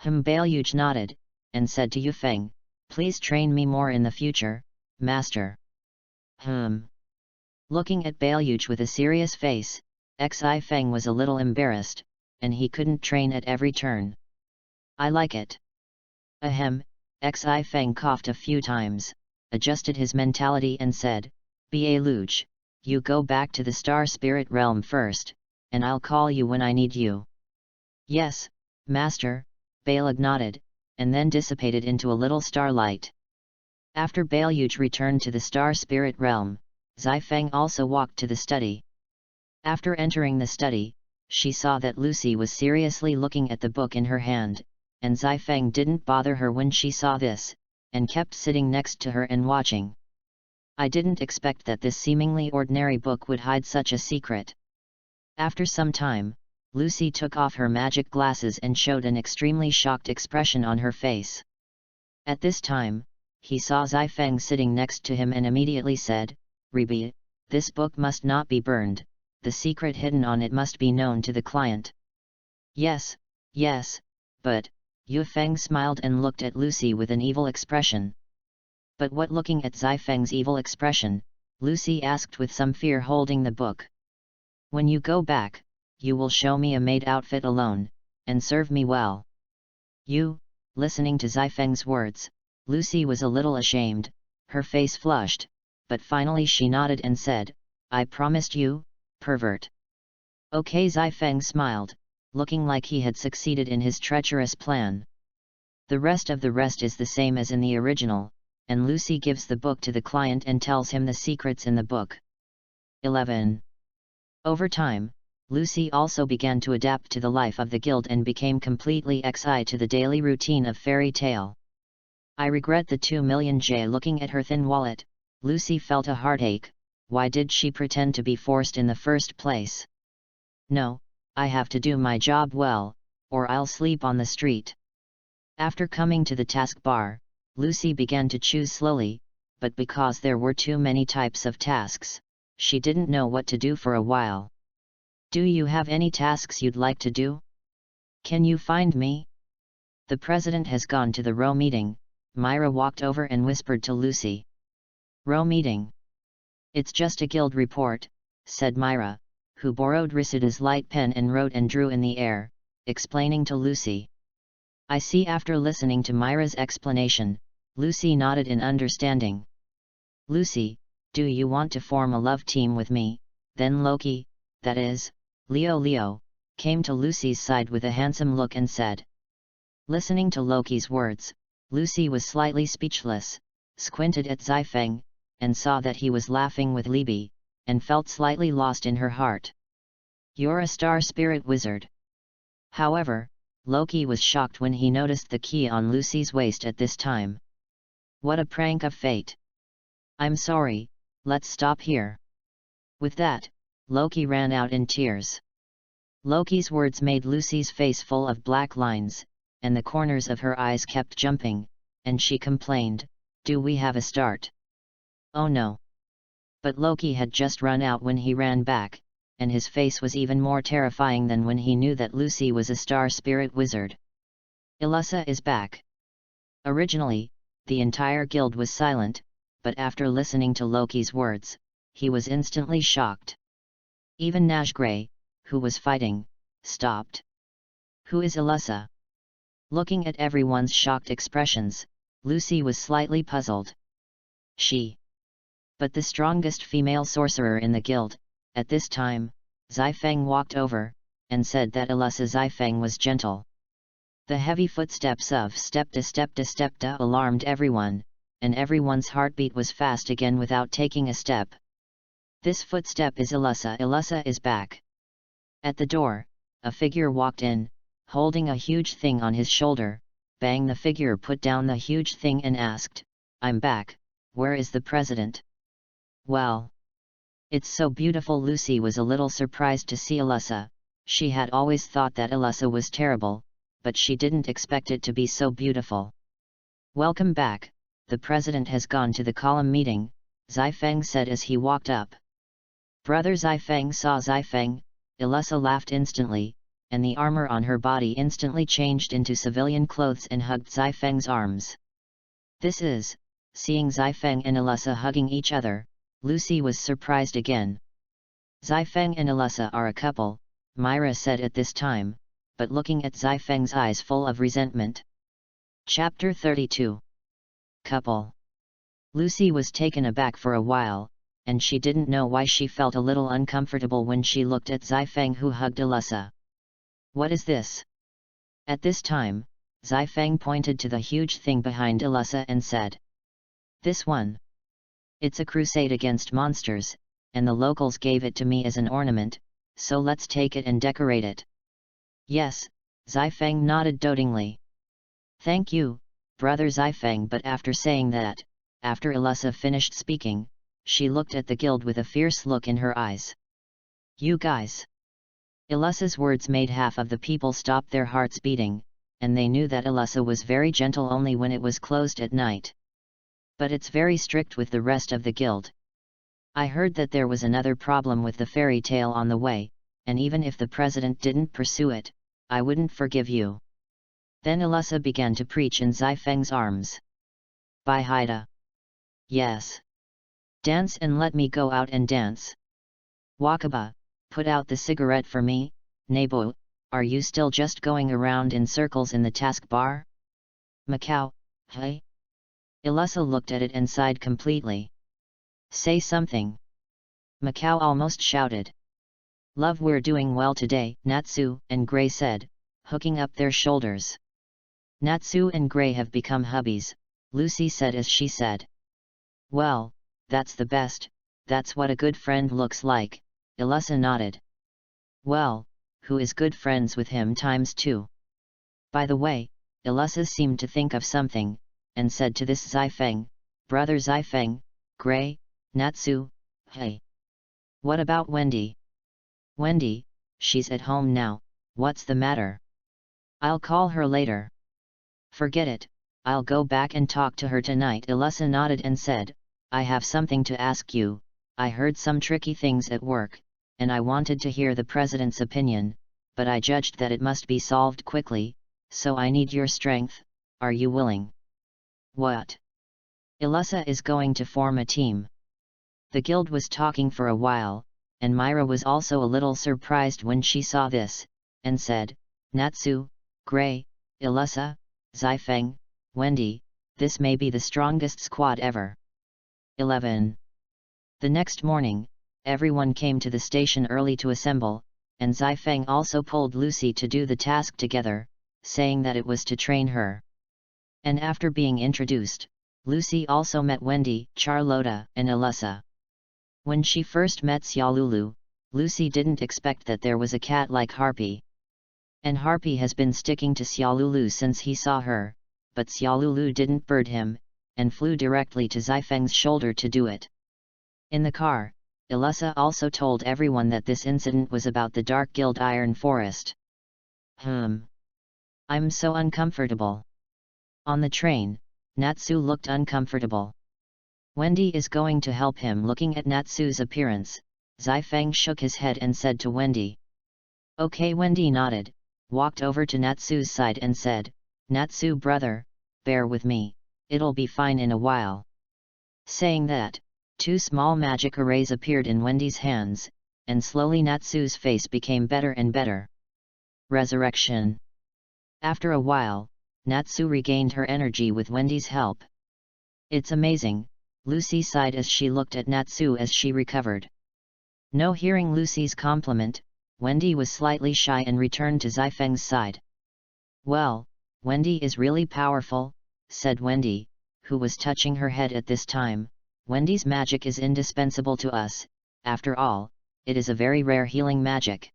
[SPEAKER 1] Baluge nodded, and said to Yu Feng, please train me more in the future, master. Looking at Baluge with a serious face, Xi Feng was a little embarrassed, and he couldn't train at every turn. I like it. Ahem, Xi Feng coughed a few times, adjusted his mentality and said, Baluge, you go back to the Star Spirit Realm first, and I'll call you when I need you. Yes, master, Balag nodded, and then dissipated into a little starlight. After Baluge returned to the Star Spirit Realm, Xi Feng also walked to the study. After entering the study, she saw that Lucy was seriously looking at the book in her hand, and Xi Feng didn't bother her when she saw this, and kept sitting next to her and watching. I didn't expect that this seemingly ordinary book would hide such a secret. After some time, Lucy took off her magic glasses and showed an extremely shocked expression on her face. At this time, he saw Xi Feng sitting next to him and immediately said, Ribi, this book must not be burned, the secret hidden on it must be known to the client. Yes, but, Yu Feng smiled and looked at Lucy with an evil expression. But what? Looking at Xi Feng's evil expression, Lucy asked with some fear, holding the book. When you go back, you will show me a maid outfit alone, and serve me well. Listening to Xi Feng's words, Lucy was a little ashamed, her face flushed, but finally she nodded and said, I promised you, pervert. Okay, Xi Feng smiled, looking like he had succeeded in his treacherous plan. The rest is the same as in the original, and Lucy gives the book to the client and tells him the secrets in the book. 11. Over time, Lucy also began to adapt to the life of the guild and became completely XI to the daily routine of fairy tale. I regret the 2 million J. Looking at her thin wallet, Lucy felt a heartache. Why did she pretend to be forced in the first place? No, I have to do my job well, or I'll sleep on the street. After coming to the taskbar, Lucy began to choose slowly, but because there were too many types of tasks, she didn't know what to do for a while. Do you have any tasks you'd like to do? Can you find me? The president has gone to the row meeting, Myra walked over and whispered to Lucy. Row meeting? It's just a guild report, said Myra, who borrowed Risida's light pen and wrote and drew in the air, explaining to Lucy. I see. After listening to Myra's explanation, Lucy nodded in understanding. Lucy, do you want to form a love team with me? Then Loki, that is, Leo, came to Lucy's side with a handsome look and said. Listening to Loki's words, Lucy was slightly speechless, squinted at Xifeng, and saw that he was laughing with Libby, and felt slightly lost in her heart. "You're a star spirit wizard." However, Loki was shocked when he noticed the key on Lucy's waist at this time. What a prank of fate! "I'm sorry, let's stop here." With that, Loki ran out in tears. Loki's words made Lucy's face full of black lines, and the corners of her eyes kept jumping, and she complained, "Do we have a start?" "Oh no." But Loki had just run out when he ran back, and his face was even more terrifying than when he knew that Lucy was a star spirit wizard. "Illusa is back." Originally, the entire guild was silent, but after listening to Loki's words, he was instantly shocked. Even Najgray, who was fighting, stopped. "Who is Illusa?" Looking at everyone's shocked expressions, Lucy was slightly puzzled. "She." But the strongest female sorcerer in the guild, at this time, Xifeng walked over, and said that Illusa Xifeng was gentle. The heavy footsteps of step-to-step-to-step-to alarmed everyone, and everyone's heartbeat was fast again without taking a step. "This footstep is Illusa. Illusa is back." At the door, a figure walked in, holding a huge thing on his shoulder. Bang! The figure put down the huge thing and asked, "I'm back, where is the president?" "Well, it's so beautiful." Lucy was a little surprised to see Illusa. She had always thought that Illusa was terrible, but she didn't expect it to be so beautiful. "Welcome back, the president has gone to the column meeting," Xifeng said as he walked up. Brother Xifeng saw Xifeng, Illusa laughed instantly, and the armor on her body instantly changed into civilian clothes and hugged Xifeng's arms. This is, seeing Xifeng and Illusa hugging each other, Lucy was surprised again. "Xifeng and Illusa are a couple," Myra said at this time, but looking at Xifeng's eyes full of resentment. Chapter 32. Couple. Lucy was taken aback for a while, and she didn't know why she felt a little uncomfortable when she looked at Xifeng who hugged Illusa. "What is this?" At this time, Xifeng pointed to the huge thing behind Illusa and said, "This one. It's a crusade against monsters, and the locals gave it to me as an ornament, so let's take it and decorate it." "Yes," Xifeng nodded dotingly. "Thank you, Brother Xifeng." But after saying that, after Illusa finished speaking, she looked at the guild with a fierce look in her eyes. "You guys!" Illusa's words made half of the people stop their hearts beating, and they knew that Illusa was very gentle only when it was closed at night. But it's very strict with the rest of the guild. "I heard that there was another problem with the fairy tale on the way, and even if the president didn't pursue it, I wouldn't forgive you." Then Illusa began to preach in Xifeng's arms. "Bye Haida." "Yes. Dance and let me go out and dance." "Wakaba, put out the cigarette for me." "Nebo, are you still just going around in circles in the taskbar?" "Macau, hey?" Illusa looked at it and sighed completely. "Say something." Macau almost shouted. "Love, we're doing well today," Natsu and Gray said, hooking up their shoulders. "Natsu and Gray have become hubbies," Lucy said as she said. "Well, that's the best, that's what a good friend looks like," Illusa nodded. "Well, who is good friends with him ×2? By the way," Illusa seemed to think of something, and said to this Xifeng, "Brother Xifeng, Gray, Natsu, hey. What about Wendy?" "Wendy, she's at home now, what's the matter?" "I'll call her later." "Forget it, I'll go back and talk to her tonight." Illusa nodded and said, "I have something to ask you. I heard some tricky things at work, and I wanted to hear the president's opinion, but I judged that it must be solved quickly, so I need your strength. Are you willing?" "What?" "Illusa is going to form a team." The guild was talking for a while, and Myra was also a little surprised when she saw this, and said, "Natsu, Gray, Illusa, Xifeng, Wendy, this may be the strongest squad ever." 11. The next morning, everyone came to the station early to assemble, and Xifeng also pulled Lucy to do the task together, saying that it was to train her. And after being introduced, Lucy also met Wendy, Charlotta, and Alyssa. When she first met Xiaolulu, Lucy didn't expect that there was a cat like Harpy. And Harpy has been sticking to Xiaolulu since he saw her, but Xiaolulu didn't bird him, and flew directly to Zifeng's shoulder to do it. In the car, Alyssa also told everyone that this incident was about the Dark Guild Iron Forest. I'm so uncomfortable. On the train, Natsu looked uncomfortable. Wendy is going to help him. Looking at Natsu's appearance, Zifeng shook his head and said to Wendy. Okay. Wendy nodded, walked over to Natsu's side and said, Natsu brother, bear with me, it'll be fine in a while. Saying that, 2 small magic arrays appeared in Wendy's hands, and slowly Natsu's face became better and better. Resurrection. After a while, Natsu regained her energy with Wendy's help. It's amazing, Lucy sighed as she looked at Natsu as she recovered. No, hearing Lucy's compliment, Wendy was slightly shy and returned to Zifeng's side. Well, Wendy is really powerful, said Wendy, who was touching her head at this time. Wendy's magic is indispensable to us, after all, it is a very rare healing magic.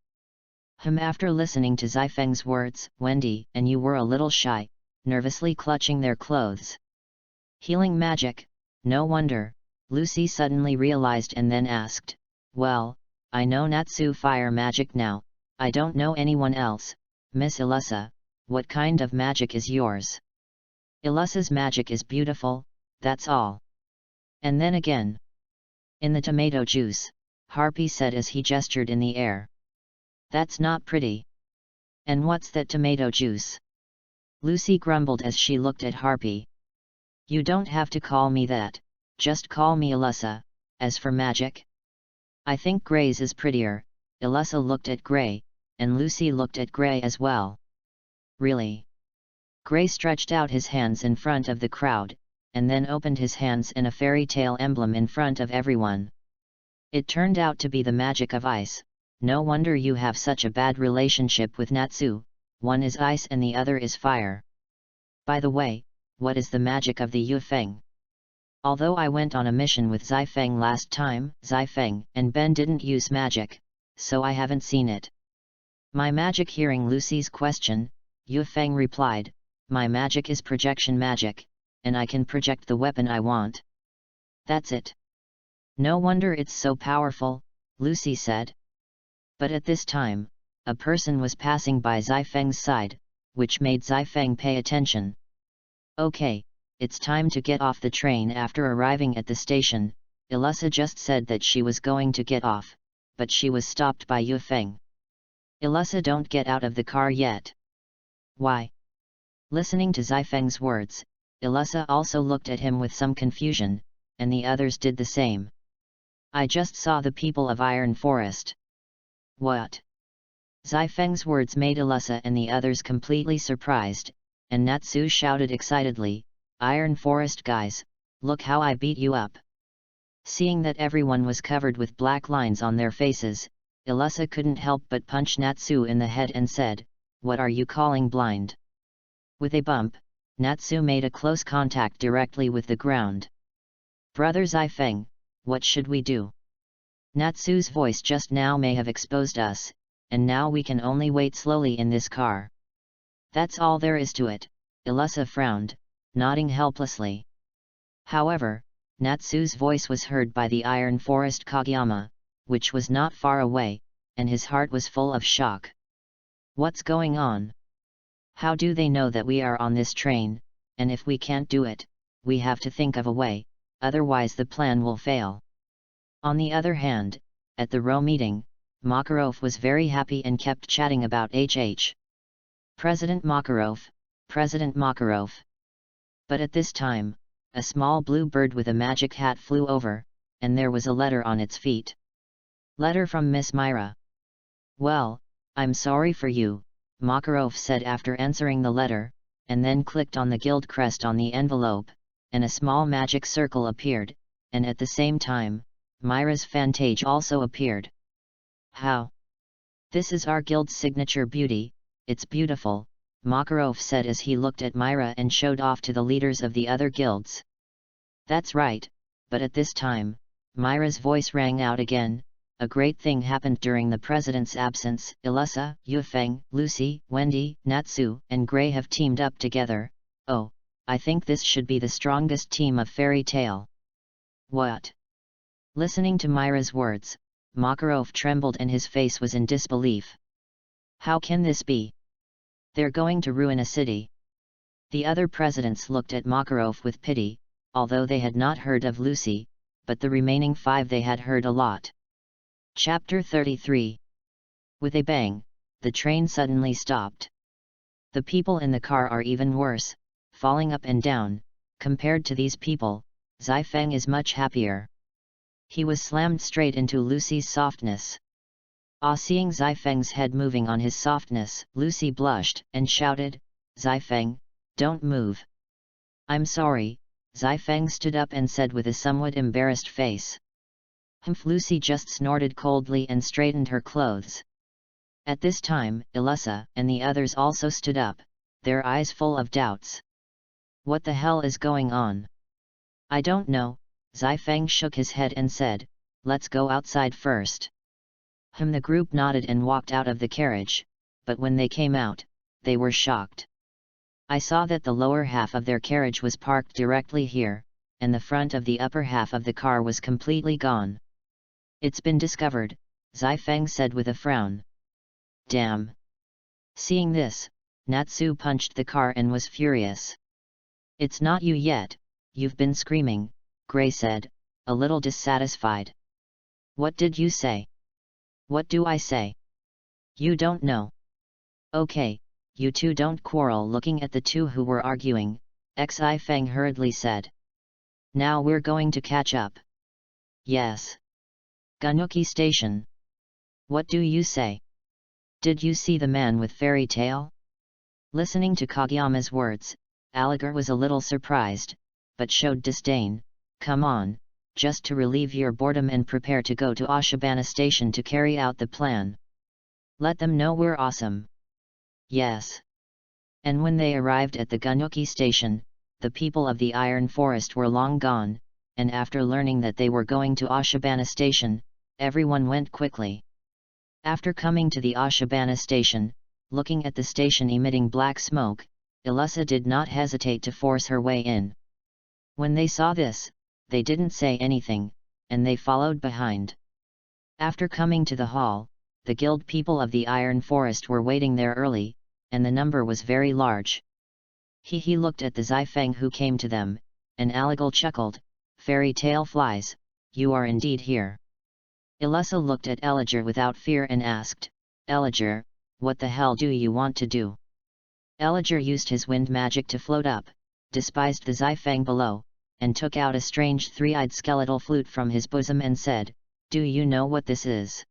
[SPEAKER 1] After listening to Zifeng's words, Wendy and you were a little shy, nervously clutching their clothes. Healing magic, no wonder, Lucy suddenly realized and then asked, well, I know Natsu fire magic now, I don't know anyone else. Miss Alyssa, what kind of magic is yours? Alyssa's magic is beautiful, that's all. And then again. In the tomato juice, Harpy said as he gestured in the air. That's not pretty. And what's that tomato juice? Lucy grumbled as she looked at Harpy. You don't have to call me that, just call me Alyssa. As for magic, I think Gray's is prettier. Alyssa looked at Gray, and Lucy looked at Gray as well. Really? Gray stretched out his hands in front of the crowd, and then opened his hands in a fairy tale emblem in front of everyone. It turned out to be the magic of ice. No wonder you have such a bad relationship with Natsu, one is ice and the other is fire. By the way, what is the magic of the Yufeng? Although I went on a mission with Zifeng last time, Zifeng and Ben didn't use magic, so I haven't seen it. My magic. Hearing Lucy's question, Yufeng replied, my magic is projection magic, and I can project the weapon I want. That's it. No wonder it's so powerful, Lucy said. But at this time, a person was passing by Zifeng's side, which made Zifeng pay attention. Okay, it's time to get off the train. After arriving at the station, Alyssa just said that she was going to get off, but she was stopped by Yufeng. Alyssa, don't get out of the car yet. Why? Listening to Zifeng's words, Alyssa also looked at him with some confusion, and the others did the same. I just saw the people of Iron Forest. What? Zifeng's words made Alyssa and the others completely surprised, and Natsu shouted excitedly, Iron Forest guys, look how I beat you up. Seeing that everyone was covered with black lines on their faces, Alyssa couldn't help but punch Natsu in the head and said, what are you calling blind? With a bump, Natsu made a close contact directly with the ground. Brother Zifeng, what should we do? Natsu's voice just now may have exposed us, and now we can only wait slowly in this car. That's all there is to it, Alyssa frowned, nodding helplessly. However, Natsu's voice was heard by the Iron Forest Kageyama, which was not far away, and his heart was full of shock. What's going on? How do they know that we are on this train, and if we can't do it, we have to think of a way, otherwise the plan will fail. On the other hand, at the row meeting, Makarov was very happy and kept chatting about President Makarov, President Makarov. But at this time, a small blue bird with a magic hat flew over, and there was a letter on its feet. Letter from Miss Myra. Well, I'm sorry for you, Makarov said after answering the letter, and then clicked on the guild crest on the envelope, and a small magic circle appeared, and at the same time, Myra's fantage also appeared. How? This is our guild's signature beauty, it's beautiful, Makarov said as he looked at Myra and showed off to the leaders of the other guilds. That's right, but at this time, Myra's voice rang out again. A great thing happened during the president's absence. Ilissa, Yufeng, Lucy, Wendy, Natsu, and Gray have teamed up together. Oh, I think this should be the strongest team of fairy tale. What? Listening to Myra's words, Makarov trembled and his face was in disbelief. How can this be? They're going to ruin a city. The other presidents looked at Makarov with pity, although they had not heard of Lucy, but the remaining 5 they had heard a lot. Chapter 33. With a bang, the train suddenly stopped. The people in the car are even worse, falling up and down. Compared to these people, Zifeng is much happier. He was slammed straight into Lucy's softness. Seeing Zifeng's head moving on his softness, Lucy blushed and shouted, "Zifeng, don't move." "I'm sorry," Zifeng stood up and said with a somewhat embarrassed face. "Humph." Lucy just snorted coldly and straightened her clothes. At this time, Ilissa and the others also stood up, their eyes full of doubts. "What the hell is going on?" "I don't know," Zifeng shook his head and said, "Let's go outside first." The group nodded and walked out of the carriage, but when they came out, they were shocked. I saw that the lower half of their carriage was parked directly here, and the front of the upper half of the car was completely gone. "It's been discovered," Zifeng said with a frown. "Damn." Seeing this, Natsu punched the car and was furious. "It's not you yet, you've been screaming," Gray said, a little dissatisfied. "What did you say?" "What do I say? You don't know. Okay, you two don't quarrel." Looking at the two who were arguing, Zifeng hurriedly said. "Now we're going to catch up." "Yes. Ganuki Station. What do you say? Did you see the man with fairy tale?" Listening to Kageyama's words, Aligar was a little surprised, but showed disdain. "Come on, just to relieve your boredom and prepare to go to Ashibana Station to carry out the plan. Let them know we're awesome." "Yes." And when they arrived at the Ganuki Station, the people of the Iron Forest were long gone, and after learning that they were going to Ashibana Station, everyone went quickly. After coming to the Ashibana Station, looking at the station emitting black smoke, Ilissa did not hesitate to force her way in. When they saw this, they didn't say anything, and they followed behind. After coming to the hall, the guild people of the Iron Forest were waiting there early, and the number was very large. He looked at the Zifeng who came to them, and Aligal chuckled, "Fairy tale flies, you are indeed here." Ilissa looked at Eliger without fear and asked, "Eliger, what the hell do you want to do?" Eliger used his wind magic to float up, despised the Zifeng below, and took out a strange three-eyed skeletal flute from his bosom and said, "Do you know what this is?"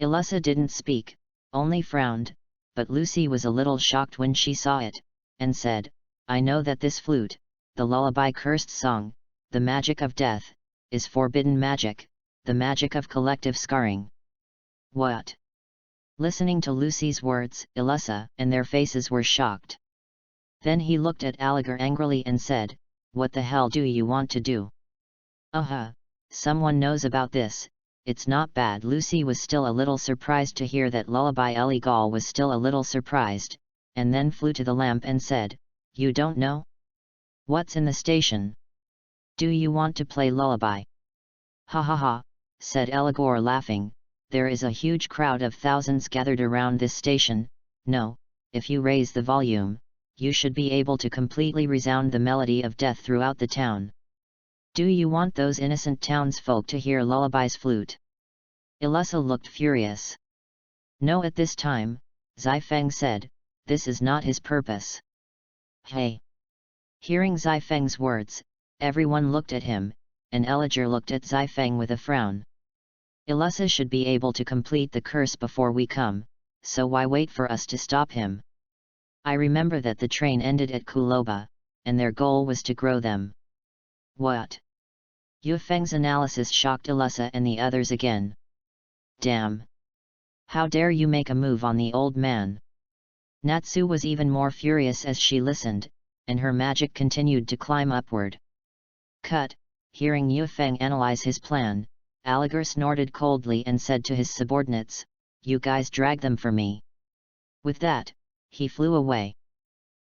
[SPEAKER 1] Ilissa didn't speak, only frowned, but Lucy was a little shocked when she saw it, and said, "I know that this flute, the lullaby cursed song, the magic of death, is forbidden magic, the magic of collective scarring." "What?" Listening to Lucy's words, Ilissa and their faces were shocked. Then he looked at Aligar angrily and said, "What the hell do you want to do?" Someone knows about this, it's not bad." Lucy was still a little surprised to hear that Lullaby Eligal was still a little surprised, and then flew to the lamp and said, "You don't know? What's in the station? Do you want to play lullaby?" "Ha ha ha," said Eligor laughing, "there is a huge crowd of thousands gathered around this station. No, if you raise the volume, you should be able to completely resound the melody of death throughout the town. Do you want those innocent townsfolk to hear Lullaby's flute?" Ilissa looked furious. "No, at this time," Zifeng said, "this is not his purpose." "Hey!" Hearing Zifeng's words, everyone looked at him, and Eliger looked at Zifeng with a frown. "Ilissa should be able to complete the curse before we come, so why wait for us to stop him? I remember that the train ended at Kuloba, and their goal was to grow them." "What?" Yufeng's analysis shocked Ilissa and the others again. "Damn! How dare you make a move on the old man?" Natsu was even more furious as she listened, and her magic continued to climb upward. Cut. Hearing Yu Feng analyze his plan, Alligator snorted coldly and said to his subordinates, "You guys drag them for me." With that, he flew away.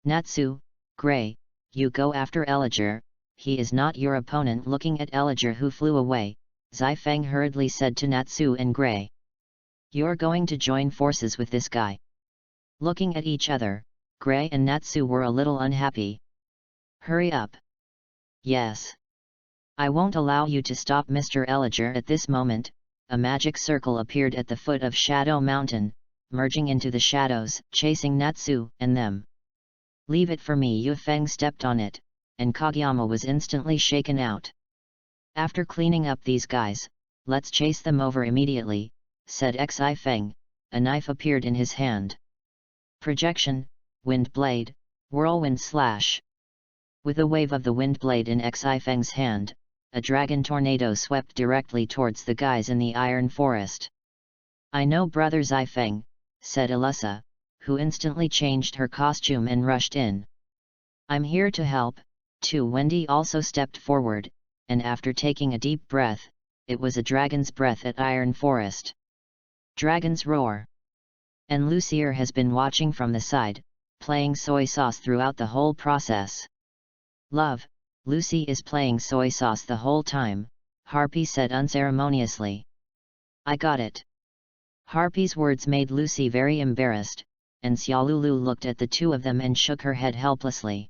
[SPEAKER 1] "Natsu, Gray, you go after Elijah, he is not your opponent." Looking at Elijah who flew away, Zai Feng hurriedly said to Natsu and Gray, "You're going to join forces with this guy." Looking at each other, Gray and Natsu were a little unhappy. "Hurry up." "Yes. I won't allow you to stop Mr. Elijah." At this moment, a magic circle appeared at the foot of Shadow Mountain, merging into the shadows, chasing Natsu and them. "Leave it for me." Yu Feng stepped on it, and Kageyama was instantly shaken out. "After cleaning up these guys, let's chase them over immediately," said Xi Feng. A knife appeared in his hand. Projection, Wind Blade, Whirlwind Slash. With a wave of the wind blade in Xi Feng's hand, a dragon tornado swept directly towards the guys in the iron forest. "I know Brother Zai Feng," said Alyssa, who instantly changed her costume and rushed in. "I'm here to help, too." Wendy also stepped forward, and after taking a deep breath, it was a dragon's breath at Iron Forest. Dragon's Roar. And Lucier has been watching from the side, playing soy sauce throughout the whole process. "Love, Lucy is playing soy sauce the whole time," Harpy said unceremoniously. "I got it." Harpy's words made Lucy very embarrassed, and Xiaolulu looked at the two of them and shook her head helplessly.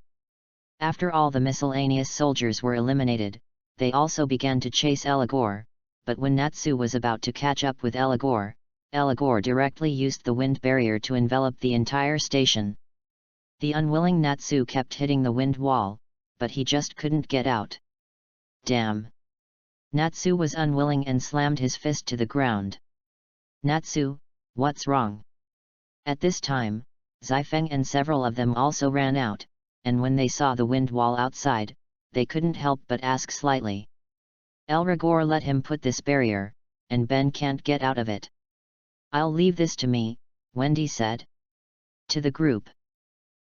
[SPEAKER 1] After all the miscellaneous soldiers were eliminated, they also began to chase Eligor, but when Natsu was about to catch up with Eligor directly used the wind barrier to envelop the entire station. The unwilling Natsu kept hitting the wind wall, but he just couldn't get out. "Damn!" Natsu was unwilling and slammed his fist to the ground. "Natsu, what's wrong?" At this time, Zai Feng and several of them also ran out, and when they saw the wind wall outside, they couldn't help but ask slightly. "Elrigor let him put this barrier, and Ben can't get out of it." "I'll leave this to me," Wendy said. To the group.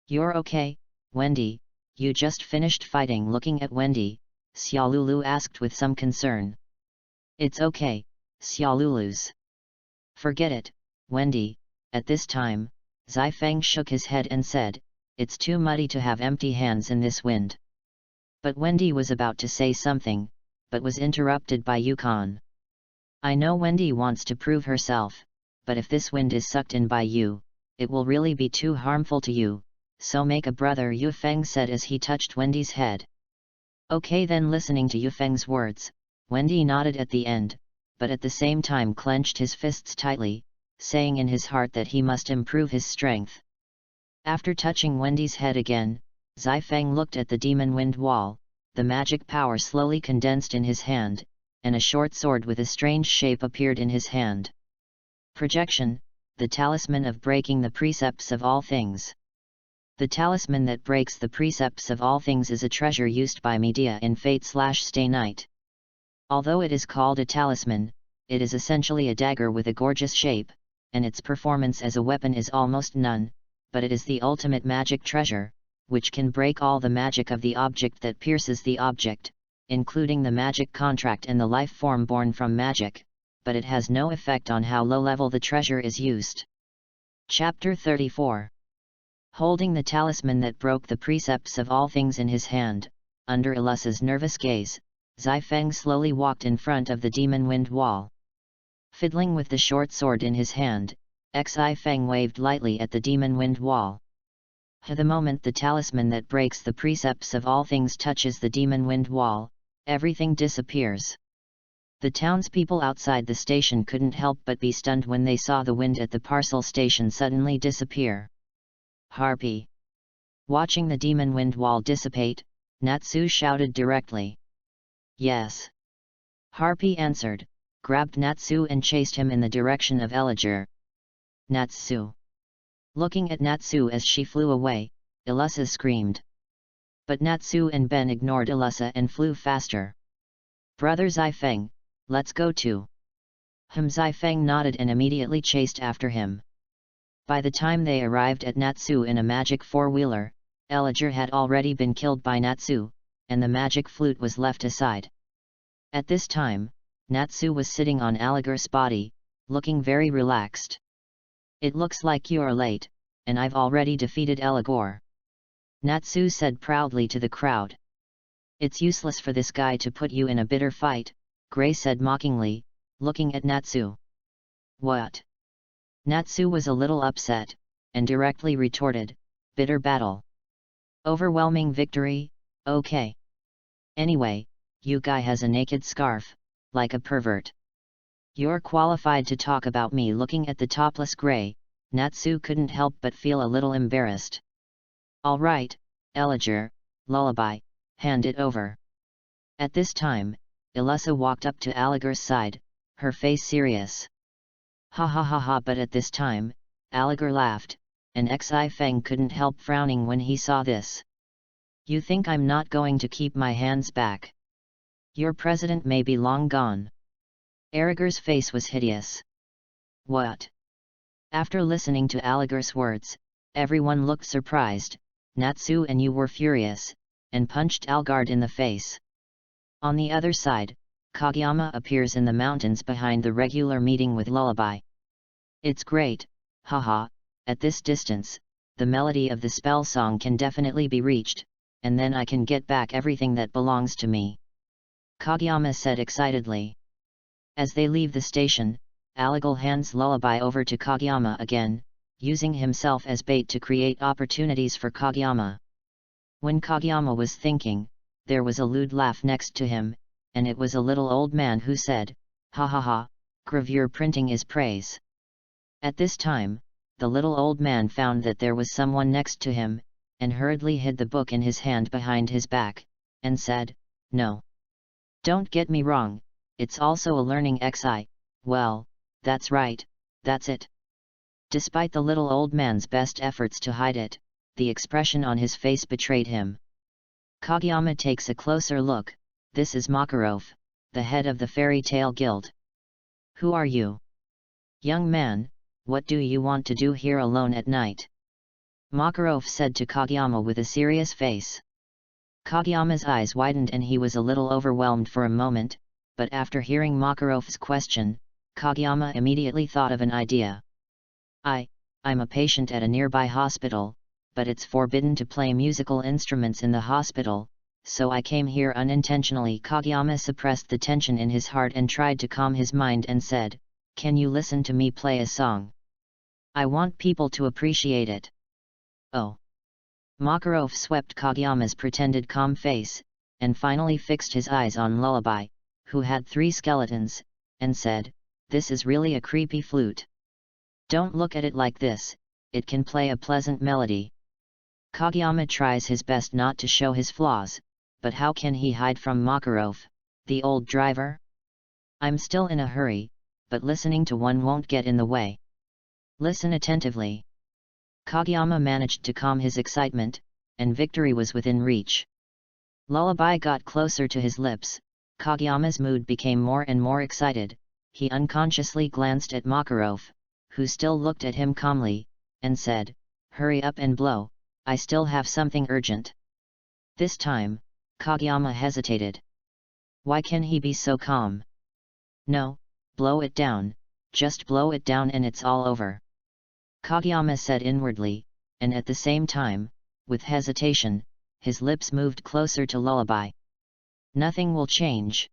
[SPEAKER 1] "You're okay, Wendy, you just finished fighting." Looking at Wendy, Xiaolulu asked with some concern. "It's okay, Xiaolulu's." "Forget it, Wendy." At this time, Zai Feng shook his head and said, "It's too muddy to have empty hands in this wind." But Wendy was about to say something, but was interrupted by Yukon. "I know Wendy wants to prove herself, but if this wind is sucked in by you, it will really be too harmful to you, so make a brother," Yu Feng said as he touched Wendy's head. "Okay then." Listening to Yu Feng's words, Wendy nodded at the end, but at the same time clenched his fists tightly, saying in his heart that he must improve his strength. After touching Wendy's head again, Zai Feng looked at the demon wind wall. The magic power slowly condensed in his hand, and a short sword with a strange shape appeared in his hand. Projection, the talisman of breaking the precepts of all things. The talisman that breaks the precepts of all things is a treasure used by Medea in Fate/Stay Night. Although it is called a talisman, it is essentially a dagger with a gorgeous shape, and its performance as a weapon is almost none, but it is the ultimate magic treasure, which can break all the magic of the object that pierces the object, including the magic contract and the life form born from magic, but it has no effect on how low level the treasure is used. Chapter 34. Holding the talisman that broke the precepts of all things in his hand, under Illus's nervous gaze, Zai Feng slowly walked in front of the demon wind wall. Fiddling with the short sword in his hand, Xi Feng waved lightly at the demon wind wall. The moment the talisman that breaks the precepts of all things touches the demon wind wall, everything disappears. The townspeople outside the station couldn't help but be stunned when they saw the wind at the parcel station suddenly disappear. Harpy. Watching the demon wind wall dissipate, Natsu shouted directly. "Yes." Harpy answered, grabbed Natsu and chased him in the direction of Elijah. "Natsu!" Looking at Natsu as she flew away, Illusa screamed. But Natsu and Ben ignored Illusa and flew faster. "Brother Zai Feng, let's go too." Zai Feng nodded and immediately chased after him. By the time they arrived at Natsu in a magic four-wheeler, Elijah had already been killed by Natsu, and the magic flute was left aside. At this time, Natsu was sitting on Elijah's body, looking very relaxed. "It looks like you're late, and I've already defeated Elijah," Natsu said proudly to the crowd. "It's useless for this guy to put you in a bitter fight," Gray said mockingly, looking at Natsu. "What?" Natsu was a little upset, and directly retorted, "Bitter battle. Overwhelming victory, okay. Anyway, you guy has a naked scarf, like a pervert. You're qualified to talk about me." Looking at the topless Gray, Natsu couldn't help but feel a little embarrassed. "All right, Elijah, lullaby, hand it over." At this time, Elissa walked up to Elijah's side, her face serious. "Ha ha ha ha!" But at this time, Elijah laughed, and Xi Feng couldn't help frowning when he saw this. "You think I'm not going to keep my hands back? Your president may be long gone." Elijah's face was hideous. "What?" After listening to Elijah's words, everyone looked surprised. Natsu and you were furious, and punched Algard in the face. On the other side, Kageyama appears in the mountains behind the regular meeting with Lullaby. "It's great, haha, at this distance, the melody of the spell song can definitely be reached, and then I can get back everything that belongs to me," Kageyama said excitedly. As they leave the station, Aligal hands Lullaby over to Kageyama again, using himself as bait to create opportunities for Kageyama. When Kageyama was thinking, there was a lewd laugh next to him, and it was a little old man who said, "Ha ha ha, gravure printing is praise." At this time, the little old man found that there was someone next to him, and hurriedly hid the book in his hand behind his back, and said, "No. Don't get me wrong, it's also a learning XI, well, that's right, that's it." Despite the little old man's best efforts to hide it, the expression on his face betrayed him. Kageyama takes a closer look. "This is Makarov, the head of the Fairy Tale Guild. Who are you? Young man, what do you want to do here alone at night?" Makarov said to Kageyama with a serious face. Kageyama's eyes widened and he was a little overwhelmed for a moment, but after hearing Makarov's question, Kageyama immediately thought of an idea. I'm a patient at a nearby hospital, but it's forbidden to play musical instruments in the hospital, so I came here unintentionally." Kageyama suppressed the tension in his heart and tried to calm his mind and said, "Can you listen to me play a song? I want people to appreciate it." "Oh." Makarov swept Kageyama's pretended calm face, and finally fixed his eyes on Lullaby, who had 3 skeletons, and said, "This is really a creepy flute. Don't look at it like this, it can play a pleasant melody." Kageyama tries his best not to show his flaws, but how can he hide from Makarov, the old driver? "I'm still in a hurry, but listening to one won't get in the way. Listen attentively." Kageyama managed to calm his excitement, and victory was within reach. Lullaby got closer to his lips. Kageyama's mood became more and more excited. He unconsciously glanced at Makarov, who still looked at him calmly, and said, "Hurry up and blow, I still have something urgent." This time, Kageyama hesitated. Why can he be so calm? "No, blow it down, just blow it down and it's all over," Kageyama said inwardly, and at the same time, with hesitation, his lips moved closer to Lullaby. "Nothing will change."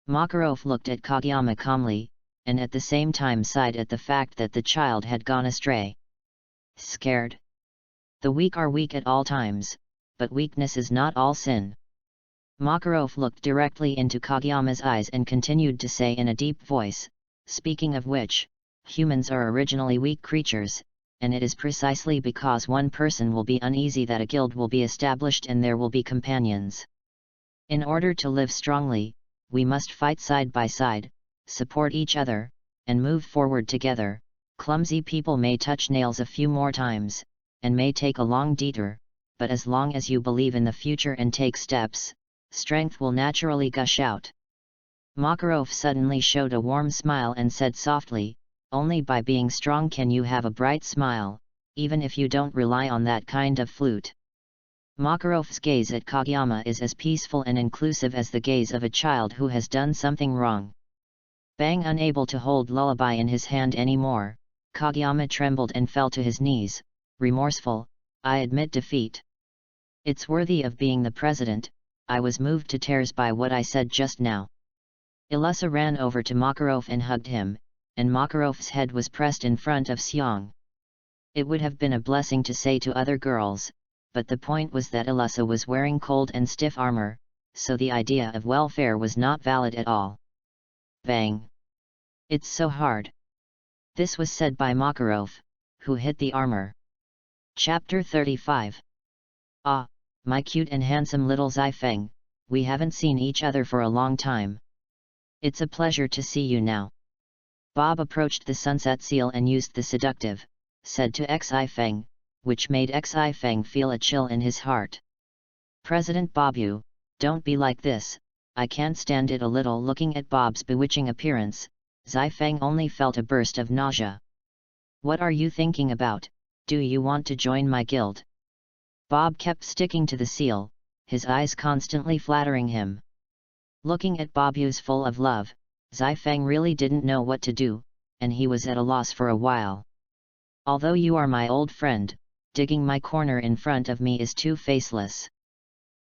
[SPEAKER 1] Makarov looked at Kageyama calmly, and at the same time sighed at the fact that the child had gone astray. Scared? The weak are weak at all times, but weakness is not all sin. Makarov looked directly into Kageyama's eyes and continued to say in a deep voice, "Speaking of which, humans are originally weak creatures, and it is precisely because one person will be uneasy that a guild will be established and there will be companions. In order to live strongly, we must fight side by side, support each other, and move forward together. Clumsy people may touch nails a few more times, and may take a long detour, but as long as you believe in the future and take steps, strength will naturally gush out." Makarov suddenly showed a warm smile and said softly, only by being strong can you have a bright smile, even if you don't rely on that kind of flute. Makarov's gaze at Kageyama is as peaceful and inclusive as the gaze of a child who has done something wrong. Bang, unable to hold Lullaby in his hand anymore, Kageyama trembled and fell to his knees, remorseful. I admit defeat. It's worthy of being the president. I was moved to tears by what I said just now. Ilusa ran over to Makarov and hugged him, and Makarov's head was pressed in front of Xiong. It would have been a blessing to say to other girls, but the point was that Ilusa was wearing cold and stiff armor, so the idea of welfare was not valid at all. Bang! It's so hard. This was said by Makarov, who hit the armor. Chapter 35. Ah, my cute and handsome little Zifeng, we haven't seen each other for a long time. It's a pleasure to see you now. Bob approached the sunset seal and used the seductive, said to Xifeng, which made Xifeng feel a chill in his heart. President Bobu, don't be like this, I can't stand it. A little looking at Bob's bewitching appearance, Zifeng only felt a burst of nausea. What are you thinking about? Do you want to join my guild? Bob kept sticking to the seal, his eyes constantly flattering him. Looking at Bobu's full of love, Zifeng really didn't know what to do, and he was at a loss for a while. Although you are my old friend, digging my corner in front of me is too faceless.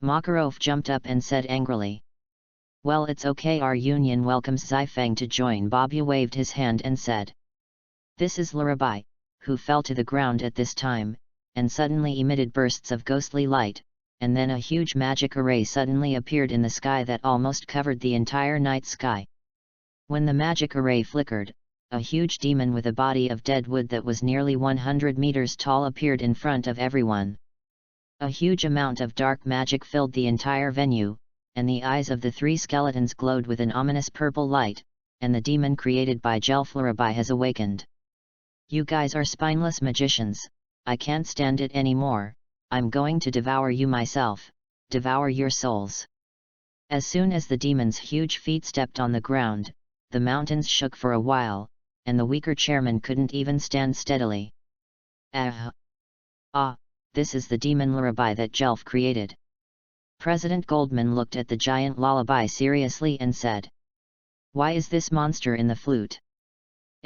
[SPEAKER 1] Makarov jumped up and said angrily. Well, it's okay, our union welcomes Zifeng to join. Bobu waved his hand and said. This is Lullaby, who fell to the ground at this time, and suddenly emitted bursts of ghostly light, and then a huge magic array suddenly appeared in the sky that almost covered the entire night sky. When the magic array flickered, a huge demon with a body of dead wood that was nearly 100 meters tall appeared in front of everyone. A huge amount of dark magic filled the entire venue, and the eyes of the three skeletons glowed with an ominous purple light, and the demon created by Lullaby has awakened. You guys are spineless magicians, I can't stand it anymore, I'm going to devour you myself, devour your souls. As soon as the demon's huge feet stepped on the ground, the mountains shook for a while, and the weaker chairman couldn't even stand steadily. This is the demon Lullaby that Jelf created. President Goldman looked at the giant Lullaby seriously and said. Why is this monster in the flute?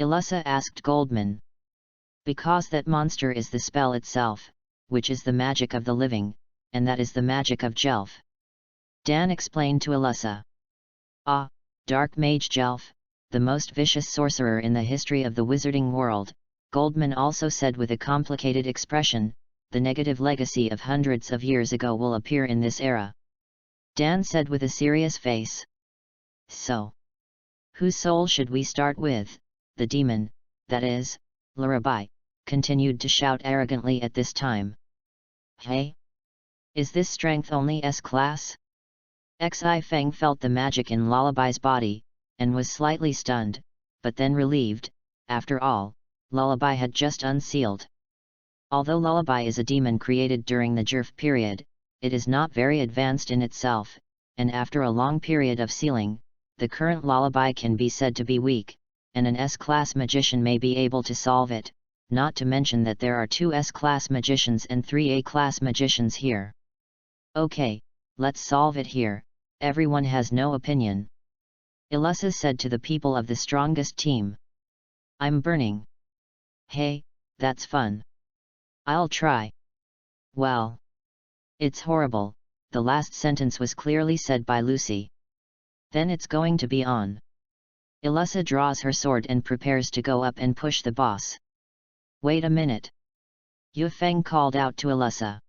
[SPEAKER 1] Ilusa asked Goldman. Because that monster is the spell itself, which is the magic of the living, and that is the magic of Jelf. Dan explained to Ilusa. Dark Mage Jelf, the most vicious sorcerer in the history of the wizarding world, Goldman also said with a complicated expression, the negative legacy of hundreds of years ago will appear in this era. Dan said with a serious face. So, whose soul should we start with? The demon, that is, Lullaby, continued to shout arrogantly at this time. Hey? Is this strength only S-class? Xifeng felt the magic in Lullaby's body, and was slightly stunned, but then relieved. After all, Lullaby had just unsealed. Although Lullaby is a demon created during the Jerf period, it is not very advanced in itself, and after a long period of sealing, the current Lullaby can be said to be weak, and an S-class magician may be able to solve it, not to mention that there are 2 S-class magicians and 3 A-class magicians here. Okay, let's solve it here, everyone has no opinion. Ilusa said to the people of the strongest team. I'm burning. Hey, that's fun. I'll try. Well. It's horrible, the last sentence was clearly said by Lucy. Then it's going to be on. Ilusa draws her sword and prepares to go up and push the boss. Wait a minute. Yufeng called out to Ilusa.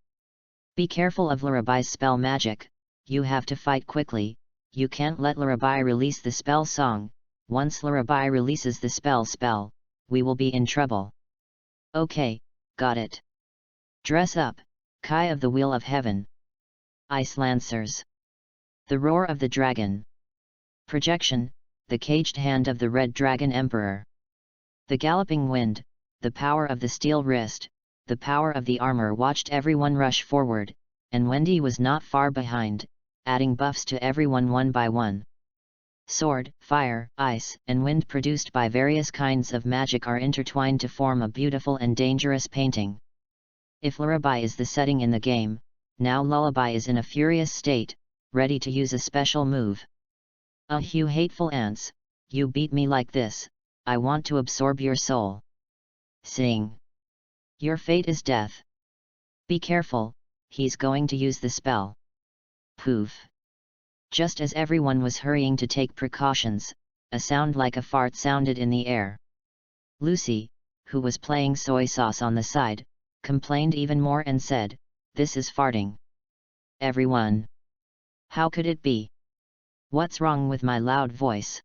[SPEAKER 1] Be careful of Lullaby's spell magic, you have to fight quickly, you can't let Lullaby release the spell song, once Lullaby releases the spell, we will be in trouble. Okay, got it. Dress up, Kai of the Wheel of Heaven. Ice Lancers. The Roar of the Dragon. Projection, the caged hand of the Red Dragon Emperor. The Galloping Wind, the power of the Steel Wrist, the power of the armor. Watched everyone rush forward, and Wendy was not far behind, adding buffs to everyone one by one. Sword, fire, ice, and wind produced by various kinds of magic are intertwined to form a beautiful and dangerous painting. If Lullaby is the setting in the game, now Lullaby is in a furious state, ready to use a special move. You hateful ants, you beat me like this, I want to absorb your soul. Sing. Your fate is death. Be careful, he's going to use the spell. Poof. Just as everyone was hurrying to take precautions, a sound like a fart sounded in the air. Lucy, who was playing soy sauce on the side, complained even more and said, "This is farting. Everyone. How could it be? What's wrong with my loud voice?"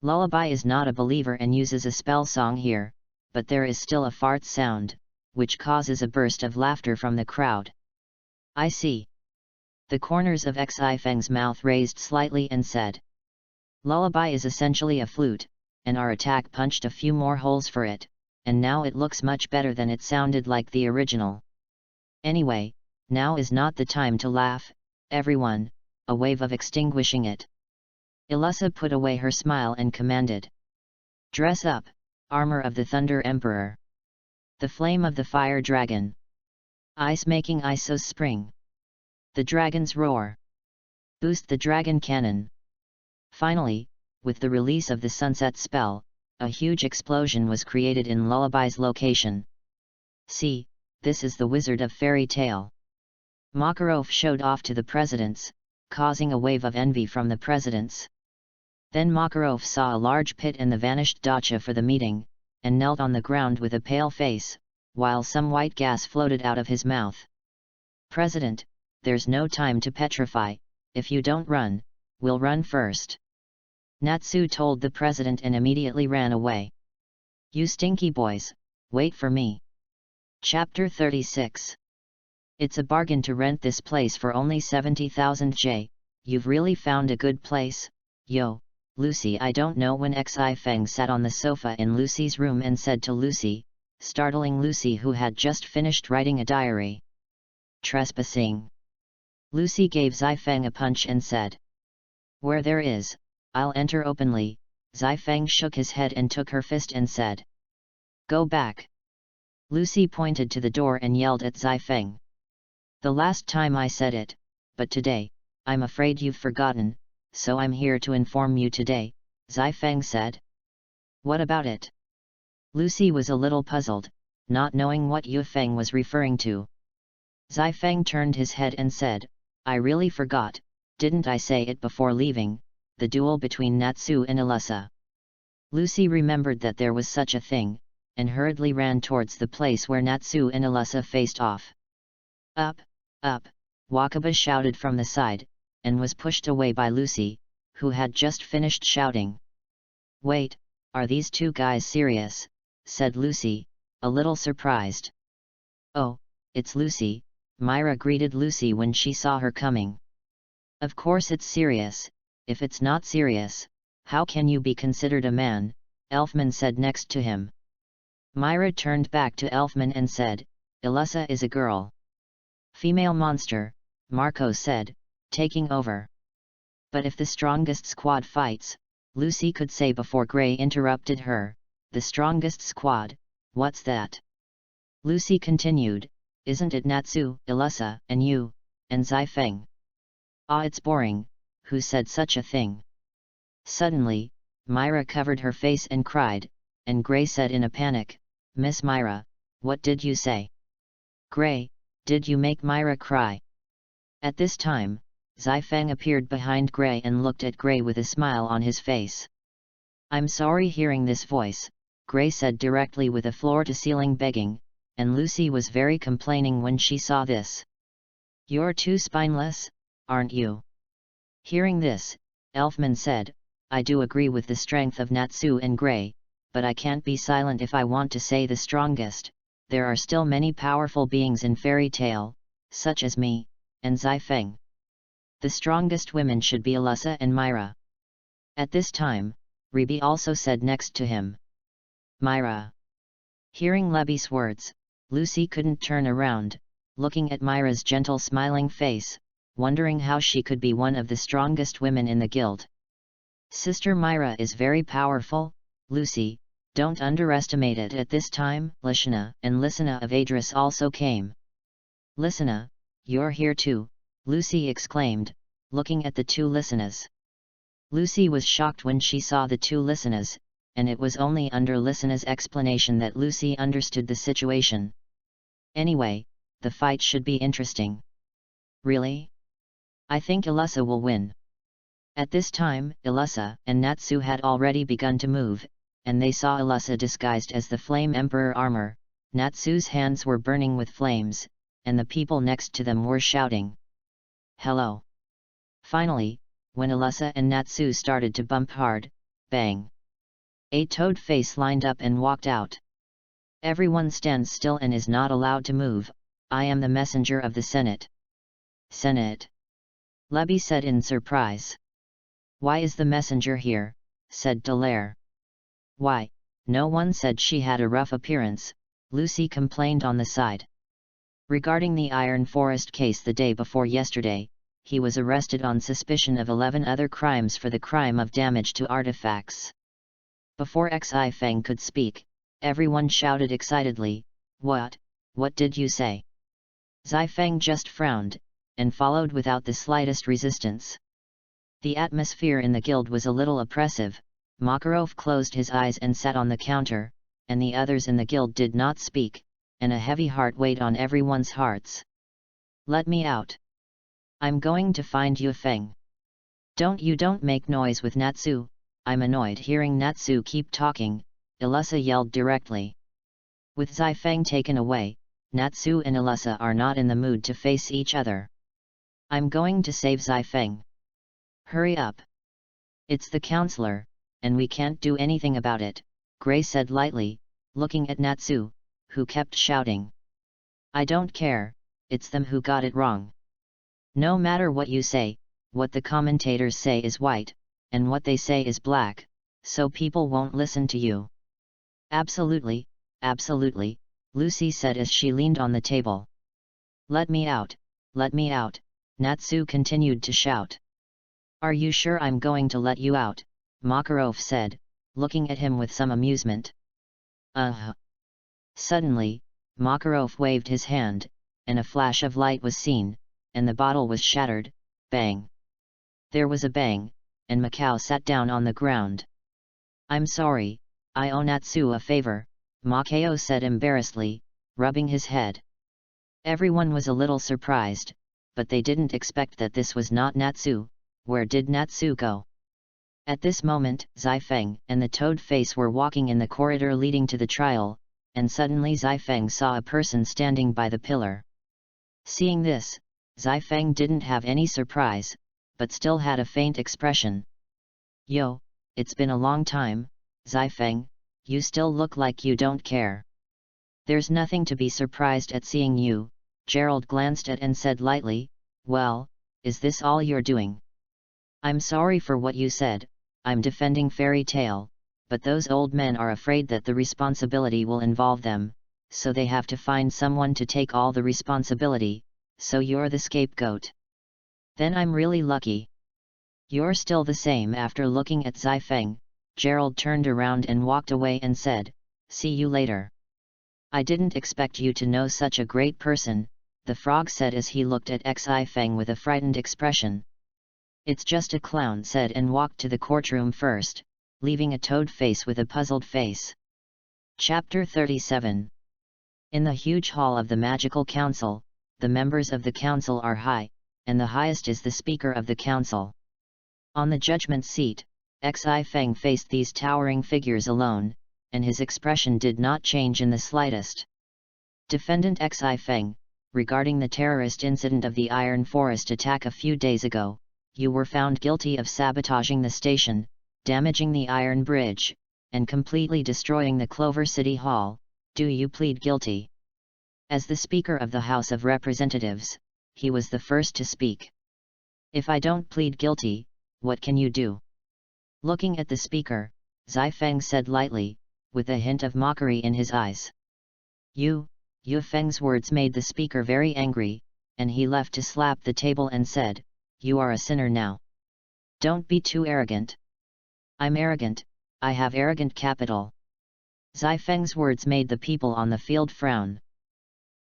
[SPEAKER 1] Lullaby is not a believer and uses a spell song here, but there is still a fart sound, which causes a burst of laughter from the crowd. I see. The corners of Xi Feng's mouth raised slightly and said, "Lullaby is essentially a flute, and our attack punched a few more holes for it, and now it looks much better than it sounded like the original. Anyway, now is not the time to laugh, everyone," a wave of extinguishing it. Ilusa put away her smile and commanded, "Dress up, armor of the Thunder Emperor. The flame of the Fire Dragon. Ice making Isos Spring. The Dragon's Roar. Boost the Dragon Cannon." Finally, with the release of the Sunset spell, a huge explosion was created in Lullaby's location. "See, this is the Wizard of Fairy Tale." Makarov showed off to the presidents, causing a wave of envy from the presidents. Then Makarov saw a large pit in the vanished dacha for the meeting, and knelt on the ground with a pale face, while some white gas floated out of his mouth. "President, there's no time to petrify, if you don't run, we'll run first." Natsu told the president and immediately ran away. "You stinky boys, wait for me." Chapter 36. It's a bargain to rent this place for only 70,000 J, you've really found a good place, yo, Lucy. I don't know when Xi Feng sat on the sofa in Lucy's room and said to Lucy, startling Lucy who had just finished writing a diary. "Trespassing." Lucy gave Xi Feng a punch and said, "Where there is, I'll enter openly." Xi Feng shook his head and took her fist and said, "Go back." Lucy pointed to the door and yelled at Xi Feng. "The last time I said it, but today, I'm afraid you've forgotten, so I'm here to inform you today," Xi Feng said. "What about it?" Lucy was a little puzzled, not knowing what Yu Feng was referring to. Xi Feng turned his head and said, "I really forgot, didn't I say it before leaving, the duel between Natsu and Ilusa." Lucy remembered that there was such a thing, and hurriedly ran towards the place where Natsu and Ilusa faced off. "Up, up," Wakaba shouted from the side, and was pushed away by Lucy, who had just finished shouting. "Wait, are these two guys serious?" said Lucy, a little surprised. "Oh, it's Lucy," Myra greeted Lucy when she saw her coming. "Of course it's serious, if it's not serious, how can you be considered a man?" Elfman said next to him. Myra turned back to Elfman and said, "Ilusa is a girl." "Female monster," Marco said, taking over. "But if the strongest squad fights," Lucy could say before Gray interrupted her, "The strongest squad, what's that?" Lucy continued, "Isn't it Natsu, Ilusa, and you, and Xi Feng?" "Ah, it's boring, who said such a thing?" Suddenly, Myra covered her face and cried, and Gray said in a panic, "Miss Myra, what did you say?" "Gray, did you make Myra cry?" At this time, Xi Feng appeared behind Gray and looked at Gray with a smile on his face. "I'm sorry hearing this voice," Gray said directly with a floor-to-ceiling begging, and Lucy was very complaining when she saw this. "You're too spineless, aren't you?" Hearing this, Elfman said, "I do agree with the strength of Natsu and Gray, but I can't be silent if I want to say the strongest. There are still many powerful beings in fairy tale, such as me, and Xi Feng. The strongest women should be Ilusa and Myra." At this time, Ribi also said next to him, "Myra." Hearing Leby's words, Lucy couldn't turn around, looking at Myra's gentle smiling face, wondering how she could be one of the strongest women in the guild. Sister Myra is very powerful, Lucy, don't underestimate it. At this time, Lishna and Lysina of Adris also came. Lysina, you're here too, Lucy exclaimed, looking at the two Lysinas. Lucy was shocked when she saw the two Lysinas, and it was only under Lysina's explanation that Lucy understood the situation. Anyway, the fight should be interesting. Really? I think Ilusa will win. At this time, Ilusa and Natsu had already begun to move, and they saw Ilusa disguised as the Flame Emperor armor. Natsu's hands were burning with flames, and the people next to them were shouting, "Hello!" Finally, when Ilusa and Natsu started to bump hard, bang! A toad face lined up and walked out. Everyone stands still and is not allowed to move. I am the messenger of the Senate. Senate? Lebby said in surprise. Why is the messenger here? Said Dallaire. Why, no one said she had a rough appearance, Lucy complained on the side. Regarding the Iron Forest case the day before yesterday, he was arrested on suspicion of 11 other crimes for the crime of damage to artifacts. Before Xi Feng could speak, everyone shouted excitedly, What did you say? Xi Feng just frowned, and followed without the slightest resistance. The atmosphere in the guild was a little oppressive. Makarov closed his eyes and sat on the counter, and the others in the guild did not speak, and a heavy heart weighed on everyone's hearts. Let me out. I'm going to find Yu Feng. Don't make noise with Natsu. I'm annoyed hearing Natsu keep talking, Ilusa yelled directly. With Xi Feng taken away, Natsu and Ilusa are not in the mood to face each other. I'm going to save Xi Feng. Hurry up. It's the counselor, and we can't do anything about it, Gray said lightly, looking at Natsu, who kept shouting. I don't care, it's them who got it wrong. No matter what you say, what the commentators say is white, and what they say is black, so people won't listen to you. Absolutely, Lucy said as she leaned on the table. Let me out, Natsu continued to shout. Are you sure I'm going to let you out? Makarov said, looking at him with some amusement. Suddenly, Makarov waved his hand, and a flash of light was seen, and the bottle was shattered, bang. There was a bang, and Macau sat down on the ground. I'm sorry, I owe Natsu a favor, Makao said embarrassedly, rubbing his head. Everyone was a little surprised, but they didn't expect that this was not Natsu. Where did Natsu go? At this moment, Xi Feng and the toad face were walking in the corridor leading to the trial, and suddenly Xi Feng saw a person standing by the pillar. Seeing this, Xi Feng didn't have any surprise, but still had a faint expression. Yo, it's been a long time, Xi Feng, you still look like you don't care. There's nothing to be surprised at seeing you, Gerald glanced at and said lightly, well, is this all you're doing? I'm sorry for what you said, I'm defending Fairy Tale, but those old men are afraid that the responsibility will involve them, so they have to find someone to take all the responsibility, so you're the scapegoat. Then I'm really lucky. You're still the same. After looking at Xi Feng, Gerald turned around and walked away and said, see you later. I didn't expect you to know such a great person, the frog said as he looked at Xi Feng with a frightened expression. It's just a clown, said, and walked to the courtroom first, leaving a toad face with a puzzled face. Chapter 37. In the huge hall of the Magical Council, the members of the council are high, and the highest is the Speaker of the Council. On the judgment seat, Xi Feng faced these towering figures alone, and his expression did not change in the slightest. Defendant Xi Feng, regarding the terrorist incident of the Iron Forest attack a few days ago, you were found guilty of sabotaging the station, damaging the Iron Bridge, and completely destroying the Clover City Hall. Do you plead guilty? As the Speaker of the House of Representatives, he was the first to speak. If I don't plead guilty, what can you do? Looking at the Speaker, Xi Feng said lightly, with a hint of mockery in his eyes. Yu Feng's words made the Speaker very angry, and he left to slap the table and said, you are a sinner now. Don't be too arrogant. I'm arrogant, I have arrogant capital. Zai Feng's words made the people on the field frown.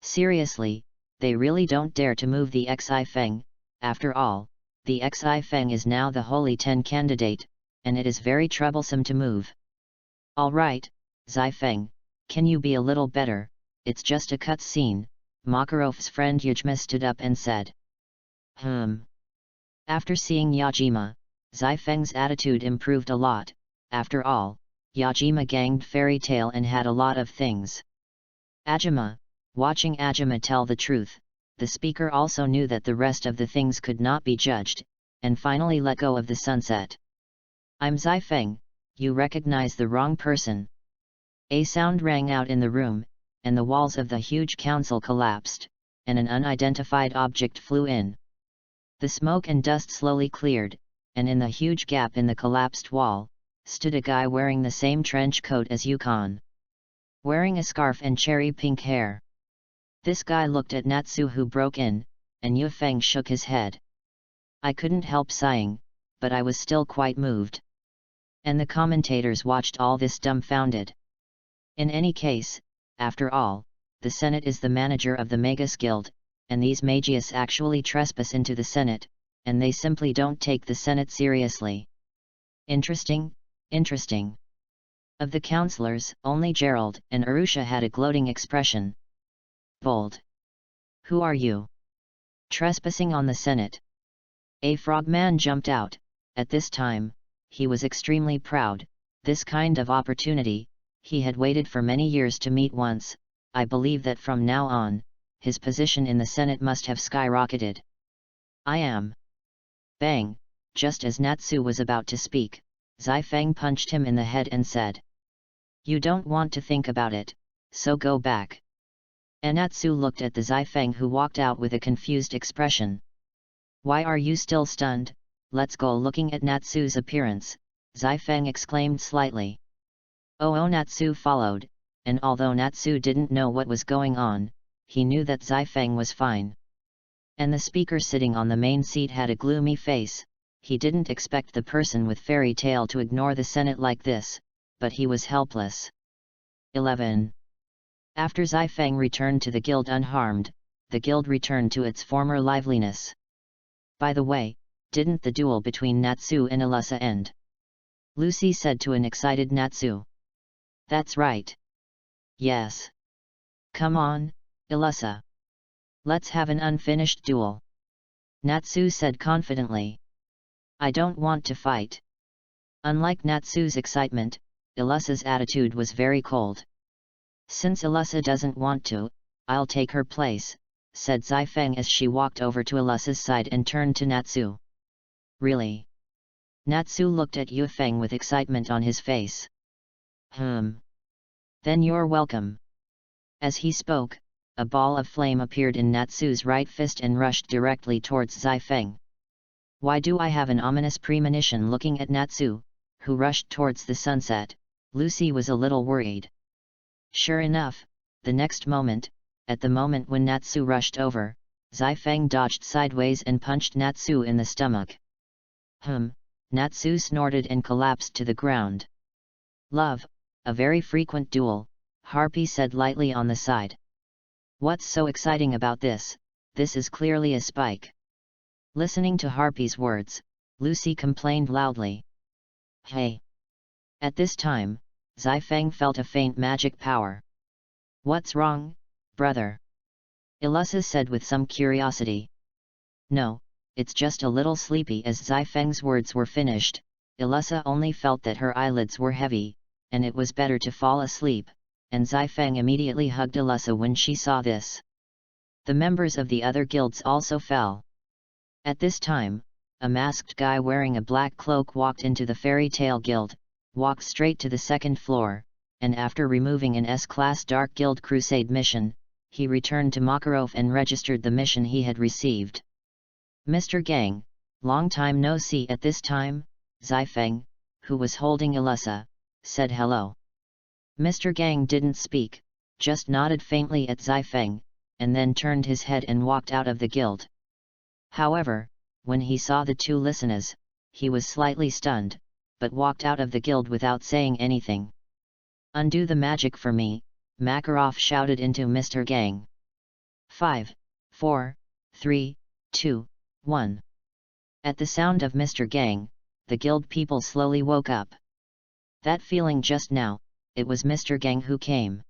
[SPEAKER 1] Seriously, they really don't dare to move the Xi Feng. After all, the Xi Feng is now the Holy Ten candidate, and it is very troublesome to move. All right, Zai Feng, can you be a little better? It's just a cut scene. Makarov's friend Yajima stood up and said. After seeing Yajima, Zai Feng's attitude improved a lot. After all, Yajima ganged Fairy Tail and had a lot of things. Ajima, watching Ajima tell the truth, the speaker also knew that the rest of the things could not be judged, and finally let go of the sunset. I'm Zai Feng, you recognize the wrong person. A sound rang out in the room, and the walls of the huge council collapsed, and an unidentified object flew in. The smoke and dust slowly cleared, and in the huge gap in the collapsed wall, stood a guy wearing the same trench coat as Yukon. Wearing a scarf and cherry pink hair. This guy looked at Natsu who broke in, and Yu Feng shook his head. I couldn't help sighing, but I was still quite moved. And the commentators watched all this dumbfounded. In any case, after all, the Senate is the manager of the Magus Guild, and these Magius actually trespass into the Senate, and they simply don't take the Senate seriously. Interesting, interesting. Of the counselors, only Gerald and Arusha had a gloating expression. Bold. Who are you? Trespassing on the Senate. A frogman jumped out. At this time, he was extremely proud. This kind of opportunity, he had waited for many years to meet once. I believe that from now on, his position in the Senate must have skyrocketed. I am. Bang! Just as Natsu was about to speak, Zai Feng punched him in the head and said. You don't want to think about it, so go back. And Natsu looked at the Zai Feng who walked out with a confused expression. Why are you still stunned? Let's go. Looking at Natsu's appearance, Zai Feng exclaimed slightly. Oh, Natsu followed, and although Natsu didn't know what was going on, he knew that Zai Feng was fine. And the speaker sitting on the main seat had a gloomy face. He didn't expect the person with Fairy Tail to ignore the Senate like this, but he was helpless. 11. After Zai Feng returned to the guild unharmed, the guild returned to its former liveliness. By the way, didn't the duel between Natsu and Alyssa end? Lucy said to an excited Natsu. That's right. Yes. Come on, Alyssa. Let's have an unfinished duel. Natsu said confidently. I don't want to fight. Unlike Natsu's excitement, Alyssa's attitude was very cold. Since Alyssa doesn't want to, I'll take her place, said Zai Feng as she walked over to Alyssa's side and turned to Natsu. Really? Natsu looked at Yu Feng with excitement on his face. Then you're welcome. As he spoke, a ball of flame appeared in Natsu's right fist and rushed directly towards Zai Feng. Why do I have an ominous premonition? Looking at Natsu, who rushed towards the sunset, Lucy was a little worried. Sure enough, the next moment, at the moment when Natsu rushed over, Zai Feng dodged sideways and punched Natsu in the stomach. Natsu snorted and collapsed to the ground. Love, a very frequent duel, Harpy said lightly on the side. What's so exciting about this? This is clearly a spike. Listening to Harpy's words, Lucy complained loudly. Hey! At this time, Zai Feng felt a faint magic power. What's wrong, brother? Alyssa said with some curiosity. No, it's just a little sleepy. As Zai Feng's words were finished, Alyssa only felt that her eyelids were heavy, and it was better to fall asleep, and Zai Feng immediately hugged Alyssa when she saw this. The members of the other guilds also fell. At this time, a masked guy wearing a black cloak walked into the Fairy Tail Guild, walked straight to the second floor, and after removing an S-Class Dark Guild Crusade mission, he returned to Makarov and registered the mission he had received. Mr. Gang, long time no see. At this time, Zai Feng, who was holding Alyssa, said hello. Mr. Gang didn't speak, just nodded faintly at Zai Feng, and then turned his head and walked out of the guild. However, when he saw the two listeners, he was slightly stunned, but walked out of the guild without saying anything. "Undo the magic for me," Makarov shouted into Mr. Gang. 5, 4, 3, 2, 1. At the sound of Mr. Gang, the guild people slowly woke up. That feeling just now, it was Mr. Gang who came.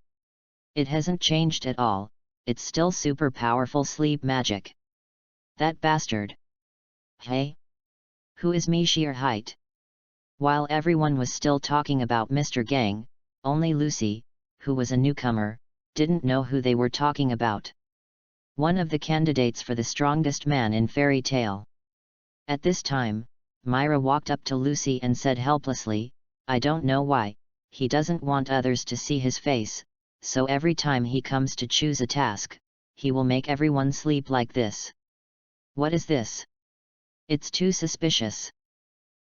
[SPEAKER 1] It hasn't changed at all, it's still super powerful sleep magic. That bastard. Hey? Who is Sheer Height? While everyone was still talking about Mr. Gang, only Lucy, who was a newcomer, didn't know who they were talking about. One of the candidates for the strongest man in fairy tale. At this time, Myra walked up to Lucy and said helplessly, "I don't know why, he doesn't want others to see his face, so every time he comes to choose a task, he will make everyone sleep like this. What is this? It's too suspicious."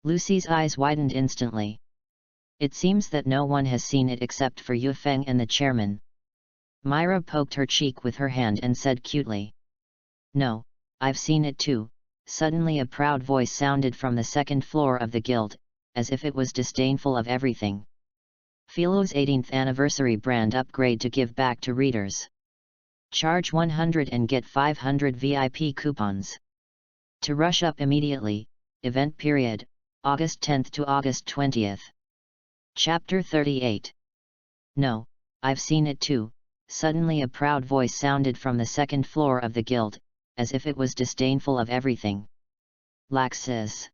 [SPEAKER 1] Lucy's eyes widened instantly. It seems that no one has seen it except for Yu Feng and the chairman. Myra poked her cheek with her hand and said cutely, "No, I've seen it too." Suddenly a proud voice sounded from the second floor of the guild, as if it was disdainful of everything. Philo's 18th anniversary brand upgrade to give back to readers. Charge 100 and get 500 VIP coupons. To rush up immediately, event period, August 10th to August 20th. Chapter 38. "No, I've seen it too." Suddenly a proud voice sounded from the second floor of the guild, as if it was disdainful of everything. "Laxus.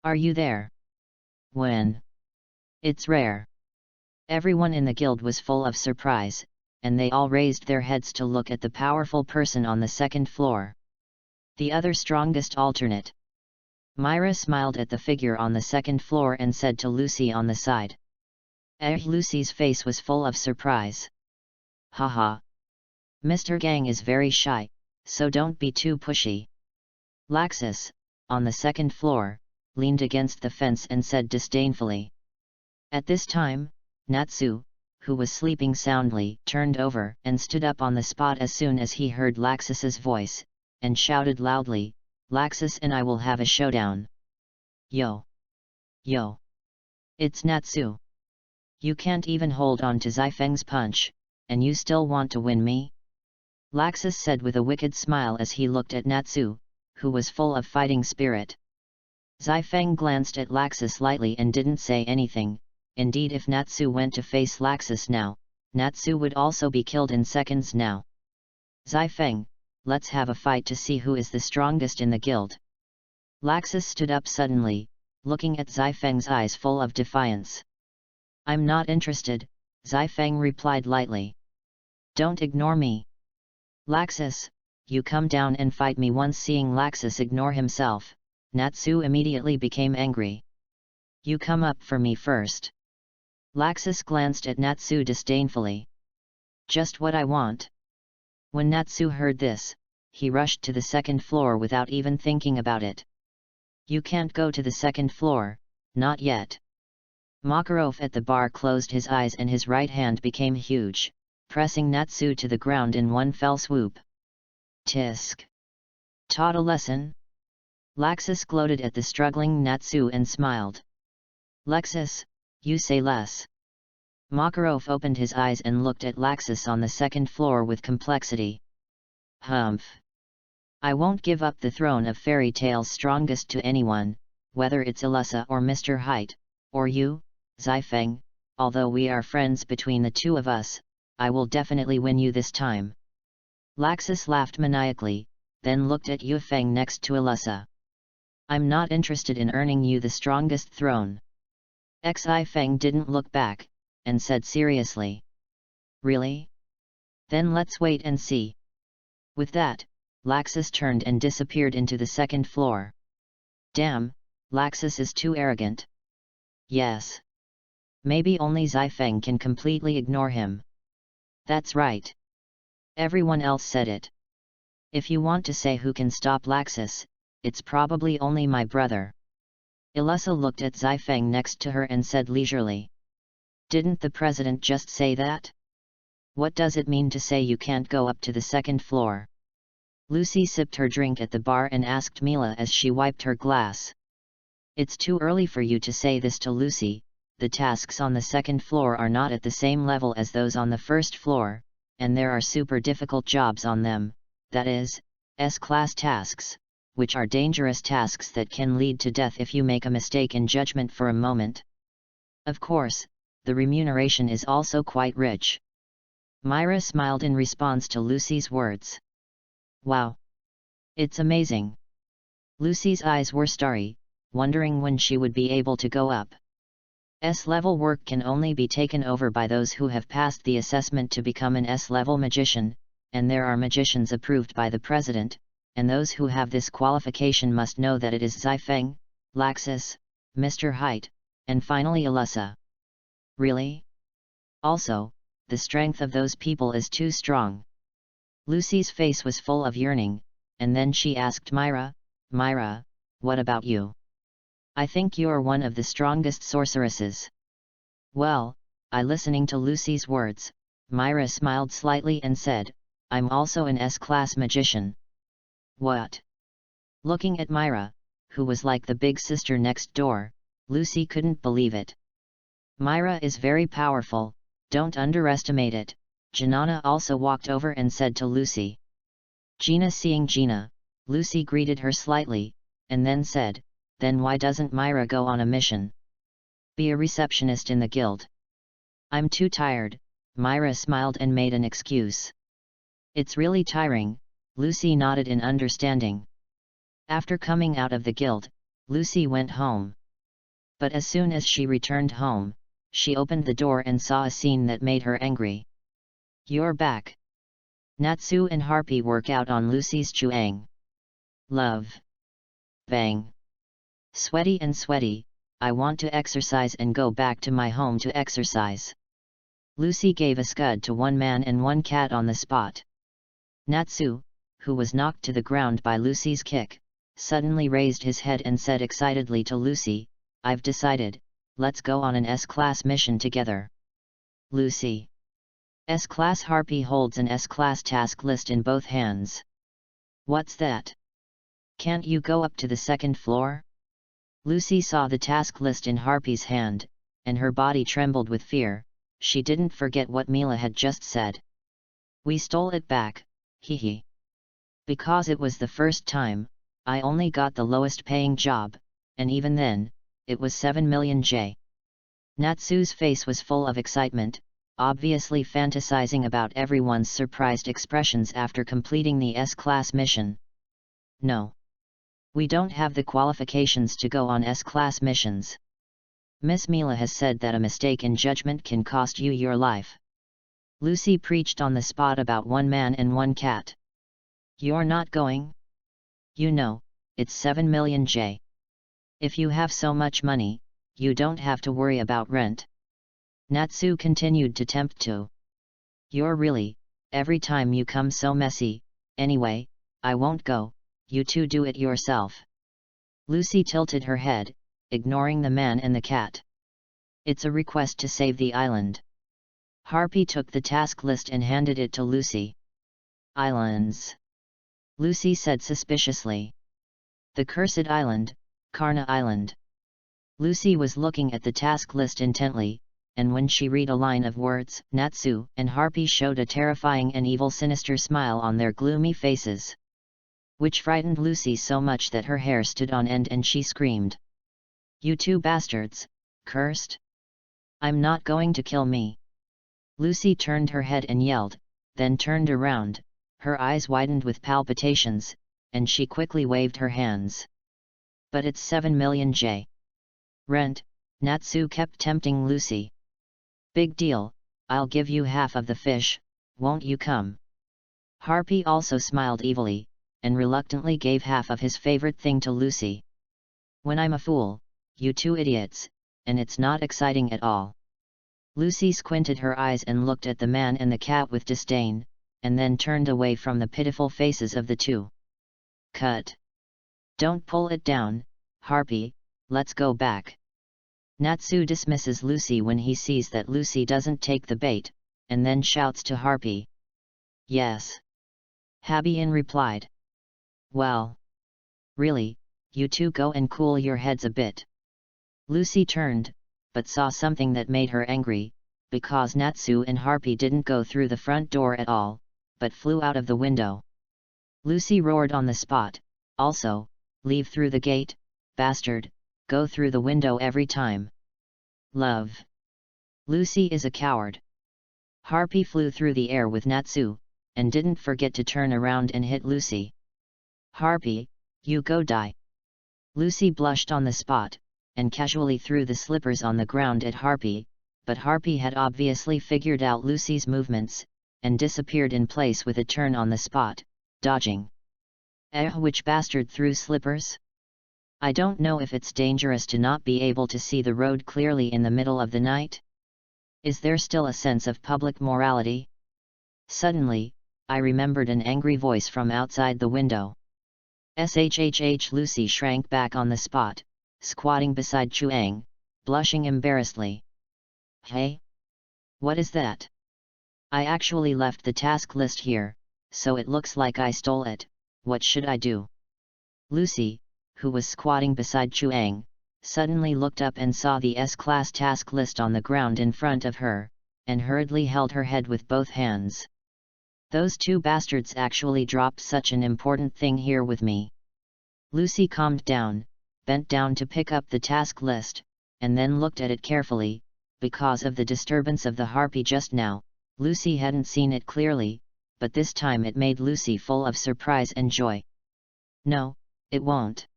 [SPEAKER 1] Are you there? When? It's rare." Everyone in the guild was full of surprise, and they all raised their heads to look at the powerful person on the second floor. The other strongest alternate. Myra smiled at the figure on the second floor and said to Lucy on the side. Lucy's face was full of surprise. "Haha. Mr. Gang is very shy, so don't be too pushy." Laxus, on the second floor, leaned against the fence and said disdainfully. At this time, Natsu, who was sleeping soundly, turned over and stood up on the spot as soon as he heard Laxus's voice, and shouted loudly, "Laxus and I will have a showdown." "Yo! Yo! It's Natsu! You can't even hold on to Zifeng's punch, and you still want to win me?" Laxus said with a wicked smile as he looked at Natsu, who was full of fighting spirit. Zifeng glanced at Laxus lightly and didn't say anything. Indeed, if Natsu went to face Laxus now, Natsu would also be killed in seconds now. "Zifeng, let's have a fight to see who is the strongest in the guild." Laxus stood up suddenly, looking at Zifeng's eyes full of defiance. "I'm not interested," Zifeng replied lightly. "Don't ignore me. Laxus, you come down and fight me." Once seeing Laxus ignore himself, Natsu immediately became angry. "You come up for me first." Laxus glanced at Natsu disdainfully. "Just what I want." When Natsu heard this, he rushed to the second floor without even thinking about it. "You can't go to the second floor, not yet." Makarov at the bar closed his eyes and his right hand became huge, pressing Natsu to the ground in one fell swoop. "Tisk. Taught a lesson?" Laxus gloated at the struggling Natsu and smiled. "Lexus, you say less." Makarov opened his eyes and looked at Laxus on the second floor with complexity. "Humph. I won't give up the throne of fairy tale's strongest to anyone, whether it's Elisa or Mr. Height, or you, Zifeng. Although we are friends between the two of us, I will definitely win you this time." Laxus laughed maniacally, then looked at Yu Feng next to Elisa. "I'm not interested in earning you the strongest throne." Xi Feng didn't look back, and said seriously. "Really? Then let's wait and see." With that, Laxus turned and disappeared into the second floor. Damn, Laxus is too arrogant. Yes. Maybe only Zifeng can completely ignore him. That's right. Everyone else said it. If you want to say who can stop Laxus, it's probably only my brother. Elisa looked at Zifeng next to her and said leisurely. Didn't the president just say that? What does it mean to say you can't go up to the second floor? Lucy sipped her drink at the bar and asked Mila as she wiped her glass. It's too early for you to say this to Lucy. The tasks on the second floor are not at the same level as those on the first floor, and there are super difficult jobs on them, that is, S-class tasks, which are dangerous tasks that can lead to death if you make a mistake in judgment for a moment. Of course, the remuneration is also quite rich. Myra smiled in response to Lucy's words. Wow! It's amazing! Lucy's eyes were starry, wondering when she would be able to go up. S-level work can only be taken over by those who have passed the assessment to become an S-level magician, and there are magicians approved by the president, and those who have this qualification must know that it is Zifeng, Laxus, Mr. Height, and finally Alyssa. Really? Also, the strength of those people is too strong. Lucy's face was full of yearning, and then she asked Myra, Myra, what about you? I think you're one of the strongest sorceresses. Well, listening to Lucy's words, Myra smiled slightly and said, I'm also an S-class magician. What? Looking at Myra, who was like the big sister next door, Lucy couldn't believe it. Myra is very powerful, don't underestimate it. Janana also walked over and said to Lucy. Gina seeing Gina, Lucy greeted her slightly, and then said, then why doesn't Myra go on a mission? Be a receptionist in the guild. I'm too tired, Myra smiled and made an excuse. It's really tiring, Lucy nodded in understanding. After coming out of the guild, Lucy went home. But as soon as she returned home, she opened the door and saw a scene that made her angry. You're back. Natsu and Harpy work out on Lucy's chuang. Love. Bang. Sweaty and sweaty, I want to exercise and go back to my home to exercise. Lucy gave a scud to one man and one cat on the spot. Natsu, who was knocked to the ground by Lucy's kick, suddenly raised his head and said excitedly to Lucy, I've decided, let's go on an S-class mission together. Lucy. S-class Harpy holds an S-class task list in both hands. What's that? Can't you go up to the second floor? Lucy saw the task list in Harpy's hand, and her body trembled with fear. She didn't forget what Mila had just said. We stole it back, hee. Because it was the first time, I only got the lowest paying job, and even then, it was 7 million J. Natsu's face was full of excitement, obviously fantasizing about everyone's surprised expressions after completing the S-class mission. No. We don't have the qualifications to go on S-class missions. Miss Mila has said that a mistake in judgment can cost you your life. Lucy preached on the spot about one man and one cat. You're not going? You know, it's 7 million J. If you have so much money, you don't have to worry about rent. Natsu continued to tempt to. You're really, every time you come so messy. Anyway, I won't go, you two do it yourself. Lucy tilted her head, ignoring the man and the cat. It's a request to save the island. Harpy took the task list and handed it to Lucy. Islands. Lucy said suspiciously. The cursed island, Karna Island. Lucy was looking at the task list intently, and when she read a line of words, Natsu and Harpy showed a terrifying and evil sinister smile on their gloomy faces. Which frightened Lucy so much that her hair stood on end and she screamed. You two bastards, cursed? I'm not going to kill me. Lucy turned her head and yelled, then turned around, her eyes widened with palpitations, and she quickly waved her hands. But it's 7 million J. Rent, Natsu kept tempting Lucy. Big deal, I'll give you half of the fish, won't you come? Harpy also smiled evilly, and reluctantly gave half of his favorite thing to Lucy. When I'm a fool, you two idiots, and it's not exciting at all. Lucy squinted her eyes and looked at the man and the cat with disdain, and then turned away from the pitiful faces of the two. Cut. Don't pull it down, Harpy, let's go back. Natsu dismisses Lucy when he sees that Lucy doesn't take the bait, and then shouts to Harpy. Yes. Habian replied. Well. Really, you two go and cool your heads a bit. Lucy turned, but saw something that made her angry, because Natsu and Harpy didn't go through the front door at all, but flew out of the window. Lucy roared on the spot, also, leave through the gate, bastard, go through the window every time. Love. Lucy is a coward. Harpy flew through the air with Natsu, and didn't forget to turn around and hit Lucy. Harpy, you go die. Lucy blushed on the spot, and casually threw the slippers on the ground at Harpy, but Harpy had obviously figured out Lucy's movements, and disappeared in place with a turn on the spot, dodging. Which bastard threw slippers? I don't know if it's dangerous to not be able to see the road clearly in the middle of the night. Is there still a sense of public morality? Suddenly, I remembered an angry voice from outside the window. Shhh. Lucy shrank back on the spot, squatting beside Chuang, blushing embarrassedly. Hey? What is that? I actually left the task list here, so it looks like I stole it. What should I do? Lucy, who was squatting beside Chuang, suddenly looked up and saw the S-class task list on the ground in front of her, and hurriedly held her head with both hands. Those two bastards actually dropped such an important thing here with me. Lucy calmed down, bent down to pick up the task list, and then looked at it carefully. Because of the disturbance of the Harpy just now, Lucy hadn't seen it clearly, but this time it made Lucy full of surprise and joy. No, it won't.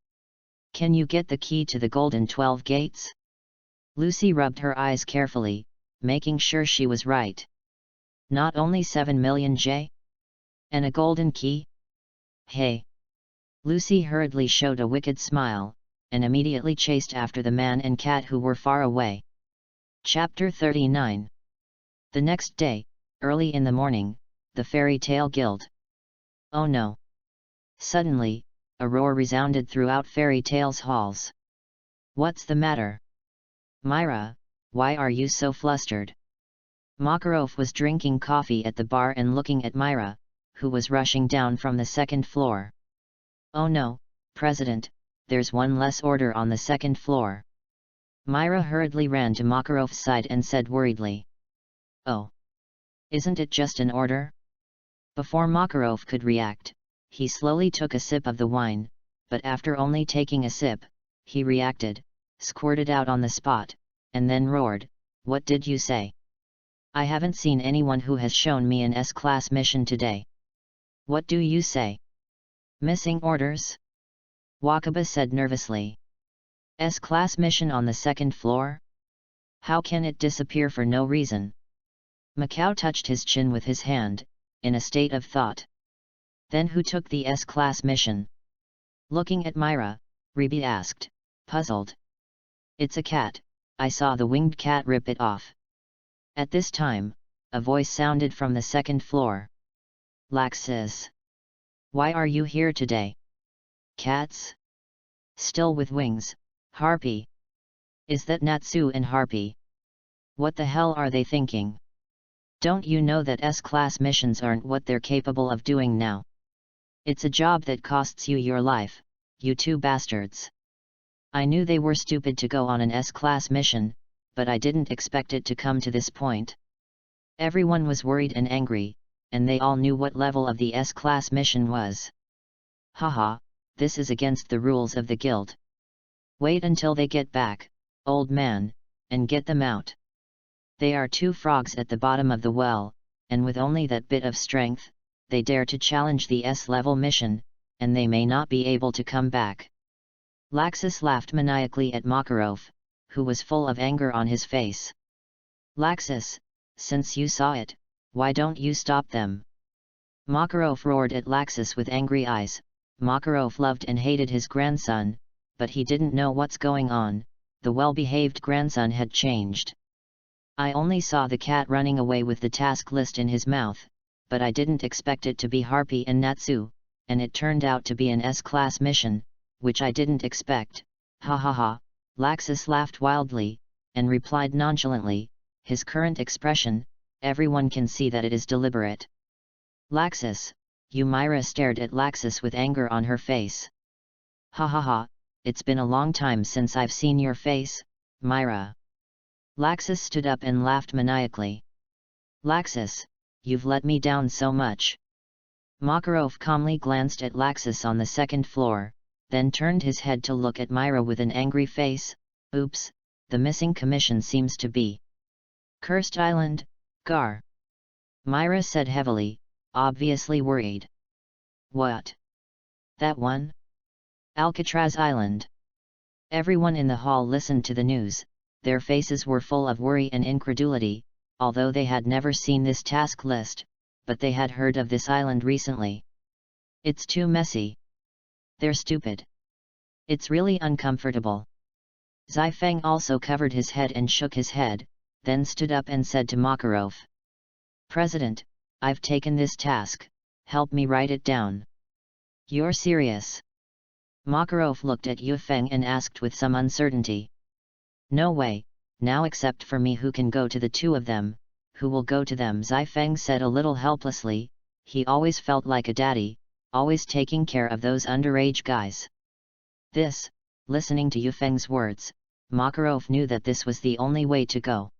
[SPEAKER 1] Can you get the key to the Golden 12 Gates? Lucy rubbed her eyes carefully, making sure she was right. Not only 7 million J? And a golden key? Hey! Lucy hurriedly showed a wicked smile, and immediately chased after the man and cat who were far away. Chapter 39. The next day, early in the morning, the Fairy Tale Guild. Oh no! Suddenly, a roar resounded throughout Fairy Tale's halls. What's the matter? Myra, why are you so flustered? Makarov was drinking coffee at the bar and looking at Myra, who was rushing down from the second floor. Oh no, President, there's one less order on the second floor. Myra hurriedly ran to Makarov's side and said worriedly. Oh. Isn't it just an order? Before Makarov could react, he slowly took a sip of the wine, but after only taking a sip, he reacted, squirted out on the spot, and then roared, What did you say? I haven't seen anyone who has shown me an S-class mission today. What do you say? Missing orders? Wakaba said nervously. S-class mission on the second floor? How can it disappear for no reason? Macau touched his chin with his hand, in a state of thought. Then who took the S-class mission? Looking at Myra, Ribi asked, puzzled. It's a cat, I saw the winged cat rip it off. At this time, a voice sounded from the second floor. Laxis. Why are you here today? Cats? Still with wings, Harpy. Is that Natsu and Harpy? What the hell are they thinking? Don't you know that S-class missions aren't what they're capable of doing now? It's a job that costs you your life, you two bastards. I knew they were stupid to go on an S-class mission, but I didn't expect it to come to this point. Everyone was worried and angry, and they all knew what level of the S-class mission was. Haha, this is against the rules of the guild. Wait until they get back, old man, and get them out. They are two frogs at the bottom of the well, and with only that bit of strength, they dare to challenge the S-level mission, and they may not be able to come back. Laxus laughed maniacally at Makarov, who was full of anger on his face. Laxus, since you saw it, why don't you stop them? Makarov roared at Laxus with angry eyes. Makarov loved and hated his grandson, but he didn't know what's going on. The well-behaved grandson had changed. I only saw the cat running away with the task list in his mouth, but I didn't expect it to be Harpy and Natsu, and it turned out to be an S-class mission, which I didn't expect. Ha ha ha, Laxus laughed wildly, and replied nonchalantly, his current expression, everyone can see that it is deliberate. Laxus, you Myra stared at Laxus with anger on her face. Ha ha ha, it's been a long time since I've seen your face, Myra. Laxus stood up and laughed maniacally. Laxus, you've let me down so much. Makarov calmly glanced at Laxus on the second floor, then turned his head to look at Myra with an angry face. Oops, the missing commission seems to be Cursed Island, Gar. Myra said heavily, obviously worried. What? That one? Alcatraz Island. Everyone in the hall listened to the news. Their faces were full of worry and incredulity, although they had never seen this task list, but they had heard of this island recently. It's too messy. They're stupid. It's really uncomfortable. Zifeng also covered his head and shook his head, then stood up and said to Makarov. President, I've taken this task, help me write it down. You're serious? Makarov looked at Yufeng and asked with some uncertainty. No way, now except for me who can go to the two of them, who will go to them? Zifeng said a little helplessly. He always felt like a daddy, always taking care of those underage guys. Listening to Yufeng's words, Makarov knew that this was the only way to go.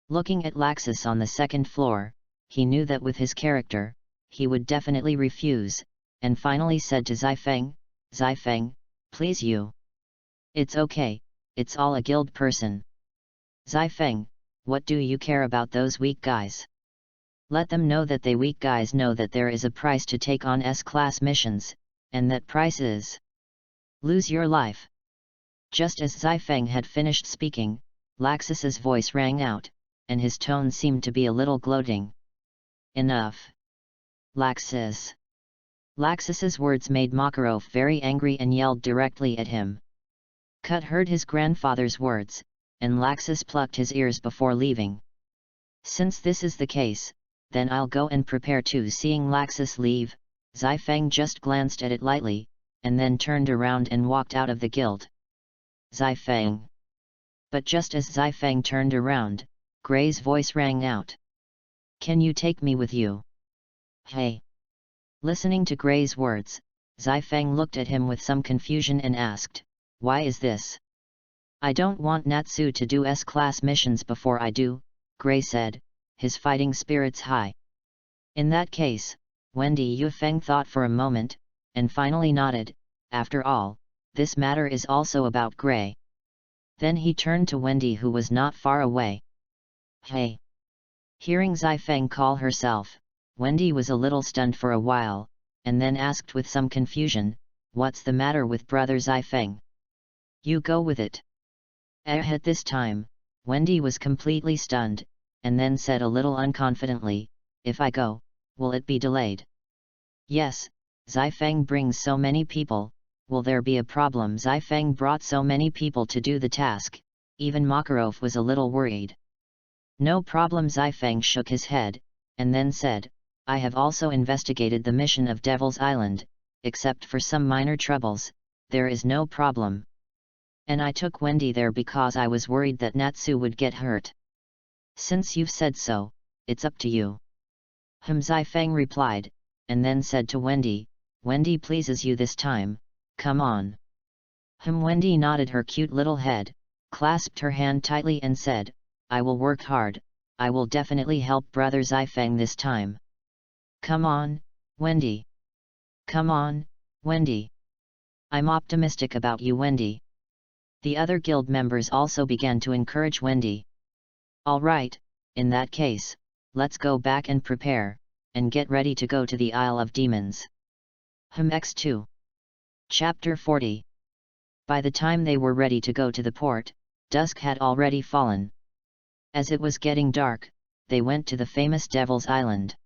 [SPEAKER 1] Looking at Laxus on the second floor, he knew that with his character, he would definitely refuse, and finally said to Zifeng, Zifeng, please you. It's okay, it's all a guild person. Zifeng, what do you care about those weak guys? Let them know that they weak guys know that there is a price to take on S-class missions, and that price is lose your life. Just as Zifeng had finished speaking, Laxus's voice rang out, and his tone seemed to be a little gloating. Enough. Laxus. Laxus's words made Makarov very angry and yelled directly at him. Kut heard his grandfather's words, and Laxus plucked his ears before leaving. Since this is the case, then I'll go and prepare too. Seeing Laxus leave, Zifeng just glanced at it lightly, and then turned around and walked out of the guild. Zifeng. But just as Zifeng turned around, Gray's voice rang out. Can you take me with you? Hey! Listening to Gray's words, Zifeng looked at him with some confusion and asked, why is this? I don't want Natsu to do S-class missions before I do, Gray said, his fighting spirits high. In that case, Wendy Yufeng thought for a moment, and finally nodded. After all, this matter is also about Gray. Then he turned to Wendy, who was not far away. Hey! Hearing Zifeng call herself, Wendy was a little stunned for a while, and then asked with some confusion, what's the matter with brother Zifeng? You go with it. At this time, Wendy was completely stunned, and then said a little unconfidently, if I go, will it be delayed? Yes, Zifeng brings so many people, will there be a problem? Zifeng brought so many people to do the task, even Makarov was a little worried. No problem. Zifeng shook his head, and then said, I have also investigated the mission of Devil's Island, except for some minor troubles, there is no problem. And I took Wendy there because I was worried that Natsu would get hurt. Since you've said so, it's up to you. Zifeng replied, and then said to Wendy, Wendy pleases you this time, come on. Wendy nodded her cute little head, clasped her hand tightly and said, I will work hard, I will definitely help brother Zifeng this time. Come on, Wendy. Come on, Wendy. I'm optimistic about you, Wendy. The other guild members also began to encourage Wendy. All right, in that case, let's go back and prepare, and get ready to go to the Isle of Demons. X2. Chapter 40. By the time they were ready to go to the port, dusk had already fallen. As it was getting dark, they went to the famous Devil's Island.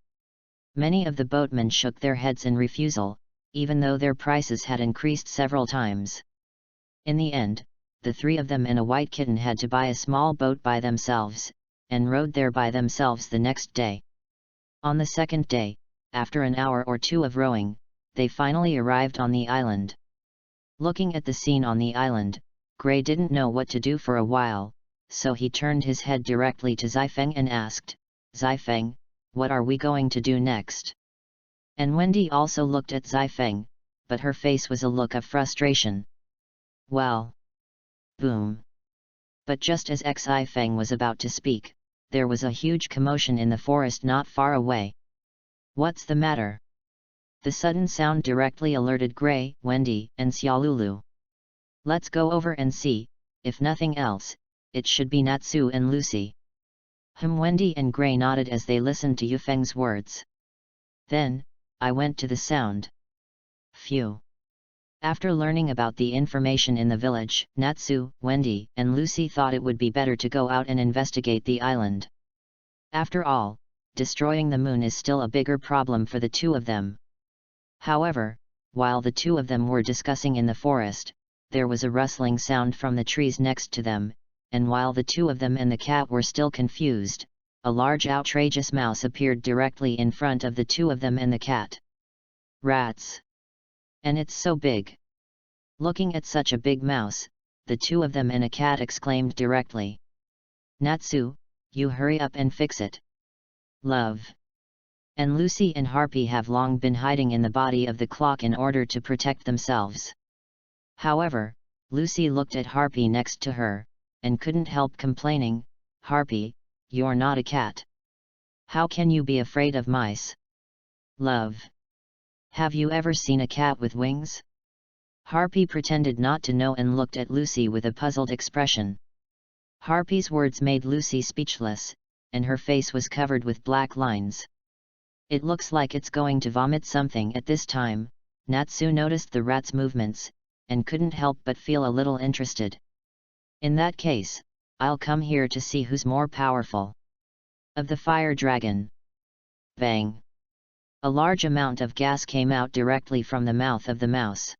[SPEAKER 1] Many of the boatmen shook their heads in refusal, even though their prices had increased several times. In the end, the three of them and a white kitten had to buy a small boat by themselves, and rode there by themselves the next day. On the second day, after an hour or two of rowing, they finally arrived on the island. Looking at the scene on the island, Gray didn't know what to do for a while, so he turned his head directly to Zifeng and asked, Zifeng, what are we going to do next? And Wendy also looked at Zifeng, but her face was a look of frustration. Well. Boom. But just as Xi Feng was about to speak, there was a huge commotion in the forest not far away. What's the matter? The sudden sound directly alerted Gray, Wendy, and Xiaolulu. Let's go over and see. If nothing else, it should be Natsu and Lucy. Wendy and Gray nodded as they listened to Yufeng's words. Then, I went to the sound. Phew. After learning about the information in the village, Natsu, Wendy, and Lucy thought it would be better to go out and investigate the island. After all, destroying the moon is still a bigger problem for the two of them. However, while the two of them were discussing in the forest, there was a rustling sound from the trees next to them, and while the two of them and the cat were still confused, a large outrageous mouse appeared directly in front of the two of them and the cat. Rats! And it's so big! Looking at such a big mouse, the two of them and a cat exclaimed directly. Natsu, you hurry up and fix it. Love. And Lucy and Harpy have long been hiding in the body of the clock in order to protect themselves. However, Lucy looked at Harpy next to her, and couldn't help complaining, Harpy, you're not a cat. How can you be afraid of mice? Love. Have you ever seen a cat with wings? Harpy pretended not to know and looked at Lucy with a puzzled expression. Harpy's words made Lucy speechless, and her face was covered with black lines. It looks like it's going to vomit something at this time. Natsu noticed the rat's movements, and couldn't help but feel a little interested. In that case, I'll come here to see who's more powerful. Of the fire dragon. Bang! A large amount of gas came out directly from the mouth of the mouse.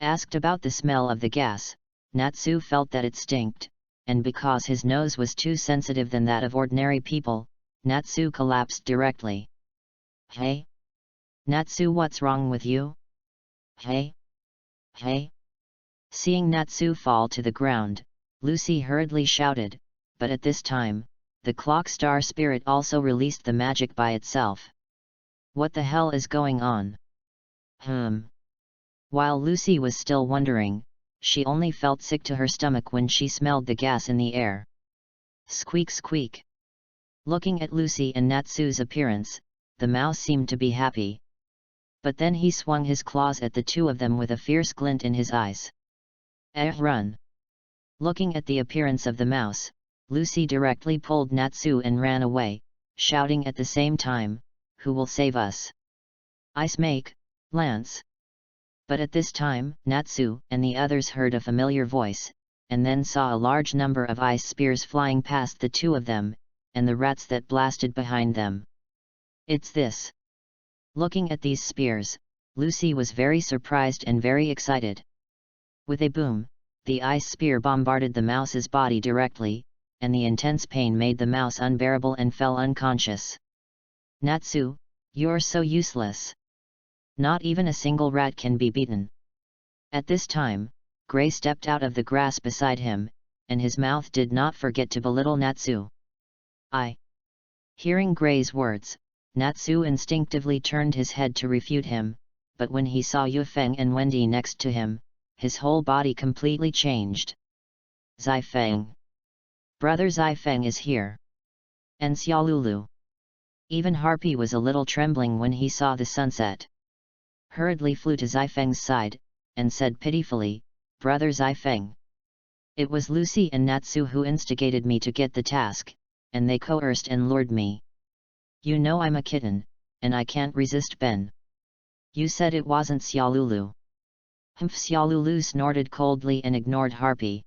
[SPEAKER 1] Asked about the smell of the gas, Natsu felt that it stinked, and because his nose was too sensitive than that of ordinary people, Natsu collapsed directly. Hey? Natsu, what's wrong with you? Hey? Hey? Seeing Natsu fall to the ground, Lucy hurriedly shouted, but at this time, the clock star spirit also released the magic by itself. What the hell is going on? While Lucy was still wondering, she only felt sick to her stomach when she smelled the gas in the air. Squeak squeak. Looking at Lucy and Natsu's appearance, the mouse seemed to be happy. But then he swung his claws at the two of them with a fierce glint in his eyes. Run! Looking at the appearance of the mouse, Lucy directly pulled Natsu and ran away, shouting at the same time, "Who will save us? Ice Make, Lance!" But at this time, Natsu and the others heard a familiar voice, and then saw a large number of ice spears flying past the two of them, and the rats that blasted behind them. It's this! Looking at these spears, Lucy was very surprised and very excited. With a boom, the ice spear bombarded the mouse's body directly, and the intense pain made the mouse unbearable and fell unconscious. Natsu, you're so useless. Not even a single rat can be beaten. At this time, Gray stepped out of the grass beside him, and his mouth did not forget to belittle Natsu. Hearing Gray's words, Natsu instinctively turned his head to refute him, but when he saw Yufeng and Wendy next to him, his whole body completely changed. Zifeng. Brother Zifeng is here. And Xiaolulu. Even Harpy was a little trembling when he saw the sunset. Hurriedly flew to Zifeng's side, and said pitifully, "Brother Zifeng. It was Lucy and Natsu who instigated me to get the task, and they coerced and lured me. You know I'm a kitten, and I can't resist Ben. You said it wasn't Xiaolulu." Xiaolulu snorted coldly and ignored Harpy.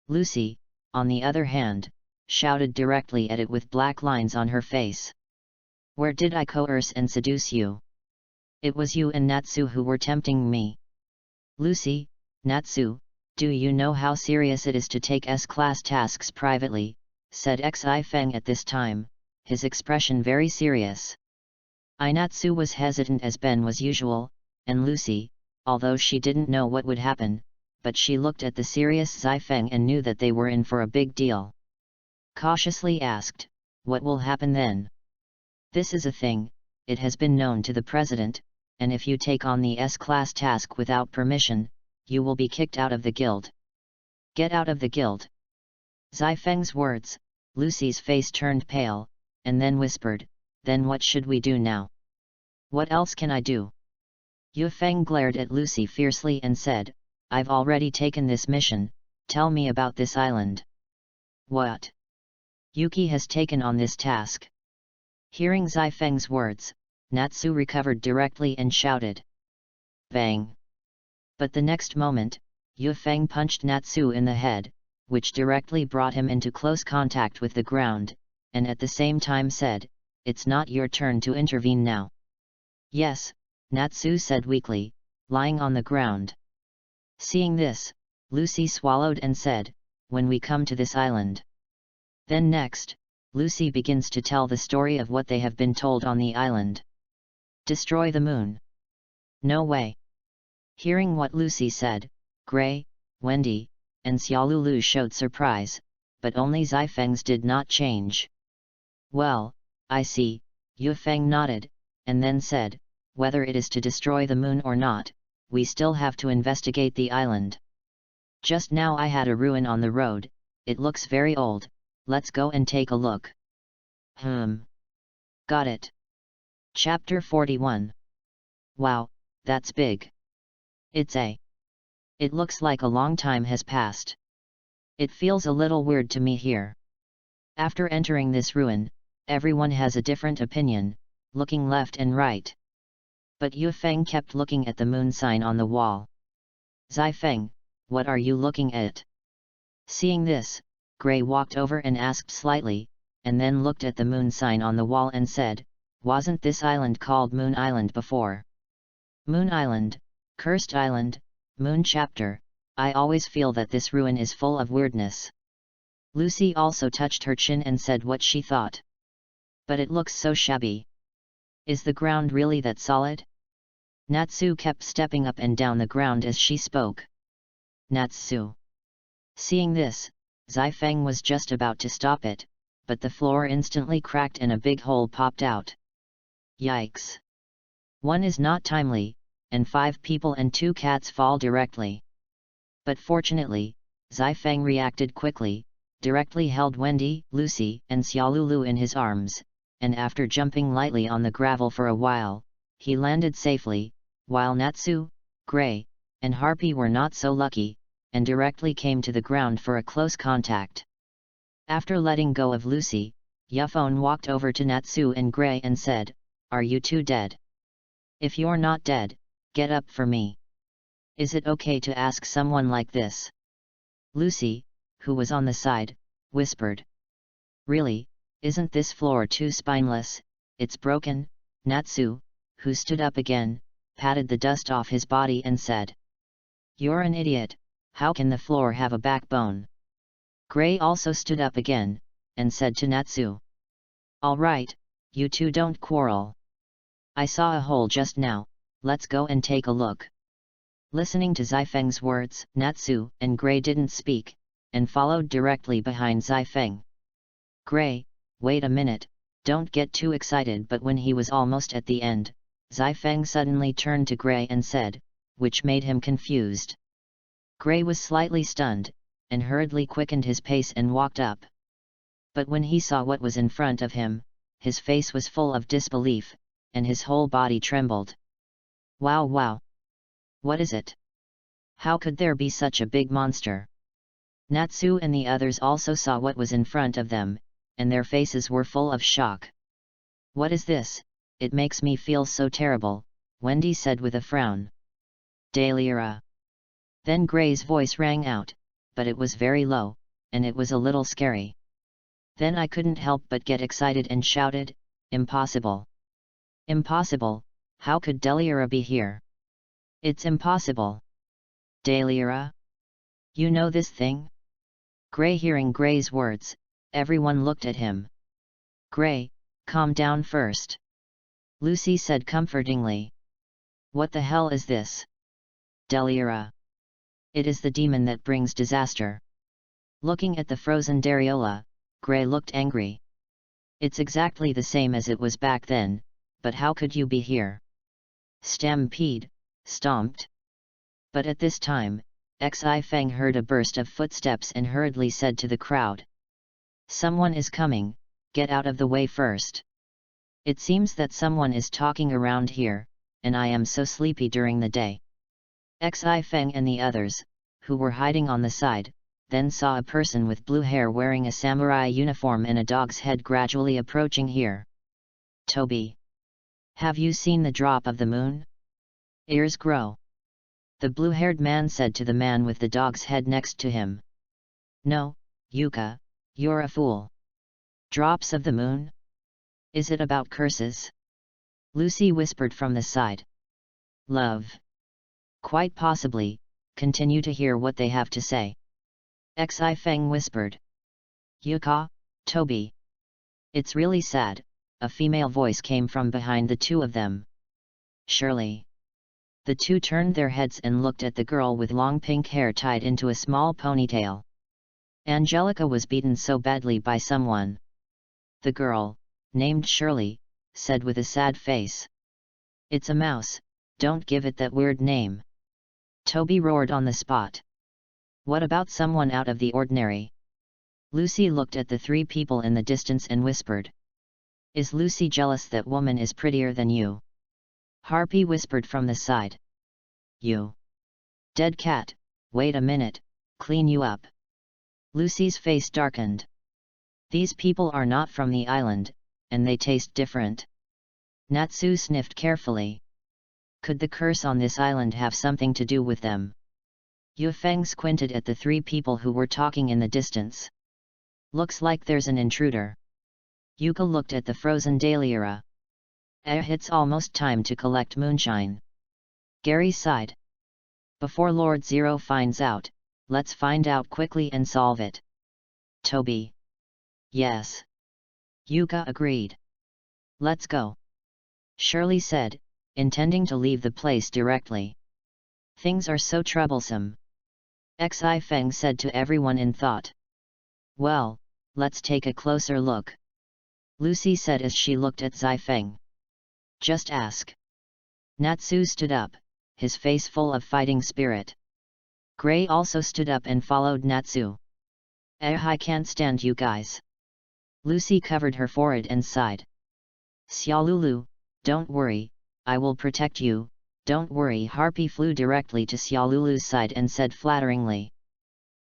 [SPEAKER 1] Lucy, on the other hand, shouted directly at it with black lines on her face. "Where did I coerce and seduce you? It was you and Natsu who were tempting me. Lucy, Natsu, do you know how serious it is to take S-class tasks privately?" said Xi Feng at this time, his expression very serious. Natsu was hesitant as Ben was usual, and Lucy, although she didn't know what would happen, but she looked at the serious Zifeng and knew that they were in for a big deal. Cautiously asked, "What will happen then?" "This is a thing, it has been known to the president, and if you take on the S-class task without permission, you will be kicked out of the guild. Get out of the guild. Zai Feng's words, Lucy's face turned pale, and then whispered, then what should we do now? What else can I do? Yu Feng glared at Lucy fiercely and said, I've already taken this mission, tell me about this island. What? Yuki has taken on this task. Hearing Zai Feng's words, Natsu recovered directly and shouted. Bang! But the next moment, Yu Feng punched Natsu in the head, which directly brought him into close contact with the ground, and at the same time said, it's not your turn to intervene now. Yes, Natsu said weakly, lying on the ground. Seeing this, Lucy swallowed and said, when we come to this island. Then next, Lucy begins to tell the story of what they have been told on the island. Destroy the moon. No way. Hearing what Lucy said, Gray, Wendy, and Xiaolulu showed surprise, but only Zai Feng's did not change. Well, I see, Yu Feng nodded, and then said, whether it is to destroy the moon or not, we still have to investigate the island. Just now I had a ruin on the road, it looks very old, let's go and take a look. Got it. Chapter 41. Wow, that's big. It looks like a long time has passed. It feels a little weird to me here. After entering this ruin, everyone has a different opinion, looking left and right. But Yu Feng kept looking at the moon sign on the wall. Zai Feng, what are you looking at? Seeing this, Gray walked over and asked slightly, and then looked at the moon sign on the wall and said, wasn't this island called Moon Island before? Moon Island, Cursed Island, Moon Chapter, I always feel that this ruin is full of weirdness. Lucy also touched her chin and said what she thought. But it looks so shabby. Is the ground really that solid? Natsu kept stepping up and down the ground as she spoke. Natsu. Seeing this, Zai Feng was just about to stop it, but the floor instantly cracked and a big hole popped out. Yikes! One is not timely, and 5 people and 2 cats fall directly. But fortunately, Zai Feng reacted quickly, directly held Wendy, Lucy, and Xiaolulu in his arms, and after jumping lightly on the gravel for a while, he landed safely, while Natsu, Gray, and Harpy were not so lucky, and directly came to the ground for a close contact. After letting go of Lucy, Yufone walked over to Natsu and Gray and said, are you two dead? If you're not dead, get up for me. Is it okay to ask someone like this? Lucy, who was on the side, whispered. Really, isn't this floor too spineless, it's broken? Natsu, who stood up again, patted the dust off his body and said. You're an idiot, how can the floor have a backbone? Gray also stood up again, and said to Natsu. All right, you two don't quarrel. I saw a hole just now, let's go and take a look. Listening to Zai Feng's words, Natsu and Gray didn't speak, and followed directly behind Zai Feng. Gray, wait a minute, don't get too excited, but when he was almost at the end, Zai Feng suddenly turned to Gray and said, which made him confused. Gray was slightly stunned, and hurriedly quickened his pace and walked up. But when he saw what was in front of him, his face was full of disbelief, and his whole body trembled. Wow, wow! What is it? How could there be such a big monster? Natsu and the others also saw what was in front of them, and their faces were full of shock. What is this? It makes me feel so terrible, Wendy said with a frown. Dahlia. Then Gray's voice rang out, but it was very low, and it was a little scary. Then I couldn't help but get excited and shouted, impossible! Impossible, how could Dahlia be here? It's impossible! Dahlia? You know this thing? Gray. Hearing Gray's words, everyone looked at him. Gray, calm down first. Lucy said comfortingly. What the hell is this? Dahlia. It is the demon that brings disaster. Looking at the frozen Dariola, Gray looked angry. It's exactly the same as it was back then, but how could you be here? Stampede, stomped. But at this time, Xi Feng heard a burst of footsteps and hurriedly said to the crowd, "Someone is coming, get out of the way first. It seems that someone is talking around here, and I am so sleepy during the day." Xi Feng and the others, who were hiding on the side, then saw a person with blue hair wearing a samurai uniform and a dog's head gradually approaching here. "Toby, have you seen the drop of the moon? Ears grow." The blue-haired man said to the man with the dog's head next to him. "No, Yuka, you're a fool. Drops of the moon? Is it about curses?" Lucy whispered from the side. "Love. Quite possibly, continue to hear what they have to say." Xi Feng whispered. "Yuka, Toby. It's really sad," a female voice came from behind the two of them. "Shirley." The two turned their heads and looked at the girl with long pink hair tied into a small ponytail. Angelica was beaten so badly by someone. The girl, named Shirley, said with a sad face. "It's a mouse, don't give it that weird name." Toby roared on the spot. "What about someone out of the ordinary?" Lucy looked at the three people in the distance and whispered. "Is Lucy jealous that woman is prettier than you?" Harpy whispered from the side. "You dead cat, wait a minute, clean you up." Lucy's face darkened. "These people are not from the island, and they taste different." Natsu sniffed carefully. Could the curse on this island have something to do with them? Yu Feng squinted at the three people who were talking in the distance. "Looks like there's an intruder." Yuka looked at the frozen dahlia. It's almost time to collect moonshine." Gary sighed. "Before Lord Zero finds out, let's find out quickly and solve it." Toby. "Yes." Yuka agreed. "Let's go," Shirley said, intending to leave the place directly. "Things are so troublesome," Xi Feng said to everyone in thought. "Well, let's take a closer look," Lucy said as she looked at Xi Feng. "Just ask." Natsu stood up, his face full of fighting spirit. Gray also stood up and followed Natsu. I can't stand you guys." Lucy covered her forehead and sighed. "Xiaolulu, don't worry, I will protect you, don't worry." Harpy flew directly to Xiaolulu's side and said flatteringly.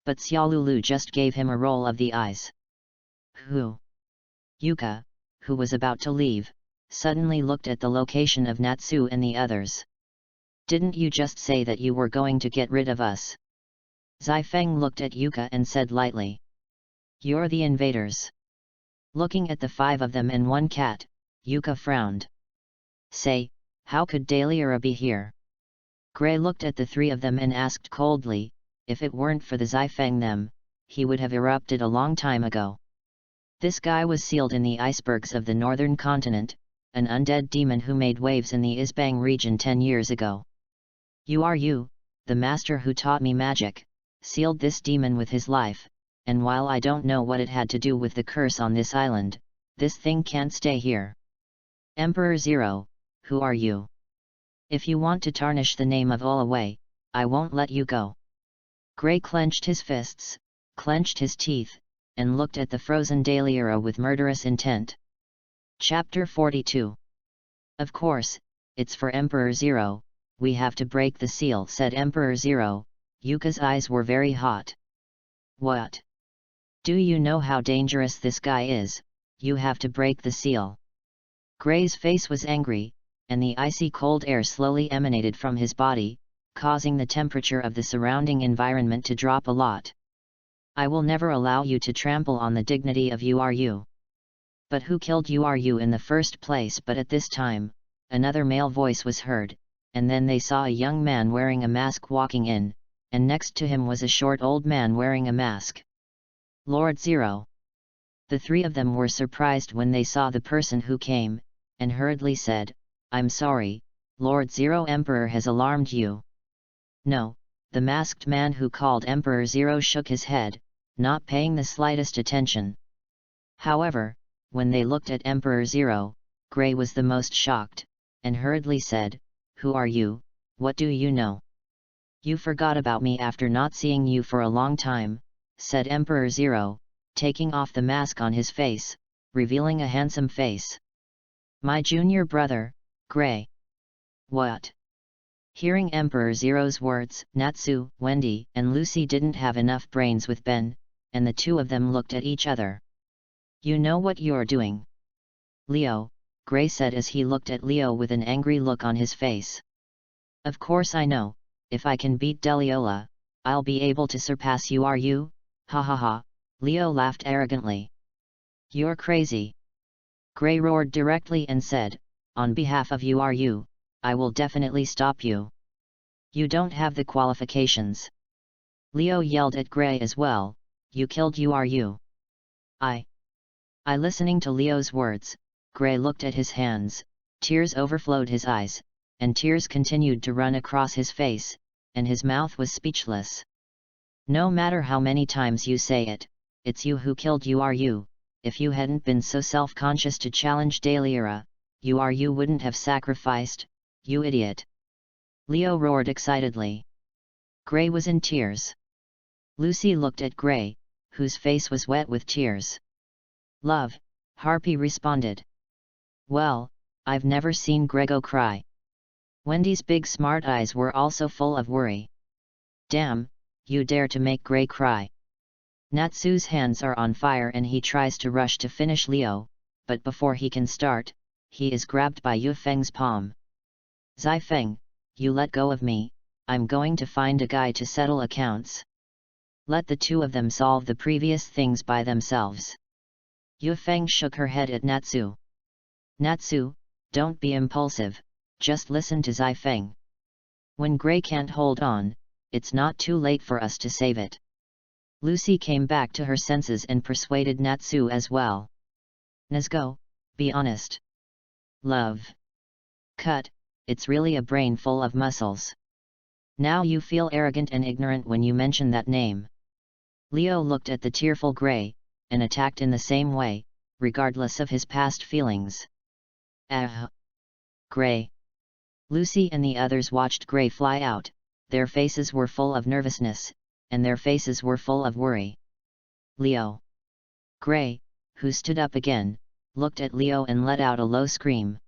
[SPEAKER 1] But Xiaolulu just gave him a roll of the eyes. "Who?" Yuka, who was about to leave, suddenly looked at the location of Natsu and the others. "Didn't you just say that you were going to get rid of us?" Xi Feng looked at Yuka and said lightly. "You're the invaders." Looking at the five of them and one cat, Yuka frowned. "Say, how could Dahlia be here?" Gray looked at the three of them and asked coldly, if it weren't for the Xi Feng them, he would have erupted a long time ago. This guy was sealed in the icebergs of the northern continent, an undead demon who made waves in the Isbang region 10 years ago. You, the master who taught me magic, sealed this demon with his life, and while I don't know what it had to do with the curse on this island, this thing can't stay here. Emperor Zero, who are you? If you want to tarnish the name of all away, I won't let you go." Gray clenched his fists, clenched his teeth, and looked at the frozen Dahlia with murderous intent. Chapter 42. "Of course, it's for Emperor Zero, we have to break the seal," said Emperor Zero. Yuka's eyes were very hot. "What? Do you know how dangerous this guy is? You have to break the seal." Gray's face was angry, and the icy cold air slowly emanated from his body, causing the temperature of the surrounding environment to drop a lot. "I will never allow you to trample on the dignity of URU. But who killed URU in the first place?" But at this time, another male voice was heard, and then they saw a young man wearing a mask walking in, and next to him was a short old man wearing a mask. Lord Zero. The three of them were surprised when they saw the person who came, and hurriedly said, "I'm sorry, Lord Zero, Emperor has alarmed you." "No," the masked man who called Emperor Zero shook his head, not paying the slightest attention. However, when they looked at Emperor Zero, Gray was the most shocked, and hurriedly said, "Who are you, what do you know?" You forgot about me after not seeing you for a long time, said Emperor Zero, taking off the mask on his face, revealing a handsome face. My junior brother, Gray. What? Hearing Emperor Zero's words, Natsu, Wendy, and Lucy didn't have enough brains with Ben, and the two of them looked at each other. You know what you're doing? Leo, Gray said as he looked at Leo with an angry look on his face. Of course I know, if I can beat Deliola, I'll be able to surpass you. Are you? Ha ha ha, Leo laughed arrogantly. You're crazy. Gray roared directly and said, on behalf of you, I will definitely stop you. You don't have the qualifications. Leo yelled at Gray as well, you killed you. I listening to Leo's words, Gray looked at his hands, tears overflowed his eyes, and tears continued to run across his face, and his mouth was speechless. No matter how many times you say it, it's you who killed you. If you hadn't been so self-conscious to challenge Deliera, you wouldn't have sacrificed, you idiot. Leo roared excitedly. Gray was in tears. Lucy looked at Gray, whose face was wet with tears. Love, Harpy responded. Well, I've never seen Grego cry. Wendy's big smart eyes were also full of worry. Damn, you dare to make Gray cry. Natsu's hands are on fire and he tries to rush to finish Leo, but before he can start, he is grabbed by Yu Feng's palm. Zai-Feng, you let go of me, I'm going to find a guy to settle accounts. Let the two of them solve the previous things by themselves. Yu Feng shook her head at Natsu. Natsu, don't be impulsive, just listen to Zai-Feng. When Gray can't hold on, it's not too late for us to save it. Lucy came back to her senses and persuaded Natsu as well. Nezgo, be honest. Love. Cut, it's really a brain full of muscles. Now you feel arrogant and ignorant when you mention that name. Leo looked at the tearful Gray, and attacked in the same way, regardless of his past feelings. Gray. Lucy and the others watched Gray fly out, their faces were full of nervousness, and their faces were full of worry. Leo. Gray, who stood up again, looked at Leo and let out a low scream.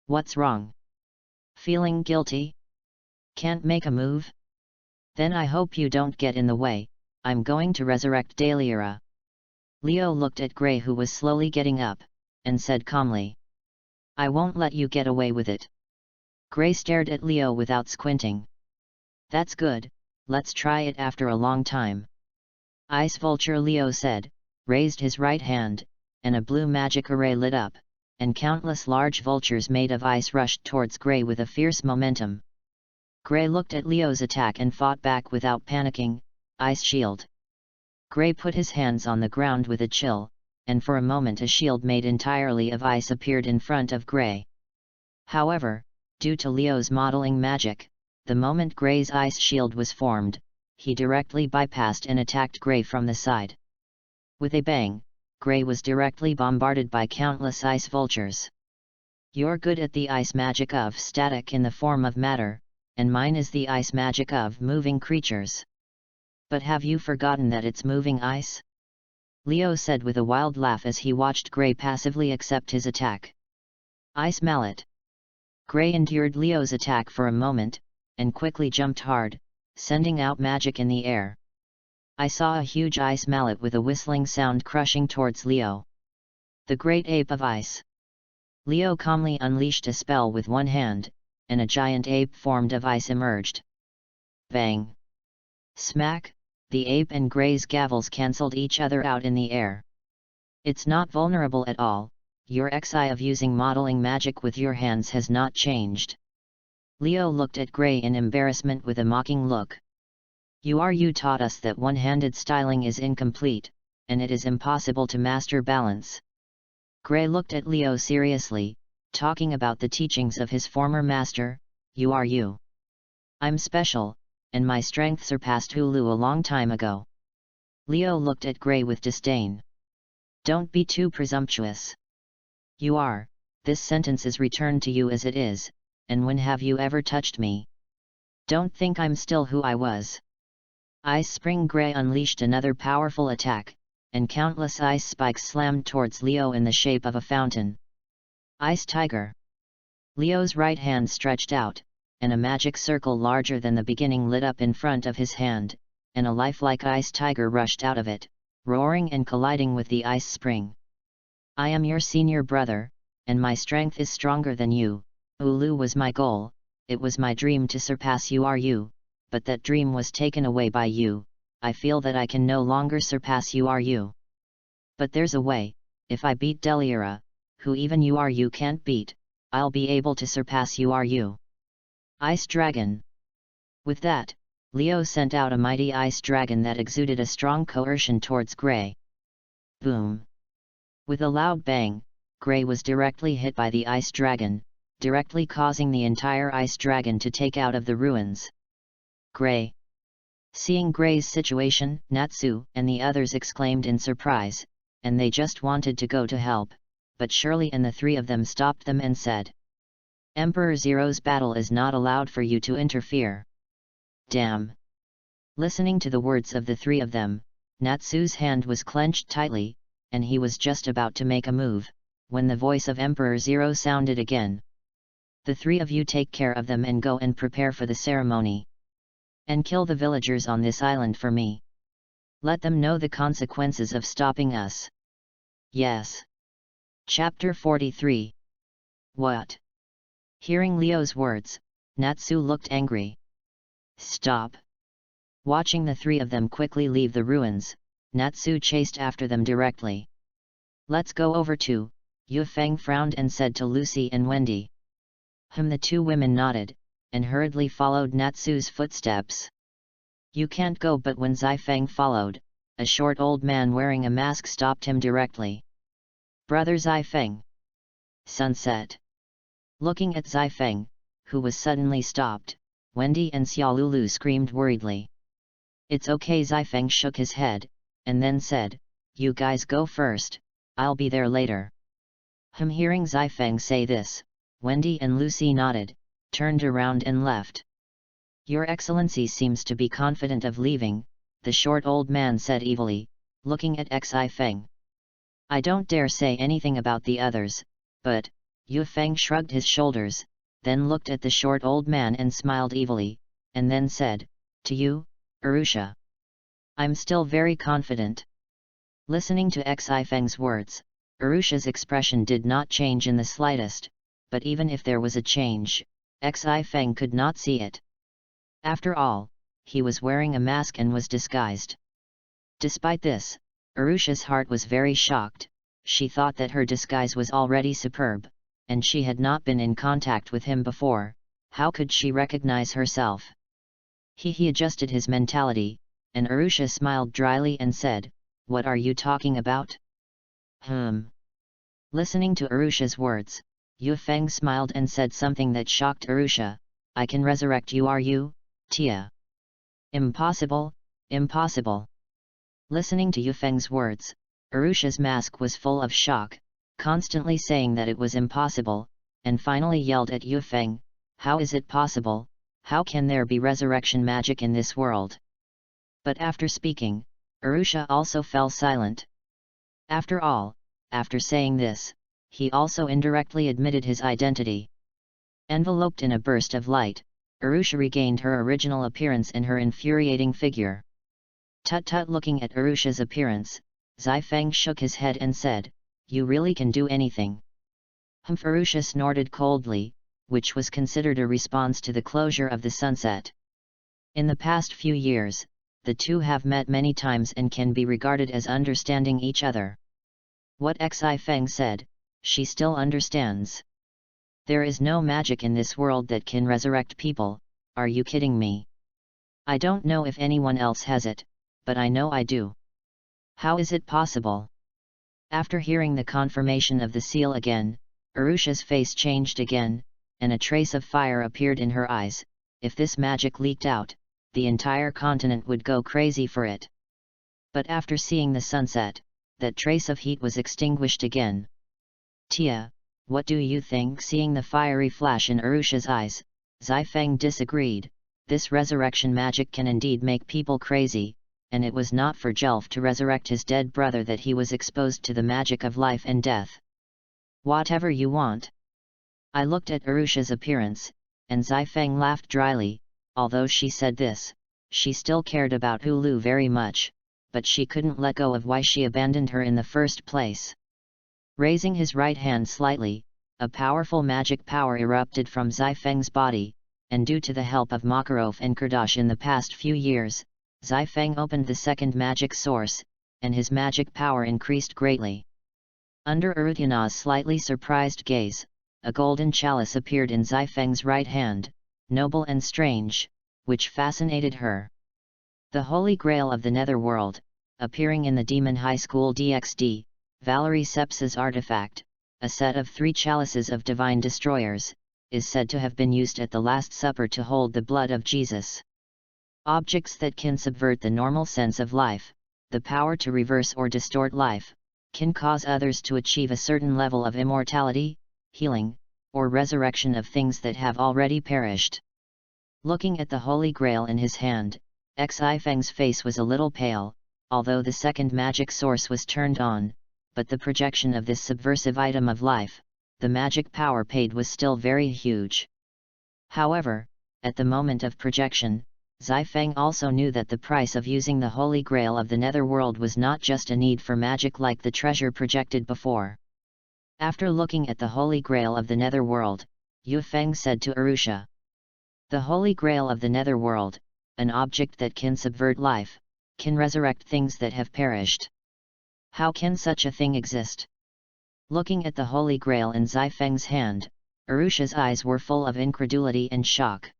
[SPEAKER 1] What's wrong? Feeling guilty? Can't make a move? Then I hope you don't get in the way, I'm going to resurrect Deliera. Leo looked at Gray who was slowly getting up, and said calmly. I won't let you get away with it. Gray stared at Leo without squinting. That's good, let's try it after a long time. Ice Vulture, Leo said, raised his right hand, and a blue magic array lit up, and countless large vultures made of ice rushed towards Gray with a fierce momentum. Gray looked at Leo's attack and fought back without panicking. Ice Shield. Gray put his hands on the ground with a chill, and for a moment a shield made entirely of ice appeared in front of Gray. However, due to Leo's modeling magic, the moment Gray's ice shield was formed, he directly bypassed and attacked Gray from the side. With a bang, Gray was directly bombarded by countless ice vultures. You're good at the ice magic of static in the form of matter, and mine is the ice magic of moving creatures. But have you forgotten that it's moving ice? Leo said with a wild laugh as he watched Gray passively accept his attack. Ice Mallet. Gray endured Leo's attack for a moment, and quickly jumped hard, sending out magic in the air. I saw a huge ice mallet with a whistling sound crushing towards Leo. The Great Ape of Ice. Leo calmly unleashed a spell with one hand, and a giant ape formed of ice emerged. Bang! Smack! The ape and Gray's gavels cancelled each other out in the air. It's not vulnerable at all, your XI of using modeling magic with your hands has not changed. Leo looked at Gray in embarrassment with a mocking look. You taught us that one-handed styling is incomplete, and it is impossible to master balance. Gray looked at Leo seriously, talking about the teachings of his former master. You. I'm special, and my strength surpassed Hulu a long time ago. Leo looked at Gray with disdain. Don't be too presumptuous. You are, this sentence is returned to you as it is, and when have you ever touched me? Don't think I'm still who I was. Ice Spring Gray unleashed another powerful attack, and countless ice spikes slammed towards Leo in the shape of a fountain. Ice Tiger. Leo's right hand stretched out, and a magic circle larger than the beginning lit up in front of his hand, and a lifelike ice tiger rushed out of it, roaring and colliding with the ice spring. I am your senior brother, and my strength is stronger than you. Ulu was my goal, it was my dream to surpass you, but that dream was taken away by you. I feel that I can no longer surpass you. But there's a way, if I beat Deliera, who even you can't beat, I'll be able to surpass you. Ice Dragon. With that, Leo sent out a mighty ice dragon that exuded a strong coercion towards Gray. Boom! With a loud bang, Gray was directly hit by the ice dragon, directly causing the entire ice dragon to take out of the ruins. Gray. Seeing Gray's situation, Natsu and the others exclaimed in surprise, and they just wanted to go to help, but Shirley and the three of them stopped them and said, Emperor Zero's battle is not allowed for you to interfere. Damn! Listening to the words of the three of them, Natsu's hand was clenched tightly, and he was just about to make a move, when the voice of Emperor Zero sounded again. The three of you take care of them and go and prepare for the ceremony. And kill the villagers on this island for me. Let them know the consequences of stopping us. Yes. Chapter 43. What? Hearing Leo's words, Natsu looked angry. Stop. Watching the three of them quickly leave the ruins, Natsu chased after them directly. Let's go over to. Yu Feng frowned and said to Lucy and Wendy. The two women nodded, and hurriedly followed Natsu's footsteps. You can't go, but when Zai Feng followed, a short old man wearing a mask stopped him directly. Brother Zai Feng. Sunset. Looking at Zai Feng, who was suddenly stopped, Wendy and Xiaolulu screamed worriedly. It's okay, Zai Feng shook his head, and then said, You guys go first, I'll be there later. Hearing Zai Feng say this, Wendy and Lucy nodded, turned around and left. Your Excellency seems to be confident of leaving, the short old man said evilly, looking at Zai Feng. I don't dare say anything about the others, but, Yu Feng shrugged his shoulders, then looked at the short old man and smiled evilly, and then said, To you, Arusha. I'm still very confident. Listening to Zai Feng's words, Arusha's expression did not change in the slightest, but even if there was a change, Zai Feng could not see it. After all, he was wearing a mask and was disguised. Despite this, Arusha's heart was very shocked. She thought that her disguise was already superb, and she had not been in contact with him before. How could she recognize herself? He adjusted his mentality, and Arusha smiled dryly and said, What are you talking about? Listening to Arusha's words, Yu Feng smiled and said something that shocked Arusha. I can resurrect you, Tia. Impossible, impossible. Listening to Yu Feng's words, Arusha's mask was full of shock, constantly saying that it was impossible, and finally yelled at Yu Feng, How is it possible? How can there be resurrection magic in this world? But after speaking, Arusha also fell silent. After all, after saying this, he also indirectly admitted his identity. Enveloped in a burst of light, Arusha regained her original appearance and her infuriating figure. Tut-tut. Looking at Arusha's appearance, Zai Feng shook his head and said, You really can do anything. Arusha snorted coldly, which was considered a response to the closure of the sunset. In the past few years, the two have met many times and can be regarded as understanding each other. What Zai Feng said, she still understands. There is no magic in this world that can resurrect people, are you kidding me? I don't know if anyone else has it, but I know I do. How is it possible? After hearing the confirmation of the seal again, Arusha's face changed again, and a trace of fire appeared in her eyes. If this magic leaked out, the entire continent would go crazy for it. But after seeing the sunset, that trace of heat was extinguished again. Tia, what do you think? Seeing the fiery flash in Arusha's eyes, Zai Feng disagreed, this resurrection magic can indeed make people crazy, and it was not for Jelf to resurrect his dead brother that he was exposed to the magic of life and death. Whatever you want. I looked at Arusha's appearance, and Zifeng laughed dryly. Although she said this, she still cared about Hulu very much, but she couldn't let go of why she abandoned her in the first place. Raising his right hand slightly, a powerful magic power erupted from Zifeng's body, and due to the help of Makarov and Kurdosh in the past few years, Zifeng opened the second magic source, and his magic power increased greatly. Under Arutyana's slightly surprised gaze, a golden chalice appeared in Zifeng's right hand, noble and strange, which fascinated her. The Holy Grail of the Netherworld, appearing in the Demon High School DxD, Valerie Sepsa's artifact, a set of 3 chalices of divine destroyers, is said to have been used at the Last Supper to hold the blood of Jesus. Objects that can subvert the normal sense of life, the power to reverse or distort life, can cause others to achieve a certain level of immortality, healing, or resurrection of things that have already perished. Looking at the Holy Grail in his hand, Xifeng's face was a little pale, although the second magic source was turned on, but the projection of this subversive item of life, the magic power paid was still very huge. However, at the moment of projection, Zifeng also knew that the price of using the Holy Grail of the Netherworld was not just a need for magic like the treasure projected before. After looking at the Holy Grail of the Netherworld, Yufeng said to Arusha, "The Holy Grail of the Netherworld, an object that can subvert life, can resurrect things that have perished. How can such a thing exist?" Looking at the Holy Grail in Zifeng's hand, Arusha's eyes were full of incredulity and shock.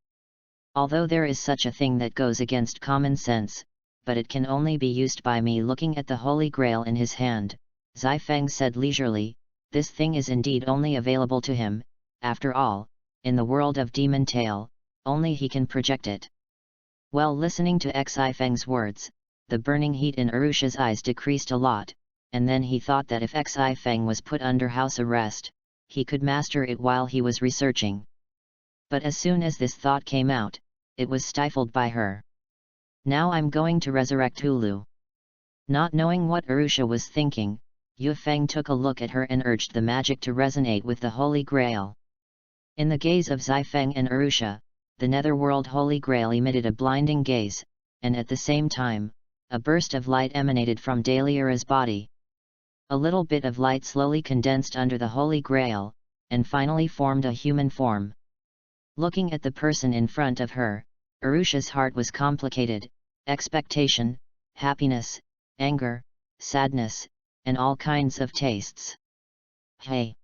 [SPEAKER 1] "Although there is such a thing that goes against common sense, but it can only be used by me." Looking at the Holy Grail in his hand, Zifeng said leisurely, "This thing is indeed only available to him, after all, in the world of Demon Tale, only he can project it." Well, listening to Xifeng's words, the burning heat in Arusha's eyes decreased a lot, and then he thought that if Xifeng was put under house arrest, he could master it while he was researching. But as soon as this thought came out, it was stifled by her. "Now I'm going to resurrect Hulu." Not knowing what Arusha was thinking, Yufeng took a look at her and urged the magic to resonate with the Holy Grail. In the gaze of Zifeng and Arusha, the Netherworld Holy Grail emitted a blinding gaze, and at the same time, a burst of light emanated from Daliara's body. A little bit of light slowly condensed under the Holy Grail, and finally formed a human form. Looking at the person in front of her, Arusha's heart was complicated: expectation, happiness, anger, sadness, and all kinds of tastes. "Hey!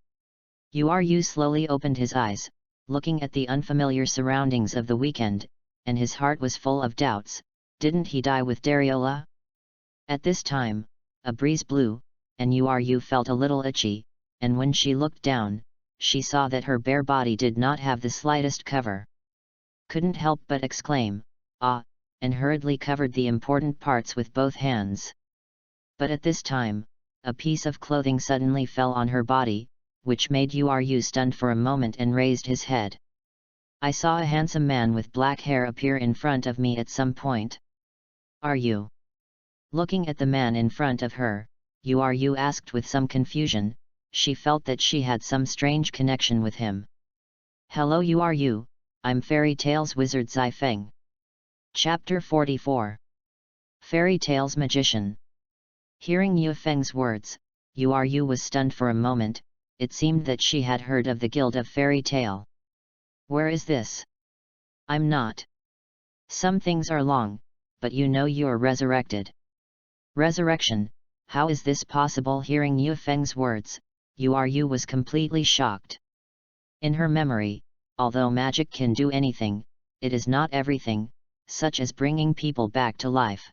[SPEAKER 1] You slowly opened his eyes, looking at the unfamiliar surroundings of the weekend, and his heart was full of doubts. Didn't he die with Dariola? At this time, a breeze blew, and Uru felt a little itchy, and when she looked down, she saw that her bare body did not have the slightest cover. Couldn't help but exclaim, "Ah!" and hurriedly covered the important parts with both hands. But at this time, a piece of clothing suddenly fell on her body, which made Uru stunned for a moment and raised his head. "I saw a handsome man with black hair appear in front of me at some point. Are you?" Looking at the man in front of her, Uru asked with some confusion. She felt that she had some strange connection with him. "Hello Uru, I'm Fairy Tales Wizard Zifeng." Chapter 44. Fairy Tales Magician. Hearing Yufeng's words, Uru was stunned for a moment. It seemed that she had heard of the Guild of Fairy Tale. "Where is this? I'm not. Some things are long, but you're resurrected." "Resurrection? How is this possible?" Hearing Yufeng's words, Uru was completely shocked. In her memory, although magic can do anything, it is not everything, such as bringing people back to life.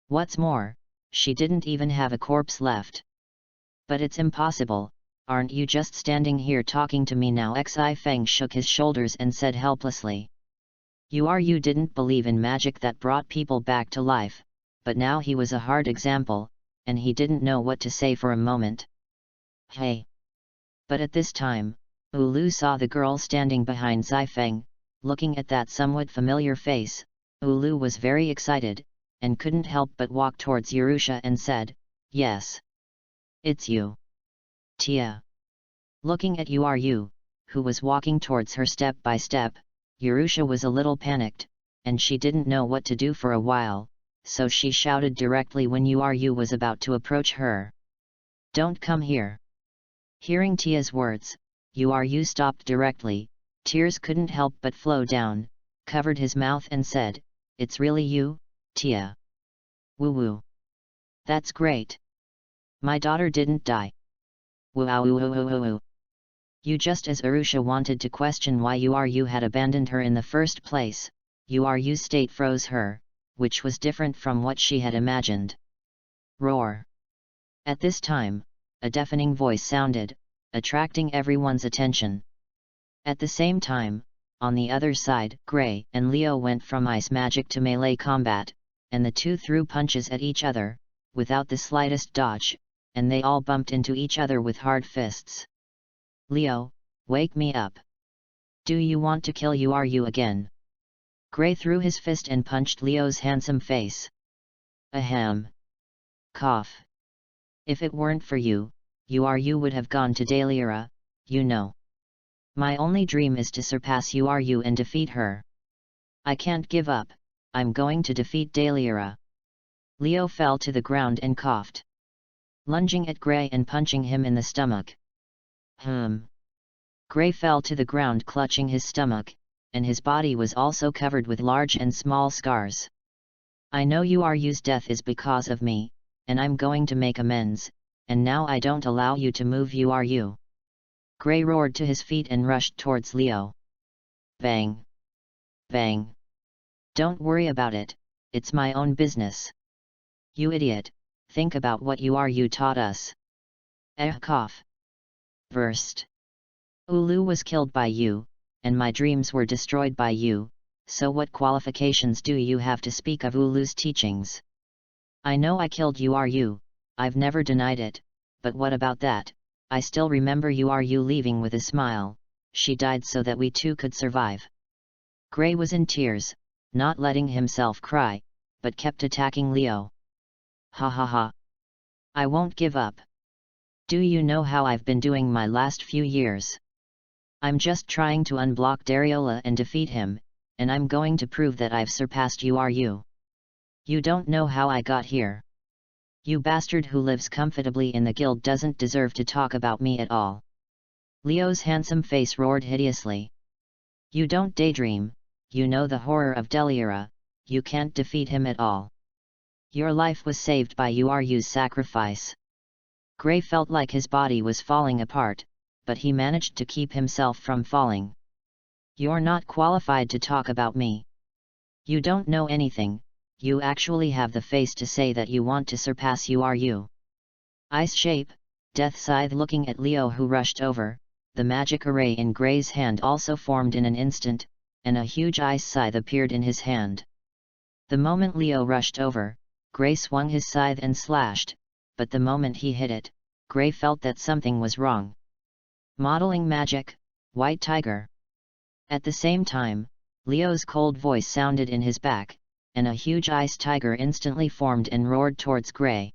[SPEAKER 1] What's more, she didn't even have a corpse left. "But it's impossible, aren't you just standing here talking to me now?" Xifeng shook his shoulders and said helplessly. Uru didn't believe in magic that brought people back to life, but now he was a hard example, and he didn't know what to say for a moment. "Hey!" But at this time, Ulu saw the girl standing behind Zifeng, Looking at that somewhat familiar face, Ulu was very excited, and couldn't help but walk towards Urusha and said, "Yes. It's you. Tia." Looking at Uru, who was walking towards her step by step, Urusha was a little panicked, and she didn't know what to do for a while, so she shouted directly when Uru was about to approach her. "Don't come here." Hearing Tia's words, Uru stopped directly, tears couldn't help but flow down, covered his mouth and said, "It's really you, Tia. Woo woo. That's great. My daughter didn't die. Woo woo woo woo woo. You." Just as Urusha wanted to question why Uru had abandoned her in the first place, Uru's state froze her, which was different from what she had imagined. Roar. At this time, a deafening voice sounded, attracting everyone's attention. At the same time, on the other side, Gray and Leo went from ice magic to melee combat, and the two threw punches at each other, without the slightest dodge, and they all bumped into each other with hard fists. "Leo, wake me up. Do you want to kill Uru again?" Gray threw his fist and punched Leo's handsome face. Ahem. Cough. If it weren't for you, Uru would have gone to Daliara, you know. My only dream is to surpass Uru and defeat her. I can't give up, I'm going to defeat Daliara. Leo fell to the ground and coughed. Lunging at Gray and punching him in the stomach. Gray fell to the ground clutching his stomach, and his body was also covered with large and small scars. "I know Uru's death is because of me, and I'm going to make amends, and now I don't allow you to move Uru." Gray roared to his feet and rushed towards Leo. Bang! Bang! "Don't worry about it, it's my own business. You idiot, think about what Uru taught us." Cough. Burst. "Ulu was killed by you, and my dreams were destroyed by you, so what qualifications do you have to speak of Ulu's teachings? I know I killed Uru, I've never denied it, but what about that? I still remember Uru leaving with a smile, she died so that we two could survive." Gray was in tears, not letting himself cry, but kept attacking Leo. "Ha ha ha. I won't give up. Do you know how I've been doing my last few years? I'm just trying to unblock Dariola and defeat him, and I'm going to prove that I've surpassed Uru. You don't know how I got here. You bastard who lives comfortably in the guild doesn't deserve to talk about me at all." Leo's handsome face roared hideously. "You don't daydream, you know the horror of Daliara, you can't defeat him at all. Your life was saved by Uru's sacrifice." Gray felt like his body was falling apart, but he managed to keep himself from falling. "You're not qualified to talk about me. You don't know anything, you actually have the face to say that you want to surpass Uru." Ice shape, Death Scythe. Looking at Leo who rushed over, the magic array in Gray's hand also formed in an instant, and a huge ice scythe appeared in his hand. The moment Leo rushed over, Gray swung his scythe and slashed, but the moment he hit it, Gray felt that something was wrong. Modeling magic, White Tiger. At the same time, Leo's cold voice sounded in his back, and a huge ice tiger instantly formed and roared towards Gray.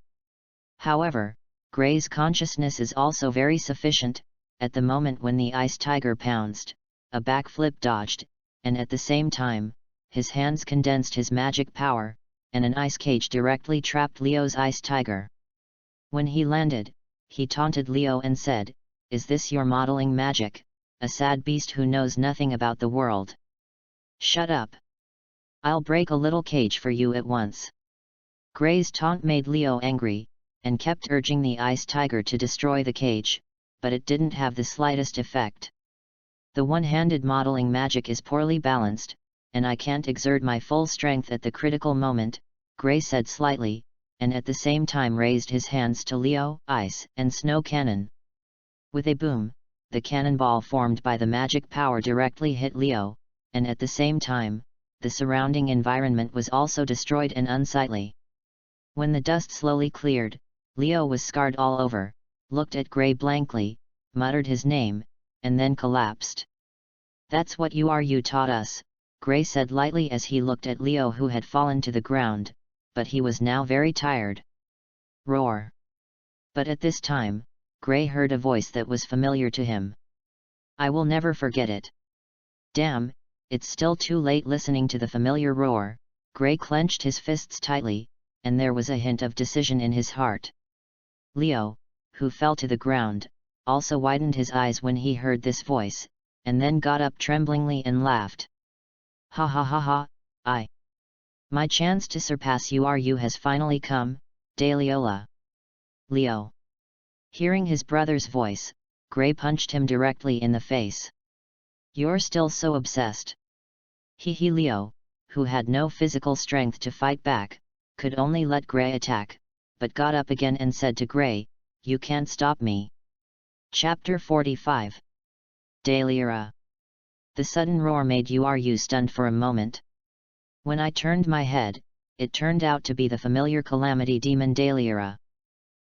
[SPEAKER 1] However, Gray's consciousness is also very sufficient. At the moment when the ice tiger pounced, a backflip dodged, and at the same time, his hands condensed his magic power, and an ice cage directly trapped Leo's ice tiger. When he landed, he taunted Leo and said, "Is this your modeling magic, a sad beast who knows nothing about the world? Shut up! I'll break a little cage for you at once." Gray's taunt made Leo angry, and kept urging the ice tiger to destroy the cage, but it didn't have the slightest effect. "The one-handed modeling magic is poorly balanced, and I can't exert my full strength at the critical moment," Gray said slightly, and at the same time raised his hands to Leo, ice and snow cannon. With a boom, the cannonball formed by the magic power directly hit Leo, and at the same time, the surrounding environment was also destroyed and unsightly. When the dust slowly cleared, Leo was scarred all over, looked at Gray blankly, muttered his name, and then collapsed. That's what you taught us, Gray said lightly as he looked at Leo, who had fallen to the ground, but he was now very tired. Roar. But at this time, Gray heard a voice that was familiar to him. I will never forget it. Damn, it's still too late. Listening to the familiar roar, Gray clenched his fists tightly, and there was a hint of decision in his heart. Leo, who fell to the ground, also widened his eyes when he heard this voice, and then got up tremblingly and laughed. Ha ha ha ha, my chance to surpass you has finally come, Daliola. Leo. Hearing his brother's voice, Gray punched him directly in the face. You're still so obsessed. He Leo, who had no physical strength to fight back, could only let Gray attack, but got up again and said to Gray, you can't stop me. Chapter 45. Daliera. The sudden roar made you stunned for a moment. When I turned my head, it turned out to be the familiar calamity demon Daliera.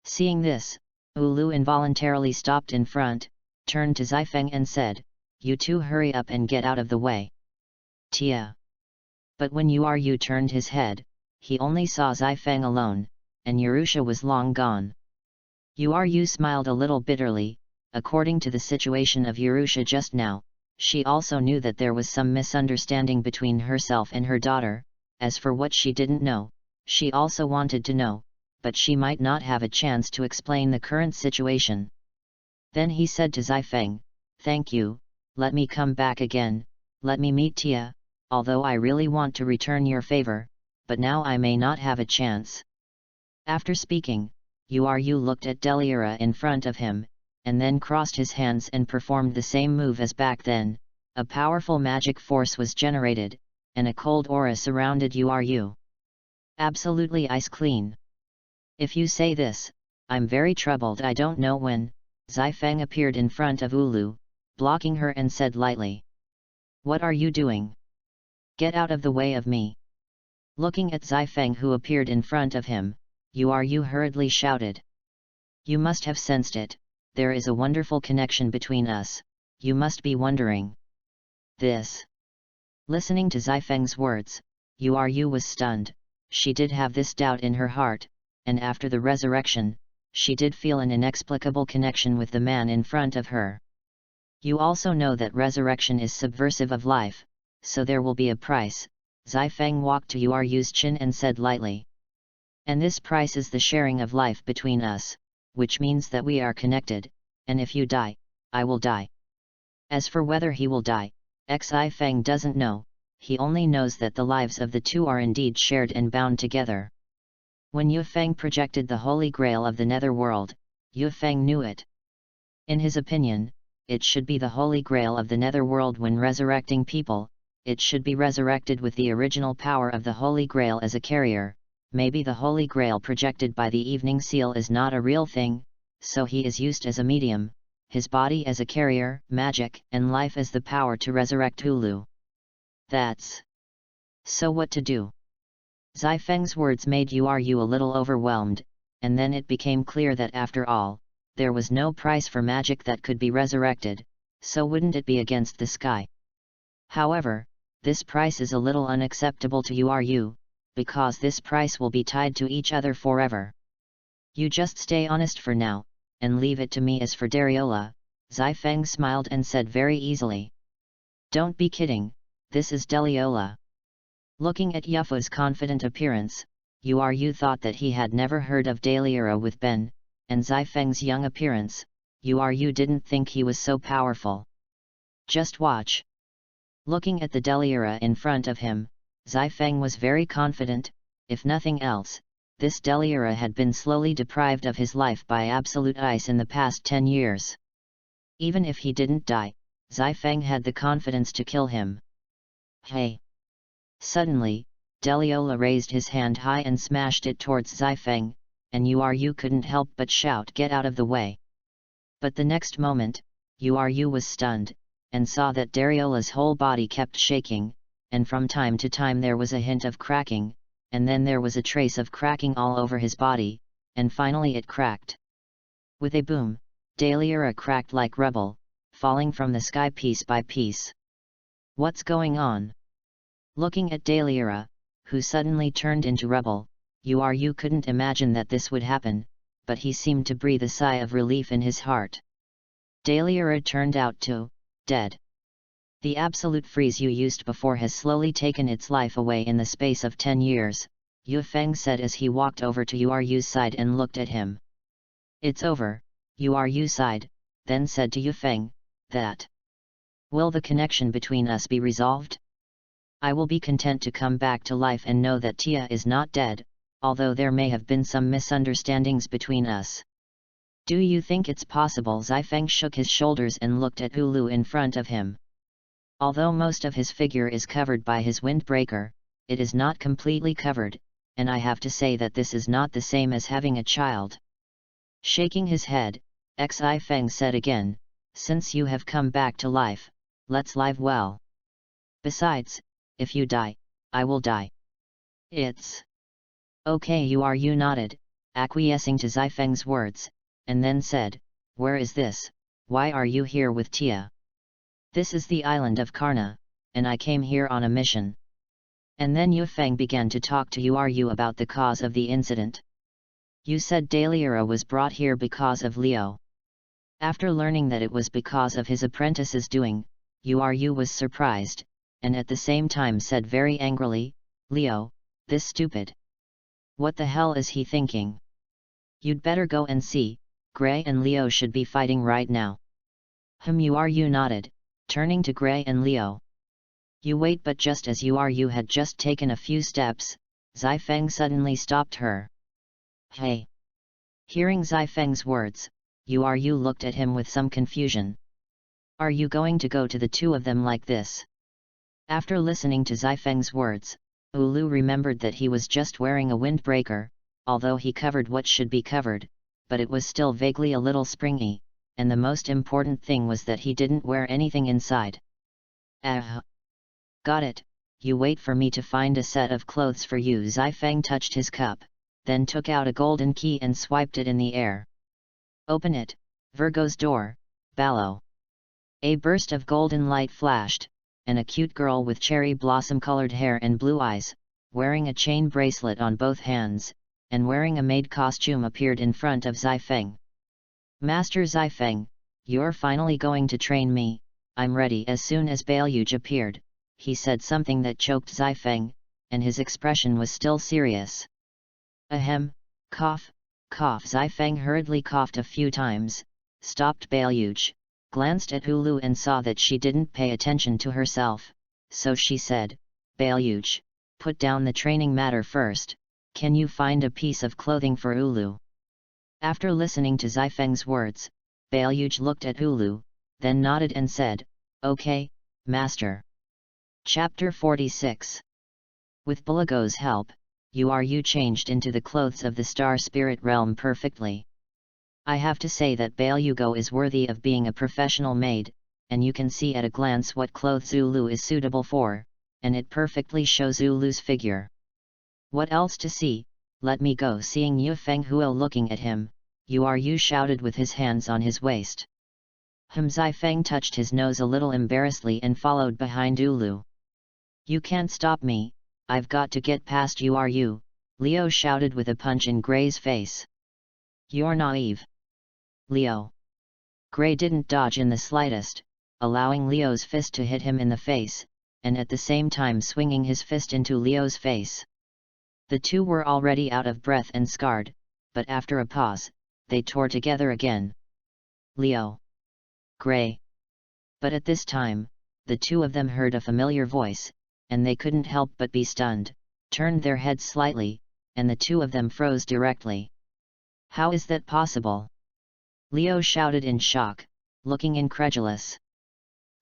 [SPEAKER 1] Seeing this, Ulu involuntarily stopped in front, turned to Zifeng and said, you two hurry up and get out of the way. Tia. But when you turned his head, he only saw Zifeng alone, and Yerusha was long gone. You smiled a little bitterly. According to the situation of Yerusha just now, she also knew that there was some misunderstanding between herself and her daughter. As for what she didn't know, she also wanted to know, but she might not have a chance to explain the current situation. Then he said to Zifeng, thank you, let me come back again, let me meet Tia, although I really want to return your favor, but now I may not have a chance. After speaking, you looked at Daliera in front of him, and then crossed his hands and performed the same move as back then. A powerful magic force was generated, and a cold aura surrounded you. Absolutely ice clean. If you say this, I'm very troubled. I don't know when. Zifeng appeared in front of Ulu, blocking her, and said lightly. What are you doing? Get out of the way of me. Looking at Zifeng, who appeared in front of him, you hurriedly shouted. You must have sensed it, there is a wonderful connection between us, you must be wondering. This. Listening to Zifeng's words, you was stunned. She did have this doubt in her heart, and after the resurrection, she did feel an inexplicable connection with the man in front of her. You also know that resurrection is subversive of life, so there will be a price. Zifeng walked to Yu's chin and said lightly. And this price is the sharing of life between us, which means that we are connected, and if you die, I will die. As for whether he will die, Zifeng doesn't know, he only knows that the lives of the two are indeed shared and bound together. When Yufeng projected the Holy Grail of the Netherworld, Yufeng knew it. In his opinion, it should be the Holy Grail of the Netherworld when resurrecting people, it should be resurrected with the original power of the Holy Grail as a carrier. Maybe the Holy Grail projected by the Evening Seal is not a real thing, so he is used as a medium, his body as a carrier, magic and life as the power to resurrect Ulu. That's so what to do? Zifeng's words made you a little overwhelmed, and then it became clear that after all, there was no price for magic that could be resurrected, so wouldn't it be against the sky? However, this price is a little unacceptable to you, because this price will be tied to each other forever. You just stay honest for now, and leave it to me. As for Dariola, Zifeng smiled and said very easily. Don't be kidding, this is Deliola. Looking at Yufu's confident appearance, you thought that he had never heard of Daliera with Ben, and Zifeng's young appearance, you didn't think he was so powerful. Just watch. Looking at the Daliera in front of him, Zifeng was very confident. If nothing else, this Daliera had been slowly deprived of his life by absolute ice in the past 10 years. Even if he didn't die, Zifeng had the confidence to kill him. Hey! Suddenly, Deliola raised his hand high and smashed it towards Zifeng, and you couldn't help but shout, get out of the way. But the next moment, you was stunned, and saw that Dariola's whole body kept shaking, and from time to time there was a hint of cracking, and then there was a trace of cracking all over his body, and finally it cracked. With a boom, Daliera cracked like rubble, falling from the sky piece by piece. What's going on? Looking at Dahlia, who suddenly turned into rubble, you couldn't imagine that this would happen, but he seemed to breathe a sigh of relief in his heart. Dahlia turned out to dead. The absolute freeze you used before has slowly taken its life away in the space of 10 years, Yu Feng said as he walked over to Yu's side and looked at him. It's over, Yu sighed, then said to Yu Feng, that. Will the connection between us be resolved? I will be content to come back to life and know that Tia is not dead, although there may have been some misunderstandings between us. Do you think it's possible? Zai Feng shook his shoulders and looked at Ulu in front of him. Although most of his figure is covered by his windbreaker, it is not completely covered, and I have to say that this is not the same as having a child. Shaking his head, Zai Feng said again, since you have come back to life, let's live well. Besides, if you die, I will die. It's okay. Yu nodded, acquiescing to Zai Feng's words, and then said, where is this? Why are you here with Tia? This is the island of Karna, and I came here on a mission. And then Yu Feng began to talk to Yu about the cause of the incident. You said Dahlia was brought here because of Leo. After learning that it was because of his apprentice's doing, Yu was surprised, and at the same time said very angrily, Leo, this stupid. What the hell is he thinking? You'd better go and see, Gray and Leo should be fighting right now. Yu nodded, turning to Gray and Leo. You wait. But just as Yu had just taken a few steps, Zai Feng suddenly stopped her. Hey! Hearing Zai Feng's words, Yu looked at him with some confusion. Are you going to go to the two of them like this? After listening to Zai Feng's words, Ulu remembered that he was just wearing a windbreaker, although he covered what should be covered, but it was still vaguely a little springy, and the most important thing was that he didn't wear anything inside. Got it, you wait for me to find a set of clothes for you. Zai Feng touched his cup, then took out a golden key and swiped it in the air. Open it, Virgo's door, Ballo. A burst of golden light flashed, and a cute girl with cherry blossom-colored hair and blue eyes, wearing a chain bracelet on both hands, and wearing a maid costume appeared in front of Zai Feng. Master Zai Feng, you're finally going to train me, I'm ready. As soon as Bailhuge appeared, he said something that choked Zai Feng, and his expression was still serious. Ahem, cough, cough. Zai Feng hurriedly coughed a few times, stopped Bailhuge, glanced at Ulu and saw that she didn't pay attention to herself, so she said, Bailhuge, put down the training matter first, can you find a piece of clothing for Ulu? After listening to Zai Feng's words, Bailhuge looked at Ulu, then nodded and said, okay, master. Chapter 46. With Bulago's help, Yu changed into the clothes of the star spirit realm perfectly. I have to say that Bailhugo is worthy of being a professional maid, and you can see at a glance what clothes Ulu is suitable for, and it perfectly shows Ulu's figure. What else to see? Let me go. Seeing Yu Feng Huo looking at him, Yu shouted with his hands on his waist. Zai Feng touched his nose a little embarrassedly and followed behind Ulu. You can't stop me, I've got to get past Yu, Leo shouted with a punch in Gray's face. You're naive. Leo. Gray didn't dodge in the slightest, allowing Leo's fist to hit him in the face, and at the same time swinging his fist into Leo's face. The two were already out of breath and scarred, but after a pause, they tore together again. Leo. Gray. But at this time, the two of them heard a familiar voice, and they couldn't help but be stunned, turned their heads slightly, and the two of them froze directly. How is that possible? Leo shouted in shock, looking incredulous.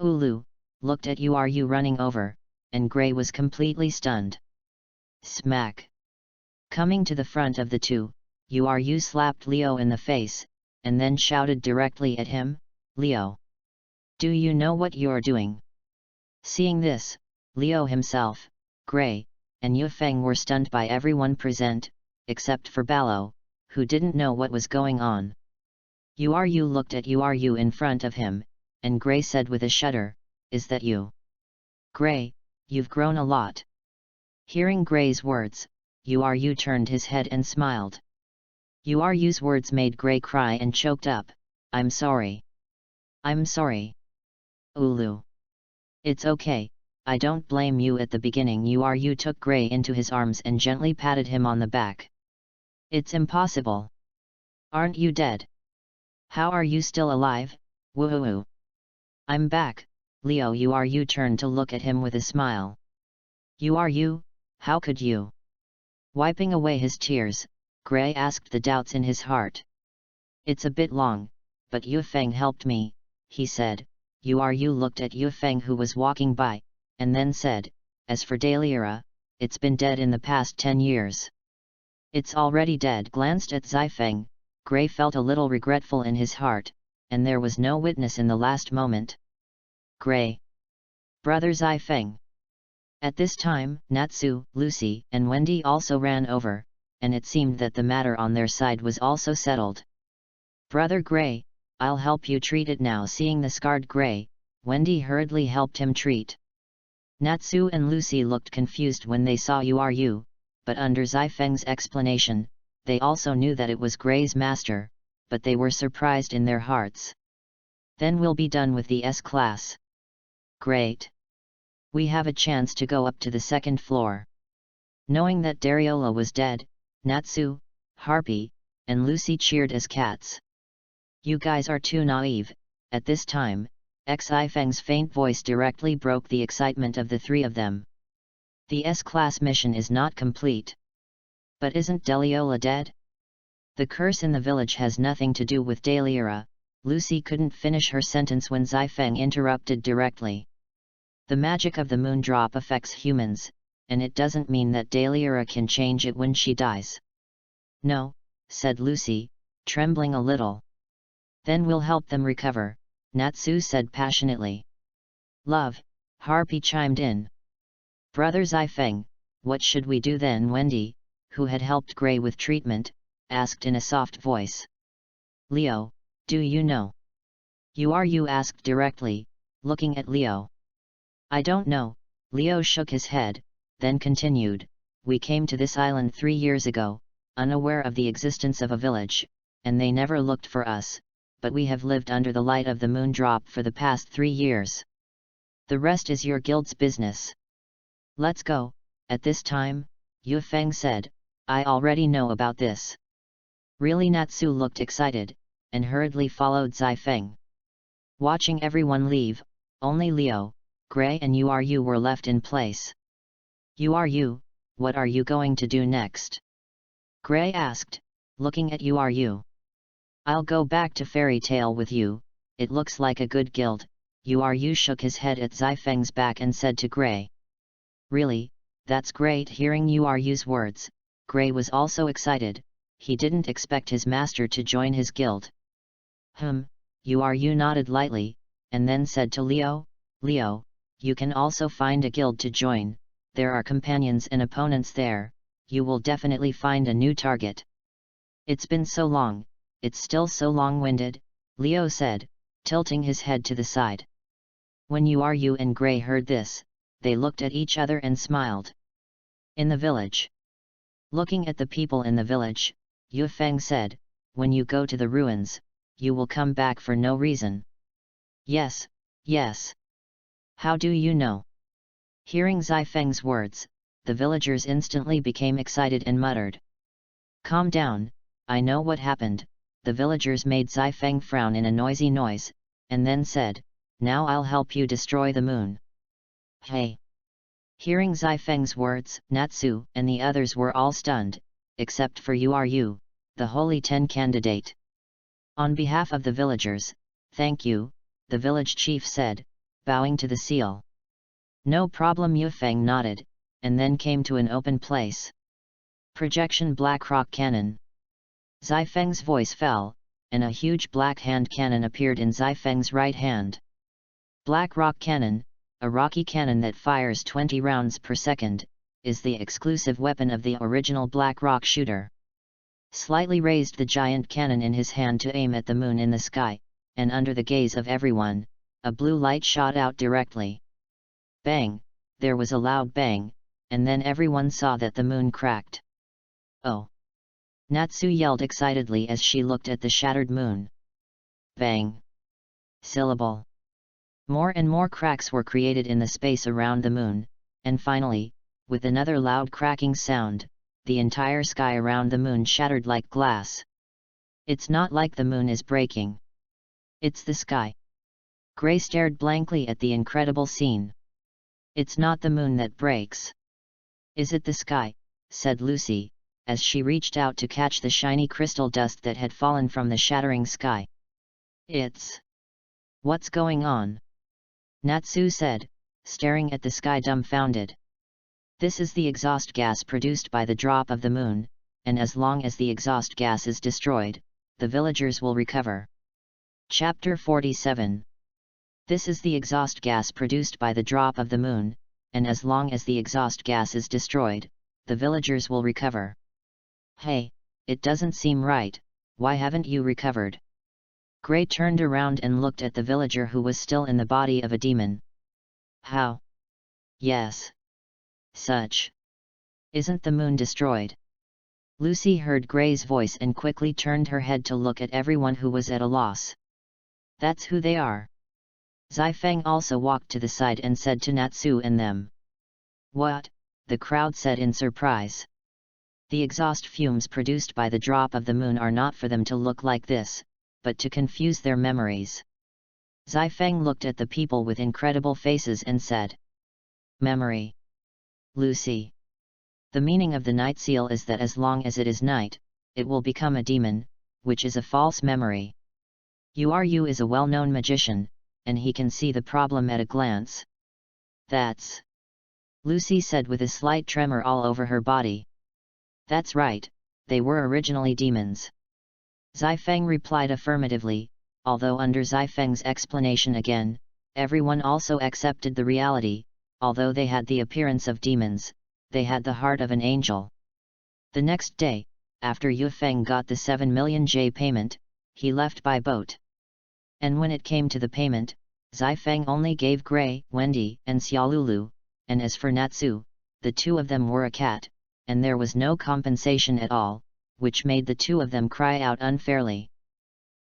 [SPEAKER 1] Ulu looked at Yu running over, and Gray was completely stunned. Smack! Coming to the front of the two, Yu slapped Leo in the face, and then shouted directly at him, Leo! Do you know what you're doing? Seeing this, Leo himself, Gray, and Yu Feng were stunned by everyone present, except for Ballo, who didn't know what was going on. Yu looked at Yu in front of him, and Gray said with a shudder, Is that you? Gray, you've grown a lot. Hearing Gray's words, Yu turned his head and smiled. Yu's words made Gray cry and choked up. I'm sorry. I'm sorry. Ulu. It's okay, I don't blame you. At the beginning Yu took Gray into his arms and gently patted him on the back. It's impossible. Aren't you dead? How are you still alive? Woohoo. I'm back, Leo. Yu turned to look at him with a smile. Yu, how could you? Wiping away his tears, Gray asked the doubts in his heart. It's a bit long, but Yufeng helped me, he said. Yu looked at Yufeng who was walking by, and then said, as for Daliera, it's been dead in the past 10 years. It's already dead. Glanced at Zifeng, Gray felt a little regretful in his heart, and there was no witness in the last moment. Gray. Brother Zifeng. At this time, Natsu, Lucy, and Wendy also ran over, and it seemed that the matter on their side was also settled. Brother Gray, I'll help you treat it now. Seeing the scarred Gray, Wendy hurriedly helped him treat. Natsu and Lucy looked confused when they saw Yu, but under Zifeng's explanation, they also knew that it was Gray's master, but they were surprised in their hearts. Then we'll be done with the S-class. Great! We have a chance to go up to the second floor. Knowing that Dariola was dead, Natsu, Harpy, and Lucy cheered as cats. You guys are too naive. At this time, Zifeng's faint voice directly broke the excitement of the three of them. The S-class mission is not complete. But isn't Deliola dead? The curse in the village has nothing to do with Daliera. Lucy couldn't finish her sentence when Zifeng interrupted directly. The magic of the moon drop affects humans, and it doesn't mean that Daliera can change it when she dies. No, said Lucy, trembling a little. Then we'll help them recover, Natsu said passionately. Love, Harpy chimed in. Brother Zifeng, what should we do then? Wendy, who had helped Gray with treatment, asked in a soft voice. Leo, do you know? Yu asked directly, looking at Leo. I don't know, Leo shook his head, then continued, we came to this island 3 years ago, unaware of the existence of a village, and they never looked for us, but we have lived under the light of the moon drop for the past 3 years. The rest is your guild's business. Let's go. At this time, Yufeng said, I already know about this. Really? Natsu looked excited, and hurriedly followed Zifeng. Watching everyone leave, only Leo, Gray and Yu were left in place. Yu, what are you going to do next? Gray asked, looking at Yu. I'll go back to Fairy Tale with you, it looks like a good guild. Yu shook his head at Zifeng's back and said to Gray. Really, that's great. Hearing Yu's words, Gray was also excited, he didn't expect his master to join his guild. Yu nodded lightly, and then said to Leo, Leo, you can also find a guild to join, there are companions and opponents there, you will definitely find a new target. It's been so long, it's still so long-winded, Leo said, tilting his head to the side. When Yu and Gray heard this, they looked at each other and smiled. In the village. Looking at the people in the village, Yufeng said, when you go to the ruins, you will come back for no reason. Yes, yes. How do you know? Hearing Zifeng's words, the villagers instantly became excited and muttered. Calm down, I know what happened. The villagers made Zifeng frown in a noisy noise, and then said, now I'll help you destroy the moon. Hey! Hearing Zifeng's words, Natsu and the others were all stunned, except for Yu, the Holy 10 candidate. On behalf of the villagers, thank you, the village chief said, bowing to the seal. No problem. Yufeng nodded, and then came to an open place. Projection black rock cannon. Zifeng's voice fell, and a huge black hand cannon appeared in Zifeng's right hand. Black rock cannon, a rocky cannon that fires 20 rounds per second, is the exclusive weapon of the original Black Rock shooter. Slightly raised the giant cannon in his hand to aim at the moon in the sky, and under the gaze of everyone, a blue light shot out directly. Bang! There was a loud bang, and then everyone saw that the moon cracked. Oh! Natsu yelled excitedly as she looked at the shattered moon. Bang! Syllable. More and more cracks were created in the space around the moon, and finally, with another loud cracking sound, the entire sky around the moon shattered like glass. It's not like the moon is breaking. It's the sky. Gray stared blankly at the incredible scene. It's not the moon that breaks. Is it the sky? Said Lucy, as she reached out to catch the shiny crystal dust that had fallen from the shattering sky. It's... What's going on? Natsu said, staring at the sky dumbfounded. This is the exhaust gas produced by the drop of the moon, and as long as the exhaust gas is destroyed, the villagers will recover. Chapter 47. This is the exhaust gas produced by the drop of the moon, and as long as the exhaust gas is destroyed, the villagers will recover. Hey, it doesn't seem right, why haven't you recovered? Gray turned around and looked at the villager who was still in the body of a demon. How? Yes. Such. Isn't the moon destroyed? Lucy heard Gray's voice and quickly turned her head to look at everyone who was at a loss. That's who they are. Zifeng also walked to the side and said to Natsu and them. What? The crowd said in surprise. The exhaust fumes produced by the drop of the moon are not for them to look like this, but to confuse their memories. Zifeng looked at the people with incredible faces and said. Memory. Lucy. The meaning of the night seal is that as long as it is night, it will become a demon, which is a false memory. Uru is a well-known magician, and he can see the problem at a glance. That's... Lucy said with a slight tremor all over her body. That's right, they were originally demons. Zifeng replied affirmatively, although under Zifeng's explanation again, everyone also accepted the reality, although they had the appearance of demons, they had the heart of an angel. The next day, after Yufeng got the 7 million J payment, he left by boat. And when it came to the payment, Zifeng only gave Gray, Wendy, and Xiaolulu, and as for Natsu, the two of them were a cat, and there was no compensation at all, which made the two of them cry out unfairly.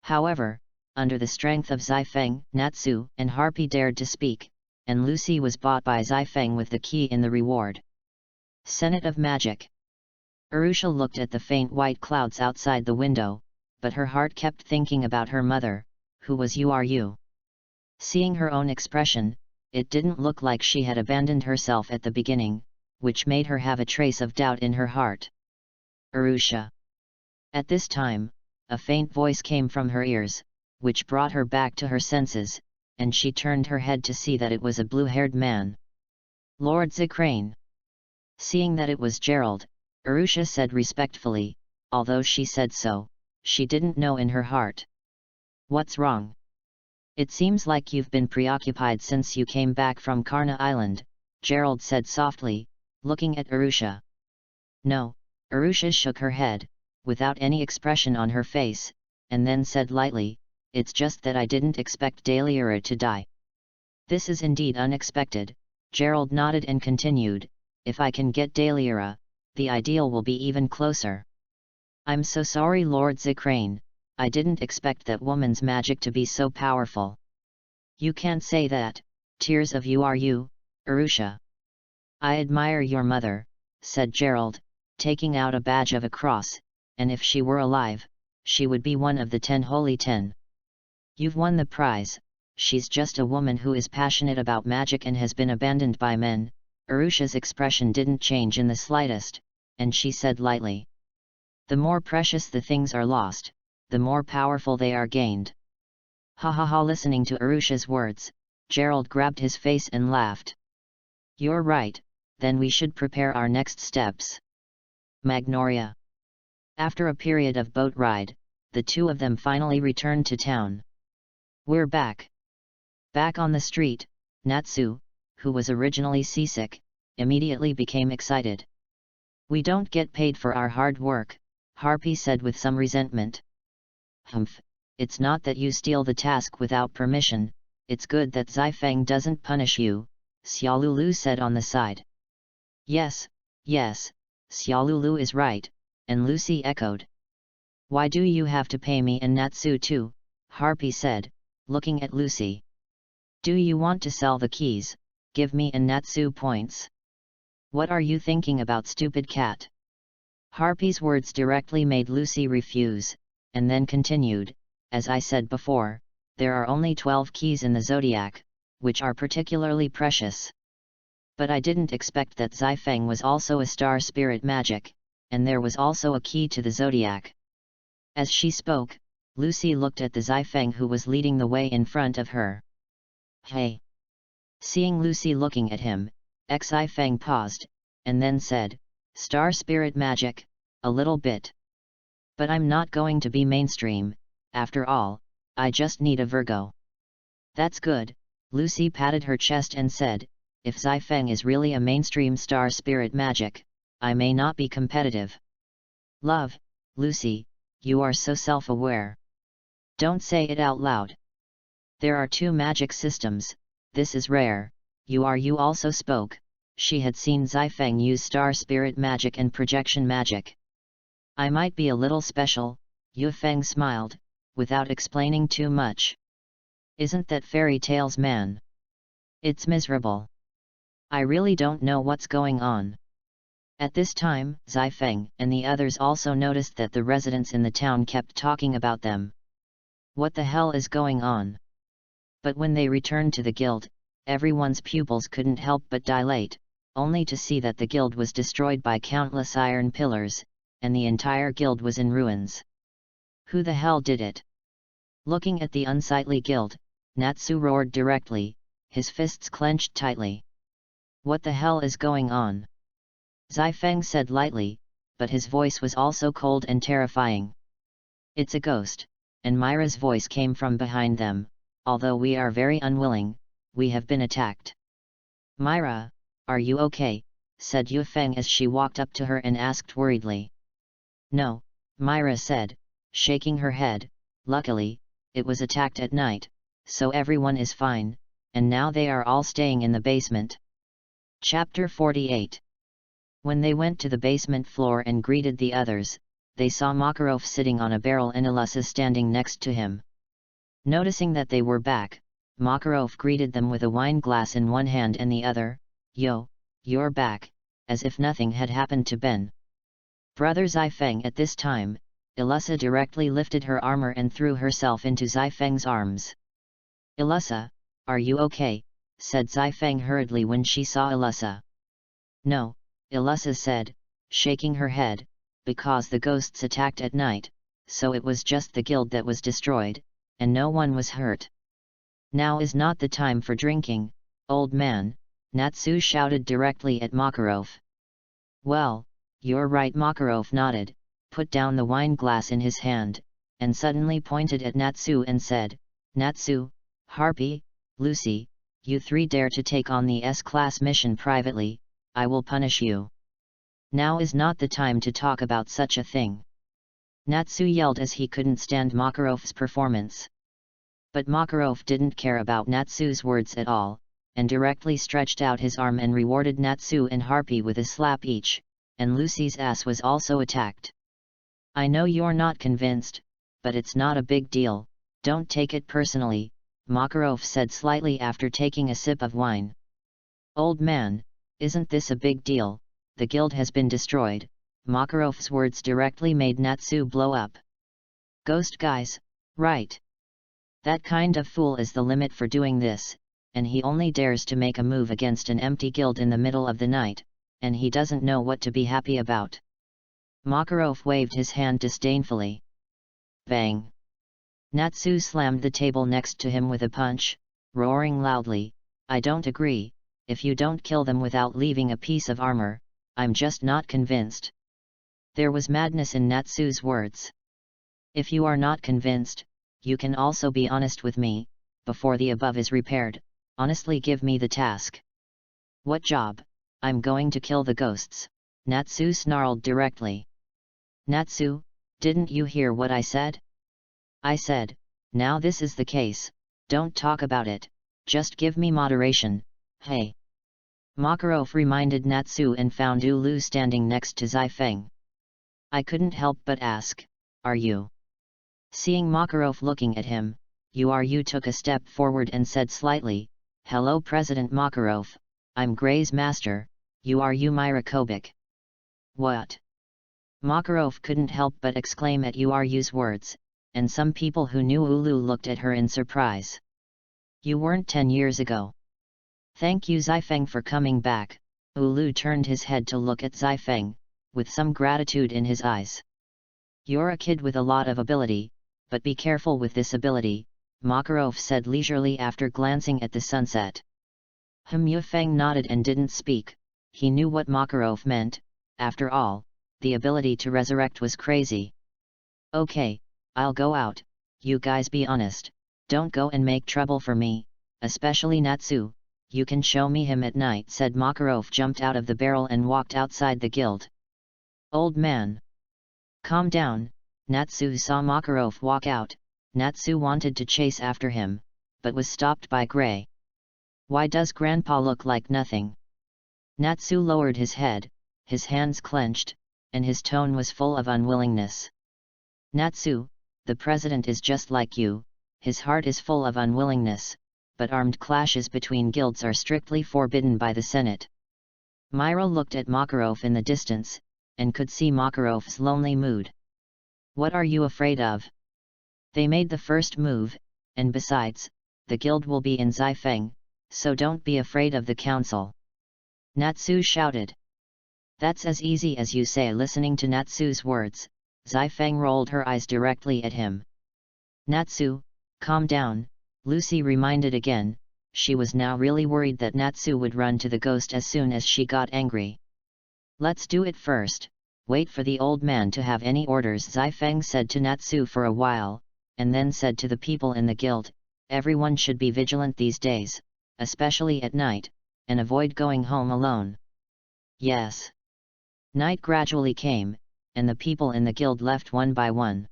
[SPEAKER 1] However, under the strength of Zifeng, Natsu and Harpy dared to speak, and Lucy was bought by Zifeng with the key in the reward. Senate of Magic. Arusha looked at the faint white clouds outside the window, but her heart kept thinking about her mother, who was Uru. Seeing her own expression, it didn't look like she had abandoned herself at the beginning, which made her have a trace of doubt in her heart. Arusha. At this time, a faint voice came from her ears, which brought her back to her senses, and she turned her head to see that it was a blue-haired man. Lord Zikrane. Seeing that it was Gerald, Arusha said respectfully, although she said so, she didn't know in her heart. What's wrong? It seems like you've been preoccupied since you came back from Karna Island, Gerald said softly, looking at Arusha. No, Arusha shook her head, without any expression on her face, and then said lightly, it's just that I didn't expect Daliara to die. This is indeed unexpected, Gerald nodded and continued, if I can get Daliara, the ideal will be even closer. I'm so sorry Lord Zikrane, I didn't expect that woman's magic to be so powerful. You can't say that, tears of Uru, Arusha. I admire your mother, said Gerald, taking out a badge of a cross, and if she were alive, she would be one of the 10 Holy 10. You've won the prize, she's just a woman who is passionate about magic and has been abandoned by men. Arusha's expression didn't change in the slightest, and she said lightly. The more precious the things are lost, the more powerful they are gained. Ha ha ha. Listening to Arusha's words, Gerald grabbed his face and laughed. You're right, then we should prepare our next steps. Magnoria. After a period of boat ride, the two of them finally returned to town. We're back. Back on the street, Natsu, who was originally seasick, immediately became excited. We don't get paid for our hard work, Harpy said with some resentment. Humph, it's not that you steal the task without permission, it's good that Zifeng doesn't punish you, Xiaolulu said on the side. Yes, yes, Xiaolulu is right, and Lucy echoed. Why do you have to pay me and Natsu too? Harpy said, looking at Lucy. Do you want to sell the keys? Give me and Natsu points. What are you thinking about, stupid cat? Harpy's words directly made Lucy refuse, and then continued, as I said before, there are only 12 keys in the zodiac, which are particularly precious. But I didn't expect that Zifeng was also a star spirit magic, and there was also a key to the zodiac. As she spoke, Lucy looked at the Zifeng who was leading the way in front of her. Hey! Seeing Lucy looking at him, Zifeng paused, and then said, Star spirit magic, a little bit. But I'm not going to be mainstream, after all, I just need a Virgo. That's good, Lucy patted her chest and said, if Zifeng is really a mainstream star spirit magic, I may not be competitive. Love, Lucy, you are so self-aware. Don't say it out loud. There are 2 magic systems, this is rare, you also spoke, she had seen Zifeng use star spirit magic and projection magic. I might be a little special, Yufeng smiled, without explaining too much. Isn't that fairy tales, man? It's miserable. I really don't know what's going on. At this time, Zifeng and the others also noticed that the residents in the town kept talking about them. What the hell is going on? But when they returned to the guild, everyone's pupils couldn't help but dilate, only to see that the guild was destroyed by countless iron pillars, and the entire guild was in ruins. Who the hell did it? Looking at the unsightly guild, Natsu roared directly, his fists clenched tightly. What the hell is going on? Zifeng said lightly, but his voice was also cold and terrifying. It's a ghost, and Myra's voice came from behind them, although we are very unwilling, we have been attacked. Myra, are you okay? Said Yufeng as she walked up to her and asked worriedly. No, Myra said, shaking her head, luckily, it was attacked at night, so everyone is fine, and now they are all staying in the basement. Chapter 48. When they went to the basement floor and greeted the others, they saw Makarov sitting on a barrel and Ilusa standing next to him. Noticing that they were back, Makarov greeted them with a wine glass in one hand and the other, Yo, you're back, as if nothing had happened to Ben. Brother Zifeng. At this time, Ilusa directly lifted her armor and threw herself into Zifeng's arms. Ilusa, are you okay? Said Zifeng hurriedly when she saw Ilusa. No, Ilusa said, shaking her head, because the ghosts attacked at night, so it was just the guild that was destroyed, and no one was hurt. Now is not the time for drinking, old man, Natsu shouted directly at Makarov. Well, you're right. Makarov nodded, put down the wine glass in his hand, and suddenly pointed at Natsu and said, Natsu, Harpy, Lucy, you 3 dare to take on the S-class mission privately, I will punish you. Now is not the time to talk about such a thing. Natsu yelled as he couldn't stand Makarov's performance. But Makarov didn't care about Natsu's words at all, and directly stretched out his arm and rewarded Natsu and Harpy with a slap each, and Lucy's ass was also attacked. I know you're not convinced, but it's not a big deal, don't take it personally, Makarov said slightly after taking a sip of wine. Old man, isn't this a big deal? The guild has been destroyed. Makarov's words directly made Natsu blow up. Ghost guys, right? That kind of fool is the limit for doing this, and he only dares to make a move against an empty guild in the middle of the night, and he doesn't know what to be happy about. Makarov waved his hand disdainfully. Bang! Natsu slammed the table next to him with a punch, roaring loudly, I don't agree, if you don't kill them without leaving a piece of armor, I'm just not convinced. There was madness in Natsu's words. If you are not convinced, you can also be honest with me, before the above is repaired, honestly give me the task. What job? I'm going to kill the ghosts, Natsu snarled directly. Natsu, didn't you hear what I said? I said, now this is the case, don't talk about it, just give me moderation, hey. Makarov reminded Natsu and found Ulu standing next to Zifeng. I couldn't help but ask, are you? Seeing Makarov looking at him, Yu took a step forward and said slightly, Hello President Makarov, I'm Gray's master, Yu Myra Kobik. What? Makarov couldn't help but exclaim at Uru's words, and some people who knew Ulu looked at her in surprise. You weren't 10 years ago. Thank you Zifeng for coming back. Ulu turned his head to look at Zifeng, with some gratitude in his eyes. You're a kid with a lot of ability, but be careful with this ability, Makarov said leisurely after glancing at the sunset. Yufeng nodded and didn't speak. He knew what Makarov meant. After all, the ability to resurrect was crazy. Okay, I'll go out. You guys be honest, don't go and make trouble for me, especially Natsu. You can show me him at night, said Makarov, jumped out of the barrel and walked outside the guild. Old man. Calm down. Natsu saw Makarov walk out. Natsu wanted to chase after him, but was stopped by Gray. Why does Grandpa look like nothing? Natsu lowered his head, his hands clenched, and his tone was full of unwillingness. Natsu, the president is just like you, his heart is full of unwillingness, but armed clashes between guilds are strictly forbidden by the Senate. Myra looked at Makarov in the distance, and could see Makarov's lonely mood. What are you afraid of? They made the first move, and besides, the guild will be in Zifeng, so don't be afraid of the council. Natsu shouted. That's as easy as you say. Listening to Natsu's words, Zifeng rolled her eyes directly at him. Natsu, calm down, Lucy reminded again. She was now really worried that Natsu would run to the ghost as soon as she got angry. Let's do it first, wait for the old man to have any orders, Zifeng said to Natsu for a while, and then said to the people in the guild, everyone should be vigilant these days, especially at night, and avoid going home alone. Yes. Night gradually came, and the people in the guild left one by one.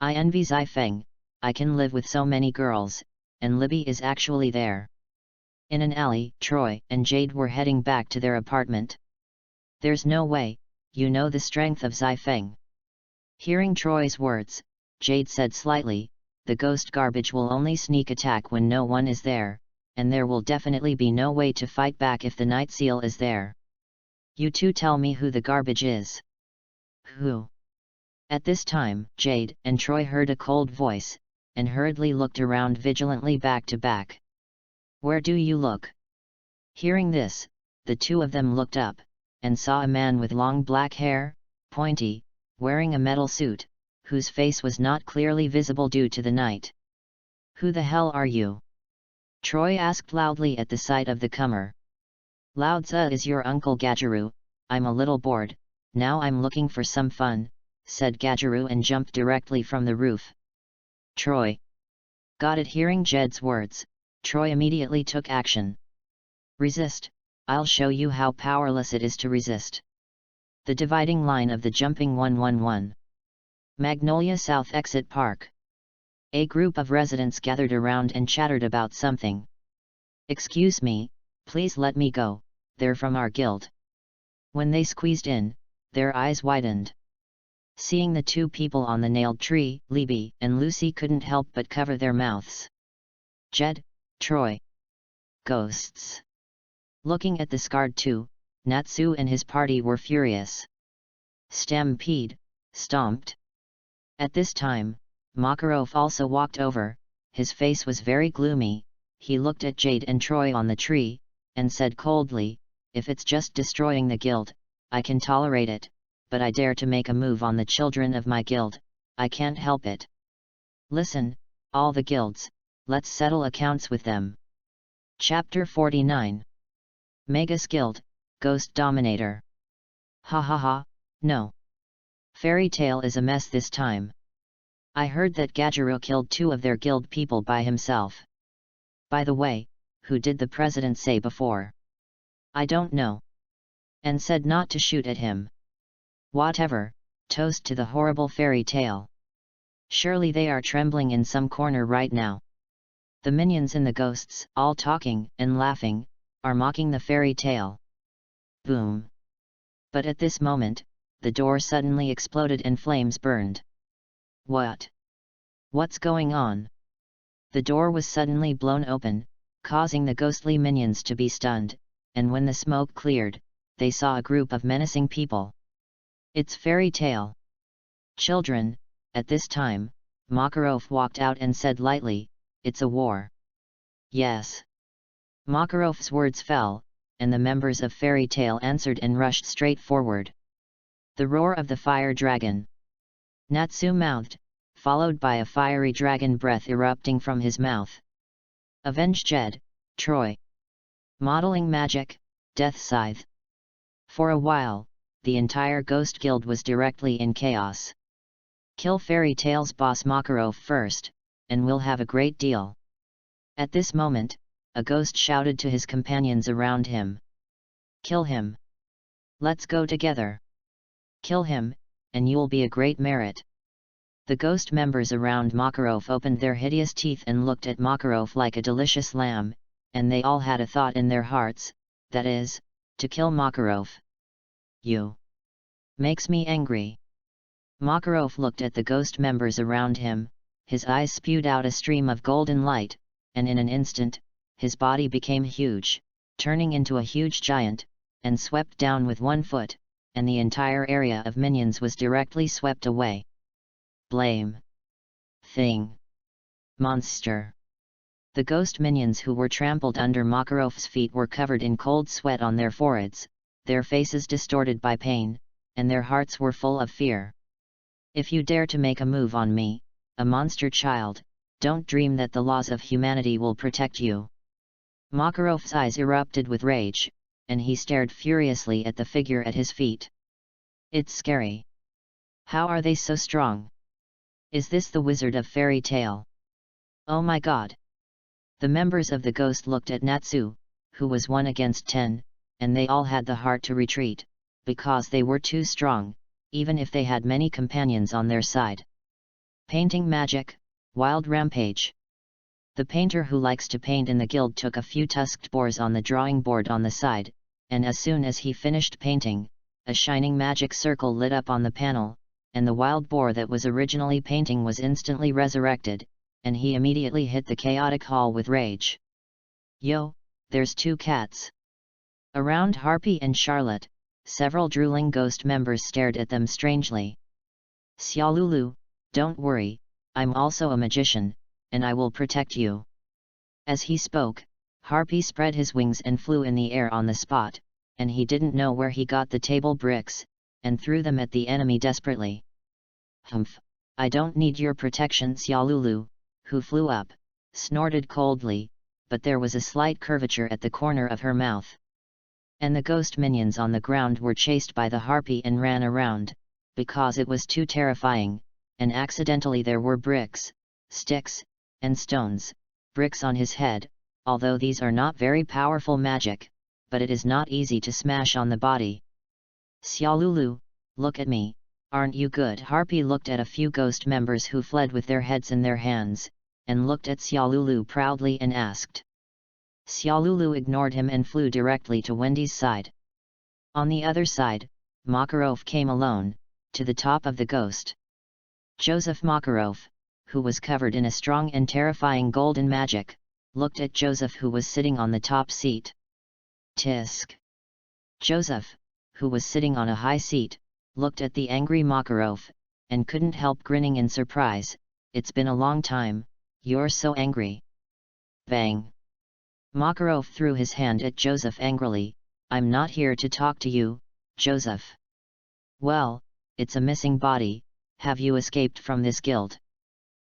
[SPEAKER 1] I envy Zifeng, I can live with so many girls, and Libby is actually there. In an alley, Troy and Jade were heading back to their apartment. There's no way, you know the strength of Zifeng. Hearing Troy's words, Jade said slightly, the ghost garbage will only sneak attack when no one is there, and there will definitely be no way to fight back if the Night Seal is there. You two tell me who the garbage is. Who? At this time, Jade and Troy heard a cold voice, and hurriedly looked around vigilantly back to back. Where do you look? Hearing this, the two of them looked up, and saw a man with long black hair, pointy, wearing a metal suit, whose face was not clearly visible due to the night. Who the hell are you? Troy asked loudly at the sight of the comer. Loudza is your uncle Gajaru. I'm a little bored, now I'm looking for some fun, said Gajaru and jumped directly from the roof. Troy. Got it. Hearing Jed's words, Troy immediately took action. Resist, I'll show you how powerless it is to resist. The dividing line of the jumping 111. Magnolia South Exit Park. A group of residents gathered around and chattered about something. Excuse me, please let me go, they're from our guild. When they squeezed in, their eyes widened. Seeing the two people on the nailed tree, Libby and Lucy couldn't help but cover their mouths. Jed, Troy. Ghosts. Looking at the scarred two, Natsu and his party were furious. Stampede, stomped. At this time, Makarov also walked over. His face was very gloomy. He looked at Jade and Troy on the tree, and said coldly, if it's just destroying the guild, I can tolerate it, but I dare to make a move on the children of my guild, I can't help it. Listen, all the guilds, let's settle accounts with them. Chapter 49. Magus Guild, Ghost Dominator. Ha ha ha, no. Fairy Tale is a mess this time. I heard that Gajaru killed 2 of their guild people by himself. By the way, who did the president say before? I don't know. And said not to shoot at him. Whatever, toast to the horrible fairy tale. Surely they are trembling in some corner right now. The minions and the ghosts, all talking and laughing, are mocking the fairy tale. Boom! But at this moment, the door suddenly exploded and flames burned. What? What's going on? The door was suddenly blown open, causing the ghostly minions to be stunned, and when the smoke cleared, they saw a group of menacing people. It's fairy tale. Children, at this time, Makarov walked out and said lightly, "It's a war." Yes. Makarov's words fell, and the members of Fairy Tale answered and rushed straight forward. The roar of the fire dragon. Natsu mouthed, followed by a fiery dragon breath erupting from his mouth. Avenge Jed, Troy. Modeling magic, Death Scythe. For a while, the entire Ghost Guild was directly in chaos. Kill Fairy Tale's boss Makarov first, and we'll have a great deal. At this moment, a ghost shouted to his companions around him. Kill him. Let's go together. Kill him, and you'll be a great merit. The ghost members around Makarov opened their hideous teeth and looked at Makarov like a delicious lamb, and they all had a thought in their hearts, that is, to kill Makarov. You. Makes me angry. Makarov looked at the ghost members around him, his eyes spewed out a stream of golden light, and in an instant, his body became huge, turning into a huge giant, and swept down with 1 foot, and the entire area of minions was directly swept away. Blame. Thing. Monster. The ghost minions who were trampled under Makarov's feet were covered in cold sweat on their foreheads, their faces distorted by pain, and their hearts were full of fear. If you dare to make a move on me, a monster child, don't dream that the laws of humanity will protect you. Makarov's eyes erupted with rage, and he stared furiously at the figure at his feet. It's scary. How are they so strong? Is this the Wizard of Fairy Tale? Oh my god! The members of the Ghost looked at Natsu, who was 1 against 10, and they all had the heart to retreat, because they were too strong, even if they had many companions on their side. Painting magic, wild rampage. The painter who likes to paint in the guild took a few tusked boars on the drawing board on the side, and as soon as he finished painting, a shining magic circle lit up on the panel, and the wild boar that was originally painting was instantly resurrected, and he immediately hit the chaotic hall with rage. Yo, there's 2 cats. Around Harpy and Charlotte, several drooling ghost members stared at them strangely. Xiaolulu, don't worry, I'm also a magician, and I will protect you. As he spoke, Harpy spread his wings and flew in the air on the spot, and he didn't know where he got the table bricks, and threw them at the enemy desperately. Humph, I don't need your protection. Xiaolulu, who flew up, snorted coldly, but there was a slight curvature at the corner of her mouth. And the ghost minions on the ground were chased by the harpy and ran around, because it was too terrifying, and accidentally there were bricks, sticks, and stones, bricks on his head, although these are not very powerful magic, but it is not easy to smash on the body. Xiaolulu, look at me, aren't you good? Harpy looked at a few ghost members who fled with their heads in their hands, and looked at Xiaolulu proudly and asked. Xiaolulu ignored him and flew directly to Wendy's side. On the other side, Makarov came alone, to the top of the ghost. Joseph Makarov, who was covered in a strong and terrifying golden magic, looked at Joseph who was sitting on the top seat. Tisk. Joseph, who was sitting on a high seat, looked at the angry Makarov, and couldn't help grinning in surprise. It's been a long time, you're so angry. Bang! Makarov threw his hand at Joseph angrily. I'm not here to talk to you, Joseph. Well, it's a missing body, have you escaped from this guild?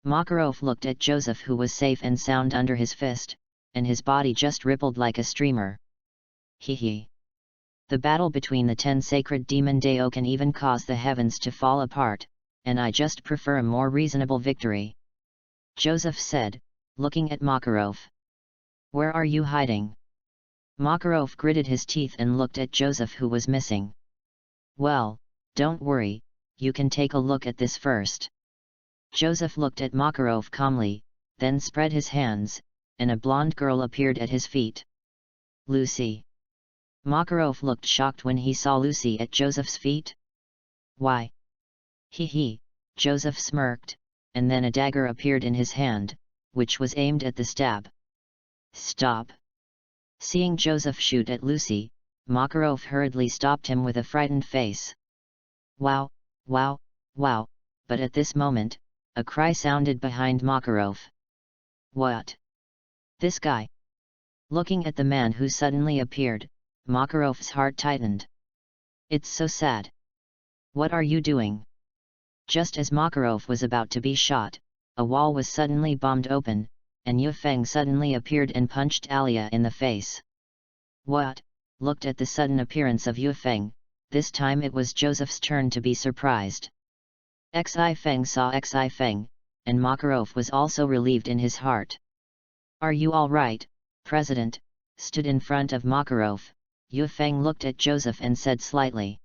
[SPEAKER 1] Makarov looked at Joseph who was safe and sound under his fist, and his body just rippled like a streamer. Hee hee. The battle between the 10 sacred demon Deo can even cause the heavens to fall apart, and I just prefer a more reasonable victory. Joseph said, looking at Makarov. Where are you hiding? Makarov gritted his teeth and looked at Joseph who was missing. Well, don't worry, you can take a look at this first. Joseph looked at Makarov calmly, then spread his hands, and a blonde girl appeared at his feet. Lucy. Makarov looked shocked when he saw Lucy at Joseph's feet. Why? He, Joseph smirked, and then a dagger appeared in his hand, which was aimed at the stab. Stop! Seeing Joseph shoot at Lucy, Makarov hurriedly stopped him with a frightened face. Wow, wow, wow, but at this moment, a cry sounded behind Makarov. What? This guy? Looking at the man who suddenly appeared, Makarov's heart tightened. It's so sad. What are you doing? Just as Makarov was about to be shot, a wall was suddenly bombed open, and Yufeng suddenly appeared and punched Alia in the face. What? Looked at the sudden appearance of Yufeng, this time it was Joseph's turn to be surprised. Xi Feng saw Xi Feng, and Makarov was also relieved in his heart. Are you all right, President? Stood in front of Makarov. Yufeng looked at Joseph and said slightly.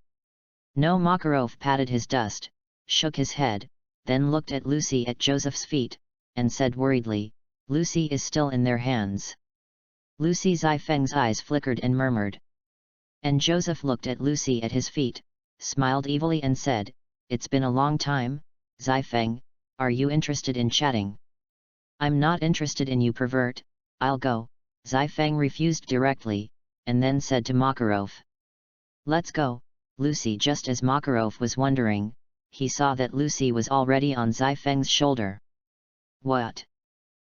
[SPEAKER 1] No. Makarov patted his dust, shook his head, then looked at Lucy at Joseph's feet, and said worriedly, Lucy is still in their hands. Lucy Zifeng's eyes flickered and murmured. And Joseph looked at Lucy at his feet, smiled evilly and said, It's been a long time, Zifeng, are you interested in chatting? I'm not interested in you, pervert, I'll go. Zifeng refused directly, and then said to Makarov. Let's go, Lucy. Just as Makarov was wondering, he saw that Lucy was already on Zifeng's shoulder. What?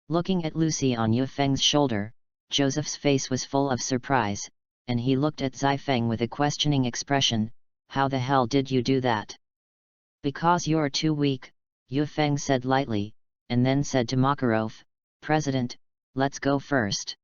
[SPEAKER 1] Looking at Lucy on Yufeng's shoulder, Joseph's face was full of surprise, and he looked at Zifeng with a questioning expression. How the hell did you do that? Because you're too weak, Yufeng said lightly, and then said to Makarov, President, let's go first.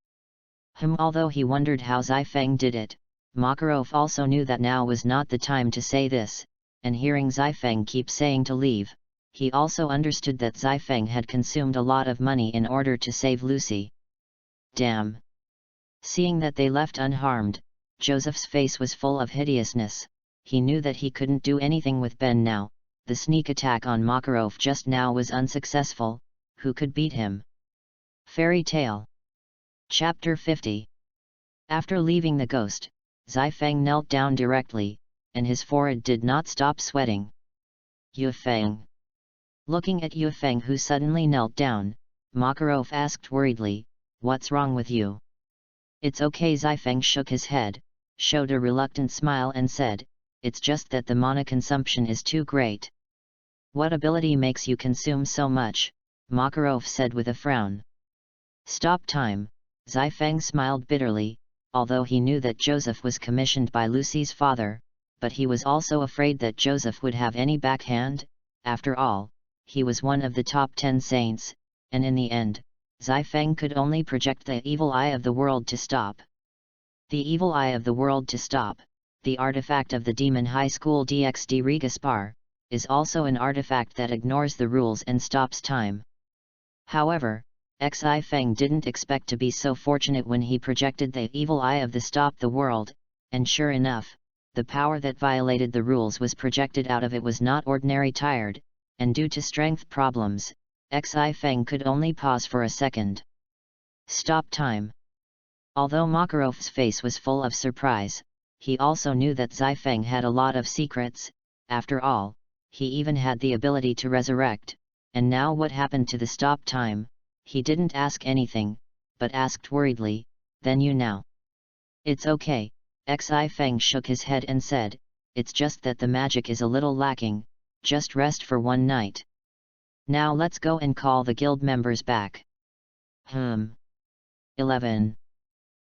[SPEAKER 1] Although he wondered how Zifeng did it, Makarov also knew that now was not the time to say this, and hearing Zifeng keep saying to leave, he also understood that Zifeng had consumed a lot of money in order to save Lucy. Damn! Seeing that they left unharmed, Joseph's face was full of hideousness. He knew that he couldn't do anything with Ben now. The sneak attack on Makarov just now was unsuccessful. Who could beat him? Fairy Tale Chapter 50. After leaving the ghost, Zifeng knelt down directly, and his forehead did not stop sweating. Yufeng. Looking at Yufeng, who suddenly knelt down, Makarov asked worriedly, What's wrong with you? It's okay. Zifeng shook his head, showed a reluctant smile and said, It's just that the mana consumption is too great. What ability makes you consume so much? Makarov said with a frown. Stop time. Zifeng smiled bitterly, although he knew that Joseph was commissioned by Lucy's father, but he was also afraid that Joseph would have any backhand. After all, he was one of the top 10 saints, and in the end, Zifeng could only project the evil eye of the world to stop. The evil eye of the world to stop, the artifact of the Demon High School DxD Regaspar, is also an artifact that ignores the rules and stops time. However, Xi Feng didn't expect to be so fortunate when he projected the evil eye of the stop the world, and sure enough, the power that violated the rules was projected out of it was not ordinary tired, and due to strength problems, Xi Feng could only pause for a second. Stop time. Although Makarov's face was full of surprise, he also knew that Zifeng had a lot of secrets. After all, he even had the ability to resurrect, and now what happened to the stop time? He didn't ask anything, but asked worriedly, Then you now? It's okay, Xi Feng shook his head and said, It's just that the magic is a little lacking, just rest for one night. Now let's go and call the guild members back. 11.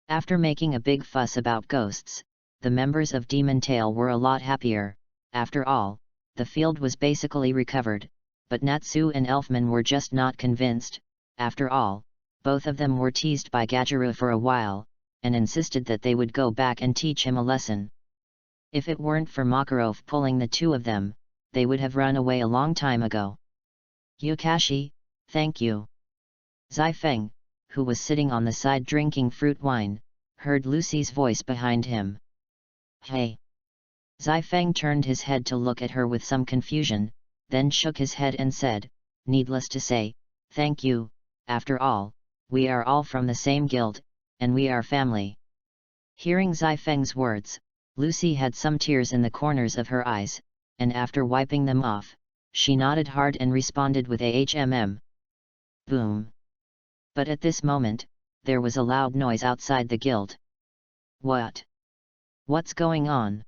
[SPEAKER 1] After making a big fuss about ghosts, the members of Demon Tail were a lot happier. After all, the field was basically recovered, but Natsu and Elfman were just not convinced. After all, both of them were teased by Gajaru for a while, and insisted that they would go back and teach him a lesson. If it weren't for Makarov pulling the two of them, they would have run away a long time ago. Yukashi, thank you. Zifeng, who was sitting on the side drinking fruit wine, heard Lucy's voice behind him. Hey! Zifeng turned his head to look at her with some confusion, then shook his head and said, Needless to say, thank you. After all, we are all from the same guild, and we are family. Hearing Zifeng's words, Lucy had some tears in the corners of her eyes, and after wiping them off, she nodded hard and responded with AHMM. Boom. But at this moment, there was a loud noise outside the guild. What? What's going on?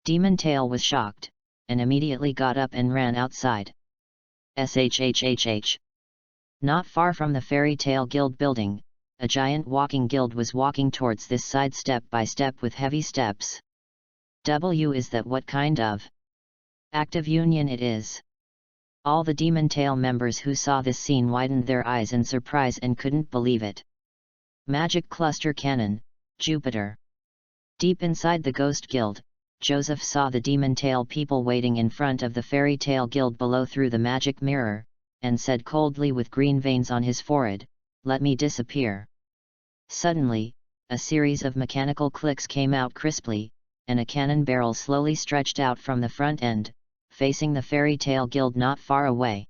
[SPEAKER 1] Demon Tail was shocked, and immediately got up and ran outside. SHHHH. Not far from the Fairy Tale Guild building, a giant walking guild was walking towards this side step by step with heavy steps. Is that what kind of active union it is? All the Demon Tail members who saw this scene widened their eyes in surprise and couldn't believe it. Magic Cluster Cannon, Jupiter. Deep inside the Ghost Guild, Joseph saw the Demon Tail people waiting in front of the Fairy Tale Guild below through the magic mirror, and said coldly with green veins on his forehead, "Let me disappear." Suddenly, a series of mechanical clicks came out crisply, and a cannon barrel slowly stretched out from the front end, facing the Fairy Tale Guild not far away.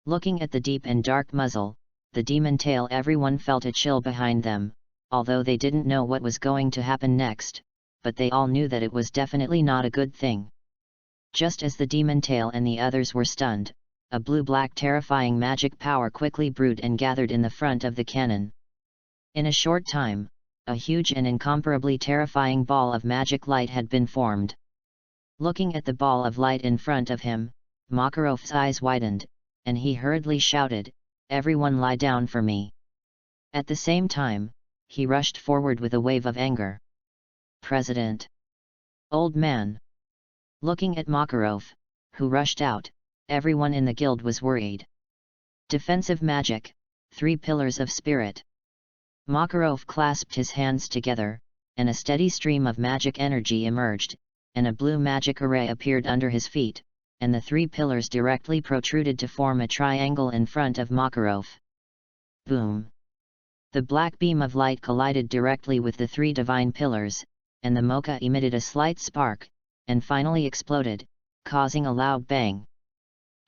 [SPEAKER 1] Looking at the deep and dark muzzle, the Demon Tail, everyone felt a chill behind them, although they didn't know what was going to happen next, but they all knew that it was definitely not a good thing. Just as the Demon Tail and the others were stunned, a blue-black terrifying magic power quickly brewed and gathered in the front of the cannon. In a short time, a huge and incomparably terrifying ball of magic light had been formed. Looking at the ball of light in front of him, Makarov's eyes widened, and he hurriedly shouted, "Everyone lie down for me." At the same time, he rushed forward with a wave of anger. "President! Old man!" Looking at Makarov, who rushed out, everyone in the guild was worried. Defensive magic, 3 pillars of spirit. Makarov clasped his hands together, and a steady stream of magic energy emerged, and a blue magic array appeared under his feet, and the 3 pillars directly protruded to form a triangle in front of Makarov. Boom! The black beam of light collided directly with the 3 divine pillars, and the mocha emitted a slight spark, and finally exploded, causing a loud bang.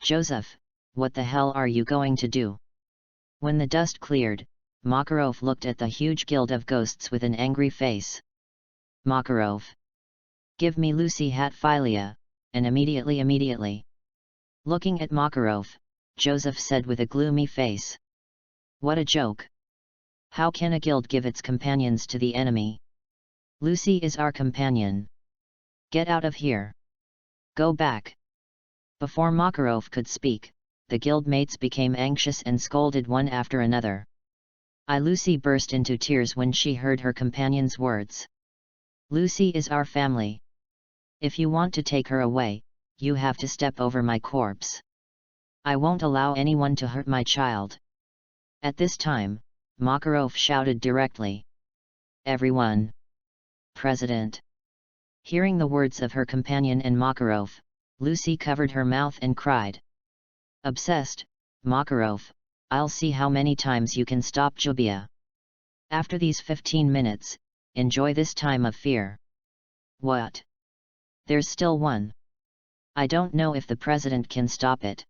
[SPEAKER 1] "Joseph, what the hell are you going to do?" When the dust cleared, Makarov looked at the huge guild of ghosts with an angry face. "Makarov! Give me Lucy Hatphilia, and immediately. Looking at Makarov, Joseph said with a gloomy face. "What a joke! How can a guild give its companions to the enemy? Lucy is our companion. Get out of here. Go back." Before Makarov could speak, the guildmates became anxious and scolded one after another. Lucy burst into tears when she heard her companion's words. "Lucy is our family. If you want to take her away, you have to step over my corpse. I won't allow anyone to hurt my child." At this time, Makarov shouted directly. "Everyone! President!" Hearing the words of her companion and Makarov, Lucy covered her mouth and cried. "Obsessed, Makarov, I'll see how many times you can stop Jubia. After these 15 minutes, enjoy this time of fear." "What? There's still one. I don't know if the president can stop it."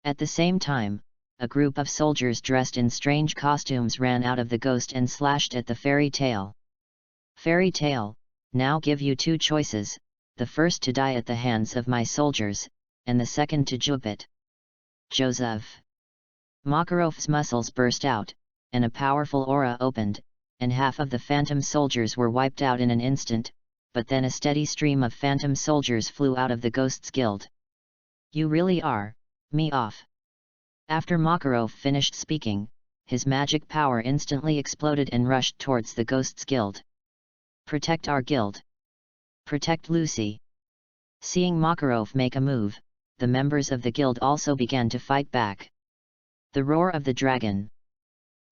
[SPEAKER 1] At the same time, a group of soldiers dressed in strange costumes ran out of the ghost and slashed at the Fairy Tale. "Fairy Tale, now give you 2 choices, the first to die at the hands of my soldiers, and the second to jupe it." "Joseph!" Makarov's muscles burst out, and a powerful aura opened, and half of the phantom soldiers were wiped out in an instant, but then a steady stream of phantom soldiers flew out of the Ghosts Guild. "You really are, me off." After Makarov finished speaking, his magic power instantly exploded and rushed towards the Ghosts Guild. "Protect our guild! Protect Lucy!" Seeing Makarov make a move, the members of the guild also began to fight back. The roar of the dragon.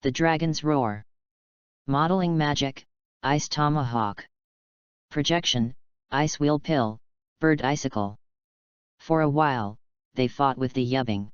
[SPEAKER 1] The dragon's roar. Modeling magic, ice tomahawk. Projection, ice wheel pill, bird icicle. For a while, they fought with the yubbing.